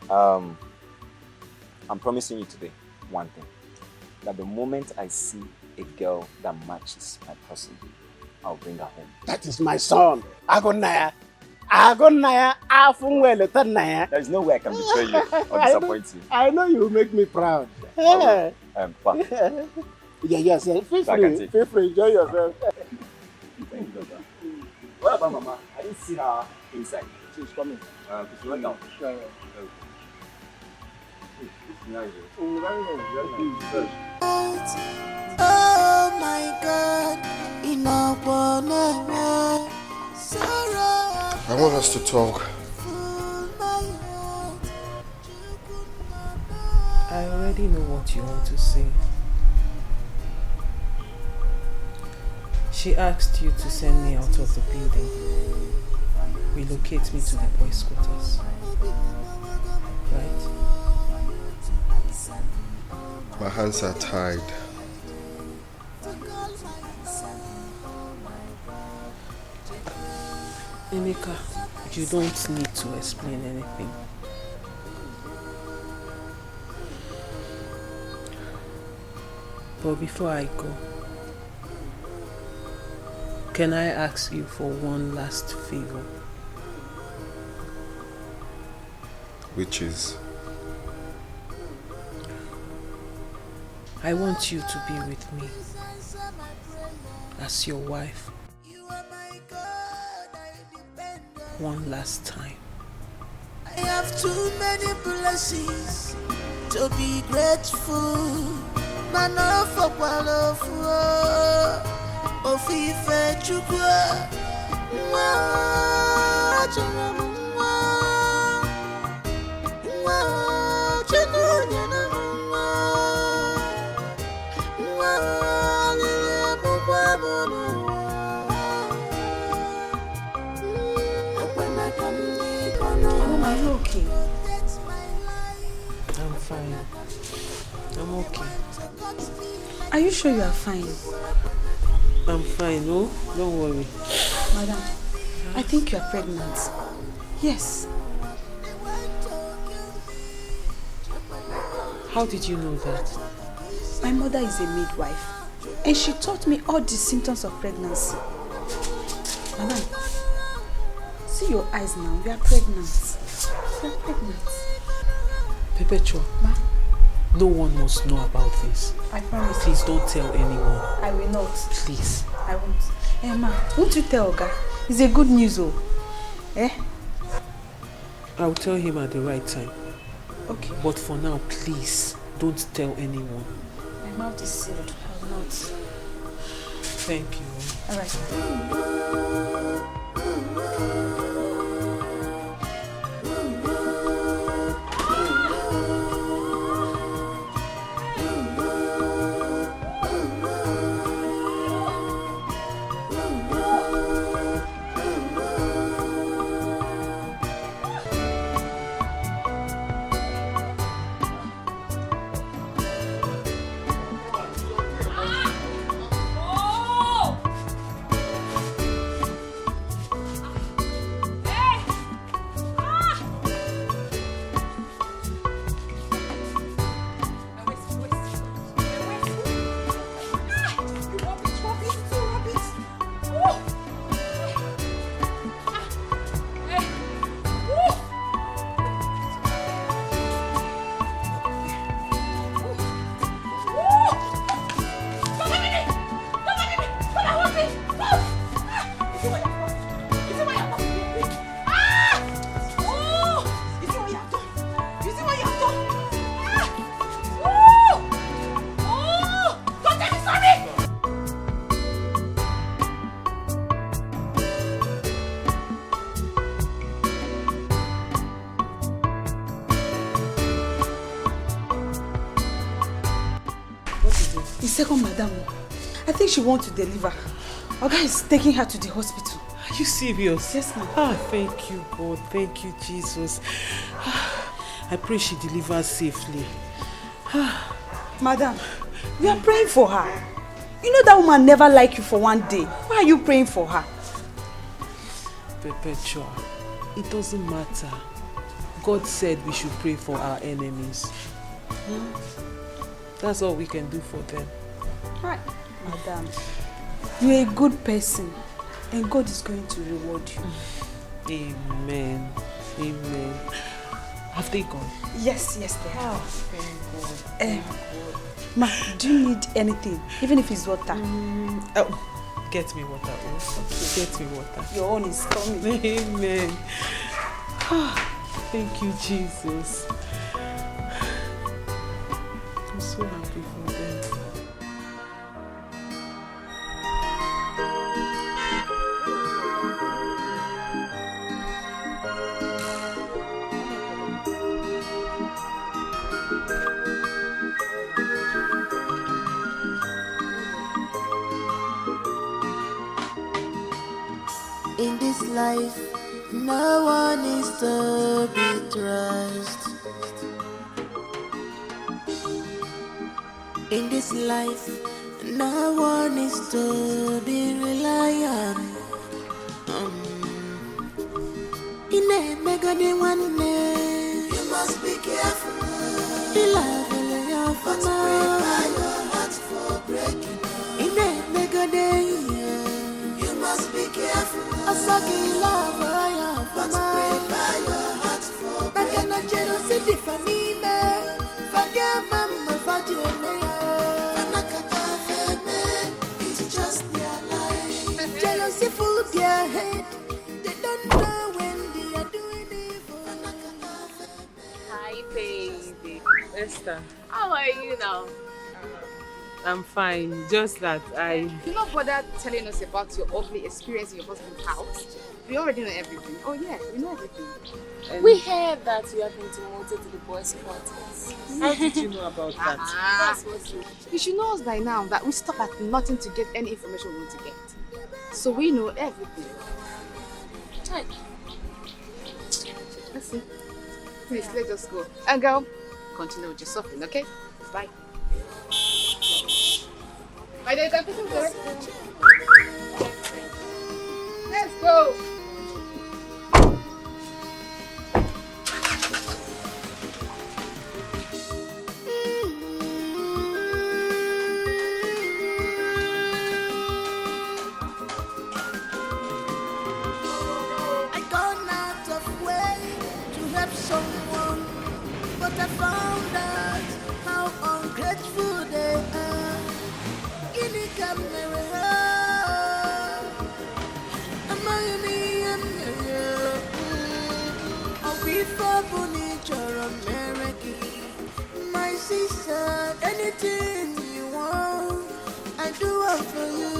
I'm promising you today one thing. That the moment I see a girl that matches my person, I'll bring her home. That is my son. Agonaya. There is no way I can betray you or disappoint you. I know you will make me proud. Pa. Yes. Feel free. Enjoy yourself. Thank you, Papa. What about Mama? I didn't see her inside. She's coming. She went down. Oh my God, I want us to talk. I already know what you want to say. She asked you to send me out of the building. Relocate me to the boys' quarters. Right? My hands are tied. Emeka, you don't need to explain anything. But before I go, can I ask you for one last favor? Which is? I want you to be with me as your wife. One last time. I have too many blessings to be grateful. Man of a wonderful of Ife Chukwa. Are you okay? I'm fine. I'm okay. Are you sure you are fine? I'm fine, no? Don't worry. Madam, I think you are pregnant. Yes. How did you know that? My mother is a midwife and she taught me all the symptoms of pregnancy. Madam, see your eyes now. You are pregnant. You are pregnant. Perpetua, no one must know about this. I promise. Please don't tell anyone. I will not. Please. I won't. Emma, won't you tell Oga? It's a good news, oh. Eh? I'll tell him at the right time. Okay. But for now, please, don't tell anyone. My mouth is sealed. I will not. Thank you. All right. easy. The second madam, I think she wants to deliver. Oga is taking her to the hospital. Are you serious? Yes, ma'am. Ah, thank you, God. Thank you, Jesus. I pray she delivers safely. Madam, we are praying for her. You know that woman never liked you for one day. Why are you praying for her? Perpetua, it doesn't matter. God said we should pray for our enemies. That's all we can do for them. Right. Madam, you're a good person and God is going to reward you. Amen. Amen. Have they gone? Yes, they have. Thank God. Thank God. Ma, do you need anything? Even if it's water? Get me water. Okay. Get me water. Your own is coming. Amen. Thank you, Jesus. I'm so happy for them. In this life, no one is to be trusted. In this life, no one is to be reliant. In a mega day one day, you must be careful. But prepare your heart for breaking. In a mega day, you must be careful. But prepare your heart for breaking. It's just their life. Jealousy full their head. They don't know when they are doing evil. Hi, baby. Esther, How are you now? I'm fine. Just that Do not bother telling us about your ugly experience in your husband's house. We already know everything. Oh yeah, we know everything. We heard that you have been demoted to the boys' quarters. How did you know about that? That's what's true. You should know us by now that we stop at nothing to get any information we want to get. So we know everything. Hi. Let's see. Please, let's just go. And girl, continue with your suffering, okay? Bye. My dear, let's go. I gone out of way to help someone, but I found out how ungrateful they are. Guinea camera, am I me? I'll be for Bonita America. My sister, anything you want, I do it for you.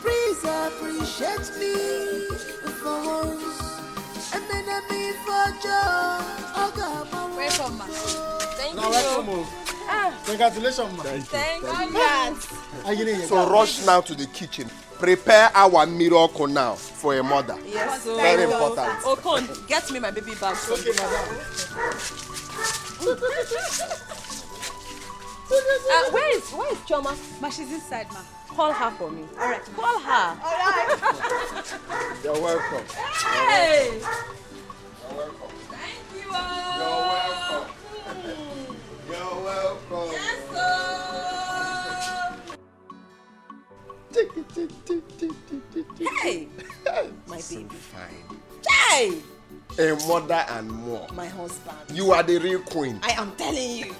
Please appreciate me for once. And then I be for joy. Welcome, ma. Thank Now, welcome. Congratulations, ma. Thank you. So rush now to the kitchen. Prepare our miracle now for a mother. Yes, so Very important. Okon, get me my baby bag. Okay, madam. Where is Chioma? Ma, she's inside, ma. Call her for me. All right. Call her. All right. You're welcome. Hey! You're welcome. Thank you. You're welcome. You're welcome. Hey! My So baby. fine. Hey! A mother and more. My husband. You are the real queen. I am telling you.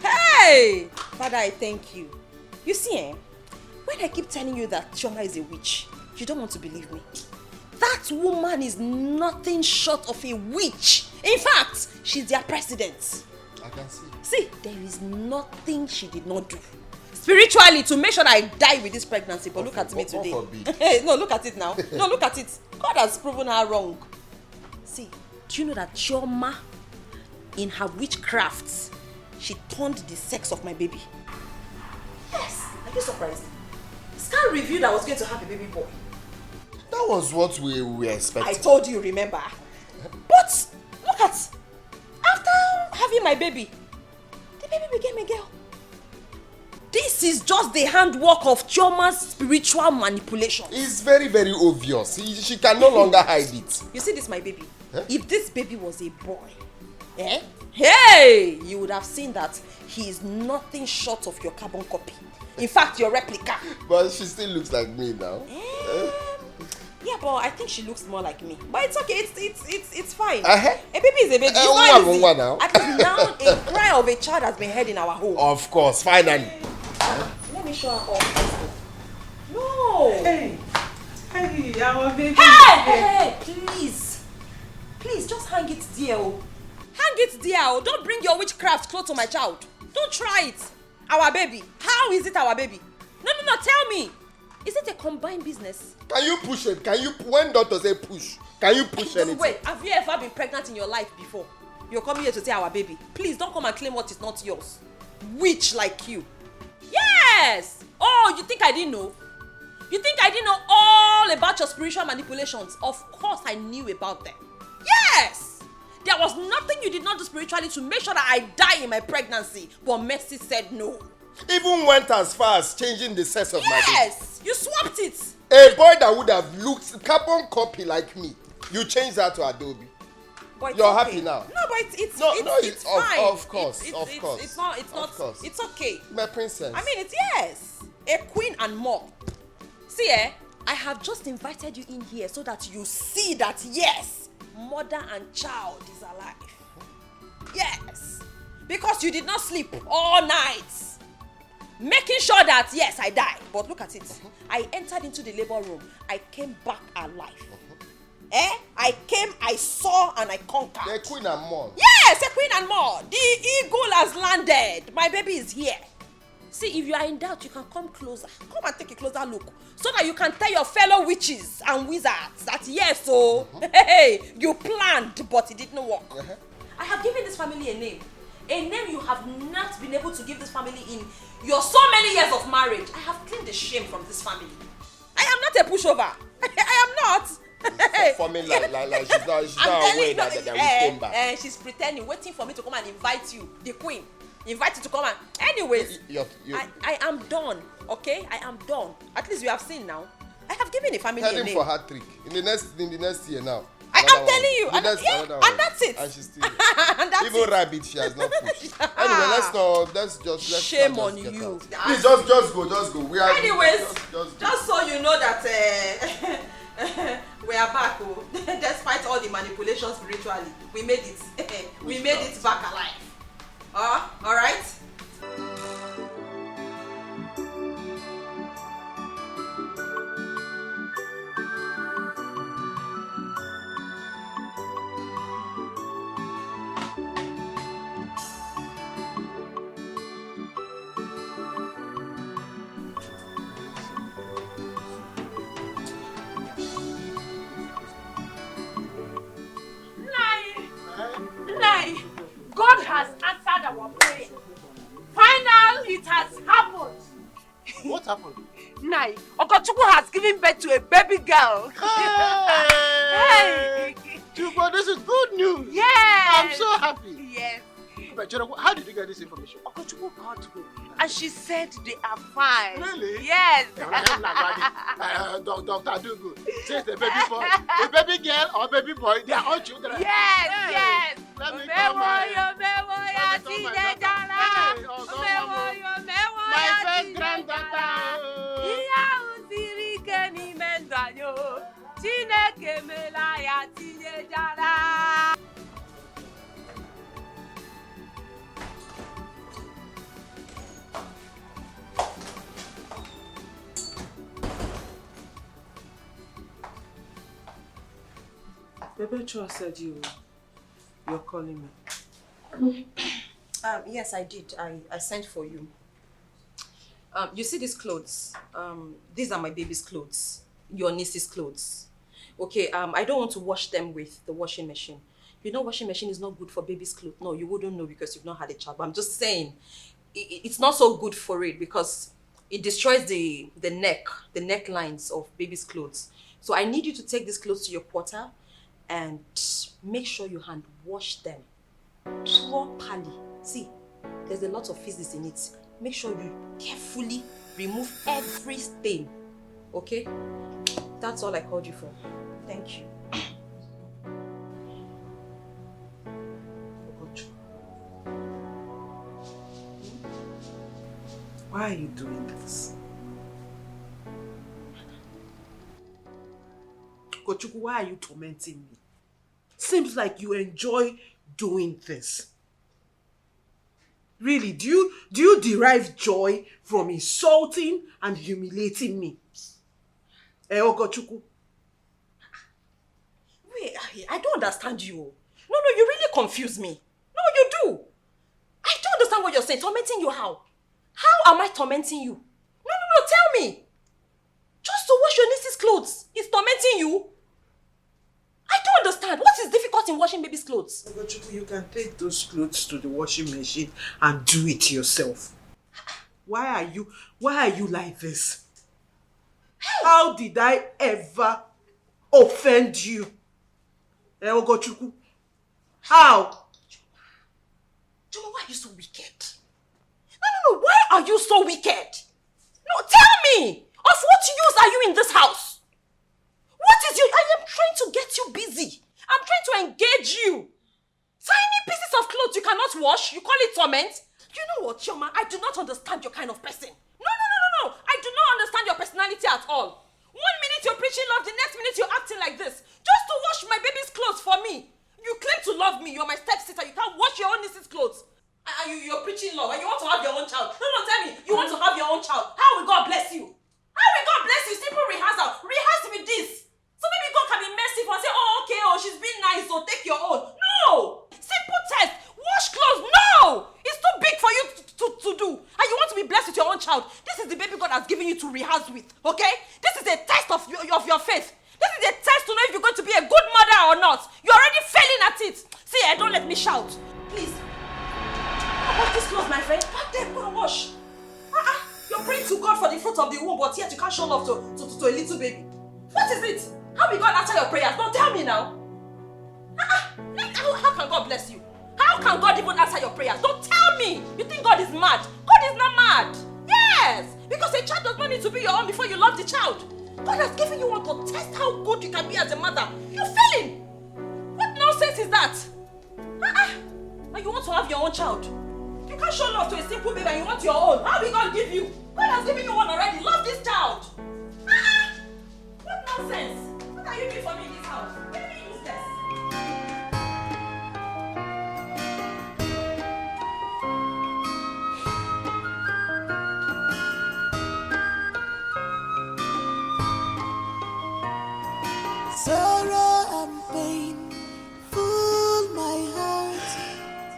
Hey! Father, I thank you. You see, when I keep telling you that Chioma is a witch, you don't want to believe me. That woman is nothing short of a witch. In fact, she's their president. I can see. See, there is nothing she did not do spiritually to make sure that I die with this pregnancy. But look at me today. Hey, no, look at it now. No, look at it. God has proven her wrong. See, do you know that Chioma, in her witchcraft, she turned the sex of my baby. Yes, are you surprised? Scan revealed I was going to have a baby boy. That was what we were expecting. I told you, remember? But look at, after having my baby, the baby became a girl. This is just the handwork of Chioma's spiritual manipulation. It's very, very obvious. She can no longer hide it. You see this, my baby? Huh? If this baby was a boy, hey, you would have seen that he is nothing short of your carbon copy. In fact, your replica. But she still looks like me now. Yeah, but I think she looks more like me. But it's okay. It's fine. A baby is a baby. It's not easy. Now. At least now a cry of a child has been heard in our home. Of course, finally. Let me show her off. No. Hey, our baby. Hey, please, just hang it there. Hang it there. Don't bring your witchcraft close to my child. Don't try it. Our baby. How is it our baby? No. Tell me. Is it a combined business? Can you push it? When doctors say push, can you push anything? Wait, have you ever been pregnant in your life before? You're coming here to say our baby. Please don't come and claim what is not yours. Witch like you. Yes! Oh, you think I didn't know? You think I didn't know all about your spiritual manipulations? Of course I knew about them. Yes! There was nothing you did not do spiritually to make sure that I die in my pregnancy. But Mercy said no. Even went as far as changing the sex of my baby. Yes! You swapped it. A boy that would have looked carbon copy like me, you changed that to Adobe. But you're okay. happy now. No, but it's fine. Of course. It's okay. My princess. I mean, it's yes. A queen and more. See, I have just invited you in here so that you see that yes, mother and child is alive. Yes. Because you did not sleep all night. Making sure that yes, I died. But look at it. I entered into the labor room. I came back alive. I came, I saw, and I conquered. A queen and more. Yes, a queen and more. The eagle has landed. My baby is here. See, if you are in doubt, you can come closer. Come and take a closer look. So that you can tell your fellow witches and wizards that yes, hey, you planned, but it didn't work. I have given this family a name. A name you have not been able to give this family in your so many years of marriage. I have cleaned the shame from this family. I am not a pushover. I am not. For me, like she's not aware that we came back. She's pretending, waiting for me to come and invite you, the queen. Invite you to come and... Anyways, I am done, okay? I am done. At least you have seen now. I have given the family a name. Heading for hat trick. In the next year now. I am telling you. And that's it. And she's still and that's even it. Rabbit she has not pushed. Anyway, let's just shame on you. Please just go. We are anyways, just so you know that we are back, despite all the manipulations spiritually, we made it. We made it back alive. All right. God has answered our prayer. Finally, it has happened. What happened? Nai, Okochukwu has given birth to a baby girl. Hey! Chuba, this is good news. Yes. I'm so happy. Yes. But how did you get this information? Okochukwu called me and she said they are fine. Really? Yes. Dr. Adugu says the baby boy, a baby girl or baby boy, they are all children. Yes, hey. Yes. Let me come my first granddaughter. Rebecca said you're calling me. Yes, I did. I sent for you. You see these clothes? These are my baby's clothes. Your niece's clothes. Okay, I don't want to wash them with the washing machine. You know washing machine is not good for baby's clothes. No, you wouldn't know because you've not had a child. But I'm just saying, it's not so good for it because it destroys the necklines of baby's clothes. So I need you to take these clothes to your porter and make sure you hand wash them properly. See, there's a lot of physics in it. Make sure you carefully remove every stain. Okay? That's all I called you for. Thank you. Why are you doing this? Kochuku, why are you tormenting me? Seems like you enjoy doing this. Really, do you derive joy from insulting and humiliating me? Kochuku. Wait, I don't understand you. No, you really confuse me. No, you do. I don't understand what you're saying. Tormenting you how? How am I tormenting you? No, tell me. Just to wash your niece's clothes is tormenting you? I don't understand. What is difficult in washing baby's clothes? You can take those clothes to the washing machine and do it yourself. Why are you like this? How did I ever offend you? Ogochukwu? How? Joma, why are you so wicked? No, why are you so wicked? No, tell me! Of what use are you in this house? What is your... I am trying to get you busy. I'm trying to engage you. Tiny pieces of clothes you cannot wash, you call it torment? You know what, Chioma? I do not understand your kind of person. No. I do not understand your personality at all. 1 minute you're preaching love, the next minute you're acting like this. Just to wash my baby's clothes for me. You claim to love me, you're my stepsister, you can't wash your own niece's clothes. And you're preaching love, and you want to have your own child. No, tell me, you want to have your own child. How will God bless you? How will God bless you? Simple rehearsal. Rehearse with this. So maybe God can be merciful and say, she's been nice, so take your own. No! Simple test. Wash clothes. No! It's too big for you to do. And you want to be blessed with your own child. This is the baby God has given you to rehearse with, okay? This is a test of your faith. This is a test to know if you're going to be a good mother or not. You're already failing at it. See, don't let me shout. Please. Wash these clothes, my friend. Pack them, go and wash. You're praying to God for the fruit of the womb, but yet you can't show love to a little baby. What is it? How will God answer your prayers? Don't tell me now. How can God bless you? How can God even answer your prayers? Don't tell me. You think God is mad? God is not mad. Yes, because a child does not need to be your own before you love the child. God has given you one to test how good you can be as a mother. You're failing. What nonsense is that? And you want to have your own child? You can't show love to a simple baby and you want your own. How will God give you? God has given you one already. Love this child. What nonsense? What are you doing for me in this house? Very useless. Sorrow and pain full my heart.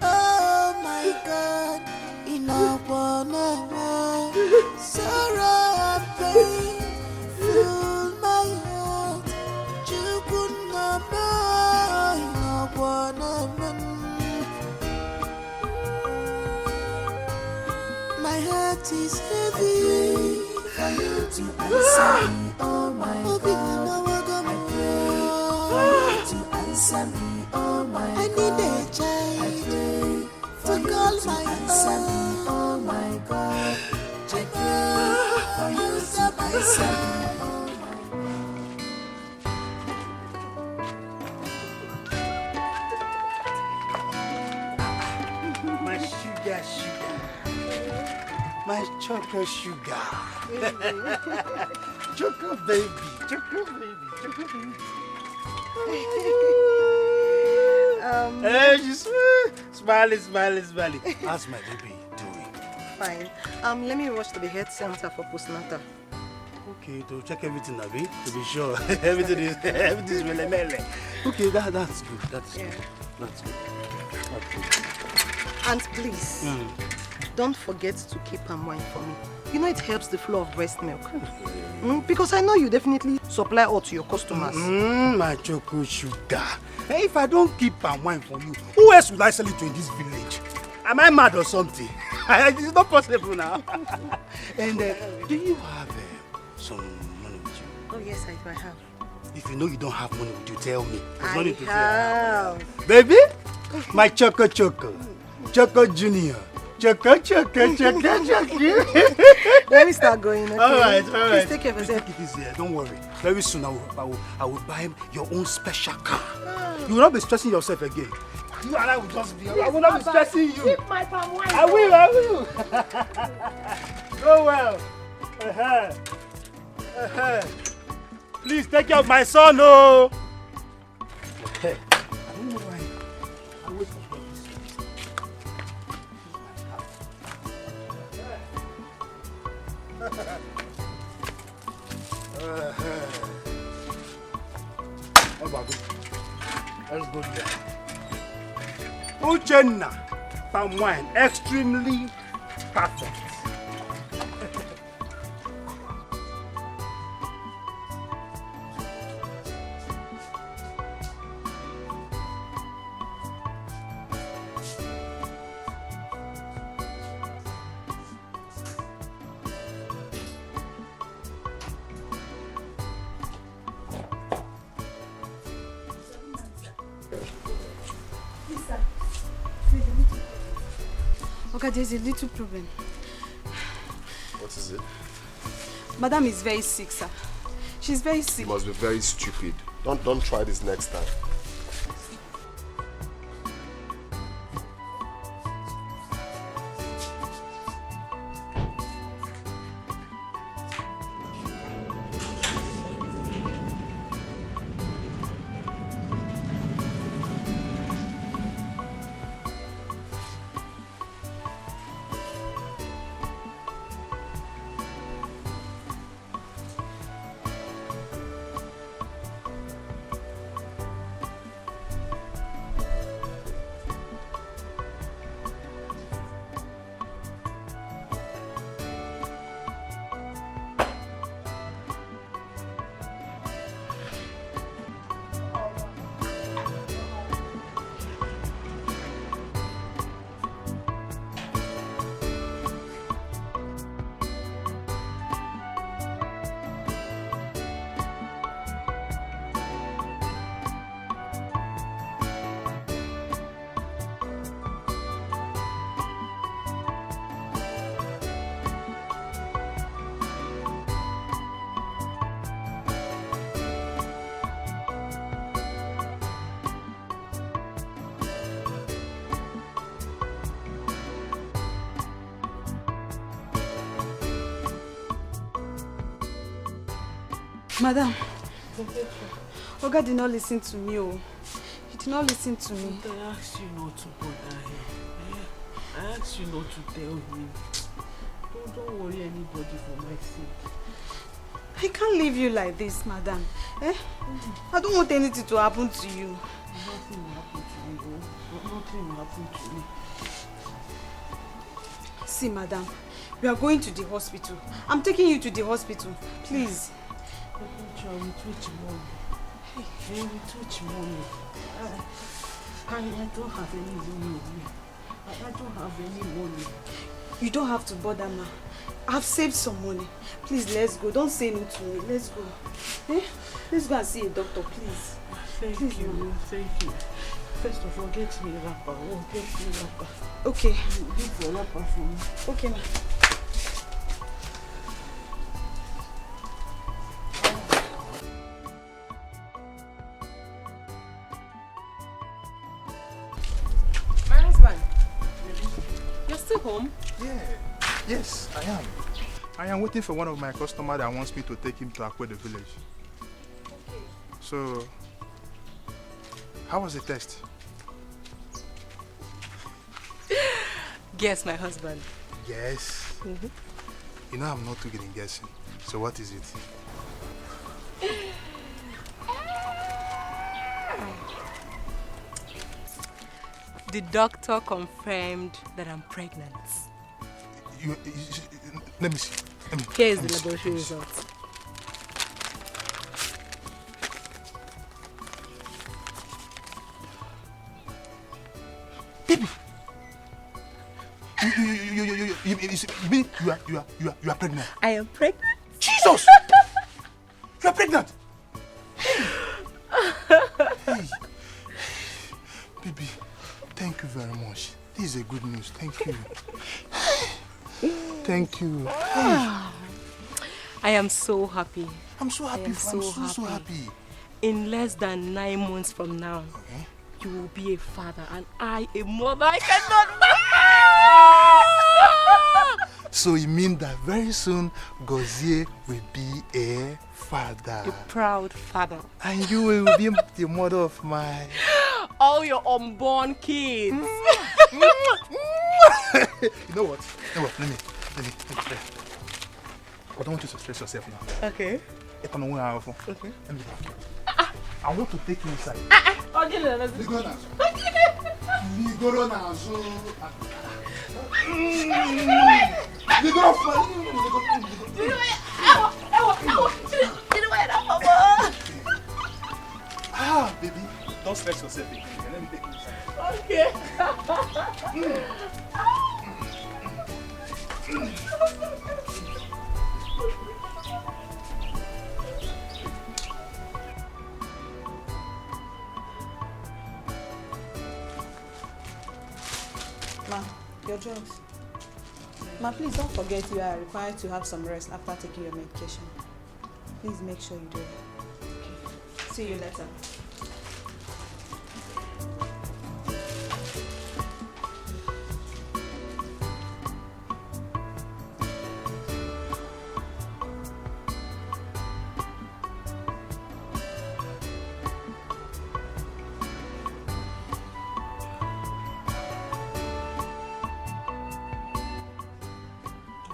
Oh my God, enough on sorrow and pain full my heart. You could not buy enough on my heart is heavy. For you to answer me, oh my God. To answer me, oh my God. I need a child to call my own. Oh my God. I pray for you to answer me, oh my God. My sugar. My chocolate sugar. Chocolate baby. Hey, she's smiling. How's my baby doing? Fine. Let me rush to the health center for postnatal. Okay, to check everything, Abby, to be sure. everything is mele. Okay, that's good. That's good. And please, don't forget to keep palm wine for me. You know it helps the flow of breast milk. Because I know you definitely supply all to your customers. My choco sugar. Hey, if I don't keep palm wine for you, who else will I sell it to in this village? Am I mad or something? It's not possible now. And do you have some money with you? Oh yes, I have. If you know you don't have money with you, tell me. There's no I need to have. say. Baby, my choco choco. Choco Junior. Choco. Let me start going, okay? All right. Please take care of yourself. Take it easy. Don't worry. Very soon I will buy your own special car. You will not be stressing yourself again. You and I will just be. I will not be stressing you. Keep my palm wine. I will. Go well. Please take care of my son, oh. Okay. I don't know why. I wait for Let's go there. Uchenna, palm wine, extremely perfect. Okay, there's a little problem. What is it? Madam is very sick, sir. She's very sick. You must be very stupid. Don't try this next time. Madam, Oga did not listen to me. Oh. He did not listen to me. I asked you not to bother him. I asked you not to tell him. Don't worry anybody for my sake. I can't leave you like this, madam. I don't want anything to happen to you. Nothing will happen to me. Nothing will happen to me. See, madam, we are going to the hospital. I'm taking you to the hospital. Please. With which money? With which money? I don't have any money with me. I don't have any money. You don't have to bother, ma. I've saved some money. Please, let's go. Don't say no to me. Let's go. Let's go and see a doctor, please. Thank you. First of all, get me a wrapper. Get me a wrapper. Okay. Give a wrapper for me. Okay, ma. You're still home? Yeah. Yes, I am. I am waiting for one of my customers that wants me to take him to IGWE the village. Okay. So, how was the test? Guess, my husband. Yes. You know I'm not too good in guessing. So what is it? The doctor confirmed that I'm pregnant. Let me see. Here is the laboratory results. Baby! You mean you are pregnant? I am pregnant. Jesus! You are pregnant! Hey. Baby, thank you very much. This is a good news. Thank you. Thank you. I am so happy. I'm so happy. I'm so happy. In less than 9 months from now, you will be a father and I a mother. I cannot. So you mean that very soon Gozie will be a father? A proud father. And you will be the mother of my... all your unborn kids. You know what? Let me try. I don't want you to stress yourself now. Okay. Okay. Let me back. I want to take you inside. Baby, don't stress yourself again. Let me take you inside. Okay. Ma, your drugs. Ma, please don't forget you are required to have some rest after taking your medication. Please make sure you do it. Okay. See you later.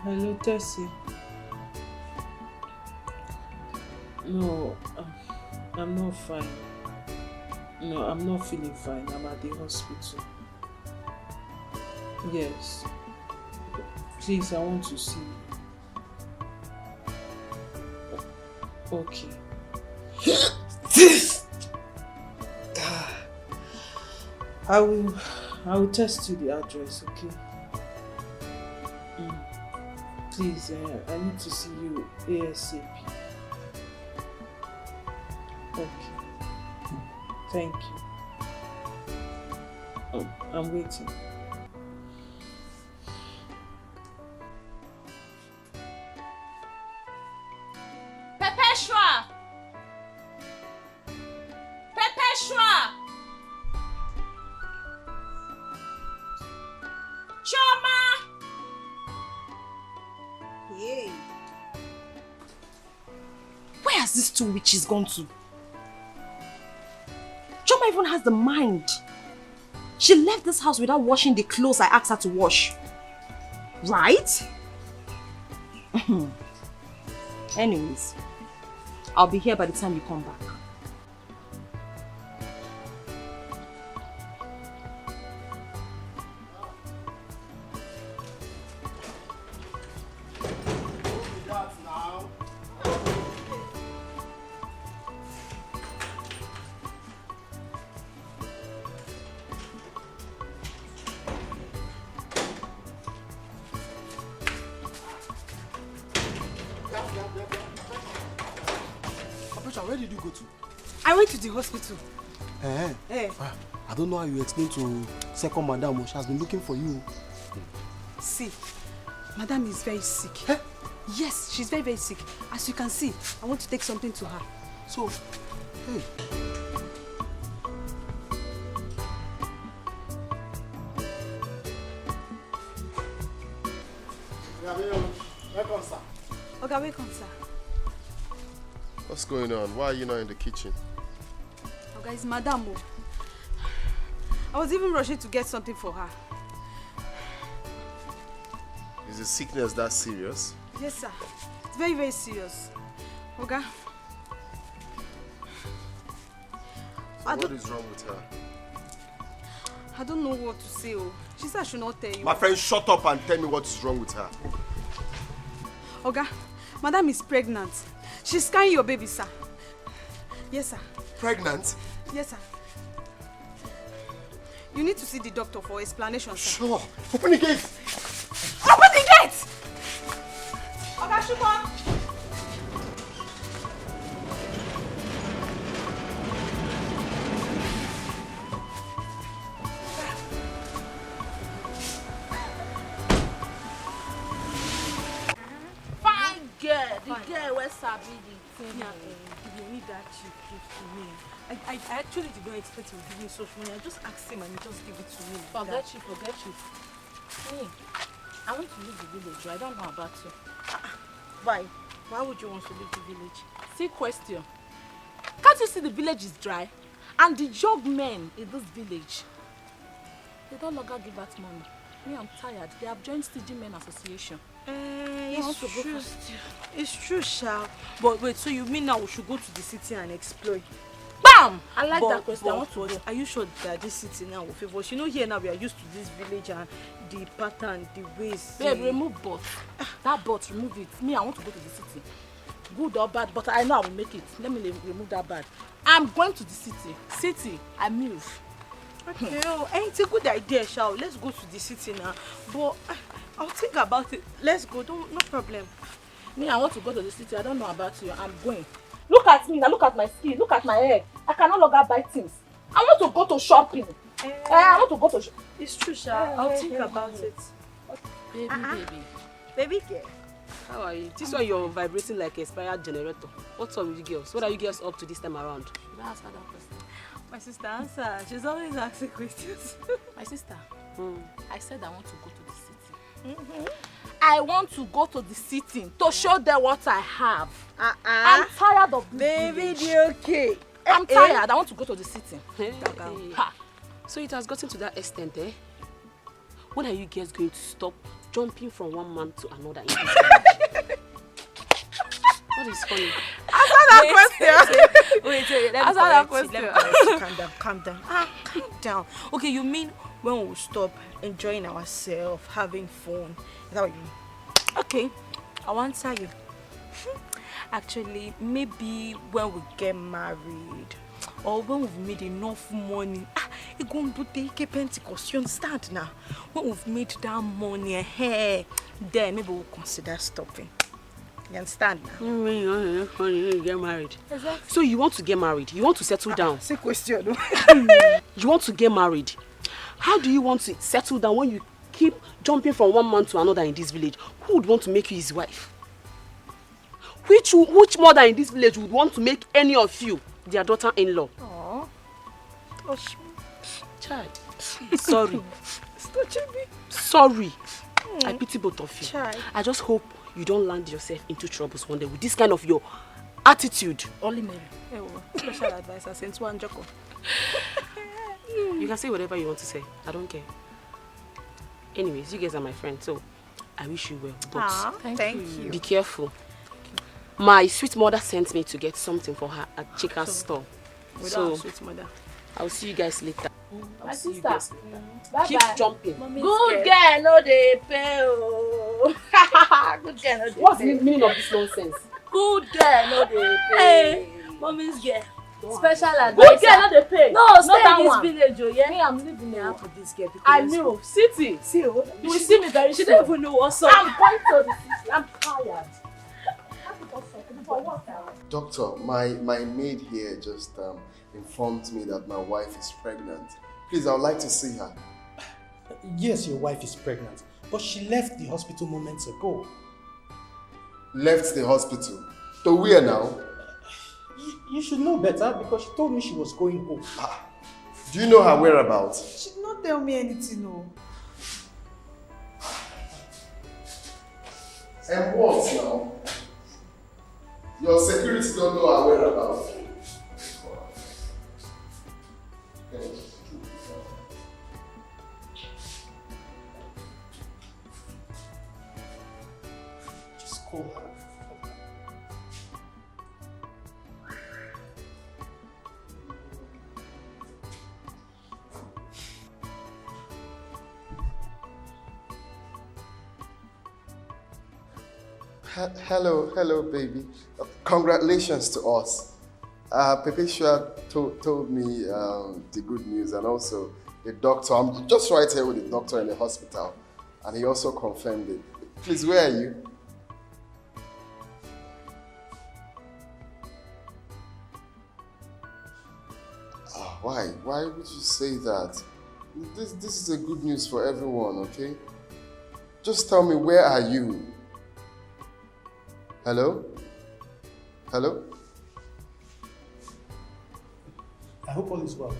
Hello, Tessie. No, I'm not fine. No, I'm not feeling fine. I'm at the hospital. Yes. Please, I want to see you. Okay. I will text you the address, okay? Please, I need to see you ASAP. Okay. Thank you. I'm waiting. Perpetua! Perpetua! Choma! Yay. Where has these two witches gone to? Choma even has the mind. She left this house without washing the clothes I asked her to wash. Right? Anyways, I'll be here by the time you come back. Where did you go to? I went to the hospital. I don't know how you explain to second madam. She has been looking for you. See, madam is very sick. Yes, she's very, very sick. As you can see, I want to take something to her. So, hey. Welcome, sir. Okay, welcome, sir. What's going on? Why are you not in the kitchen? Oh, guys, madam. I was even rushing to get something for her. Is the sickness that serious? Yes, sir. It's very, very serious. Oga. So what is wrong with her? I don't know what to say. Oh. She said I should not tell you. My friend, shut up and tell me what is wrong with her. Oga, Madam is pregnant. She's carrying your baby, sir. Yes, sir. Pregnant? Yes, sir. You need to see the doctor for explanation, sir. Sure. Open the gate. Open the gate! Oga, Shubon! Fine girl, the girl where Sabi the thing. You need that cheap gift to me. I actually did not expect him to give me such money. I just asked him and he just gave it to me. Forget you. Hey, I want to leave the village. I don't know about you. Why? Why would you want to leave the village? See question. Can't you see the village is dry? And the young men in this village, they don't longer give out money. Me, I'm tired. They have joined CG Men Association. It's true, Sha. But wait, so you mean now we should go to the city and explore? Bam! I like that question. I want to go. Are you sure that this city now will favor us? You know, here now we are used to this village and the pattern, the ways. Babe, remove but. That but, remove it. Me, I want to go to the city. Good or bad, but I know I will make it. Let me remove that bad. I'm going to the city. City, I move. Okay, it's a good idea, Shao. Let's go to the city now. But I'll think about it. Let's go. No problem. Me, I want to go to the city. I don't know about you. I'm going. Look at me now. Look at my skin. Look at my hair. I can no longer buy things. I want to go to shopping. I want to go to shopping. It's true, Shao. I'll think about it. Baby girl. How are you? This one you're vibrating like a expired generator. What's up with you girls? What are you girls up to this time around? That's that question. My sister answer. She's always asking questions. My sister, I said I want to go to the city. I want to go to the city to show them what I have. I'm tired of this baby, okay. I'm tired. I want to go to the city. So it has gotten to that extent, eh? When are you guys going to stop jumping from one man to another? What is funny? Answer that question. Wait, answer that question. Calm down. Calm down. Okay, you mean when we will stop enjoying ourselves, having fun? Is that what you mean? Okay, I'll answer you. Actually, maybe when we get married or when we've made enough money. It's going to take a Pentecost. You understand now? When we've made that money, then maybe we'll consider stopping. You understand now? You get married. Exactly. So you want to get married? You want to settle down? Same question. You want to get married? How do you want to settle down when you keep jumping from one man to another in this village? Who would want to make you his wife? Which mother in this village would want to make any of you their daughter-in-law? Oh, child. Sorry. Sorry. I pity both of you. Child. I just hope you don't land yourself into troubles one day with this kind of your attitude. Only Mary. Special advisor since one Joko. You can say whatever you want to say. I don't care. Anyways, you guys are my friends, so I wish you well. But thank you. Be careful. My sweet mother sent me to get something for her at Chika's store. So, sweet mother. I'll see you guys later. My sister, keep jumping. Good girl, no they pay. Oh. Good girl, no they pay. What's the meaning of this nonsense? Good girl, no they pay. Hey, mommy's girl. Special advice. Good girl, no they pay. No, stay in this village, oh yeah. Me, I'm living here for this girl. I know. City. See, you will see me very soon. She don't even know what's up. I'm going to the city. I'm tired. Doctor, my maid here just informed me that my wife is pregnant. Please, I would like to see her. Yes, your wife is pregnant, but she left the hospital moments ago. Left the hospital? To where now? You should know better because she told me she was going home. Do you know her whereabouts? She did not tell me anything, no. And what now? Your security don't know her whereabouts. Just call her. Hello, baby. Congratulations to us. Perpetua told me the good news, and also the doctor. I'm just right here with the doctor in the hospital, and he also confirmed it. Please, where are you? Why? Why would you say that? This is a good news for everyone, okay? Just tell me, where are you? Hello? Hello? I hope all is well.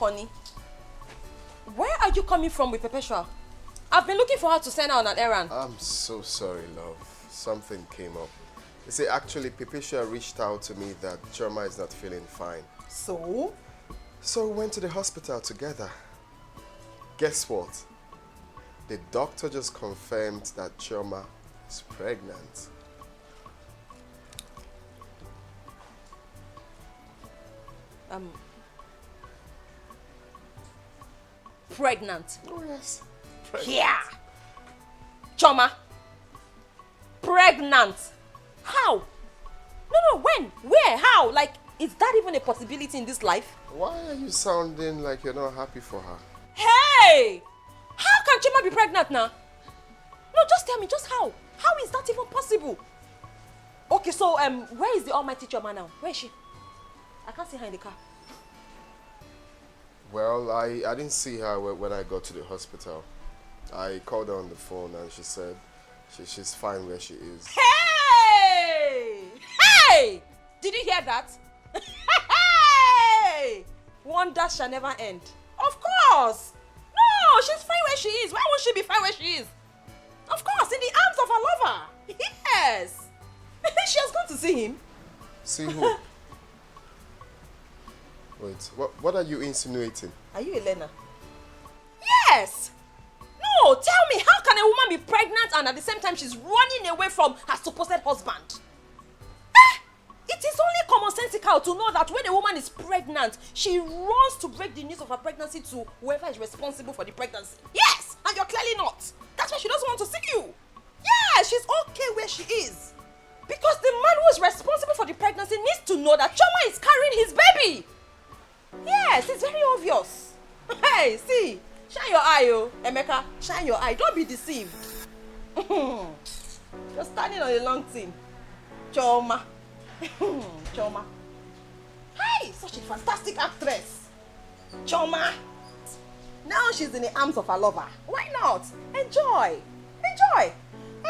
Honey, where are you coming from with Perpetua? I've been looking for her to send her on an errand. I'm so sorry, love. Something came up. You see, actually, Perpetua reached out to me that Choma is not feeling fine. So? So we went to the hospital together. Guess what? The doctor just confirmed that Choma is pregnant. Pregnant? Oh, yes. Yeah. Choma. Pregnant. How? No, when? Where? How? Like, is that even a possibility in this life? Why are you sounding like you're not happy for her? Hey! How can Choma be pregnant now? No, just tell me, just how? How is that even possible? Okay, so, where is the almighty Choma now? Where is she? I can't see her in the car. Well, I didn't see her when I got to the hospital. I called her on the phone and she said she's fine where she is. Hey! Hey! Did you hear that? Hey! Wonders shall never end. Of course! No, she's fine where she is. Why won't she be fine where she is? Of course, in the arms of her lover. Yes! She has gone to see him. See who? Wait, what are you insinuating? Are you Elena? Yes! No, tell me, how can a woman be pregnant and at the same time she's running away from her supposed husband? It is only commonsensical to know that when a woman is pregnant, she runs to break the news of her pregnancy to whoever is responsible for the pregnancy. Yes, and you're clearly not. That's why she doesn't want to see you. Yeah, she's okay where she is. Because the man who is responsible for the pregnancy needs to know that Choma is carrying his baby. Yes, it's very obvious. Hey, see, shine your eye, oh, Emeka, shine your eye. Don't be deceived. You're standing on a long thing. Choma. Choma. Hey, such a fantastic actress. Choma. Now she's in the arms of her lover. Why not? Enjoy. Enjoy.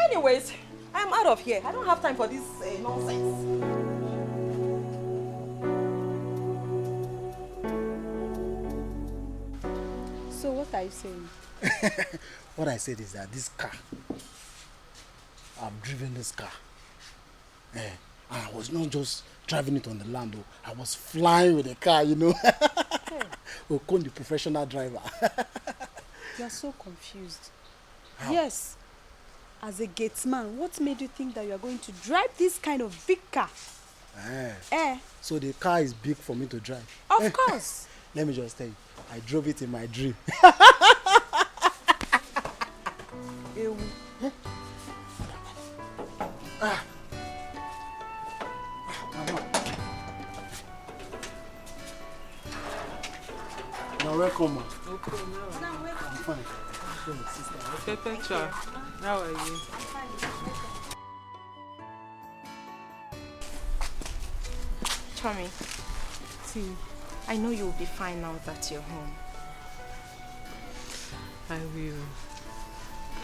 Anyways, I'm out of here. I don't have time for this nonsense. So what are you saying? What I said is that this car, I've driven this car. And I was not just driving it on the land, though. I was flying with the car, you know. Okon, the professional driver. You are so confused. How? Yes. As a gatesman, what made you think that you are going to drive this kind of big car? So the car is big for me to drive? Of course. Let me just tell you, I drove it in my dream. Now welcome, ma. I'm fine. welcome, sister. Perpetua, how are you? Tommy, see, I know you'll be fine now that you're home. I will.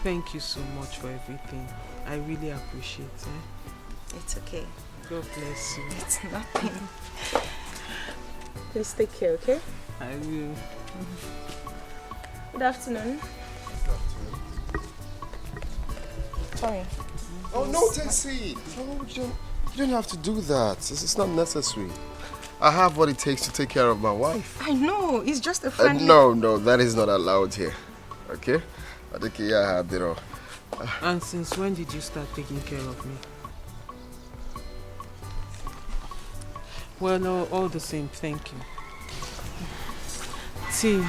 Thank you so much for everything. I really appreciate it. It's okay. God bless you. It's nothing. Please take care, okay? I will. Good afternoon. Tommy. Oh no, Tessie! No, you don't have to do that. It's not necessary. I have what it takes to take care of my wife. I know, it's just a friendly... No, that is not allowed here. Okay? I think I have it all. And since when did you start taking care of me? Well, no, all the same, thank you. T,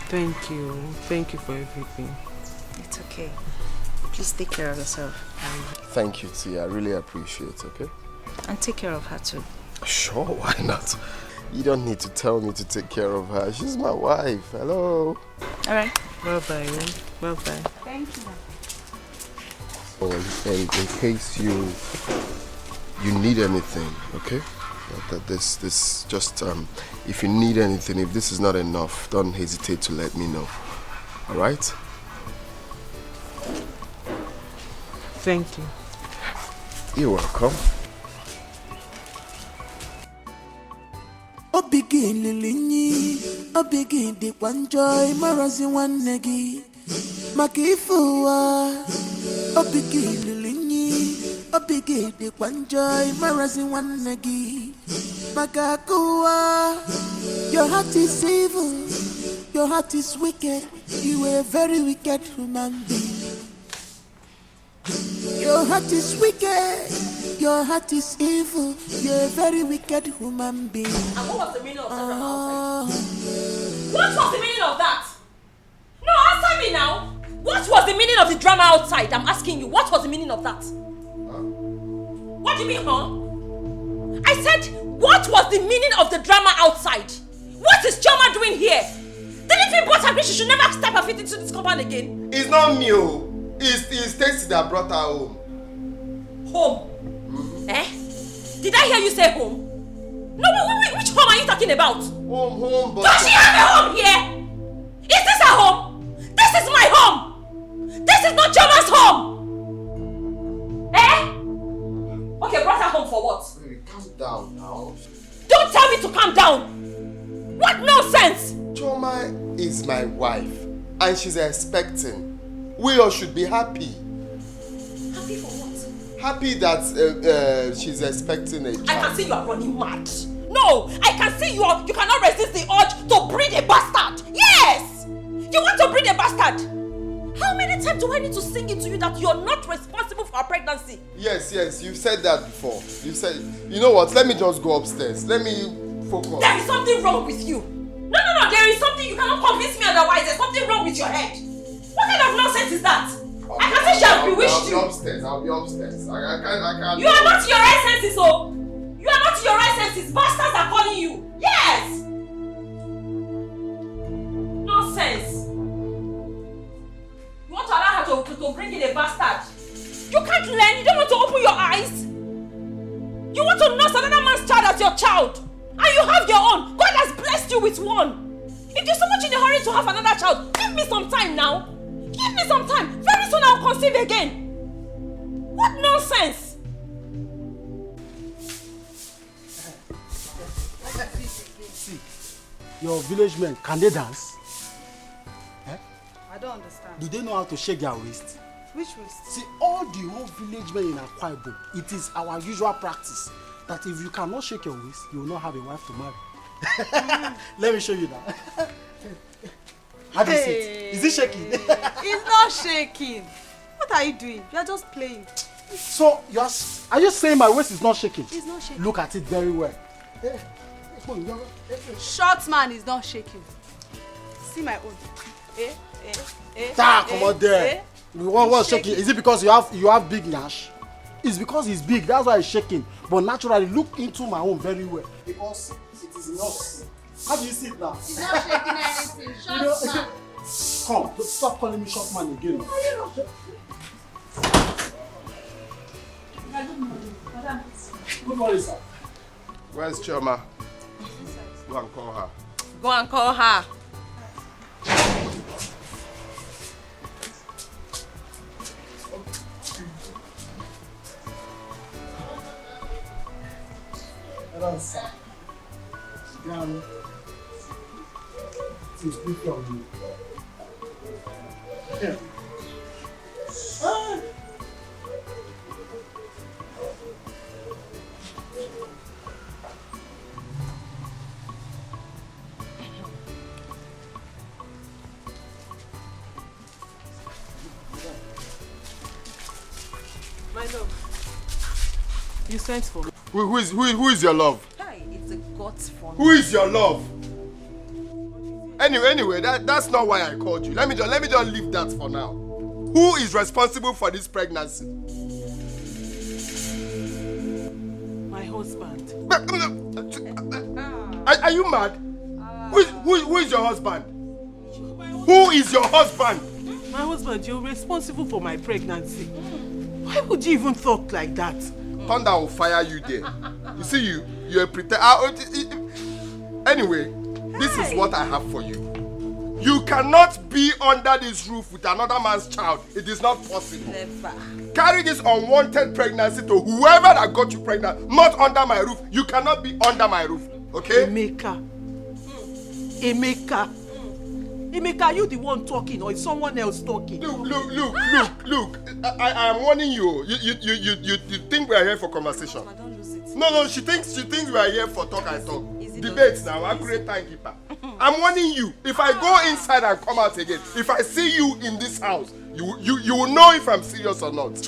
thank you. Thank you for everything. It's okay. Please take care of yourself. Thank you, T. I really appreciate it, okay? And take care of her too. Sure, why not? You don't need to tell me to take care of her. She's my wife. Hello. All right. Bye-bye. Bye-bye. Thank you. Oh, and in case you need anything, okay? That this just if you need anything, if this is not enough, don't hesitate to let me know. All right? Thank you. You're welcome. O begin lilinyi, o begin di kwanjoy marazi wanegi, makifuwa. O begin lilinyi, o begin di kwanjoy marazi wanegi, makakuwa. Your heart is evil, your heart is wicked. You are a very wicked human being. Your heart is wicked, your heart is evil, you're a very wicked human being. And what was the meaning of that outside? What was the meaning of that? No, answer me now. What was the meaning of the drama outside? I'm asking you, what was the meaning of that? What do you mean, huh? I said, what was the meaning of the drama outside? What is Choma doing here? Didn't we both agree she should never step her feet into this compound again? It's not me. It's Stacy that brought her home. Home? Eh? Did I hear you say home? No, wait, which home are you talking about? Home, but... Does she have a home here? Is this her home? This is my home! This is not Choma's home! Eh? Okay, brought her home for what? Hey, calm down now. Don't tell me to calm down! What nonsense! Choma is my wife and she's expecting. We all should be happy. Happy for what? Happy that she's expecting a child. I can see you are running mad. No, I can see you cannot resist the urge to breed a bastard. Yes! You want to breed a bastard? How many times do I need to sing it to you that you're not responsible for a pregnancy? Yes, you've said that before. You said, you know what, let me just go upstairs. Let me focus. There is something wrong with you. No, there is something, you cannot convince me otherwise. There's something wrong with your head. What kind of nonsense is that? I can see she has bewitched you. I'll be upstairs. I can't. You are not your right senses, oh! You are not your right senses. Bastards are calling you. Yes! Nonsense. You want to allow her to bring in a bastard? You can't learn. You don't want to open your eyes. You want to nurse another man's child as your child. And you have your own. God has blessed you with one. If you're so much in a hurry to have another child, give me some time now. Give me some time. Very soon I'll conceive again. What nonsense! See, your village men, can they dance? Eh? I don't understand. Do they know how to shake their waist? Which waist? See, all the whole village men in Akwa Ibom, it is our usual practice that if you cannot shake your waist, you will not have a wife to marry. Let me show you that. How do you see it? Is it shaking? It's not shaking. What are you doing? You are just playing. So, are you saying my waist is not shaking? It's not shaking. Look at it very well. Short man is not shaking. See my own. Come on there. The one was shaking. Is it because you have big nash? It's because it's big. That's why it's shaking. But naturally, look into my own very well. Because it is not. How do you see it now? It's not shaking anything. Short man. Come, stop calling me short man again. Good morning, sir. Where's Chioma? Go and call her. Go and call her. Hello, sir. Down. Please pick from me. Yeah. Ah. My love, you sent for me. Who is your love? Hi, it's a God's phone. Who is your love? Anyway, that's not why I called you. Let me just leave that for now. Who is responsible for this pregnancy? My husband. Are you mad? Who is your husband? Who is your husband? My husband, you're responsible for my pregnancy. Why would you even talk like that? Thunder will fire you there. You see, you're a pretend. Anyway, this is what I have for you. You cannot be under this roof with another man's child. It is not possible. Never. Carry this unwanted pregnancy to whoever that got you pregnant, not under my roof. You cannot be under my roof, okay? Emeka, are you the one talking or is someone else talking? Look. I am warning you. You think we are here for conversation? No, she thinks we are here for talk and talk. Debates now, accurate timekeeper. I'm warning you. If I go inside and come out again, if I see you in this house, you will know if I'm serious or not.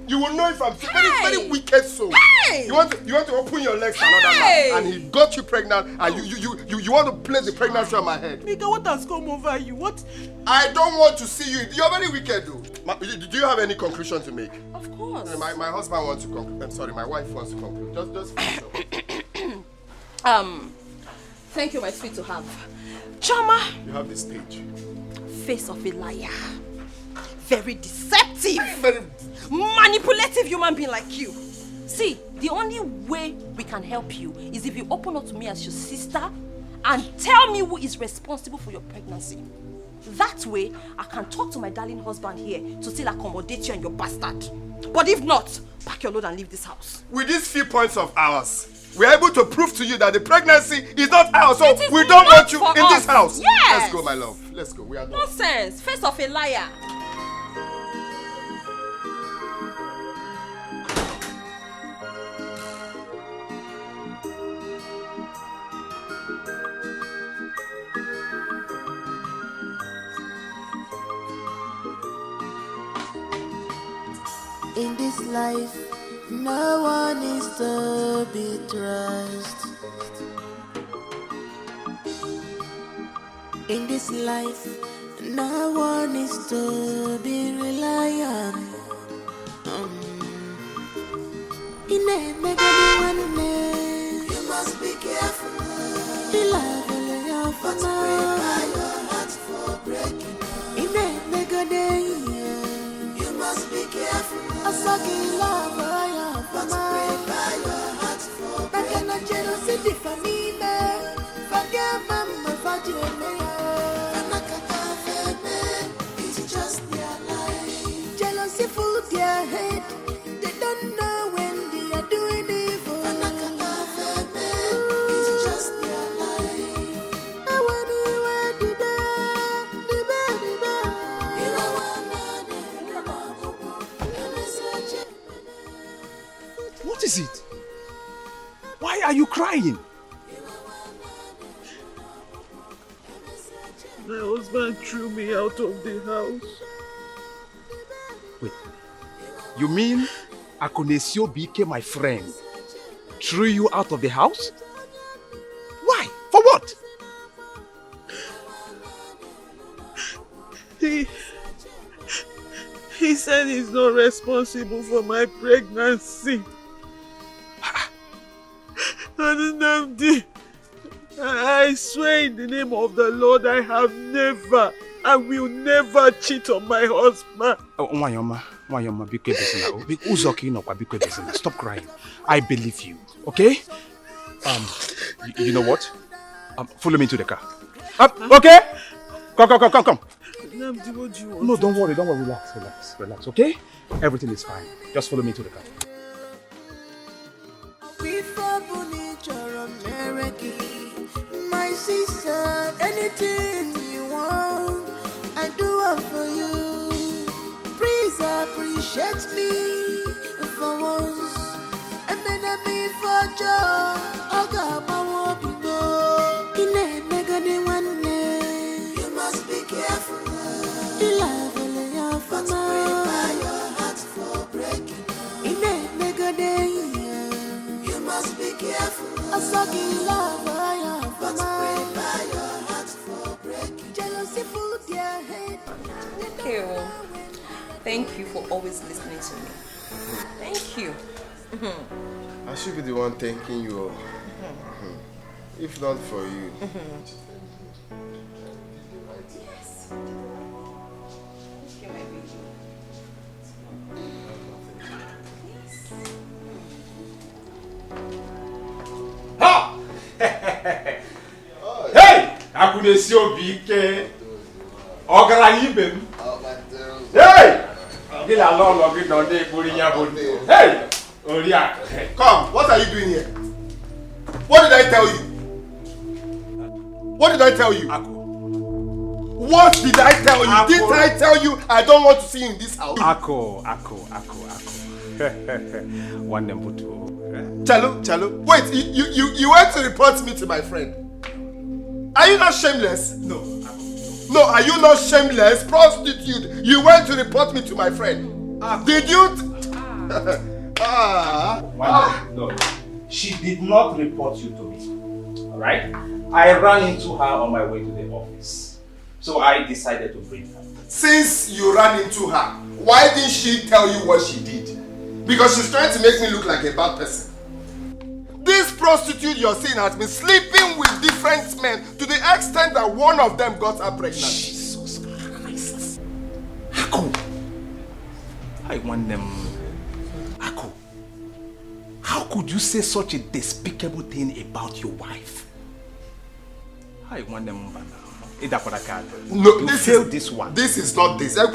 You will know if I'm very wicked soul. Hey! You want to open your legs to another man, and he got you pregnant, and you want to place the pregnancy on my head. Mika, what has come over you? What? I don't want to see you. You're very wicked, though. Do you have any conclusion to make? Of course. My husband wants to conclude. I'm sorry, my wife wants to conclude. Just finish up. Thank you, my sweet to have. Chama. You have the stage. Face of a liar. Very deceptive. Very manipulative human being like you. See, the only way we can help you is if you open up to me as your sister and tell me who is responsible for your pregnancy. That way, I can talk to my darling husband here to still accommodate you and your bastard. But if not, pack your load and leave this house. With these few points of ours, we're able to prove to you that the pregnancy is not ours, so we don't want you in this house. Yes. Let's go, my love. Let's go. We are done. Nonsense. Face of a liar. In this life, no one is to be trusted. In this life, no one is to be reliant. In a mega one, you must be careful. Be liable, but prepare your heart for breaking. In a mega day, you must be careful. But prepare your heart for breaking. I jealousy for me, forget mama, forget me. It's just their life. Jealousy full their head. They don't know when they are doing evil. It's just their life. What is it? Why are you crying? My husband threw me out of the house. Wait. You mean Akonesio became my friend? Threw you out of the house? Why? For what? He said he's not responsible for my pregnancy. I swear in the name of the Lord, I have never, I will never cheat on my husband. Oh, Wanyoma, biko ebesina. Stop crying. I believe you, okay? You know what? Follow me to the car. Okay? Come. Namdi, what do you want? No, don't worry. Relax, okay? Everything is fine. Just follow me to the car. My sister, anything you want, I do it for you. Please appreciate me for once. And then I be for joy. Oh God, my woman, you never the one. You must be careful. You love your but prepare your heart for breaking. You never day. You must be careful. I saw you love but prepare your heart for breaking. Jealousy food your head. Okay, well, thank you for always listening to me. Thank you. I should be the one thanking you. If not for you. Yes. Ha! Hey! Akunesi obike. Ogara ibem. Hey! Gila lolo gido de burinya bondo. Hey! Oria. Come, what are you doing here? What did I tell you? What did I tell you? What did I tell you? Didn't I tell you I don't want to see you in this house? Ako. One number two. Chalo. Wait, you went to report me to my friend. Are you not shameless? No, are you not shameless? Prostitute. You went to report me to my friend. Did you? No. She did not report you to me. Alright? I ran into her on my way to the office. So I decided to bring her. Since you ran into her, why didn't she tell you what she did? Because she's trying to make me look like a bad person. This prostitute you're seeing has been sleeping with different men to the extent that one of them got her pregnant. Jesus Christ. Ako. I want them. Ako. How could you say such a despicable thing about your wife? I want them. No, this one. This is not this. I'm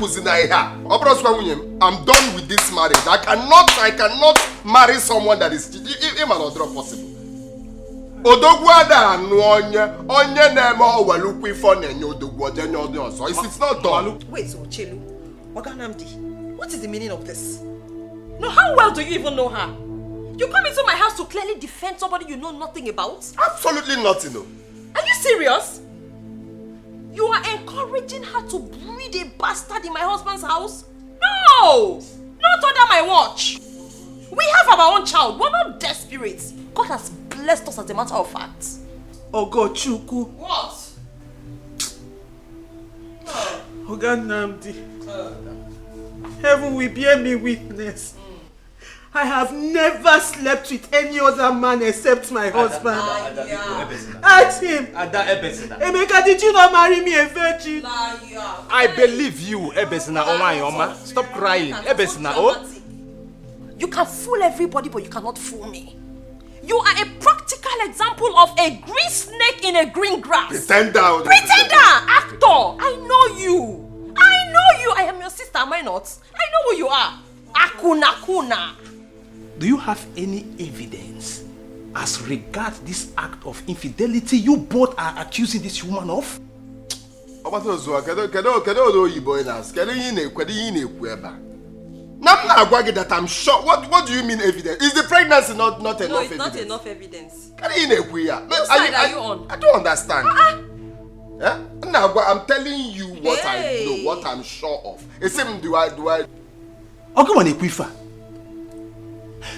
done with this marriage. I cannot marry someone that is possible. It's not done. Wait, so Chelu, Oganamdi, what is the meaning of this? No, how well do you even know her? You come into my house to clearly defend somebody you know nothing about? Absolutely nothing, no. Are you serious? You are encouraging her to breed a bastard in my husband's house? No! Not under my watch. We have our own child. We're not desperate. God has blessed us as a matter of fact. Ogochukwu. What? Oganamdi. Heaven will bear me witness. I have never slept with any other man except my husband. Ask him. Emeka, did you not marry me a virgin? I believe you, Ebesina Omanyoma. Stop crying. Ebesina, You can fool everybody, but you cannot fool me. You are a practical example of a green snake in a green grass. Pretender. Actor. I know you. I am your sister, am I not? I know who you are. Akuna. Do you have any evidence as regards this act of infidelity you both are accusing this woman of? What I'm sure. What do you mean evidence? Is the pregnancy not enough evidence? No, it's not enough evidence. Whose side are you on? I don't understand. I'm telling you what I know, what I'm sure of. Do I?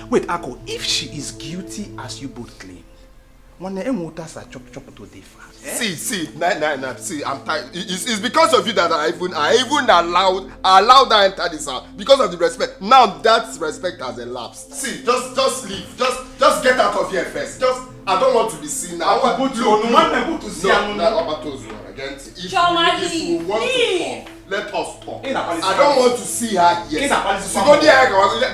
Wait, Ako, if she is guilty as you both claim, See, nah. See, I'm tired. It's because of you that I even allowed her enter this house. Because of the respect. Now that respect has elapsed. See, just leave. Just get out of here first. I don't want to be seen now. I want to see if you want to talk, let us talk. I don't want to see her here. So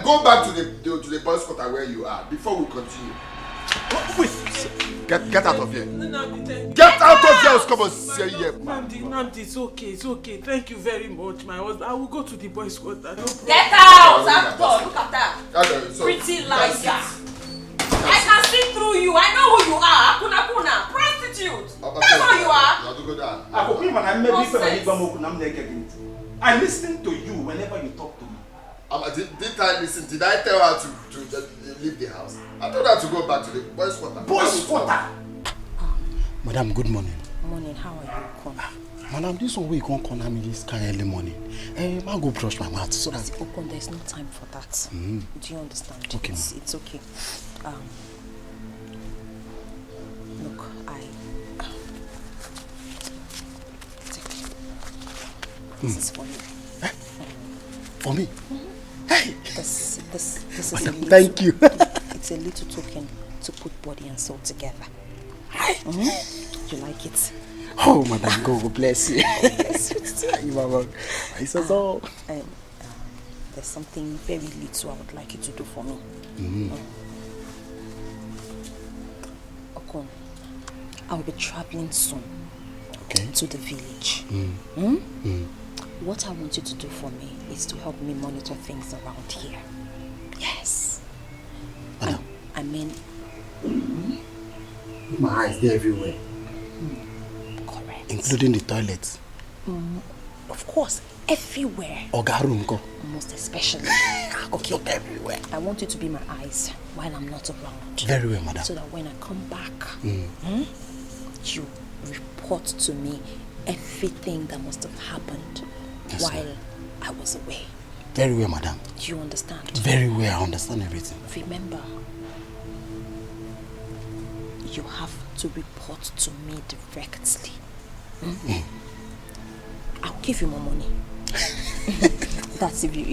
go back to the boys' quarter where you are before we continue. Get out of here. Get out of here. Come on, say here. Namdi, it's okay. Thank you very much, my husband. I will go to the boys' quarter. No problem. Get out, Actor. Look at that. Pretty liar. I can see through you. I know who you are. Kuna. Prostitute. That's all you are. I listen to you whenever you talk to me. Did I listen? Did I tell her to leave the house? I told her to go back to the boys' quarter. Boys' quarter? Madam, good morning. Morning, how are you? Come. Madam, this one we can't corner me this kind early morning. I'll go brush my mouth so that... Okon, there's no time for that. Do you understand? Okay, it's okay. Look, this is for you. For me? Hey! This is Madam, a little, thank you. It's a little token to put body and soul together. You like it? Oh, Madam, God bless you. You Mama. There's something very little I would like you to do for me. Okon, I'll be traveling soon to the village. What I want you to do for me is to help me monitor things around here. Yes. I mean... My eyes, they're everywhere. Correct. Including the toilets. Of course, everywhere. Oga room go. Most especially. Okay. Everywhere. I want you to be my eyes while I'm not around. Very well, madam. So that when I come back, you report to me everything that must have happened while I was away. Very well, madam. Do you understand? Very well, I understand everything. Remember, you have to report to me directly. I'll give you more money. That's if you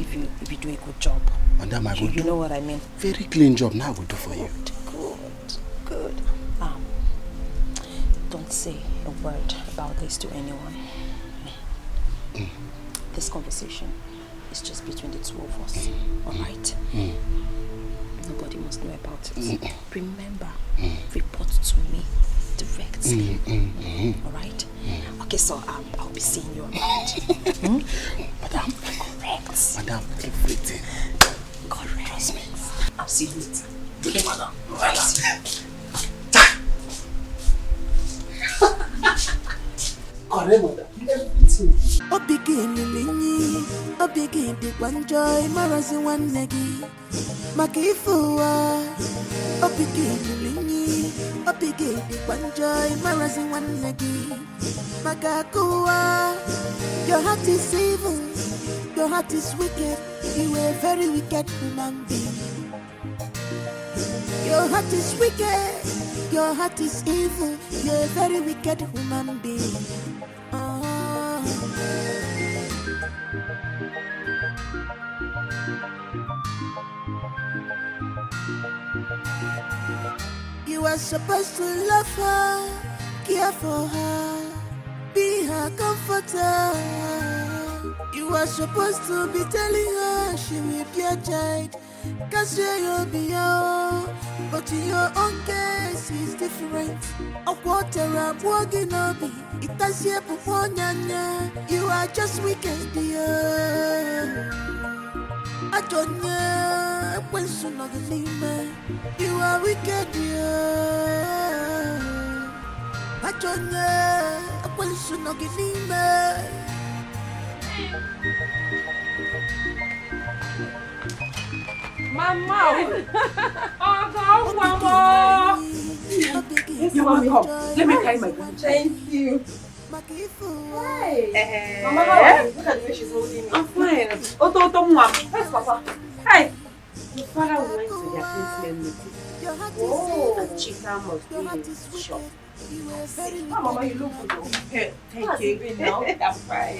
do a good job. Madam, I will do. You know what I mean? Very clean job now I will do for you. Good. Don't say a word about this to anyone. This conversation is just between the two of us. Alright? Nobody must know about it. Remember, report to me directly. Alright? Okay, so I'll be seeing you around. Madam. Correct. Madam, everything. Correct. Trust me. I'll see you later. Okay, madam. Right. Obigidi kwanjoy marazi wanegi makifuwa obigidi kwanjoy marazi wanegi makakuwa. Your heart is evil, your heart is wicked, you are a very wicked human being. Your heart is wicked, your heart is evil, you're a very wicked human being. You are supposed to love her, care for her, be her comforter. You are supposed to be telling her she will be a child, cause you'll be yours. But in your own case, it's different. Of water I'm walking on me, it has here before Nanya. You are just wicked, dear. I don't know when soon of the name. You are wicked, dear. I don't know when soon of the name. Mama! You want me home? Let me carry my gun. Thank you. Hey. Mama, how are you? Look at the way she's holding me. I'm fine. Where's Papa? Hi. Your father went to their place meeting. Oh, and Chika must be in the shop. Oh, Mama, you look good. Hey, Thank you. Been now? I'm fine.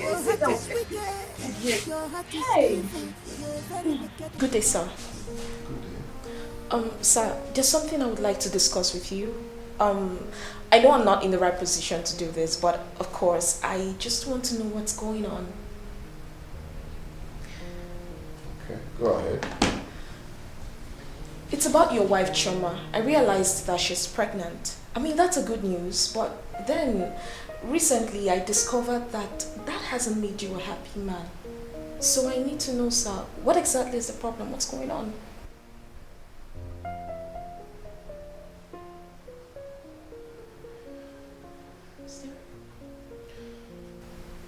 Hey. Good day, sir. Sir, there's something I would like to discuss with you. I know I'm not in the right position to do this, but of course, I just want to know what's going on. Okay, go ahead. It's about your wife, Choma. I realized that she's pregnant. I mean, that's a good news, but then recently I discovered that that hasn't made you a happy man. So I need to know, sir, what exactly is the problem? What's going on?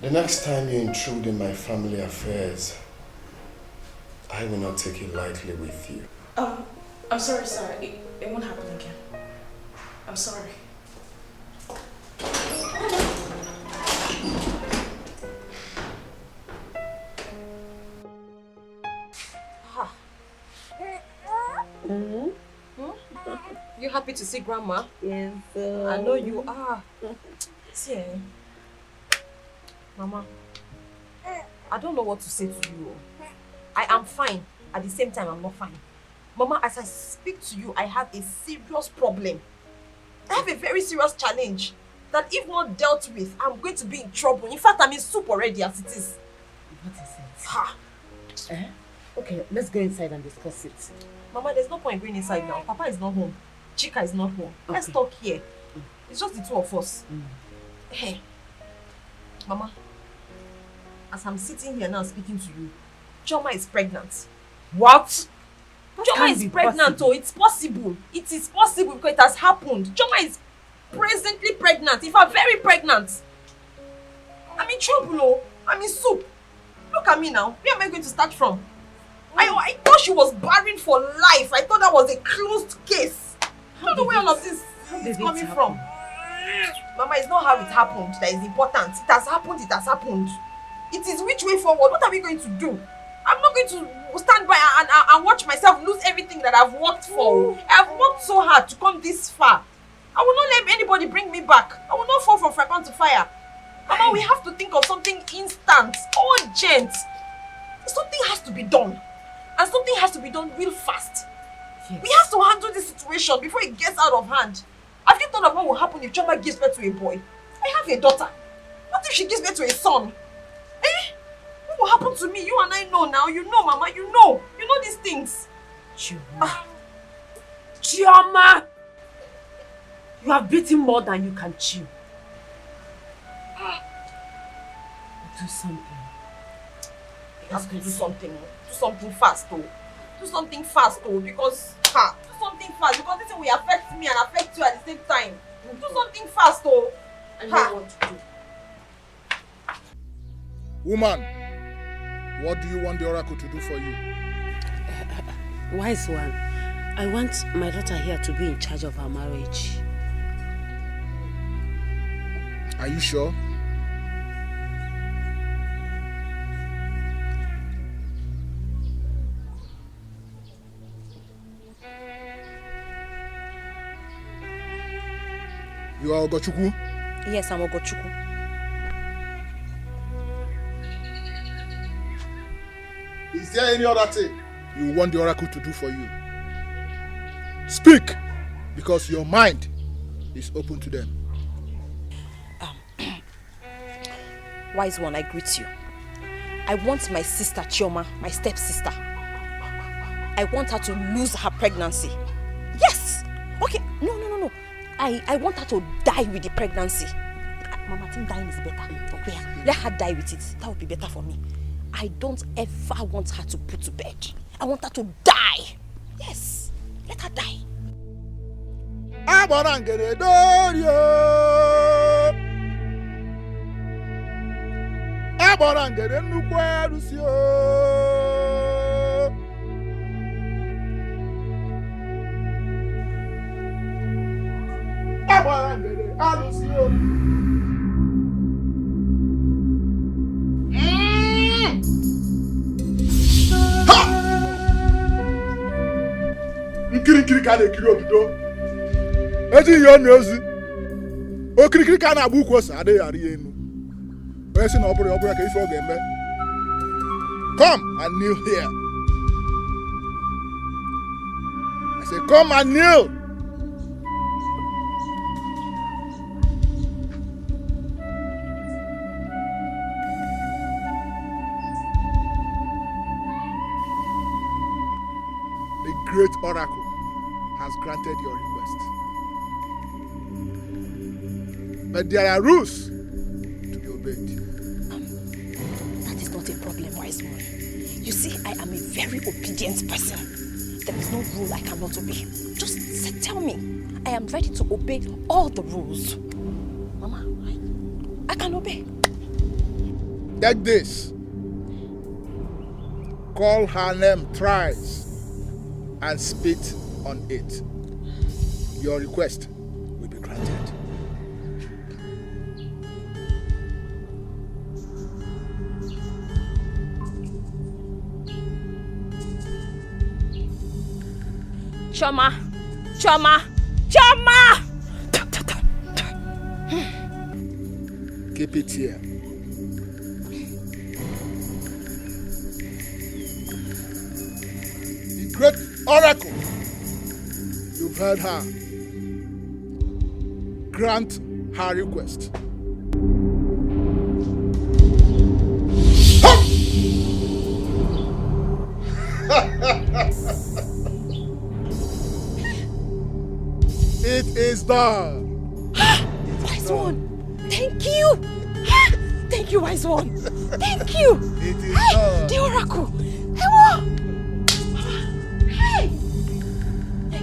The next time you intrude in my family affairs, I will not take it lightly with you. I'm sorry, sir. It won't happen again. I'm sorry. You happy to see Grandma? Yes. I know you are. See, Mama, I don't know what to say to you. I am fine. At the same time, I'm not fine. Mama, as I speak to you, I have a serious problem. I have a very serious challenge that if not dealt with, I'm going to be in trouble. In fact, I'm in soup already as it is. What is it? Ha! Okay, let's go inside and discuss it. Mama, there's no point going inside now. Papa is not home. Chika is not home. Okay. Let's talk here. It's just the two of us. Hey, Mama, as I'm sitting here now speaking to you, Choma is pregnant. What? Choma is pregnant, oh, it's possible. It is possible because it has happened. Choma is presently pregnant, in fact, very pregnant. I'm in trouble, oh. I'm in soup. Look at me now. Where am I going to start from? I thought she was barren for life. I thought that was a closed case. I don't know where all of this is coming from. Mama, it's not how it happened that is important. It has happened, it has happened. It is which way forward. What are we going to do? I'm not going to stand by and watch myself lose everything that I've worked for. I've worked so hard to come this far. I will not let anybody bring me back. I will not fall from fire pan to fire. Mama, we have to think of something instant, urgent. Something has to be done. And something has to be done real fast. Yes. We have to handle this situation before it gets out of hand. Have you thought of what will happen if Choma gives birth to a boy? I have a daughter. What if she gives birth to a son? What will happen to me? You and I know now. You know, Mama. You know. You know these things. Chioma. Chioma! You have beaten more than you can chew. Do something. You have to do something. Do something fast, though. Do something fast, though, because do something fast, because this thing will affect me and affect you at the same time. Do something fast, though. I know what to do. Woman, what do you want the oracle to do for you? Wise one, I want my daughter here to be in charge of our marriage. Are you sure? You are Ogochukwu? Yes, I'm Ogochukwu. Is there any other thing you want the oracle to do for you? Speak, because your mind is open to them. Wise one, I greet you. I want my sister Chioma, my stepsister. I want her to lose her pregnancy. Yes! Okay, no. I want her to die with the pregnancy. Mama, I think dying is better. Okay, let her die with it. That would be better for me. I don't ever want her to put to bed. I want her to die. Yes, let her die. Okirikiri ka na-ekiri obido. Eji ihe ọ na-ozi. Okirikiri ka na-agba ukwu ose adịghị arị ya enu. Onye sị na ọ bụrụ ka ife ọ ga-eme. Come and kneel here. I say, come and kneel. The great oracle has granted your request. But there are rules to be obeyed. That is not a problem, wise one. You see, I am a very obedient person. There is no rule I cannot obey. Just tell me. I am ready to obey all the rules. Mama, I can obey. Take this. Call her name thrice and spit on it. Your request will be granted. Choma! Choma! Choma! Keep it here. The great oracle, you've heard her. Grant her request. It is done. Wise one, thank you. Thank you, wise one. Thank you. It is done. The oracle. Hey.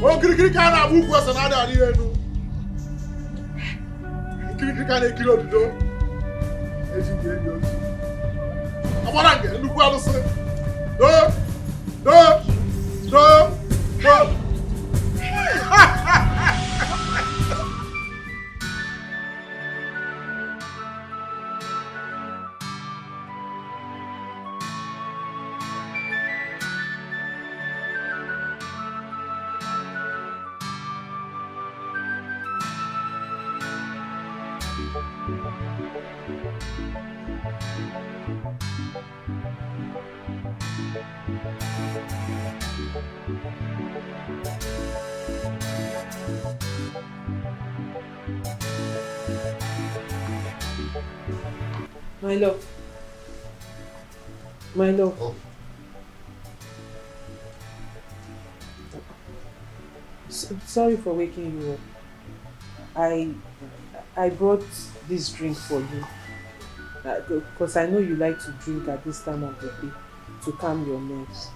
Oh, kirikiri ka na-agba ukwu ose na-adị arị elu. Kirikiri ka na-ekiri odudo. Ejighị enyi otu. Agbara nke nnukwu alụsị. Do. My love. My love. Oh. Sorry for waking you up. I brought this drink for you because I know you like to drink at this time of the day to calm your nerves.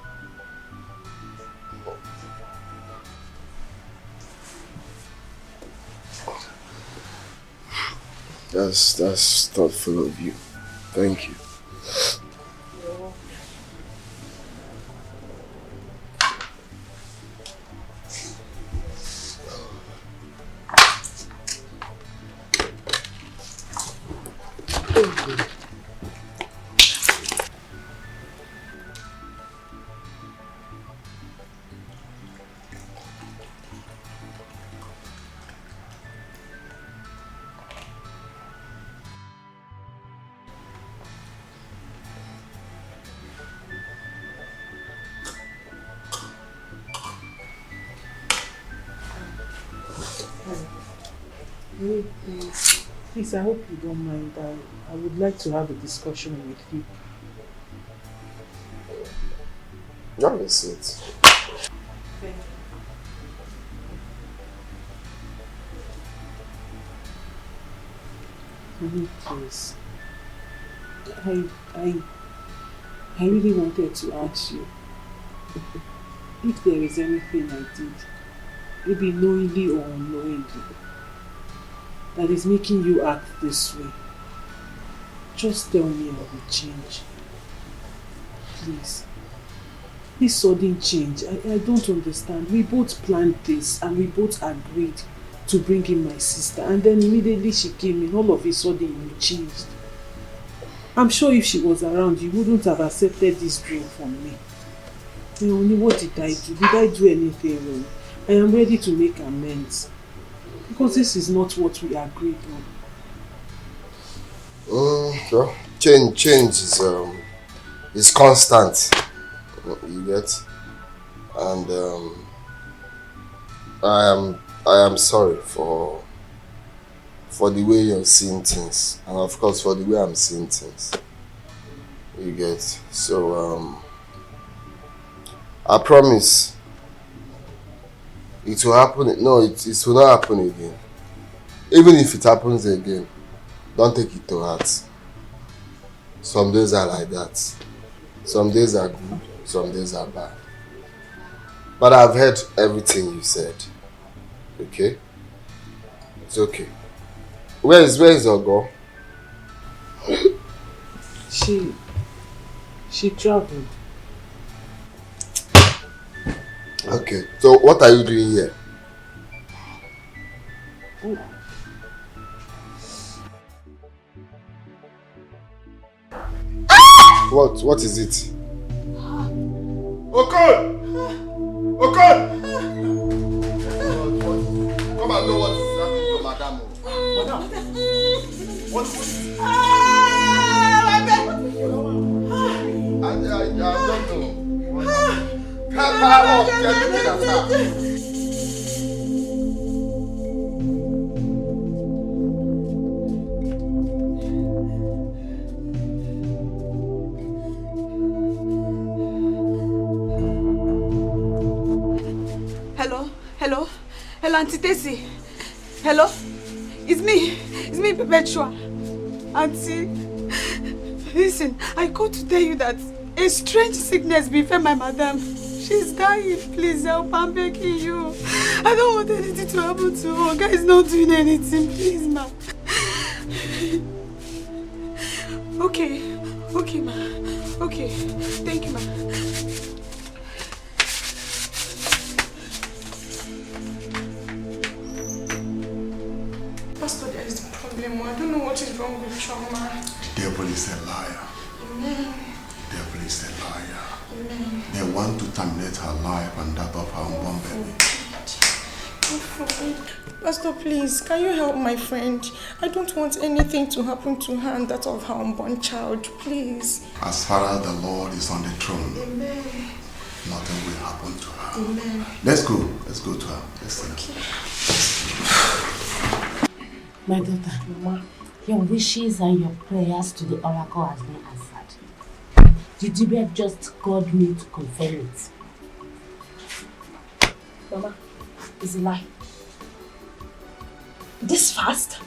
That's thoughtful of you. Thank you. Please, I hope you don't mind. I would like to have a discussion with you. Have a seat. Thank you. Please. I really wanted to ask you if there is anything I did, maybe knowingly or unknowingly, that is making you act this way. Just tell me I will change. Please. This sudden change, I don't understand. We both planned this and we both agreed to bring in my sister, and then immediately she came in, all of a sudden you changed. I'm sure if she was around, you wouldn't have accepted this drink from me. Only what did I do? Did I do anything wrong? I am ready to make amends. Because this is not what we agreed on. Well, change is constant. You get? And I am sorry for the way you're seeing things, and of course for the way I'm seeing things. You get? So I promise it will happen. No, it will not happen again. Even if it happens again, don't take it to heart. Some days are like that. Some days are good, some days are bad. But I've heard everything you said. Okay? It's okay. Where is Ogo? She traveled. Okay. So what are you doing here? What is it? Okon! Okon! Come and know what is happening to Madame. Madame? What is it? I don't know. Help her up. They're looking at her. Hello, Auntie Tessie. Hello? It's me, Perpetua. Auntie, listen, I called to tell you that a strange sickness befell my madam. She's dying. Please help, I'm begging you. I don't want anything to happen to her. Guys, not doing anything, please, ma. Okay, ma. Okay, thank you, ma. Pastor, there is a problem. I don't know what is wrong with Trauma. The devil is a liar. Amen. The devil is a liar. Amen. They want to terminate her life and that of her unborn baby. Pastor, please, can you help my friend? I don't want anything to happen to her and that of her unborn child, please. As far as the Lord is on the throne, Amen. nothing will happen to her. Amen. Let's go to her. Let's see her. My daughter, Mama, your wishes and your prayers to the oracle has been answered. The Dibia just called me to confirm it. Mama, it's a lie. This fast?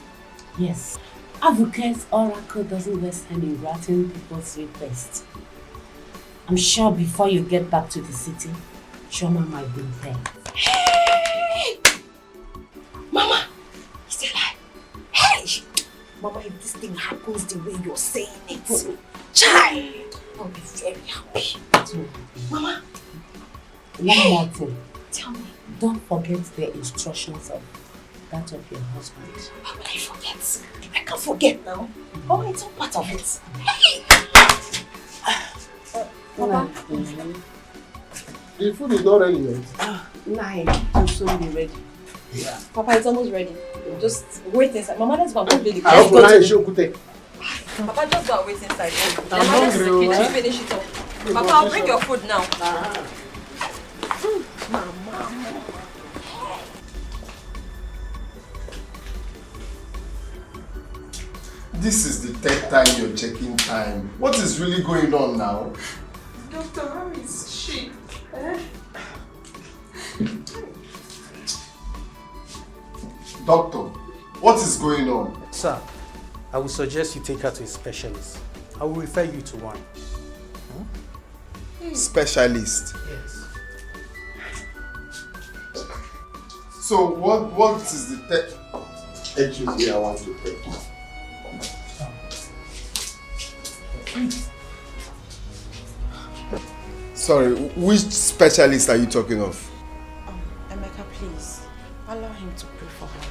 Yes. Advocate's oracle doesn't waste time in granting people's requests. I'm sure before you get back to the city, Shoma might be there. Hey! Mama, it's a lie. Hey! Mama, if this thing happens the way you're saying it, child, I'll be very happy. Mama, One more thing. Tell me. Don't forget the instructions of that of your husband. How can I forget? I can't forget now. Mama, it's all part of it. Hey! Papa. The food is not ready yet. 9. I'll soon be ready. Yeah. Papa, it's almost ready. Just wait inside. Mama, let's go and put the I hope Papa, just go and wait inside. I'm Mama, let's hungry, the kitchen, finish it up. Papa, I'll bring your food now. Mama. This is the 3rd time you're checking time. What is really going on now? Doctor, how is she? Doctor, what is going on? Sir, I would suggest you take her to a specialist. I will refer you to one. Specialist? Yes. So what is the excuse me, I want to pray. Sorry, which specialist are you talking of? Emeka, please, allow him to pray for her.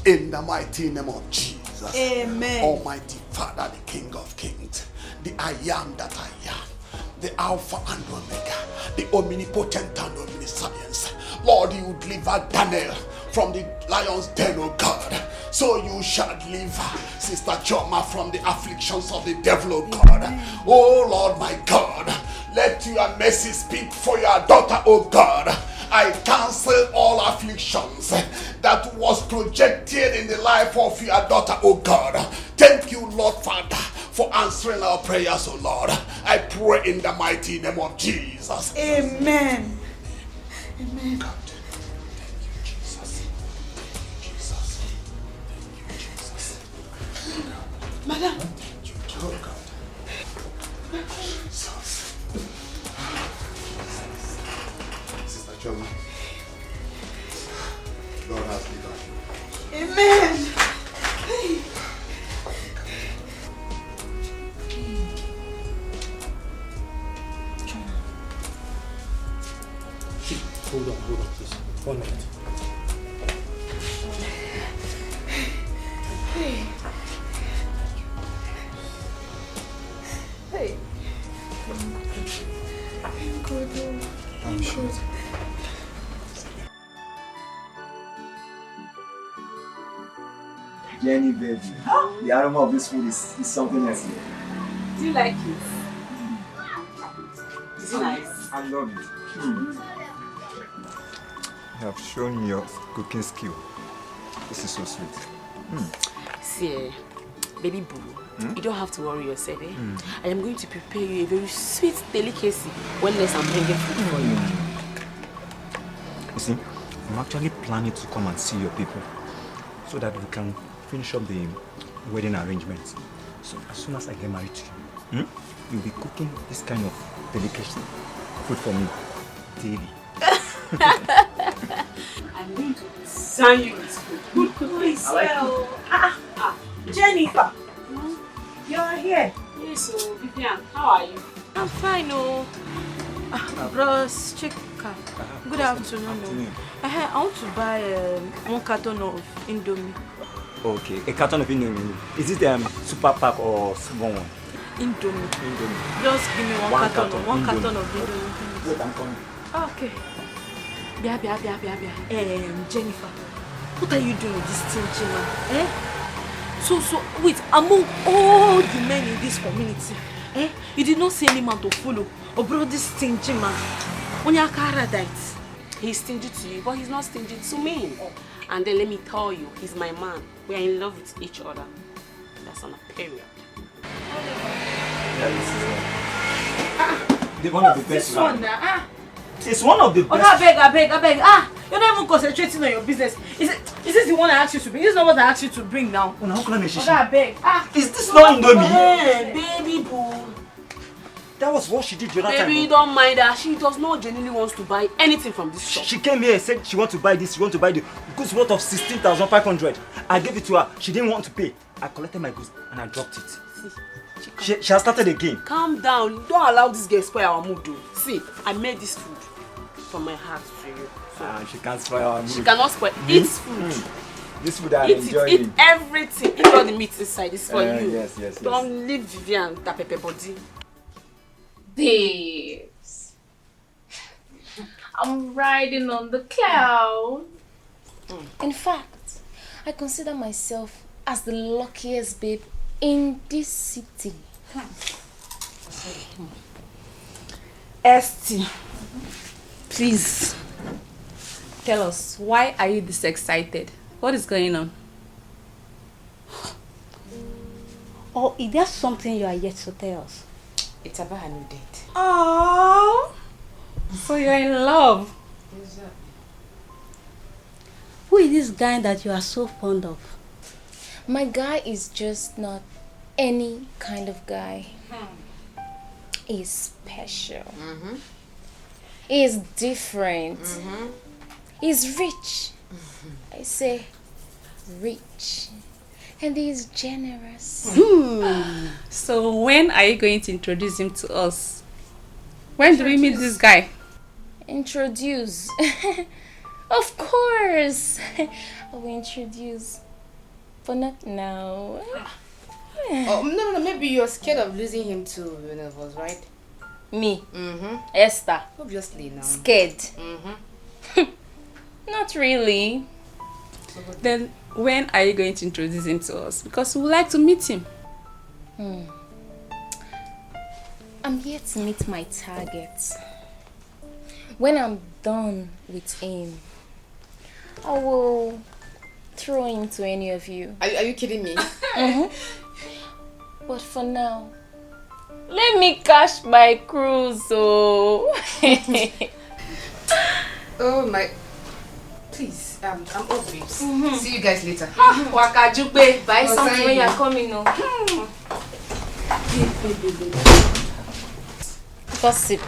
In the mighty name of Jesus. Amen. Almighty Father, the King of Kings, the I am that I am, the Alpha and Omega, the omnipotent and omniscience. Lord, you deliver Daniel from the lion's den, oh God. So you shall deliver Sister Choma from the afflictions of the devil, oh God. Oh Lord, my God, let your mercy speak for your daughter, oh God. I cancel all afflictions that was projected in the life of your daughter, oh God. Thank you, Lord Father, for answering our prayers, oh Lord. I pray in the mighty name of Jesus. Amen. Amen. God, thank you, Jesus. Jesus. Thank you, Jesus. Madam. Thank you, God. Jesus. Sister Choma, God has delivered you. Amen. Hold on, please. 1 minute. Hey. Hey. I'm good. I'm sure. Jenny, baby, the aroma of this food is something else. Do you like it? Is it nice? I love it. You have shown me your cooking skill. This is so sweet. See, baby boo, you don't have to worry yourself. I am going to prepare you a very sweet delicacy when next I'm bringing food for you. You see, I'm actually planning to come and see your people so that we can finish up the wedding arrangements. So as soon as I get married to you, you'll be cooking this kind of delicacy food for me daily. I'm going to design you with food. Good cooking. Well, Jennifer, you're here. Yes, so Vivian, how are you? I'm fine, oh. Bros, Chika. Good afternoon. I want to buy 1 carton of Indomie. Okay, a carton of Indomie. Is it super pack or small one? Indomie. Just give me 1 carton. 1 carton of Indomie. Wait, I'm coming. Okay. Jennifer, what are you doing with this thing, Chima? So, wait, among all the men in this community, you did not see any man to follow or brought this thing, Chima. On your paradise. He's stingy to you, but he's not stingy to me. And then let me tell you, he's my man. We are in love with each other. That's on a period. Yeah, this is one of the best. This one now, It's one of the best. I beg. You're not even concentrating on your business. Is this the one I asked you to bring? This is not what I asked you to bring now. Oh, how can I make shishi? I beg. Is this not Indomie? Hey, baby boo. That was what she did the other time. Baby, don't mind her. She does not genuinely want to buy anything from this shop. She came here and said she wants to buy this, she wants to buy the goods worth of 16,500. I gave it to her. She didn't want to pay. I collected my goods and I dropped it. She has started again. Calm down. Don't allow this girl spoil our mood, though. See, I made this food from my heart to you. So She can't spoil our mood. she cannot spoil. Eat food. This food I'm Eat enjoying. it. Eat everything. Eat all the meat inside. It's for you. Yes. Don't leave Vivian that pepper body. Babes, I'm riding on the cloud. In fact, I consider myself as the luckiest babe in this city. Esty, please tell us, why are you this excited? What is going on? Or is there something you are yet to tell us? It's about a new date. Oh, so you're in love? Who is this guy that you are so fond of? My guy is just not any kind of guy. He's special. He's different. He's rich. I say rich. And he's generous. So when are you going to introduce him to us? When do we meet this guy? Introduce. Of course. I will introduce. But not now. Oh, no, maybe you're scared of losing him to one of us, right? Me? Esther. Obviously, now. Scared. Not really. Then when are you going to introduce him to us? Because we would like to meet him. I'm here to meet my target. When I'm done with him, I will throw him to any of you. Are you kidding me? But for now, let me cash my cruise. Oh, oh my. Please, I'm off, babes. See you guys later. Wakajube, buy something when you're coming. Gossip.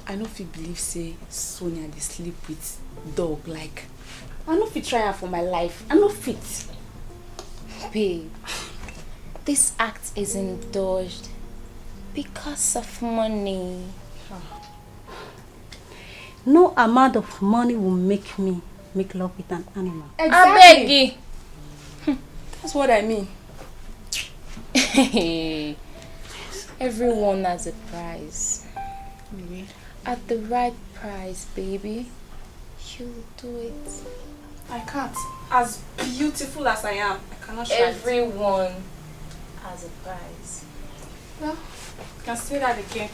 I no fit believe say Sonia dey sleep with dog. Like, I no fit try her for my life. I no fit. Babe, this act is indulged because of money. No amount of money will make me make love with an animal. Exactly. That's what I mean. Everyone has a price. Really? At the right price, baby, you'll do it. I can't. As beautiful as I am, I cannot try. Everyone has a price. Well, you can say that again.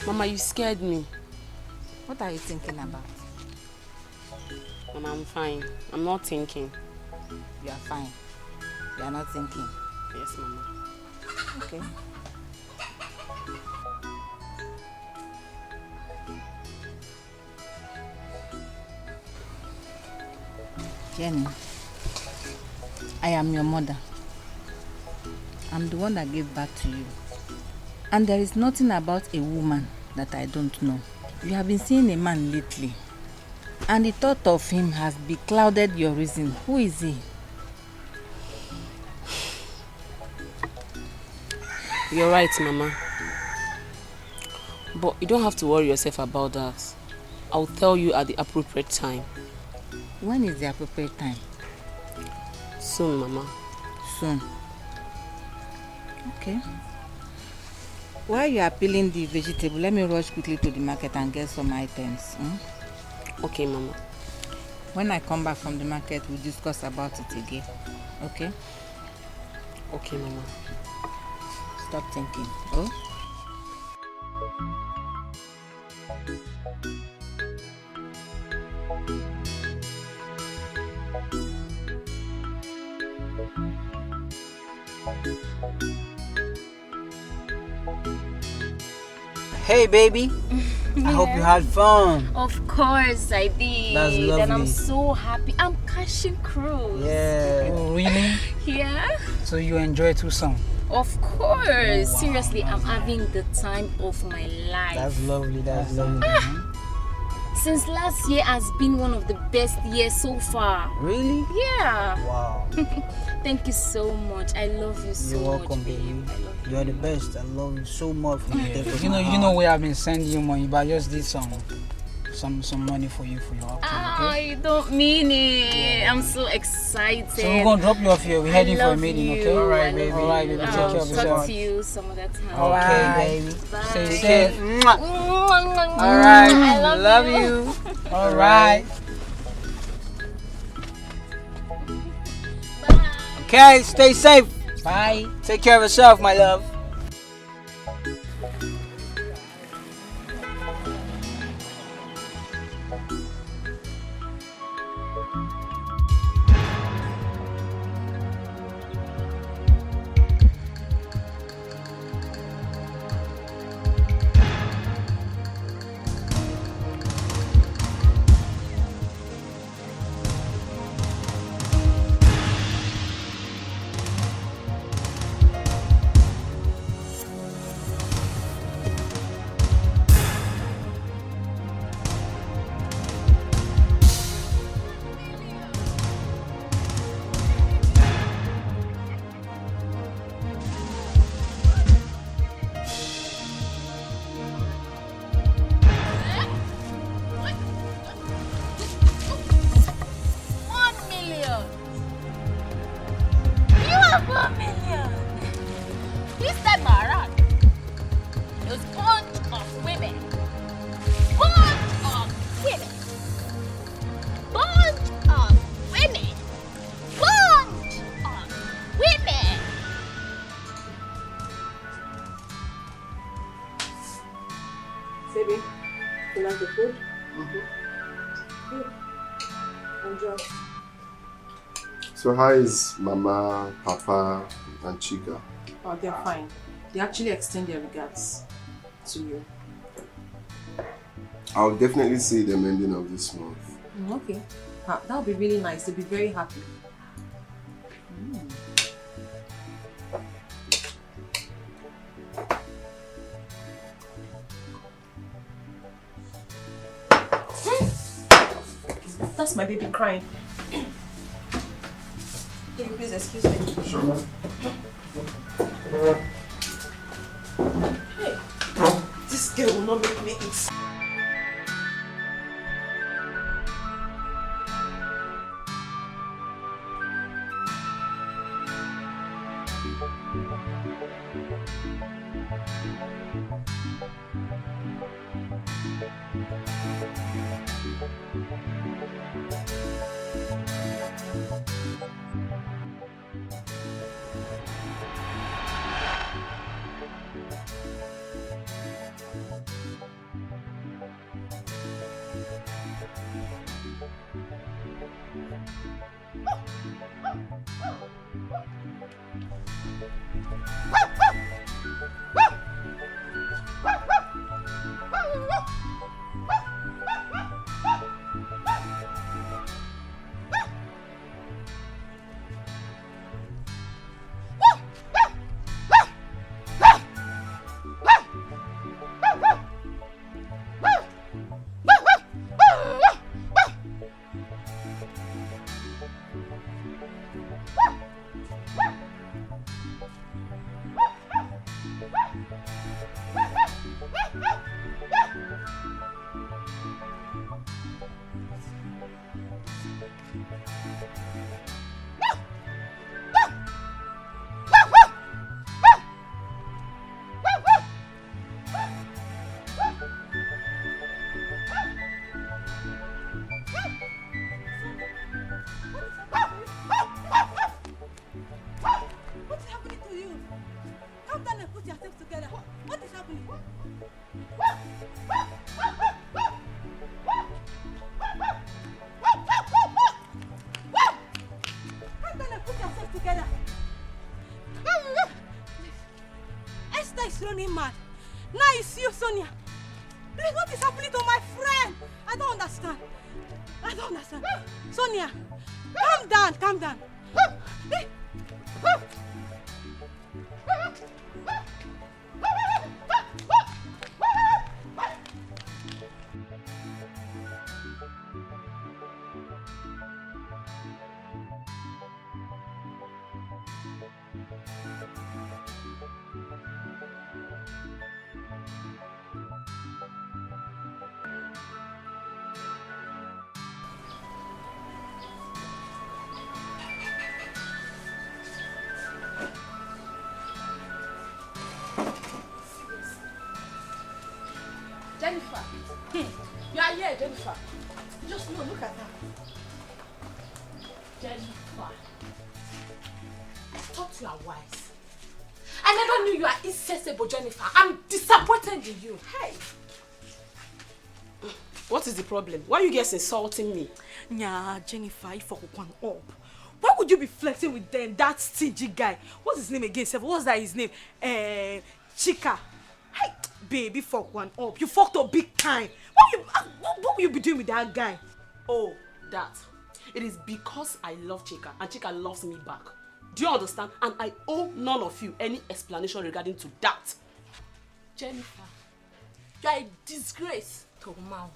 Mama, you scared me. What are you thinking about? Mama, I'm fine. I'm not thinking. You are fine. You are not thinking. Yes, Mama. Okay. Jenny, I am your mother. I'm the one that gave birth to you. And there is nothing about a woman that I don't know. You have been seeing a man lately, and the thought of him has beclouded your reason. Who is he? You're right, Mama. But you don't have to worry yourself about that. I'll tell you at the appropriate time. When is the appropriate time? Soon, Mama. Soon. Okay. While you are peeling the vegetable, let me rush quickly to the market and get some items. Okay, Mama. When I come back from the market, we'll discuss about it again. Okay? Okay, Mama. Stop thinking. Oh? Hey baby, I hope you had fun. Of course I did. That's lovely. And I'm so happy. I'm cashing cruise. Yeah. Oh really? Yeah. So you enjoy Tucson? Of course. Oh, wow. Seriously, I'm having the time of my life. That's lovely. That's lovely. Since last year has been one of the best years so far. Really? Yeah. Wow. Thank you so much. I love you so much. You're welcome, baby. I love you. You're the best. I love you so much from the depth of You my heart. know we have been sending you money, but I just did some money for you for your outing. Okay? I don't mean it. Yeah. I'm so excited. So we're gonna drop you off here. We're heading for a meeting, okay? All right, baby. All right, baby. Take care of yourself. Talk to you some other time. Okay, baby. Bye. Stay safe. All right. I love you. All right. Okay, stay safe. Bye. Take care of yourself, my love. Baby, you like the food? Good. Enjoy. So how is Mama, Papa, and Chika? Oh, they're fine. They actually extend their regards to you. I'll definitely see them ending of this month. Okay. That'll be really nice. They'll be very happy. That's my baby crying. Can you please excuse me? Sure, ma'am. Hey, this girl will not make me eat. Running mad. Now it's you, Sonia. Please, what is happening to my friend? I don't understand. I don't understand. Sonia, calm down, calm down. Jennifer. You are here, Jennifer. Just look at her. Jennifer. I thought you are wise. I never knew you are insensible, Jennifer. I'm disappointed in you. Hey. What is the problem? Why are you guys insulting me? Yeah, Jennifer, if I could one up. Why would you be flirting with them, that stingy guy? What's his name again? What's that his name? Chika. Hey, baby, fuck one up. You fucked up big time. What will you be doing with that guy? Oh, that. It is because I love Chika and Chika loves me back. Do you understand? And I owe none of you any explanation regarding to that. Jennifer, you are a disgrace to Mount.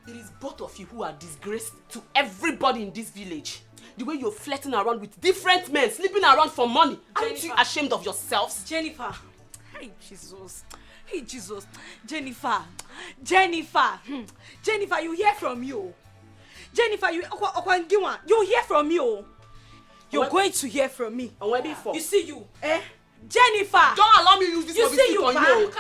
It is both of you who are disgraced to everybody in this village. The way you're flirting around with different men, sleeping around for money. Aren't you ashamed of yourselves? Jennifer. Hey, Jesus. Hey, Jesus. Jennifer. Jennifer, you hear from you. Jennifer, you hear from you. You're going to hear from me. And where before? You see you, Jennifer. Don't allow me to use this for stick on you.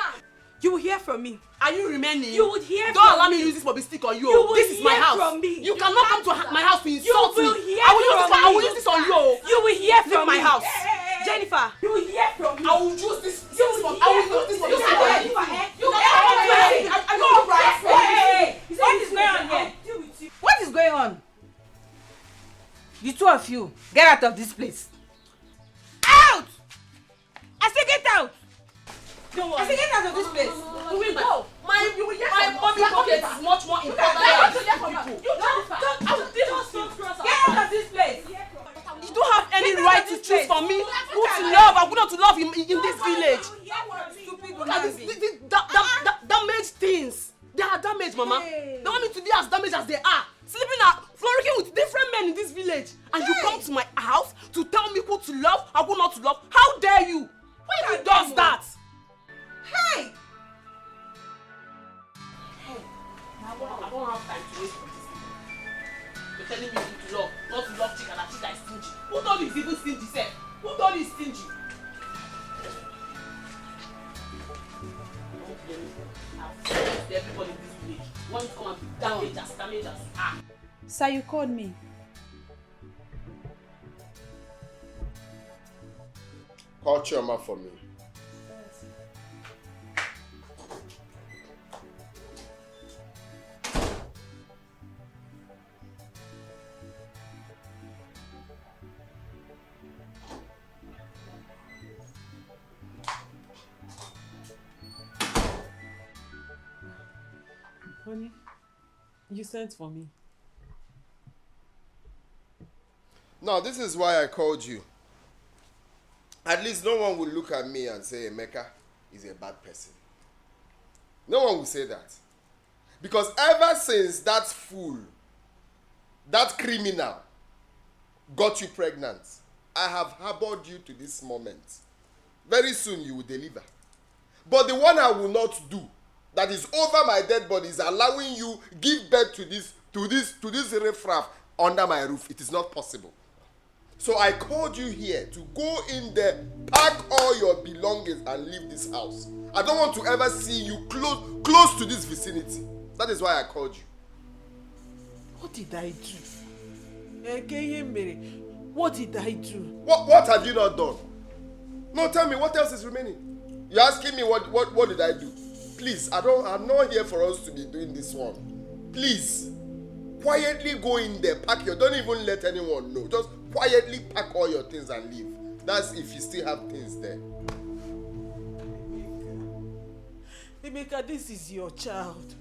You will hear from me. Are you remaining? You would hear from me. Don't allow me to use this for stick on you. This is my house. From me. You cannot come to my house to insult me. You will hear I will use this on you. You will hear from my me. house. Jennifer, you will hear from me. I will use this. I will use this for You of you, get out of this place. Out! I say get out! Don't worry. I say get out of this place. We will go. My mommy pocket is much more important than people. Get out of this place. You don't have any right to choose for me who to love and who not to love in this village. Look at this damaged things. They are damaged, Mama. They want me to be as damaged as they are. Sleeping flourishing with different men in this village. And you come to my house to tell me who to love and who not to love. How dare you? Why you does that? Hey! I don't have time to waste for this. You're telling me who to love, not to love chicken and chicken is stingy. Who told you he's even stingy, sir? Who told you he's stingy? Everybody in this village want to come and be damage us. Sir, you called me. Call Chioma for me. Honey, you sent for me. Now, this is why I called you. At least no one will look at me and say Emeka is a bad person. No one will say that. Because ever since that fool, that criminal, got you pregnant, I have harbored you to this moment. Very soon you will deliver. But the one I will not do, that is over my dead body, is allowing you give birth to this riffraff under my roof. It is not possible. So I called you here to go in there, pack all your belongings and leave this house. I don't want to ever see you close to this vicinity. That is why I called you. What did I do? What did I do? What have you not done? No, tell me, what else is remaining? You're asking me what did I do? Please, I'm not here for us to be doing this one. Please, quietly go in there, pack don't even let anyone know. Just quietly pack all your things and leave. That's if you still have things there. Emeka, this is your child.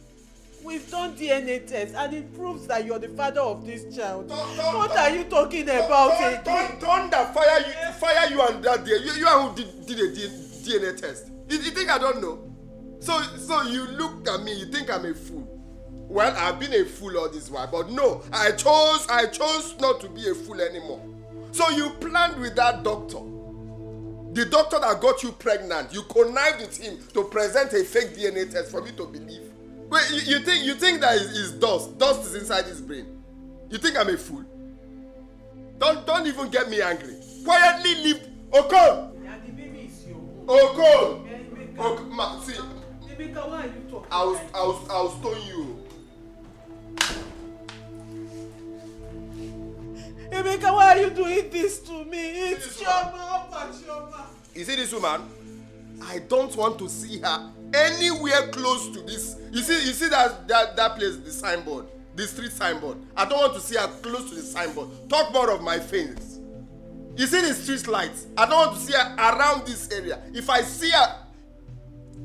We've done DNA tests and it proves that you're the father of this child. What are you talking about? Thunder fire you and that day. You are who did a DNA test. You think I don't know? So you look at me, you think I'm a fool. Well, I've been a fool all this while, but no, I chose not to be a fool anymore. So you planned with that doctor. The doctor that got you pregnant, you connived with him to present a fake DNA test for me to believe. Wait, you think that is dust? Dust is inside his brain. You think I'm a fool? Don't even get me angry. Quietly leave. Okon! Yeah, the baby is your own. Okon! Emeka, see, Emeka, why are you talking? I was stone you. Emeka, why are you doing this to me? It's Chioma. You see this woman? I don't want to see her anywhere close to this. You see that place, the signboard, the street signboard. I don't want to see her close to the signboard. Talk more of my face. You see the street lights? I don't want to see her around this area. If I see her,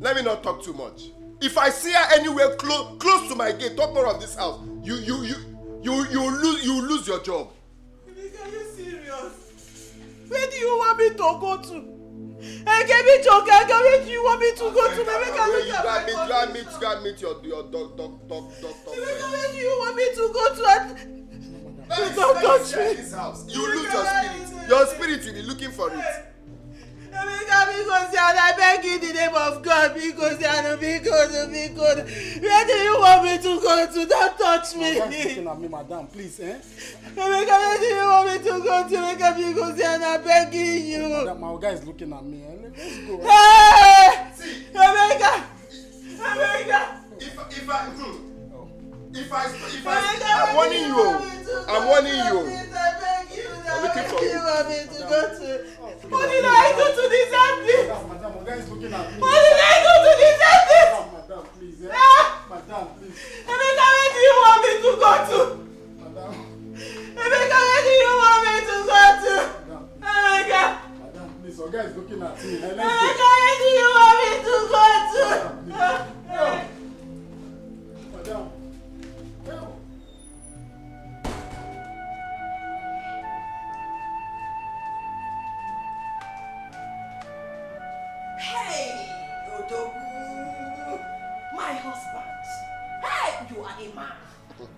let me not talk too much. If I see her anywhere close to my gate, talk more of this house. You lose your job. Are you serious? Where do you want me to go to? Hey, give me joke. Where do you want me to go to? You want me to meet your doctor. Where do you want me to go to? Don't touch me. You lose your spirit. Your spirit will be looking for it. Because I beg you in the name of God, because where do you want me to go to? Don't touch me. Looking at me, madam, please, where do you want me to go to? Because I'm begging you. Madam, my guy is looking at me. Let's go. Hey! If I'm warning you. I'm looking for you. What did I do to deserve this? Madam, my guy is looking at me. What did I do to deserve this? Madam, please. Madam, please. Emeka, where do you want me to go to? Madam. Emeka, where do you want me husband. Hey, you are a man.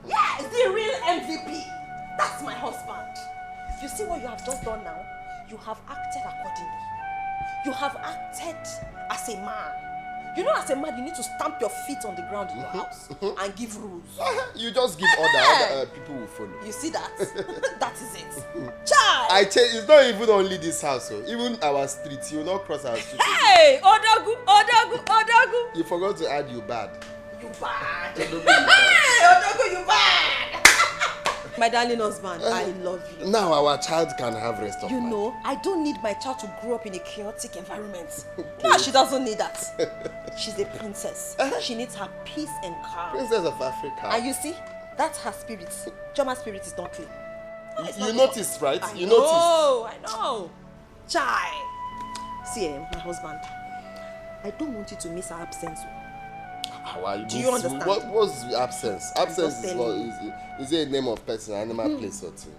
Yes, the real MVP. That's my husband. You see what you have just done now? You have acted accordingly. You have acted as a man. You know, as a man, you need to stamp your feet on the ground in your house and give rules. You just give order, people will follow. You see that? That is it. Child! It's not even only this house, even our streets. You will not cross our street. Hey! Odagu! You forgot to add you bad. You bad. Hey! Odagu, you bad! My darling husband, I love you. Now our child can have rest of mind. You know, I don't need my child to grow up in a chaotic environment. No, she doesn't need that. She's a princess. She needs her peace and calm. Princess of Africa. And you see, that's her spirit. Joma's spirit is not clean. You noticed, right? You noticed. noticed. I know. Chai. See, my husband, I don't want you to miss our absence. Do you understand? What was the absence? Absence is what is it a name of person, animal, place or two?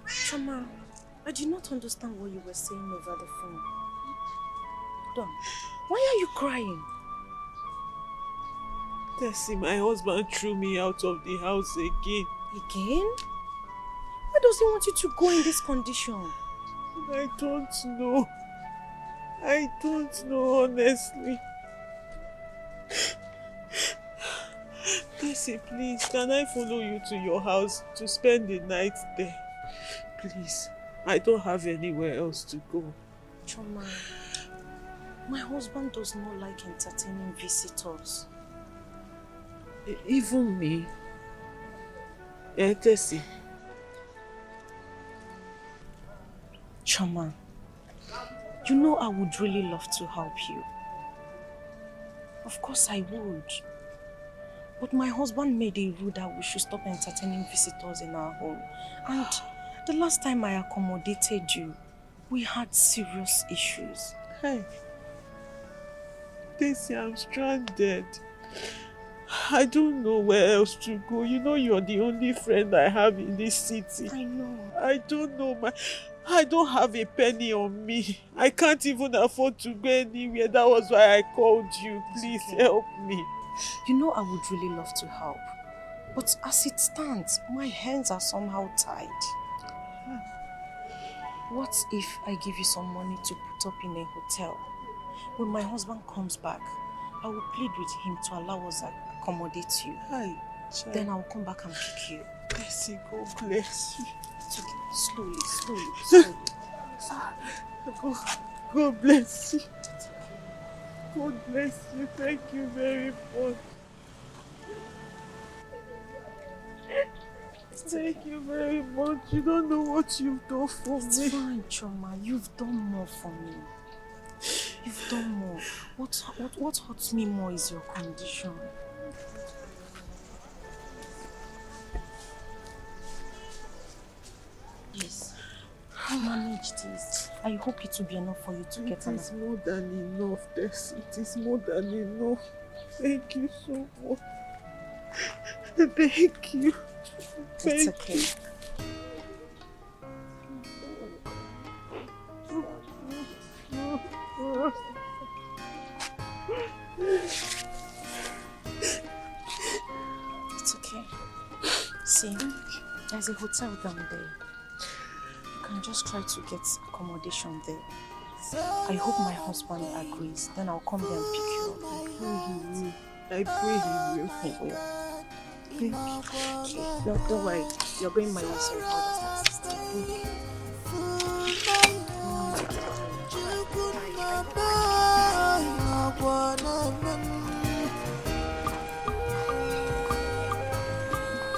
Chama, I did not understand what you were saying over the phone. Don, why are you crying? Tessie, my husband threw me out of the house again. Again? Why does he want you to go in this condition? I don't know. I don't know, honestly. Tessie, please, can I follow you to your house to spend the night there? Please, I don't have anywhere else to go. Choma, my husband does not like entertaining visitors. Even me? Tessie. Choma, you know I would really love to help you. Of course I would. But my husband made a rule that we should stop entertaining visitors in our home. And the last time I accommodated you, we had serious issues. Hey, Tessie, I'm stranded. I don't know where else to go. You know you're the only friend I have in this city. I know. I don't know I don't have a penny on me. I can't even afford to go anywhere. That was why I called you. Please help me. You know I would really love to help. But as it stands, my hands are somehow tied. What if I give you some money to put up in a hotel? When my husband comes back, I will plead with him to allow us to accommodate you. Hi, then I will come back and pick you. Tessie, God bless you. It's okay. Slowly. God bless you. God bless you. Thank you very much. Thank you very much. You don't know what you've done for me. It's fine, Choma. You've done more for me. You've done more. What hurts me more is your condition. Yes. Manage this. I hope it will be enough for you to get It is more than enough, Tessie. It is more than enough. Thank you so much. Thank you. It's okay. It's okay. See, there's a hotel down there. You can just try to get accommodation there. I hope my husband agrees. Then I'll come there and pick you up. I pray he will. He will. Thank you. No, don't worry. You're going my way, so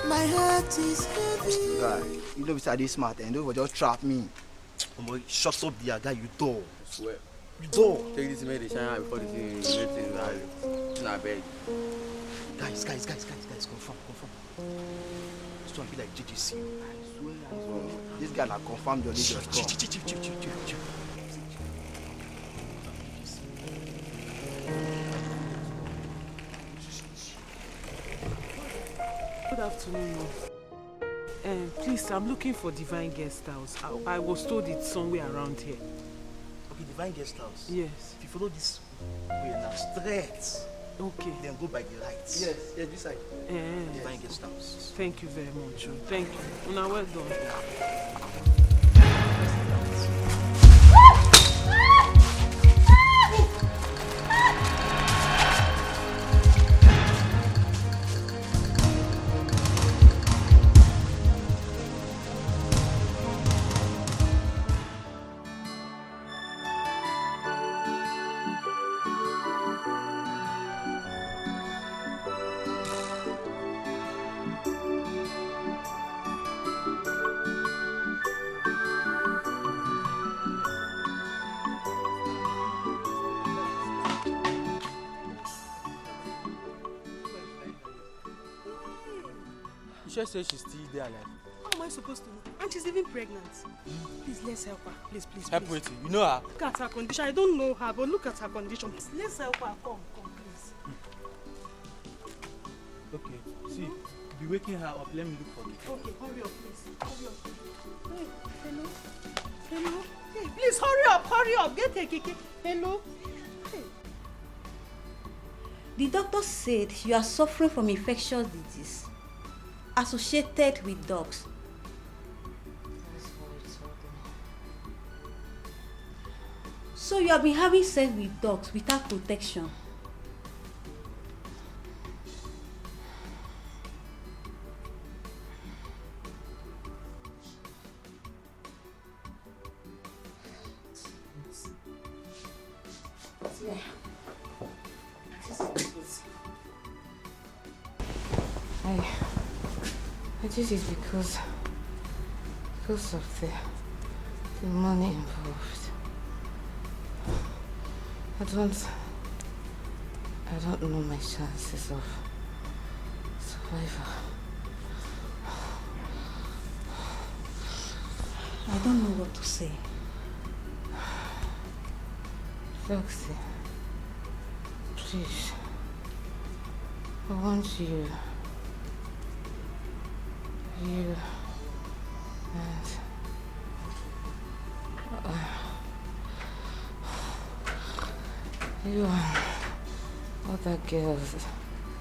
My heart is heavy. Guy, you know beside this smart and don't just trap me. Boy, shut up there, guy, you door. I swear. You door. Take this man, shine before the thing. Nah, beg. Guys, confirm. This one be like JGC. I swear. This guy na confirm your leader. Chief. Good afternoon, ma'am. Please, I'm looking for Divine Guest House. I was told it's somewhere around here. Okay, Divine Guest House? Yes. If you follow this way now, straight, Okay. Then go by the right. Yes, this side. Find guest house. Thank you very much. Thank you. Una well done. You sure say she's still there alive? How am I supposed to know? And she's even pregnant. Please, let's help her. Please. Help waiting. You know her? Look at her condition. I don't know her, but look at her condition. Please, let's help her. Come, please. Okay. See, be waking her up. Let me look for you. Okay, hurry up, please. Hurry up. Hey, hello? Hey, please, hurry up. Get here, Kiki. Hello? Hey. The doctor said you are suffering from infectious disease associated with dogs. So you have been having sex with dogs without protection. This is because of the money involved. I don't know my chances of survival. I don't know what to say. Foxy, please, I want you and you and other girls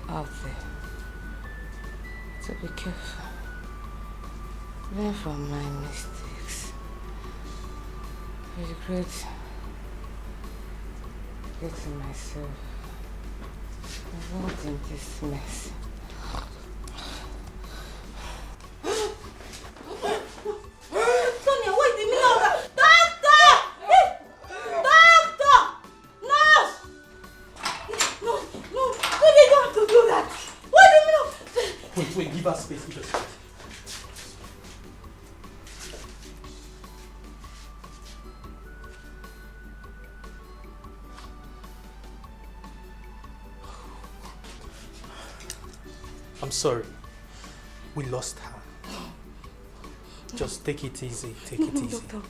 out there to be careful. Learn from my mistakes. I regret getting myself involved in this mess. I'm sorry. We lost her. Just take it easy. Take it easy. Doctor.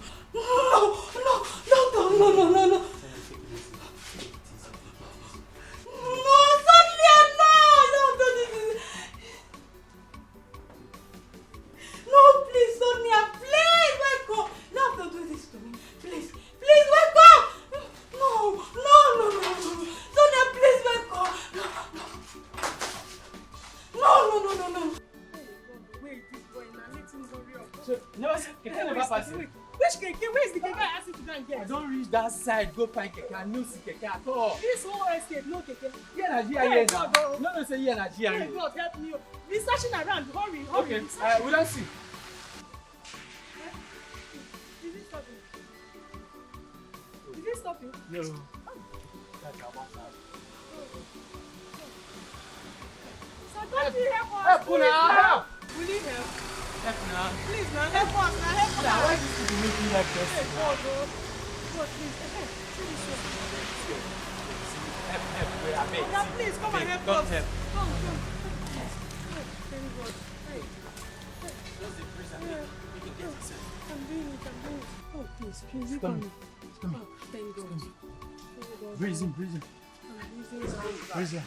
No. That side, go find keke. I no see keke at all. This whole estate, no keke. Yeah, Nigeria now. No, say yeah, Nigeria. Hey, God, help me. Be searching around. Hurry. Okay, we don't see. Did it stop you? Did it stop you? No. That's our WhatsApp. So don't you help us? Help now, help. We need help. Help now. Please, man, help us. Help us. Why did you make me like this? Hey, God, God, please. Help, wait, I beg. God, please, come and help don't us. Help. Come. Thank God. Hey. Just the priest and you can get yourself. I'm doing it. Oh, please, you It's come. coming. It's coming. Oh, thank God. Breathe in. I'm breathing out. Breathe in.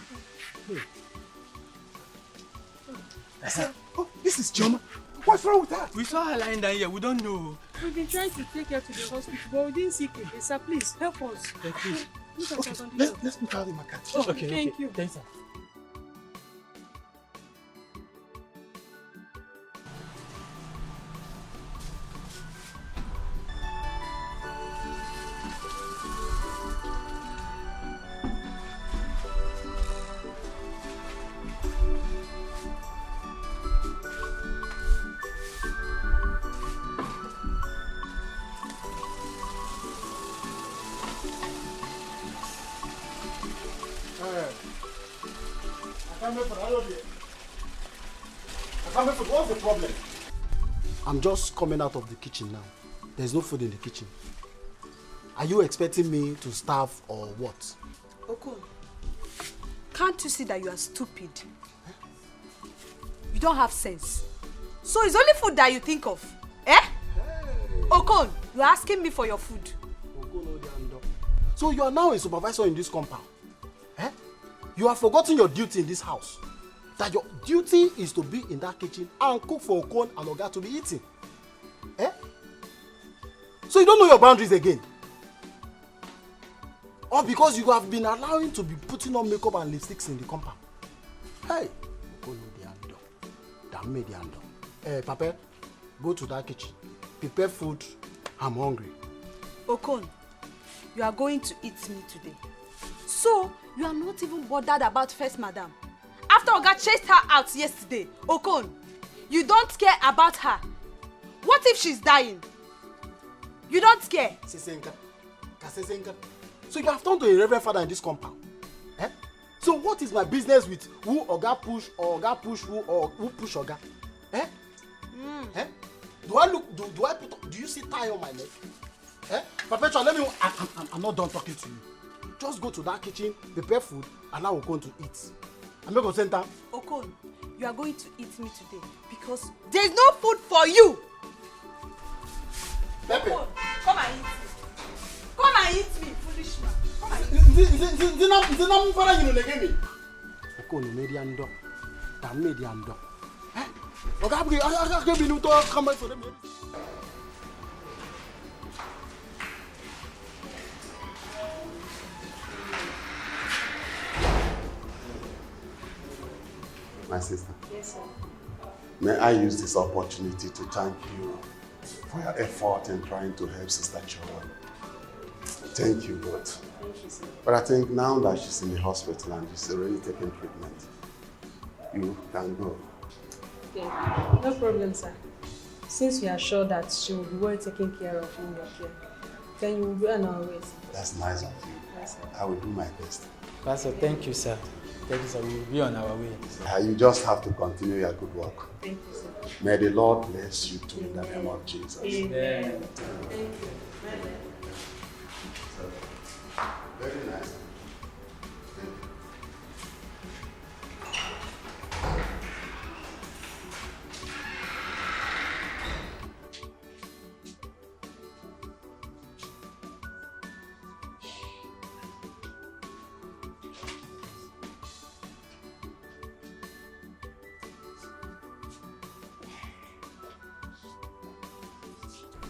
Oh, this is Choma. What's wrong with her? We saw her lying down here. We don't know. We've been trying to take her to the hospital, but we didn't see Keke. Sir, please help us. Please. Let's put her in my car. Oh, thank you. Thanks, sir. What's the problem? I'm just coming out of the kitchen now. There's no food in the kitchen. Are you expecting me to starve or what? Okon, can't you see that you are stupid? You don't have sense. So it's only food that you think of. Eh? Hey. Okon, you're asking me for your food. So you are now a supervisor in this compound. Eh? You have forgotten your duty in this house. That your duty is to be in that kitchen and cook for Okon and Oga to be eating. Eh? So you don't know your boundaries again. Or because you have been allowing to be putting on makeup and lipsticks in the compound. Hey, Papa, go to that kitchen. Prepare food. I'm hungry. Okon, you are going to eat me today. So you are not even bothered about First Madam. After Oga chased her out yesterday, Okon, you don't care about her. What if she's dying? You don't care. Sisenka. So you have turned to a reverend father in this compound. Eh? So what is my business with who Oga push or Oga push who or who push Oga? Eh? Eh? Do you see tie on my neck? Eh? Perpetual, I'm not done talking to you. Just go to that kitchen, prepare food, and now we're going to eat. I'm not going to send down. Okon, you are going to eat me today because there's no food for you. Pepe. Okon, come and eat me. Come and eat me, foolish man. Come and eat me. Okon, you made the under. Damn me the under. Eh? Okay, I can't be no to come back for them. My sister. Yes, sir. May I use this opportunity to thank you for your effort in trying to help Sister Children. Thank you both. Thank you, sir. But I think now that she's in the hospital and she's already taking treatment, you can go. Okay, no problem, sir. Since we are sure that she will be well taken care of in your care, then you will be on our way. That's nice of you. Yes, sir. I will do my best. Pastor, thank you, sir. Thank you, sir. We will be on our way. You just have to continue your good work. Thank you, sir. May the Lord bless you too in the name of Jesus. Amen. Thank you. Very nice.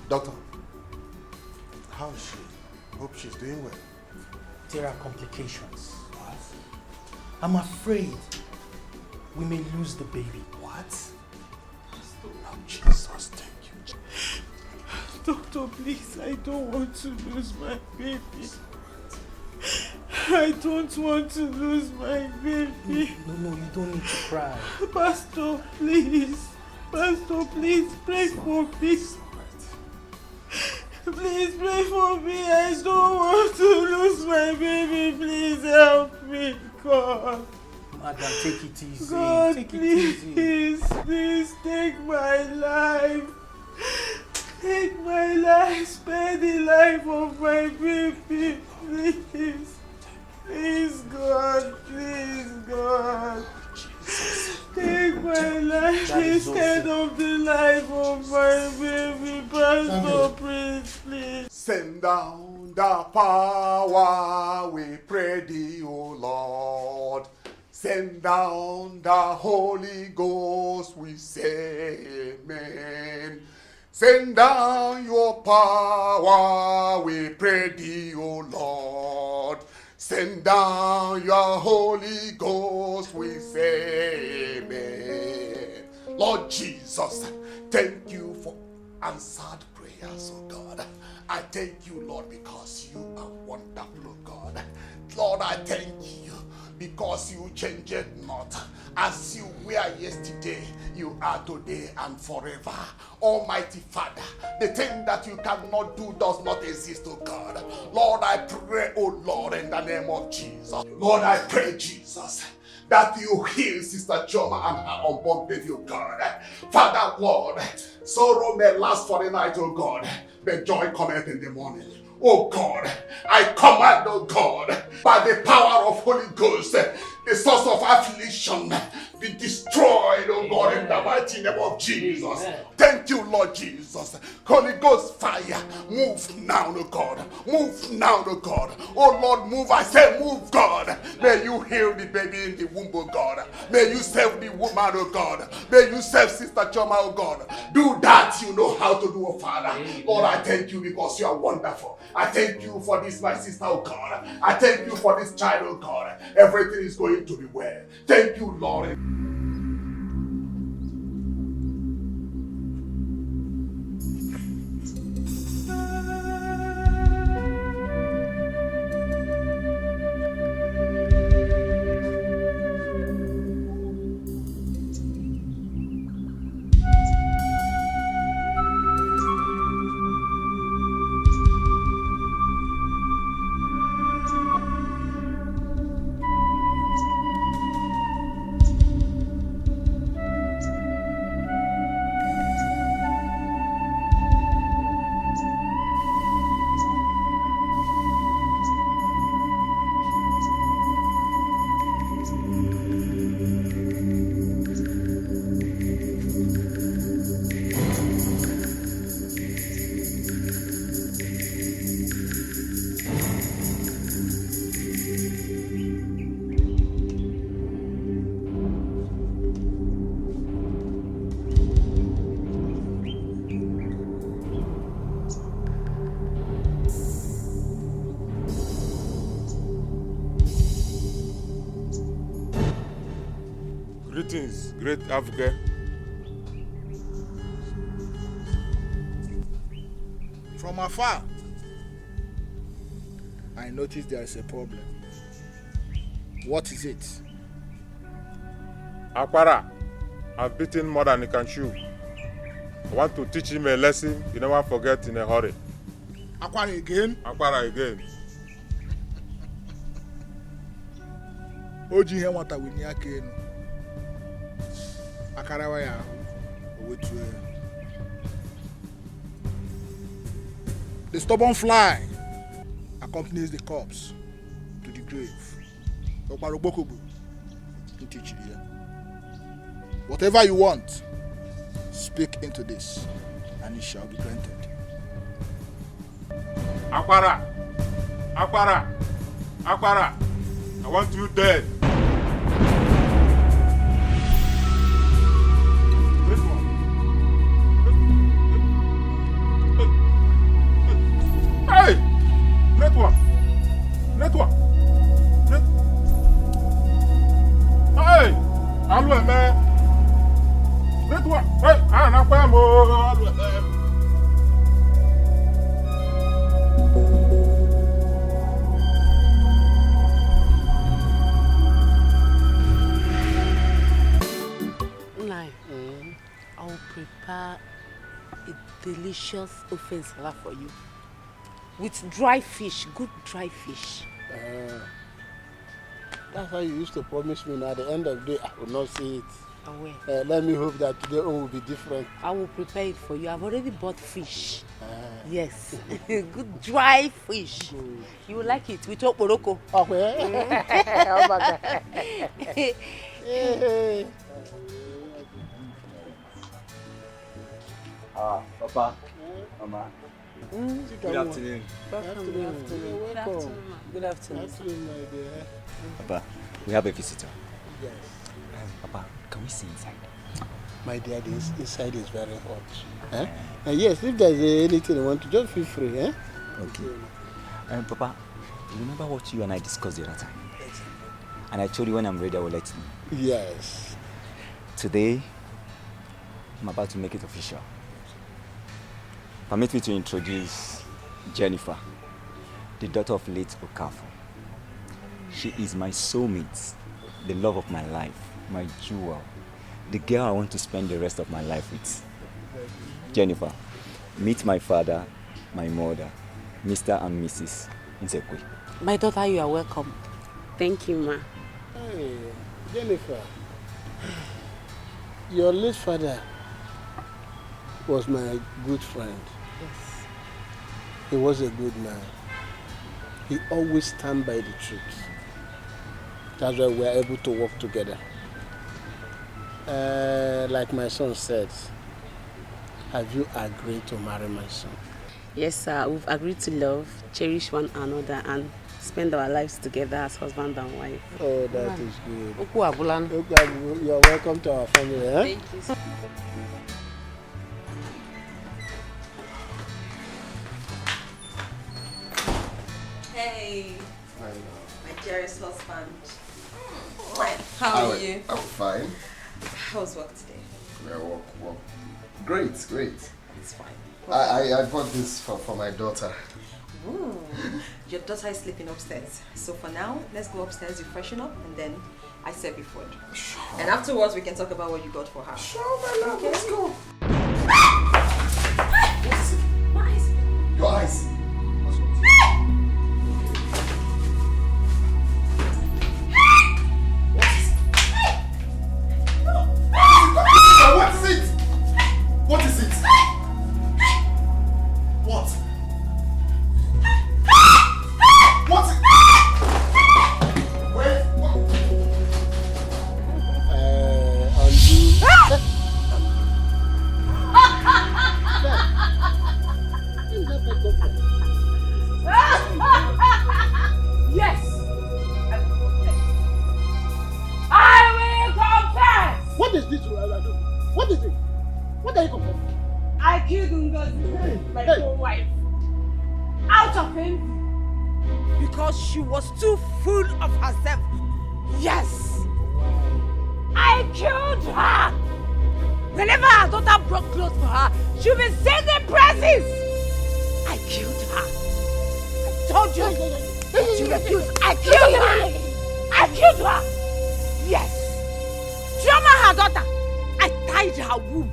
Doctor, how is she? Hope she's doing well. There are complications. What? I'm afraid we may lose the baby. What? Oh, Jesus, thank you. Doctor, please, I don't want to lose my baby. I don't want to lose my baby. No, you don't need to cry. Pastor, please. Pastor, please pray for me. Please pray for me. I don't want to lose my baby. Please help me, God. Madam, take it easy. God, take please, it easy. please take my life. Take my life. Spare the life of my baby. Please. Please, God. Please, God. Take my life instead of the life of my baby. Pastor, please. Send down the power, we pray thee, O Lord. Send down the Holy Ghost, we say amen. Send down your power, we pray thee, O Lord. Send down your Holy Ghost, we say amen. Lord Jesus, thank you for answered prayers, oh God. I thank you, Lord, because you are wonderful, oh God. Lord, I thank you because you changed not. As you were yesterday, you are today and forever. Almighty Father, the thing that you cannot do does not exist, oh God. Lord, I pray, oh Lord, in the name of Jesus. Lord, I pray, Jesus, that you heal Sister Choma and her unborn baby, oh God. Father, Lord, sorrow may last for the night, oh God, but joy cometh in the morning. Oh God, I command, oh God, by the power of Holy Ghost, the source of affliction be destroyed, oh God, in the mighty name of Jesus. Thank you, Lord Jesus. Holy Ghost fire, move now, oh God. Move now, oh God. Oh Lord, move. I say move, God. May you heal the baby in the womb, oh God. May you save the woman, oh God. May you save Sister Choma, oh God. Do that you know how to do, oh Father. Lord, I thank you because you are wonderful. I thank you for this, my sister, oh God. I thank you for this child, oh God. Everything is going to be well. Thank you, Lord. Greetings, great Africa. From afar, I noticed there is a problem. What is it? Akpara, I've beaten more than he can chew. I want to teach him a lesson you never forget in a hurry. Akpara again? Akpara again. Oji he nwata wini aka enu. Akarawa ya owetu. The stubborn fly accompanies the corpse to the grave. Whatever you want, speak into this, and it shall be granted. Akpara! Akpara! Akpara! I want you dead. Hey! Network! Network! Hey! Allo, man! Network! Hey! I'm not going to I will prepare a delicious ofe salad for you with dry fish, good dry fish. That's how you used to promise me. Now at the end of the day, I will not see it. Aware. Let me hope that today will be different. I will prepare it for you. I've already bought fish. Yes, good dry fish. Good. You will like it with okporoko. Okay. Papa, Mama. Good afternoon. Welcome. Good afternoon. My dear. Papa, we have a visitor. Yes. Papa, can we see inside? My dear, this inside is very hot. And yes, if there's anything you want to, just feel free. Okay. Papa, remember what you and I discussed the other time? And I told you when I'm ready, I will let you know. Yes. Today, I'm about to make it official. Permit me to introduce Jennifer, the daughter of late Okafor. She is my soulmate, the love of my life, my jewel, the girl I want to spend the rest of my life with. Jennifer, meet my father, my mother, Mr. and Mrs. Nsekwe. My daughter, you are welcome. Thank you, ma. Hey, Jennifer. Your late father was my good friend. Yes. He was a good man. He always stand by the truth. That's why we are able to work together. Like my son said, have you agreed to marry my son? Yes, sir. We've agreed to love, cherish one another, and spend our lives together as husband and wife. Oh, that is good. You are welcome to our family. Eh? Thank you, sir. Hey, my dearest husband. How How are you? I'm fine. How's work today? Yeah, work. Great. It's fine. I bought this for my daughter. Ooh, your daughter is sleeping upstairs. So for now, let's go upstairs, you freshen up, and then I serve you food. Sure. And afterwards, we can talk about what you got for her. Sure, my love. Okay. Let's go. My eyes. Your eyes. What is it? What? What? Where? Yes! I will confess! What is this? What is it? What are you confessing? I killed Ngozi, my co-wife, out of envy, because she was too full of herself. Yes! I killed her! Whenever her daughter brought clothes for her, she would be singing praises! I killed her. I told you! But she refused. I killed her! I killed her! Yes! Chioma, her daughter, I tied her womb.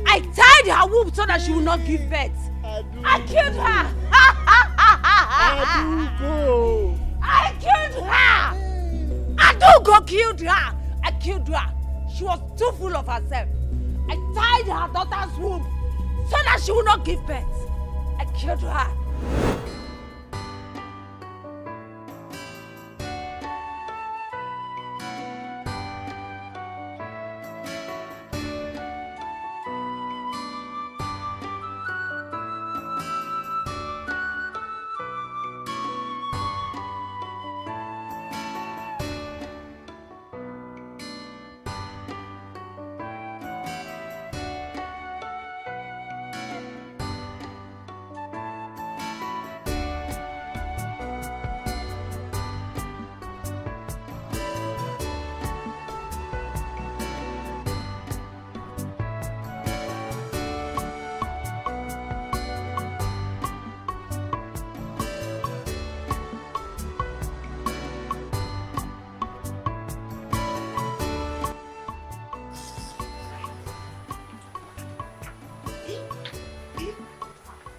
I tied her womb so that she will not give birth. I killed her. I killed her. Adugo killed her. I killed her. She was too full of herself. I tied her daughter's womb so that she will not give birth. I killed her.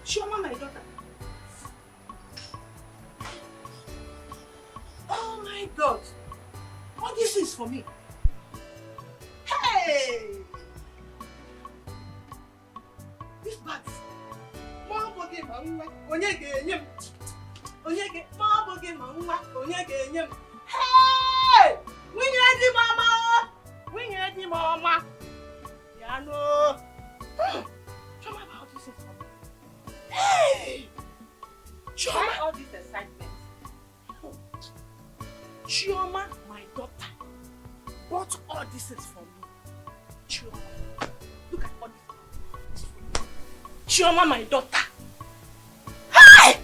Chioma, my daughter. Oh my God. What this is for me? Hey! This bag. Mom boge mangwa. Onyege nyem. Onyege mom boge mangwa. Onyege nyem. Hey! Winye di mama. Winye di mama. Yano. Chioma, about this is for me. Hey! Chioma! Why all this excitement? Chioma, my daughter, bought all this is for me. Chioma, look at all this. Chioma, my daughter. Hey!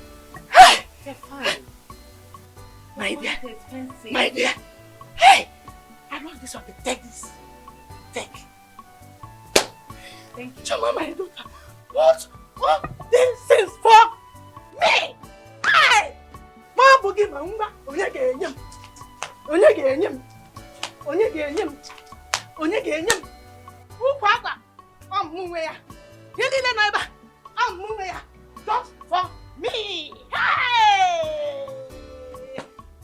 Hey! Okay, fine. My dear. Expensive. My dear. Hey! I want this one. Take this. Take. Thank you. Chama, my daughter. What this is for me? Hey! Mama, forgive my unga. Onye ga-enyem. Onye ga-enyem. Onye ga-enyem. Onye ga-enyem. Ukwu akwa. Ọmụnwe ya. Ihe niile nọ ebe a. Ọmụnwe ya. Just for me. Hey!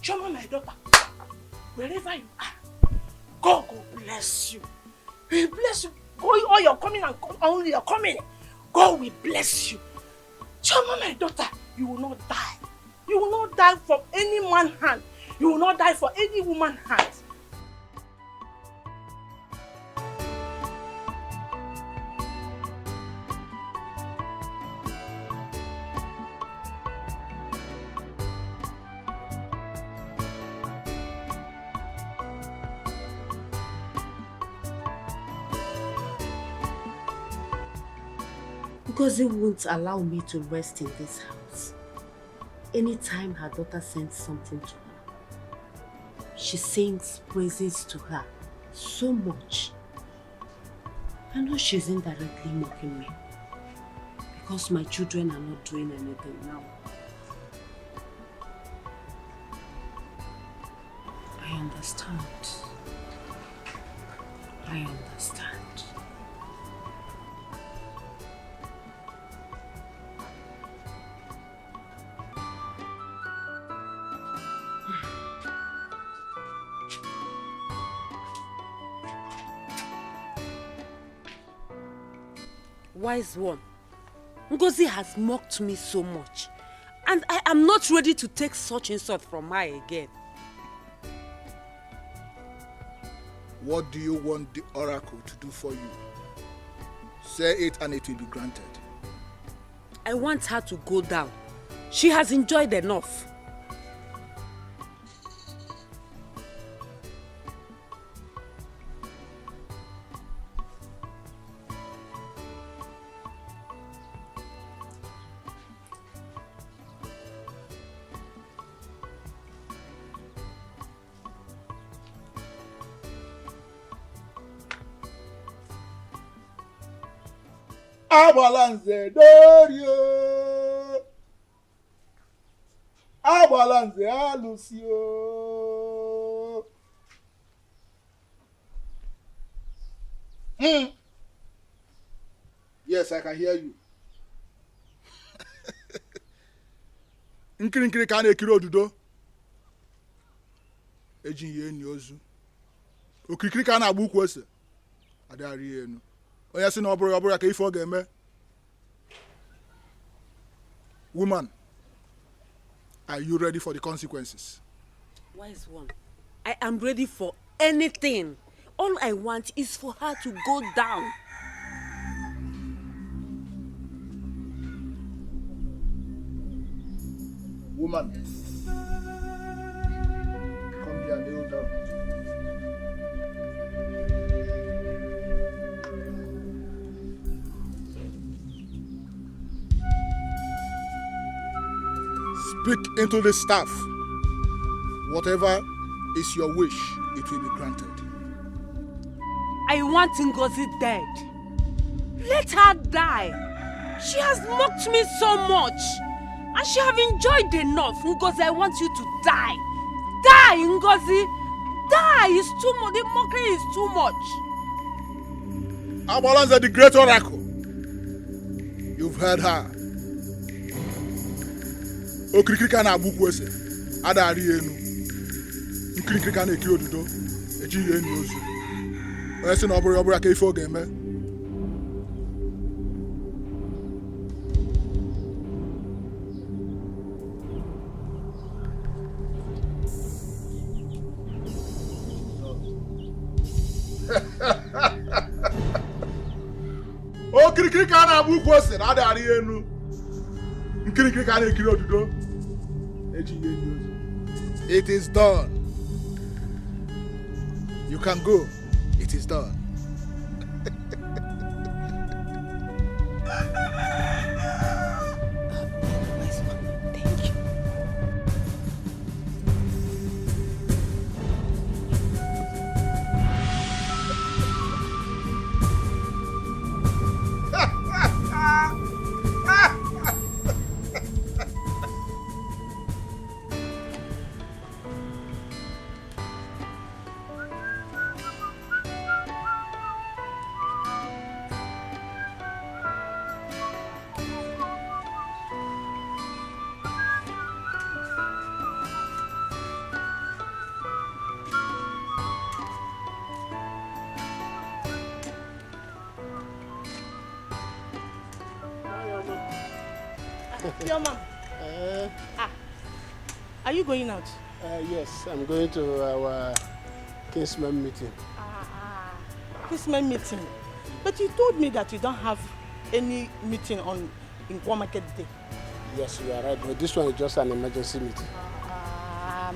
Chama, my daughter. Wherever you are, God will bless you. He will bless you. All your coming and only your coming. God will bless you. Chama, my daughter, you will not die. You will not die from any man's hand. You will not die for any woman's hand. Ngozi won't allow me to rest in this house. Anytime her daughter sends something to her, she sings praises to her so much. I know she's indirectly mocking me because my children are not doing anything now. I understand. I understand. Wise one, Ngozi has mocked me so much, and I am not ready to take such insult from her again. What do you want the oracle to do for you? Say it and it will be granted. I want her to go down. She has enjoyed enough. Abalanze Dorio, Abalanze Alucio. Yes, I can hear you. Nkiri ka na-ekiri odudo. Eji ihe enyi ozu. Okirikiri ka na-agba ukwu ose. Adari enu. Oya si na oburu ka ife ọ ga-eme. Woman, are you ready for the consequences? Wise one, I am ready for anything. All I want is for her to go down. Woman, come here, kneel down. Speak into the staff. Whatever is your wish, it will be granted. I want Ngozi dead. Let her die. She has mocked me so much. And she have enjoyed enough. Ngozi, I want you to die. Die, Ngozi. Die. It's too much. The mockery is too much. Abalanze, the great oracle. You've heard her. Okirikiri na-agba ukwu ose. Adari enu. Nkirikiri ka na-ekiri odudo. Eji ihe enyi ozu. Onye sị na ọ bụrụ ka ife ọ ga-eme. Okirikiri ka na-agba ukwu ose na adari enu. Nkirikiri ka na-ekiri odudo. Eji ihe enyi ozu. It is done. You can go. It is done. Thank you. Your mom. Are you going out? Yes, I'm going to our Kingsman meeting. Christmas meeting. But you told me that you don't have any meeting in Kwa Market Day. Yes, you are right, but this one is just an emergency meeting.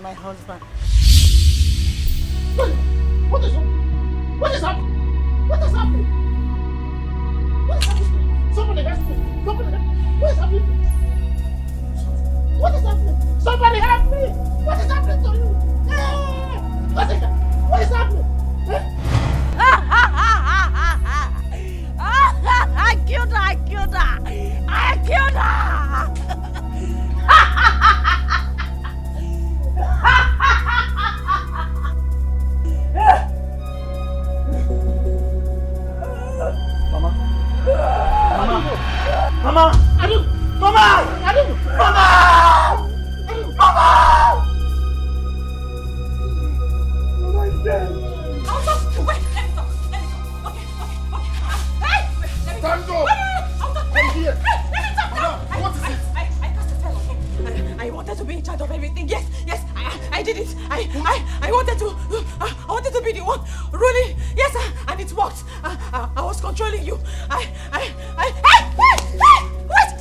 My husband. What is happening? What is happening? What is happening? What is happening? Somebody help me! Somebody help me! What is happening? What is happening? Somebody help me! What is happening to you? What is happening? I killed her! I killed her! I killed her! Mama! Mama! Mama! Mama! Stand up! Come here! What is it? I wanted to be in charge of everything. Yes, I did it. I wanted to be the one ruling. Yes, and it worked. I was controlling you. Hey! Wait!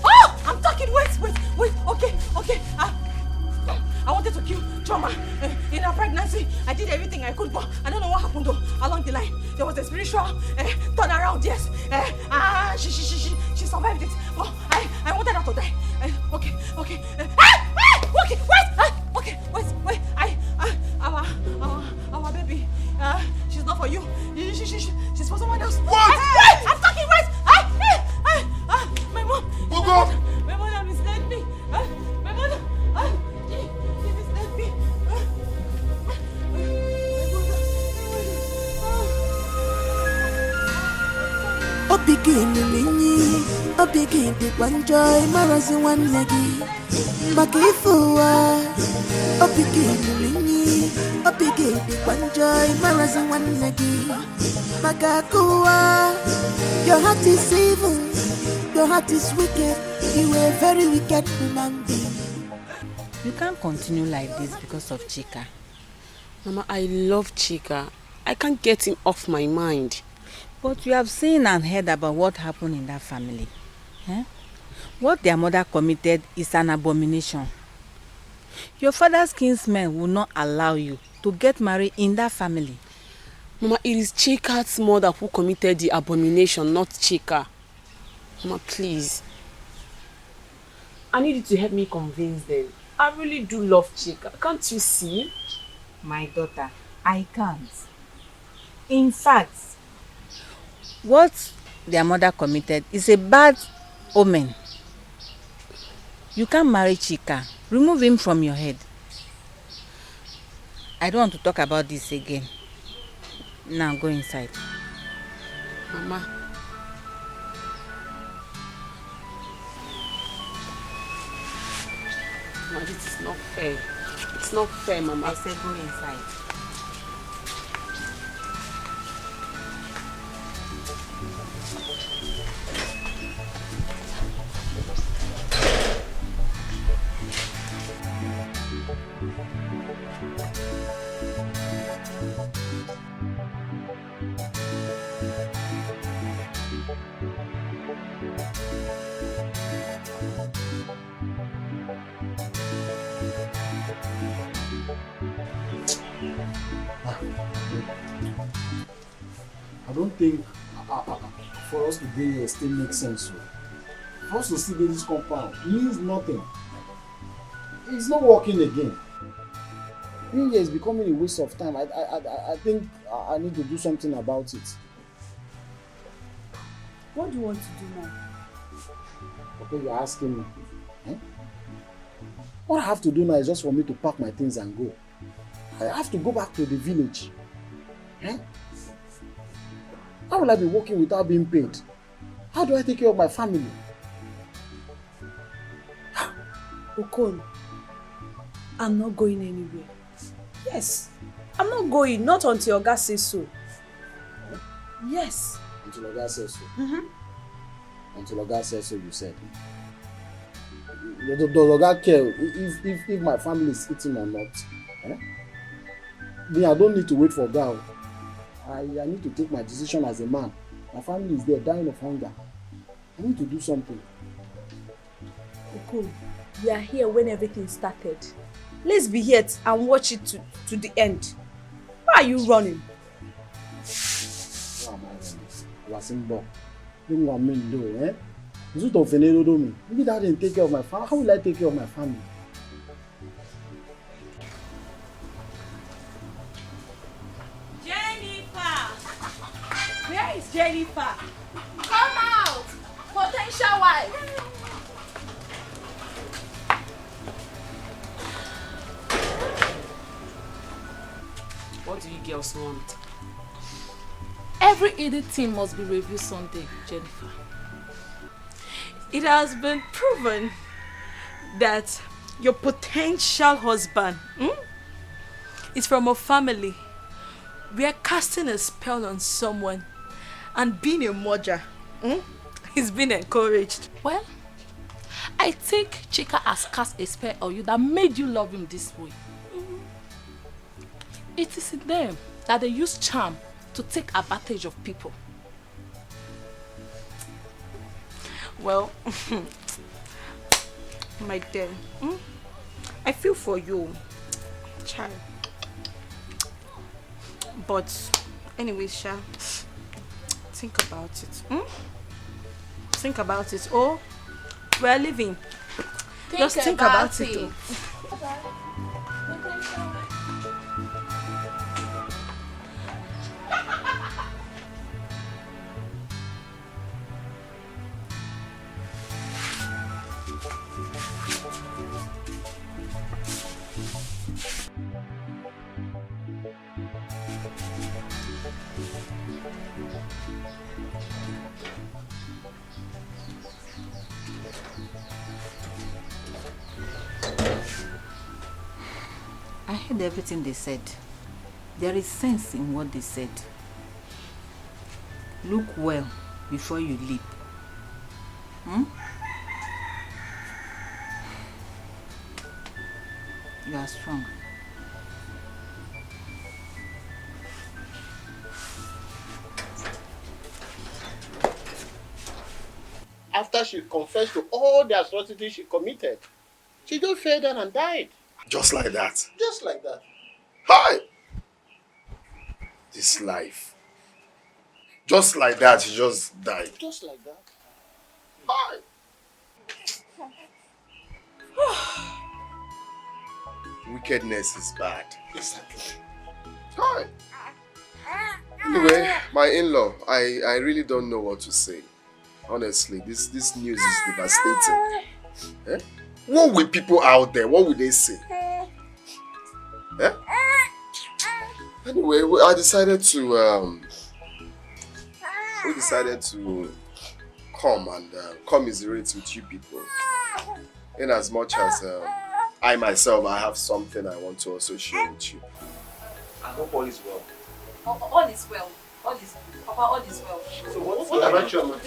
Oh, I'm talking. Wait. Okay. I wanted to kill Choma in her pregnancy. I did everything I could, but I don't know what happened though. Along the line, there was a spiritual turnaround. Yes, she survived it. But I wanted her to die. Okay. Wait. Our baby. She's not for you. She's for someone else. What? Wait! I'm talking right. My mom. Go. My mother misled me. My mother. She misled me. Obigini minyi, obigini kwanjoy marazi wanegi. Makifuwa, obigini minyi, obigini kwanjoy marazi wanegi. Makakuwa, your heart is evil, your heart is wicked. You are a very wicked human being. You can't continue like this because of Chika. Mama, I love Chika. I can't get him off my mind. But you have seen and heard about what happened in that family. What their mother committed is an abomination. Your father's kinsmen will not allow you to get married in that family. Mama, it is Chika's mother who committed the abomination, not Chika. Mama, please. I need you to help me convince them. I really do love Chika. Can't you see? My daughter, I can't. In fact, what their mother committed is a bad omen. You can't marry Chika. Remove him from your head. I don't want to talk about this again. Now go inside. Mama. Mama, this is not fair. It's not fair, Mama. I said go inside. I don't think for us to be here still makes sense. So. For us to still be this compound means nothing. It's not working again. Being here is becoming a waste of time. I think I need to do something about it. What do you want to do now? Okay, you're asking me. What I have to do now is just for me to pack my things and go. I have to go back to the village. How will I be working without being paid? How do I take care of my family? Okon, I'm not going anywhere. Yes, I'm not going, not until Oga says so. Yes. Until Oga says so? Until Oga says so, you said. Does Oga care if my family is eating or not? Eh? Me, I don't need to wait for God. I need to take my decision as a man. My family is there dying of hunger. I need to do something. Cool. We are here when everything started. Let's be here and watch it to the end. Why are you running? Why am I running? Wasimbo. You want me to do, eh? Maybe that didn't take care of my family. How will I take care of my family? Jennifer! Where is Jennifer? Come out! Potential wife! What do you girls want? Every editing must be reviewed Sunday, Jennifer. It has been proven that your potential husband is from a family where casting a spell on someone and being a mother is being encouraged. Well, I think Chika has cast a spell on you that made you love him this way. It is in them that they use charm to take advantage of people. Well, my dear, I feel for you, child. But anyway, Sha, think about it. Think about it. Oh, we're living. Just think about it. I heard everything they said. There is sense in what they said. Look well before you leap. You are strong. After she confessed to all the atrocities she committed, she just fell down and died. Just like that. Just like that. Hi! This life. Just like that, she just died. Just like that. Hi! Wickedness is bad. Exactly. Hi! Anyway, my in-law, I really don't know what to say. Honestly, this news is devastating. Eh? What will people out there, what will they say? Eh? Anyway, I decided to come and commiserate with you people. In as much as I myself, I have something I want to also share with you. I hope all is well. All is well. All is Papa, all is well. So what about Chioma?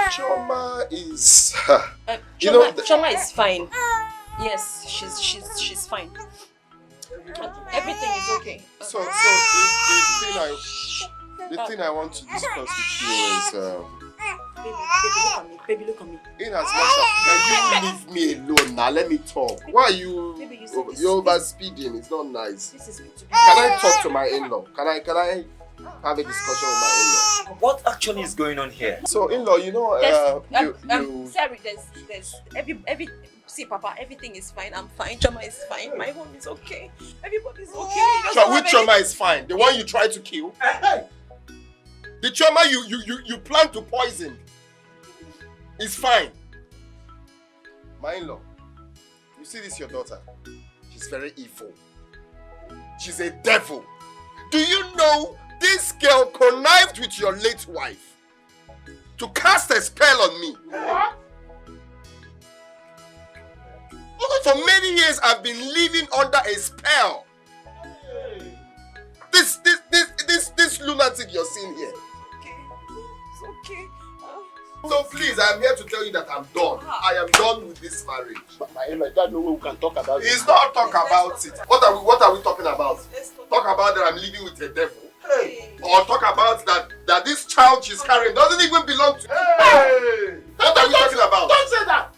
Chioma is Chioma is fine. Yes, she's fine. Everything is okay. So the thing I want to discuss with you is Baby, look at me. in as much as can you leave me alone now? Let me talk. Why are you you're over speeding? It's not nice. This is meant to be. Can I talk to my in-law? Can I have a discussion with my in-law? What actually is going on here? So in-law, you know Sorry, there's every see, Papa, everything is fine. I'm fine. Chioma is fine. My home is okay. Everybody's okay. Which Chioma is fine? The one you tried to kill? The Chioma you plan to poison is fine. My in-law, you see this your daughter? She's very evil. She's a devil. Do you know this girl connived with your late wife to cast a spell on me? For many years I've been living under a spell. This lunatic you're seeing here. It's okay. So please, I am here to tell you that I'm done. I am done with this marriage. My I don't know we can talk about it. It's not talk about it. What are we talking about? Talk about that I'm living with the devil. Hey. Or talk about that this child she's carrying doesn't even belong to me. Hey. What are we talking about? Don't say that.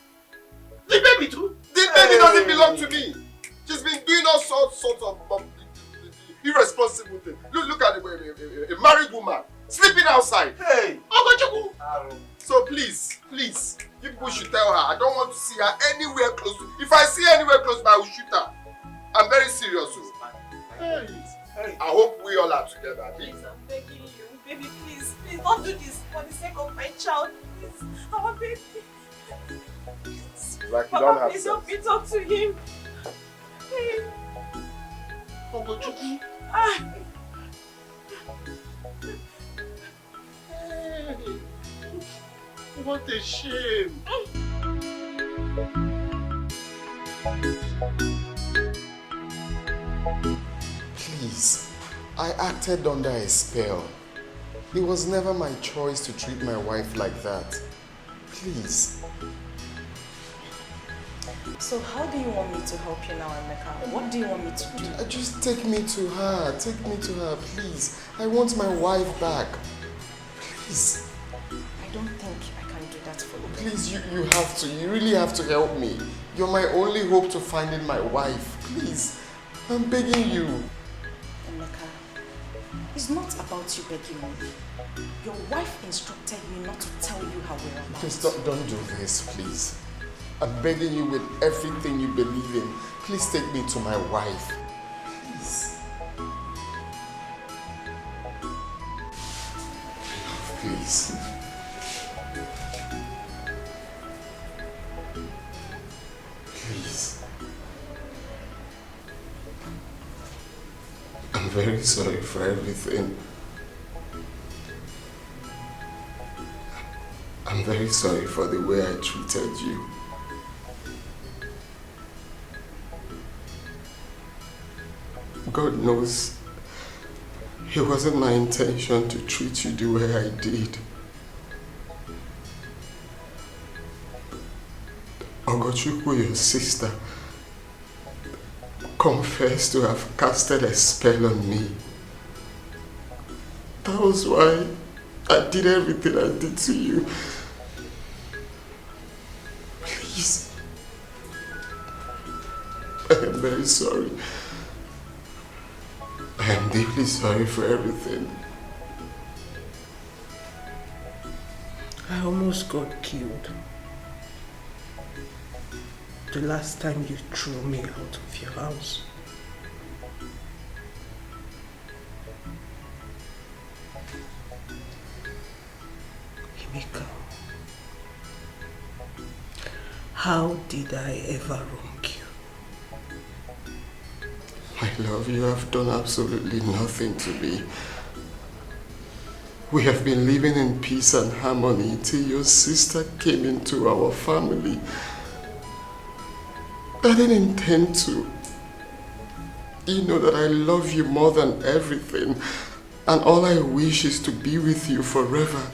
The baby too. The baby doesn't belong to me. She's been doing all sorts of irresponsible things. Look at a married woman sleeping outside. Hey. So please, you people should tell her I don't want to see her anywhere close to. If I see her anywhere close by, I will shoot her. I'm very serious. Hey. I hope we all are together. Please, I'm begging you. Baby, please don't do this for the sake of my child. Please, our baby. Like you don't have please help me talk to him. Hey. What a shame. Please, I acted under a spell. It was never my choice to treat my wife like that. Please. So how do you want me to help you now, Emeka? What do you want me to do? Just take me to her. Take me to her, please. I want my wife back. Please. I don't think I can do that for you. Please, you have to. You really have to help me. You're my only hope to finding my wife. Please. I'm begging you. Emeka, it's not about you begging me. Your wife instructed me not to tell you her whereabouts. Please don't do this, please. I'm begging you with everything you believe in. Please take me to my wife. Please. Please. Please. I'm very sorry for everything. I'm very sorry for the way I treated you. God knows it wasn't my intention to treat you the way I did. Ogochukwu, your sister, confessed to have casted a spell on me. That was why I did everything I did to you. Please. I am very sorry. I am deeply sorry for everything. I almost got killed. The last time you threw me out of your house. Emeka, how did I ever wrong you? My love, you have done absolutely nothing to me. We have been living in peace and harmony till your sister came into our family. I didn't intend to. You know that I love you more than everything, and all I wish is to be with you forever.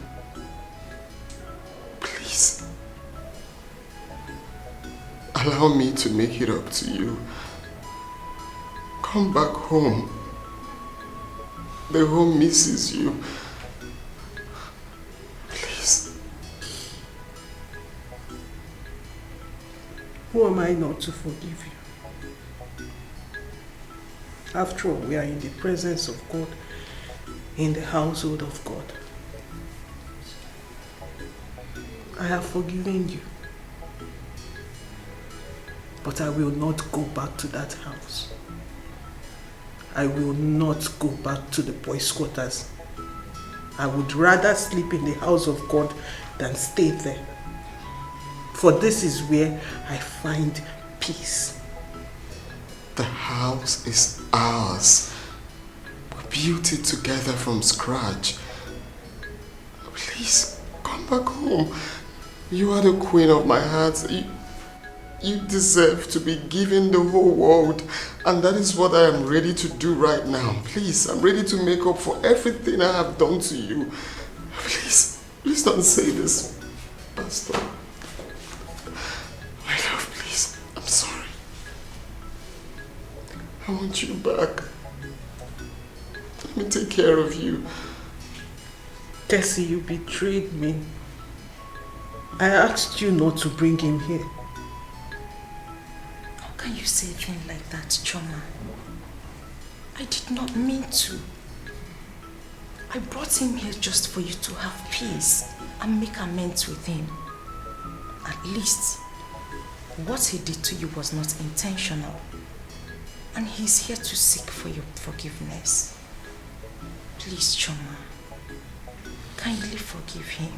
Please, allow me to make it up to you. Come back home. The home misses you. Please. Who am I not to forgive you? After all, we are in the presence of God, in the household of God. I have forgiven you. But I will not go back to that house. I will not go back to the boys' quarters. I would rather sleep in the house of God than stay there. For this is where I find peace. The house is ours. We built it together from scratch. Please, come back home. You are the queen of my heart. You deserve to be given the whole world, and that is what I am ready to do right now. Please, I'm ready to make up for everything I have done to you. Please don't say this. Pastor, my love, please, I'm sorry. I want you back. Let me take care of you. Tessie, you betrayed me. I asked you not to bring him here. How can you say a thing like that, Choma? I did not mean to. I brought him here just for you to have peace and make amends with him. At least, what he did to you was not intentional. And he's here to seek for your forgiveness. Please, Choma, kindly forgive him.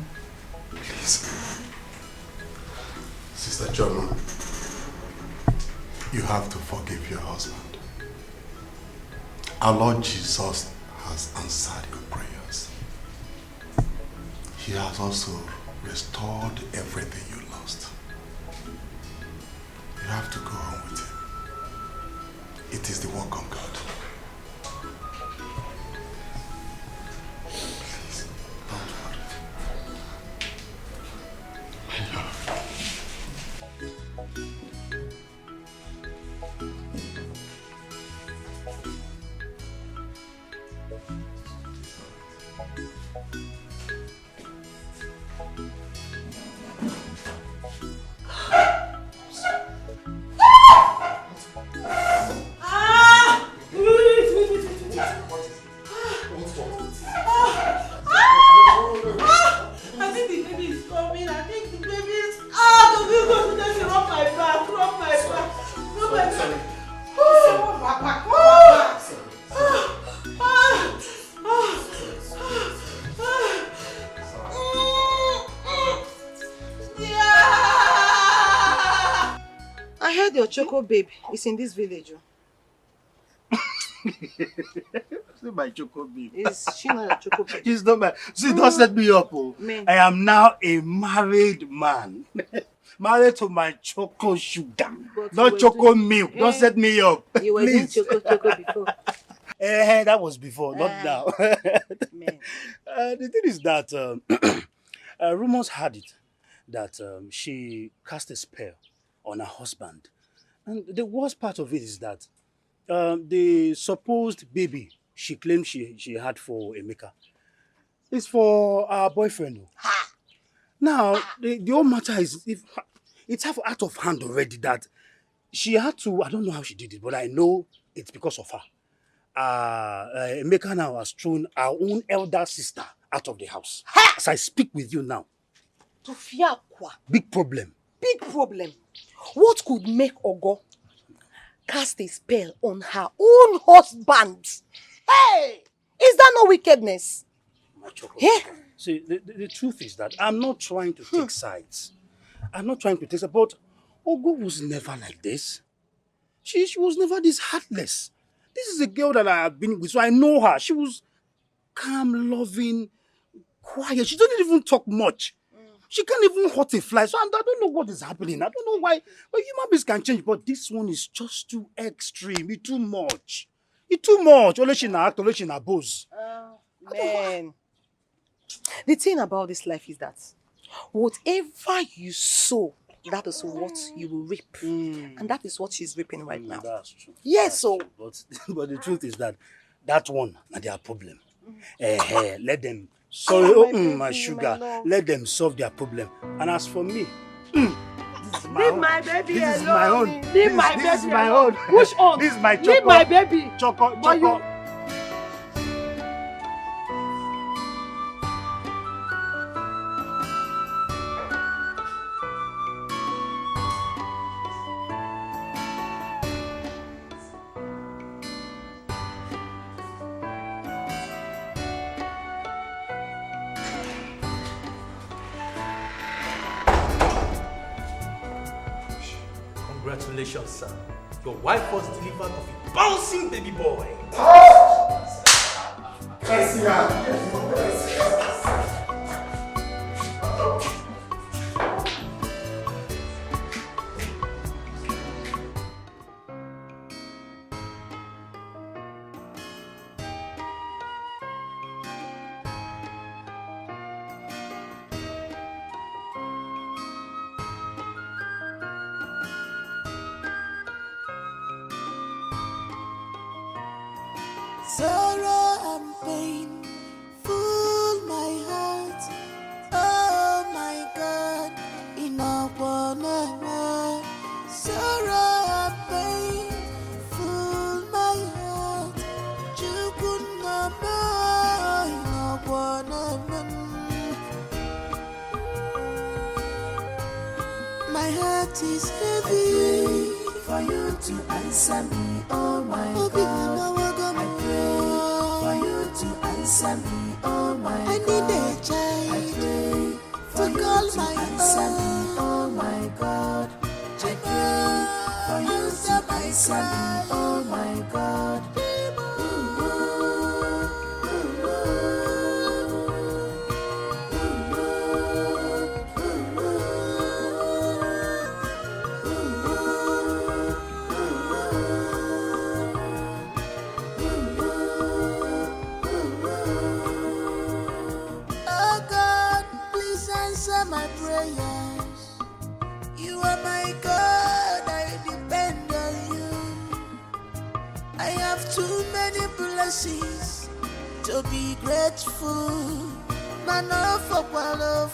Please. Sister Choma, you have to forgive your husband. Our Lord Jesus has answered your prayers. He has also restored everything you lost. You have to go on with him. It is the work of God. Please, don't worry. My love. I think the baby is coming. I think the baby is. Ah, the baby goes to rub my back. Rub my back. Rub my back. I heard your choco babe is in this village. See my choco babe. Is she not your choco babe? She's not my. See, don't set me up. Oh. Man. I am now a married man. Married to my choco sugar. But Not you choco were milk. Don't set me up. You were doing Please. choco before. That was before, not now. The thing is that rumors had it that she cast a spell on her husband. And the worst part of it is that the supposed baby she claimed she had for Emeka is for her boyfriend. Now, the whole matter is, if it's out of hand already that she had to, I don't know how she did it, but I know it's because of her. Emeka now has thrown our own elder sister out of the house. As I speak with you now. Tufiakwa. Big problem. Big problem. What could make Ogo cast a spell on her own husband? Hey! Is that no wickedness? Yeah. See, the truth is that I'm not trying to take sides. I'm not trying to take sides, but Ogo was never like this. She was never this heartless. This is a girl that I have been with, so I know her. She was calm, loving, quiet. She doesn't even talk much. She can't even hurt a fly. So I don't know what is happening. I don't know why. But human beings can change, but this one is just too extreme. It's too much. It's too much. Only she na act, only she na boast. Man. The thing about this life is that whatever you sow, that is what you will reap. And that is what she's reaping right now. That's true. Yes, so. But the truth is that one is their problem. Let them. Sorry, my sugar. Let them solve their problem. And as for me, Leave my baby alone. This is my own. Leave my baby This is my alone. own. Push on. This is my choco. Leave my baby. Choco. But you- Congratulations, sir. Your wife was delivered of a bouncing baby boy. Sorrow and pain full my heart. Oh my God, enough one. Sorrow and pain full my heart. Enough one. My heart is heavy. For you to answer me, oh my God. I pray for you to answer me, oh my God. I need a child to call my own. Oh my God. I pray for you to answer me, oh my God. My prayers, you are my God, I depend on you. I have too many blessings to be grateful. Man of a of